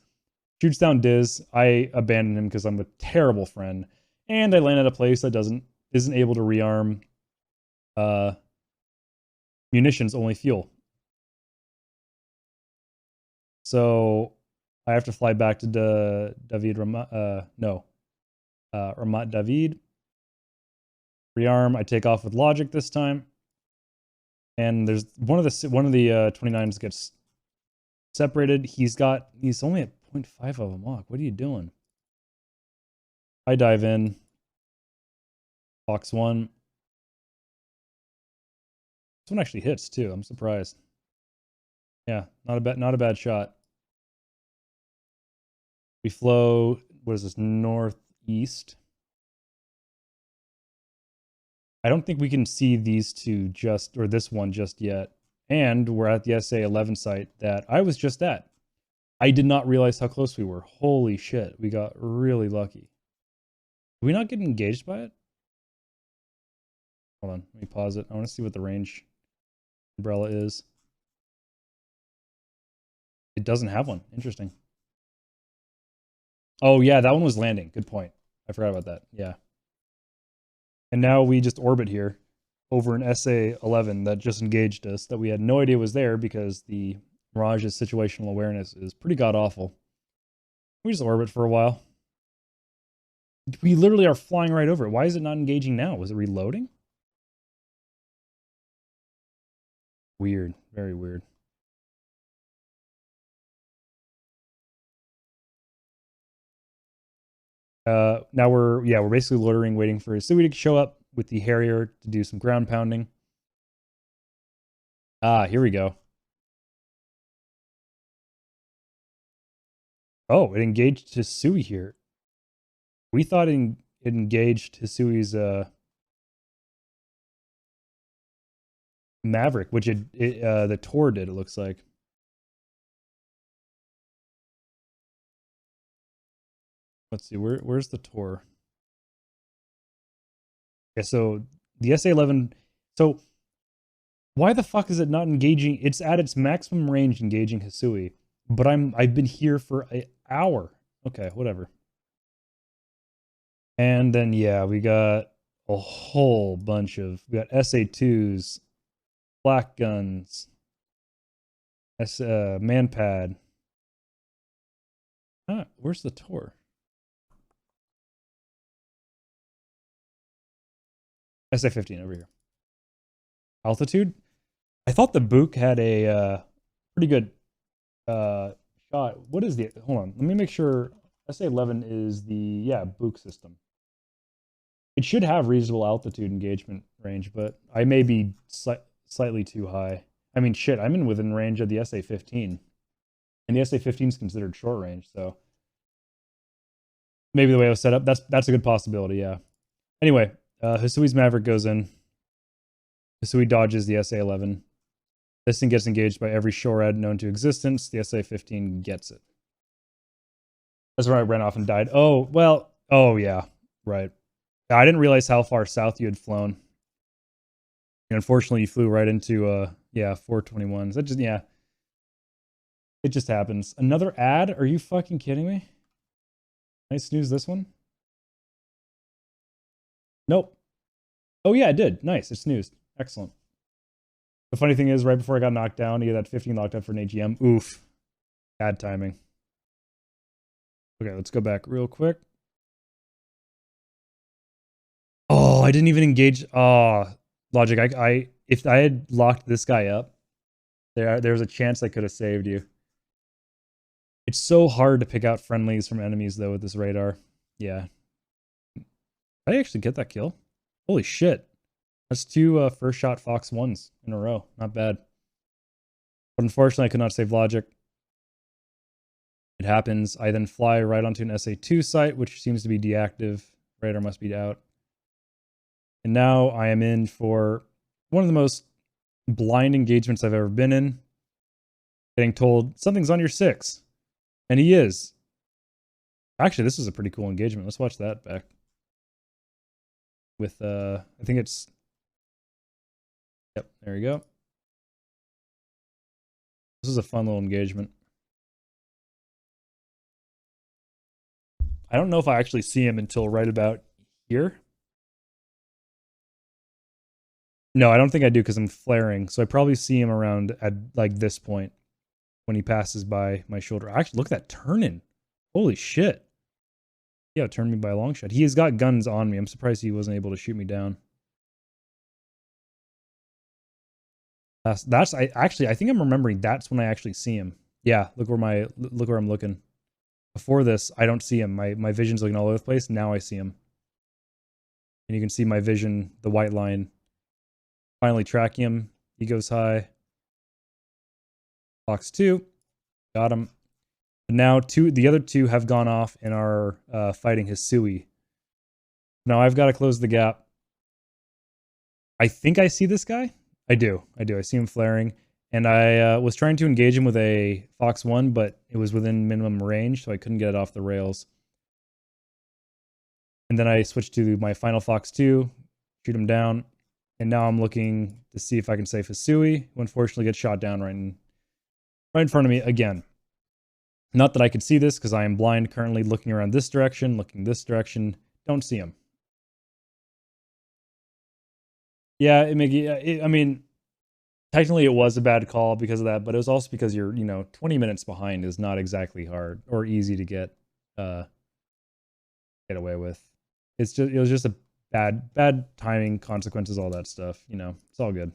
Shoots down Diz. I abandon him because I'm a terrible friend. And I land at a place that isn't able to rearm munitions, only fuel. So I have to fly back to Ramat David. Rearm. I take off with logic this time. And there's one of the 29s gets separated. He's only at 0.5 of a Mach. What are you doing? I dive in. Fox 1. This one actually hits too. I'm surprised. Yeah, not a bad shot. We flow, what is this, northeast? I don't think we can see these two this one just yet. And we're at the SA-11 site that I was just at. I did not realize how close we were. Holy shit, we got really lucky. Did we not get engaged by it? Hold on, let me pause it. I want to see what the range umbrella is. It doesn't have one. Interesting. Oh yeah, that one was landing. Good point. I forgot about that. Yeah. And now we just orbit here over an SA-11 that just engaged us that we had no idea was there because the Mirage's situational awareness is pretty god-awful. We just orbit for a while. We literally are flying right over it. Why is it not engaging now? Was it reloading? Weird. Very weird. Now we're basically loitering, waiting for Hisui to show up with the Harrier to do some ground pounding. Ah, here we go. Oh, it engaged Hisui here. We thought it engaged Hisui's Maverick, which the Tor did, it looks like. Let's see, where's the Tor? Okay, so the SA-11, so why the fuck is it not engaging? It's at its maximum range engaging Hisui, but I've been here for an hour. Okay, whatever. And then yeah, we got a whole bunch of, we got SA-2s, flak guns, manpad. Ah, where's the Tor? SA-15 over here. Altitude? I thought the Book had a pretty good shot. What is the, hold on, let me make sure. SA-11 is the, yeah, Book system. It should have reasonable altitude engagement range, but I may be slightly too high. I mean, shit, I'm within range of the SA-15. And the SA-15 is considered short range, so maybe the way it was set up, that's a good possibility, yeah. Anyway, Hisui's Maverick goes in. Hisui dodges the SA-11. This thing gets engaged by every SHORAD known to existence. The SA-15 gets it. That's where I ran off and died. Oh, well, oh yeah, right. I didn't realize how far south you had flown. And unfortunately, you flew right into, yeah, 421s. That just, yeah. It just happens. Another ad? Are you fucking kidding me? Can I snooze this one? Nope. Oh yeah, it did. Nice, it snoozed. Excellent. The funny thing is, right before I got knocked down, you get that 15 locked up for an AGM. Oof. Bad timing. Okay, let's go back real quick. Oh, I didn't even engage. Oh, Logic, if I had locked this guy up, there's a chance I could have saved you. It's so hard to pick out friendlies from enemies, though, with this radar. Yeah. Did I actually get that kill? Holy shit. That's two first shot Fox 1s in a row. Not bad. But unfortunately, I could not save Logic. It happens. I then fly right onto an SA-2 site, which seems to be deactive. Radar must be out. And now I am in for one of the most blind engagements I've ever been in. Getting told, something's on your 6. And he is. Actually, this is a pretty cool engagement. Let's watch that back. With, I think it's... Yep, there you go. This is a fun little engagement. I don't know if I actually see him until right about here. No, I don't think I do because I'm flaring. So I probably see him around at like this point when he passes by my shoulder. Actually, look at that turn-in. Holy shit. Yeah, turned me by a long shot. He has got guns on me. I'm surprised he wasn't able to shoot me down. I think I'm remembering that's when I actually see him. Yeah, look where I'm looking. Before this, I don't see him. My vision's looking all over the place. Now I see him. And you can see my vision, the white line. Finally tracking him. He goes high. Fox 2. Got him. But now the other two have gone off and are fighting Hisui. Now I've got to close the gap. I think I see this guy. I do. I see him flaring. And I was trying to engage him with a Fox 1, but it was within minimum range, so I couldn't get it off the rails. And then I switched to my final Fox 2, shoot him down. And now I'm looking to see if I can save Hisui, who unfortunately gets shot down right in front of me again. Not that I could see this, because I am blind currently, looking around this direction, looking this direction. Don't see him. Yeah, I mean, technically it was a bad call because of that, but it was also because you're, 20 minutes behind is not exactly hard or easy to get away with. It was just a bad timing, consequences, all that stuff, It's all good.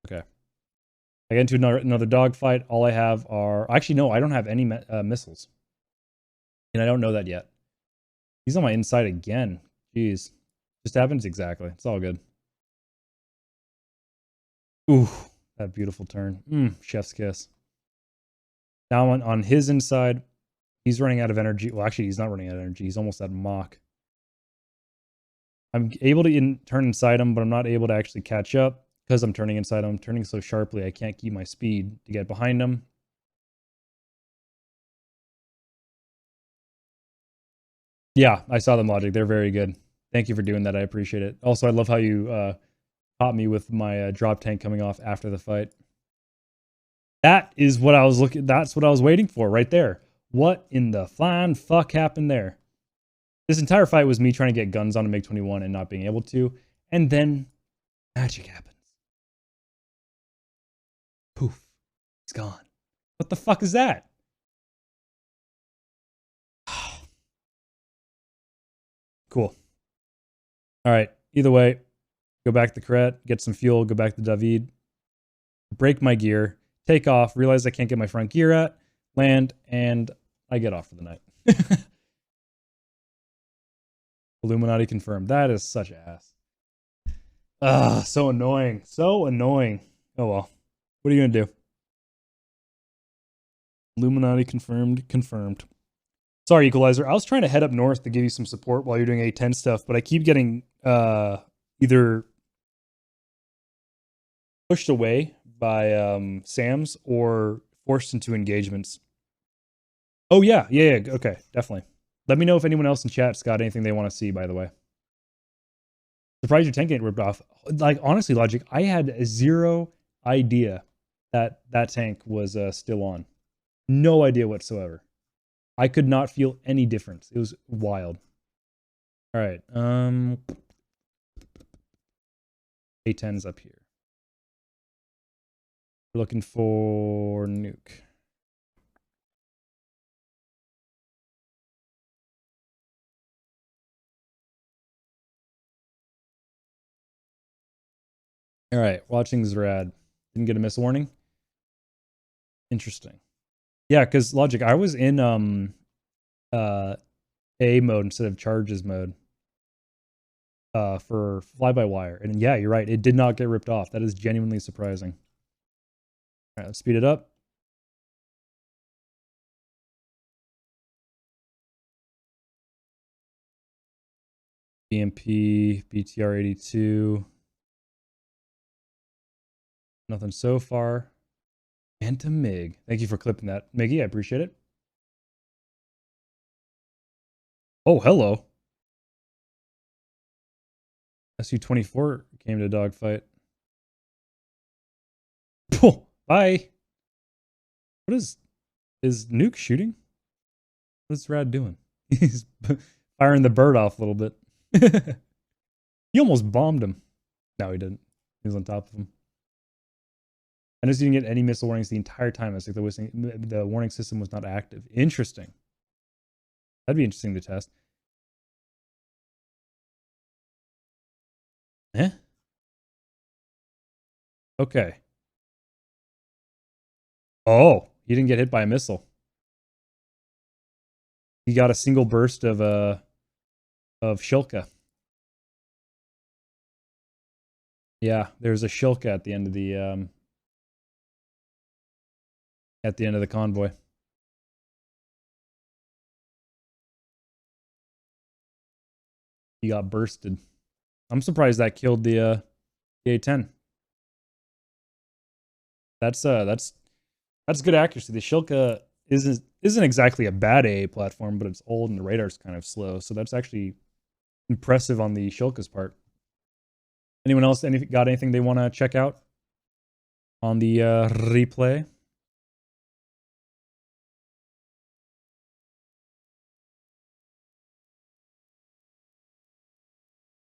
Okay. I get into another dogfight. All I have are... Actually, no, I don't have any missiles. And I don't know that yet. He's on my inside again. Jeez. Just happens exactly. It's all good. Ooh, that beautiful turn. Chef's kiss. Now on his inside, he's running out of energy. Well, actually, he's not running out of energy. He's almost at Mach. I'm able to turn inside him, but I'm not able to actually catch up because I'm turning inside him. I'm turning so sharply, I can't keep my speed to get behind him. Yeah, I saw them, Logic. They're very good. Thank you for doing that. I appreciate it. Also, I love how you caught me with my drop tank coming off after the fight. That is what I was looking... That's what I was waiting for right there. What in the flying fuck happened there? This entire fight was me trying to get guns on a MiG-21 and not being able to. And then magic happens. Poof. He's gone. What the fuck is that? Cool. All right. Either way, go back to Corette, get some fuel, go back to David, break my gear, take off, realize I can't get my front gear at, land, and I get off for the night. Illuminati confirmed. That is such ass. So annoying. So annoying. Oh well. What are you gonna do? Illuminati confirmed. Confirmed. Sorry, Equalizer. I was trying to head up north to give you some support while you're doing A10 stuff, but I keep getting either pushed away by SAMs or forced into engagements. Oh yeah, okay, definitely. Let me know if anyone else in chat's got anything they want to see, by the way. Surprised your tank ain't ripped off. Like, honestly, Logic, I had zero idea that that tank was still on. No idea whatsoever. I could not feel any difference. It was wild. All right. A10's up here. We're looking for nuke. All right. Watching Zrad. Didn't get a miss warning. Interesting. Yeah, because Logic, I was in A mode instead of charges mode for fly-by-wire. And yeah, you're right. It did not get ripped off. That is genuinely surprising. All right, let's speed it up. BMP, BTR 82. Nothing so far. Phantom MiG. Thank you for clipping that, Miggy. I appreciate it. Oh, hello. SU-24 came to dogfight. Bye. What is Nuke shooting? What's Rad doing? He's firing the bird off a little bit. He almost bombed him. No, he didn't. He was on top of him. I just didn't get any missile warnings the entire time. It's like the warning system was not active. Interesting. That'd be interesting to test. Eh? Okay. Oh, he didn't get hit by a missile. He got a single burst of Shilka. Yeah, there's a Shilka at the end of the convoy. He got bursted. I'm surprised that killed the A10. That's good accuracy. The Shilka isn't exactly a bad AA platform, but it's old and the radar's kind of slow. So that's actually impressive on the Shilka's part. Anyone else got anything they want to check out on the replay?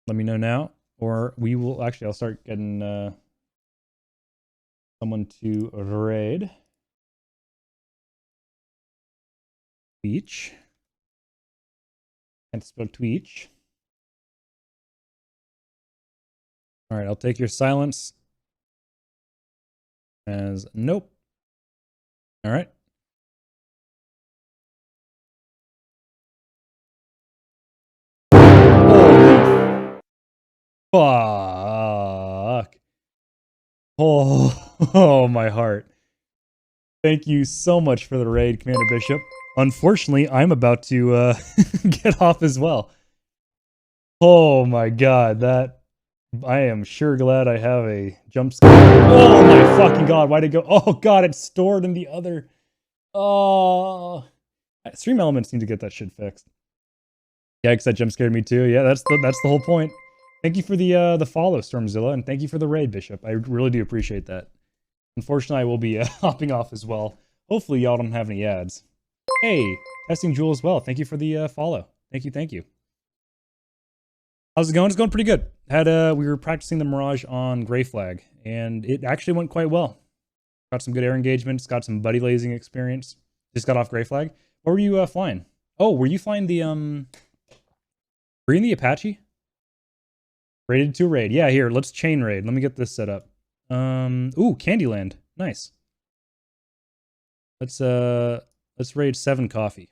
Let me know now, or we will actually. I'll start getting someone to raid. Twitch. Can't spell Twitch. All right, I'll take your silence as nope. All right. Fuck. Oh, my heart. Thank you so much for the raid, Commander Bishop. Unfortunately, I'm about to get off as well. Oh my god, that... I am sure glad I have a jump scare. Oh my fucking god, why'd it go? Oh god, it's stored in the other... Oh... Stream Elements need to get that shit fixed. Yeah, because that jump scared me too. Yeah, that's the whole point. Thank you for the follow, Stormzilla, and thank you for the raid, Bishop. I really do appreciate that. Unfortunately, I will be hopping off as well. Hopefully, y'all don't have any ads. Hey, Testing Jewel as well. Thank you for the follow. Thank you, thank you. How's it going? It's going pretty good. We were practicing the Mirage on Grey Flag, and it actually went quite well. Got some good air engagements, got some buddy lasing experience. Just got off Grey Flag. What were you flying? Oh, were you flying the were you in the Apache? Rated to raid. Yeah, here, let's chain raid. Let me get this set up. Ooh, Candyland. Nice. Let's raid 7 coffee.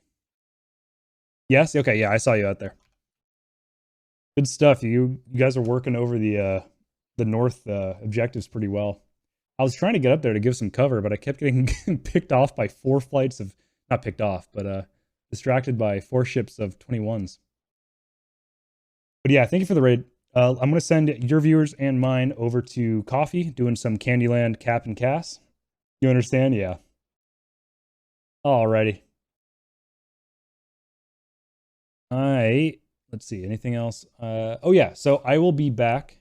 Yes? Okay, yeah, I saw you out there. Good stuff. You guys are working over the north objectives pretty well. I was trying to get up there to give some cover, but I kept getting picked off by 4 flights of... Not picked off, but distracted by 4 ships of 21s. But yeah, thank you for the raid. I'm going to send your viewers and mine over to coffee, doing some Candyland Cap and Cass. You understand? Yeah. Alrighty. Let's see, anything else? Oh yeah, so I will be back.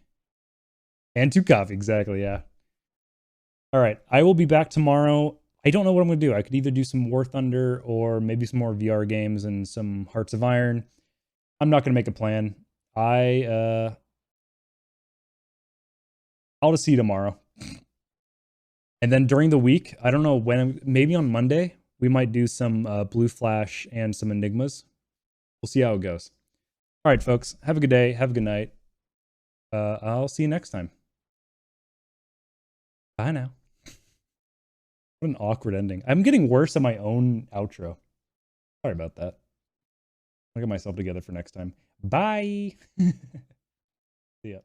And to coffee, exactly, yeah. Alright, I will be back tomorrow. I don't know what I'm going to do. I could either do some War Thunder or maybe some more VR games and some Hearts of Iron. I'm not going to make a plan. I'll just see you tomorrow. And then during the week, I don't know when, maybe on Monday, we might do some Blue Flash and some Enigmas. We'll see how it goes. All right, folks, have a good day. Have a good night. I'll see you next time. Bye now. What an awkward ending. I'm getting worse at my own outro. Sorry about that. I'll get myself together for next time. Bye. See ya.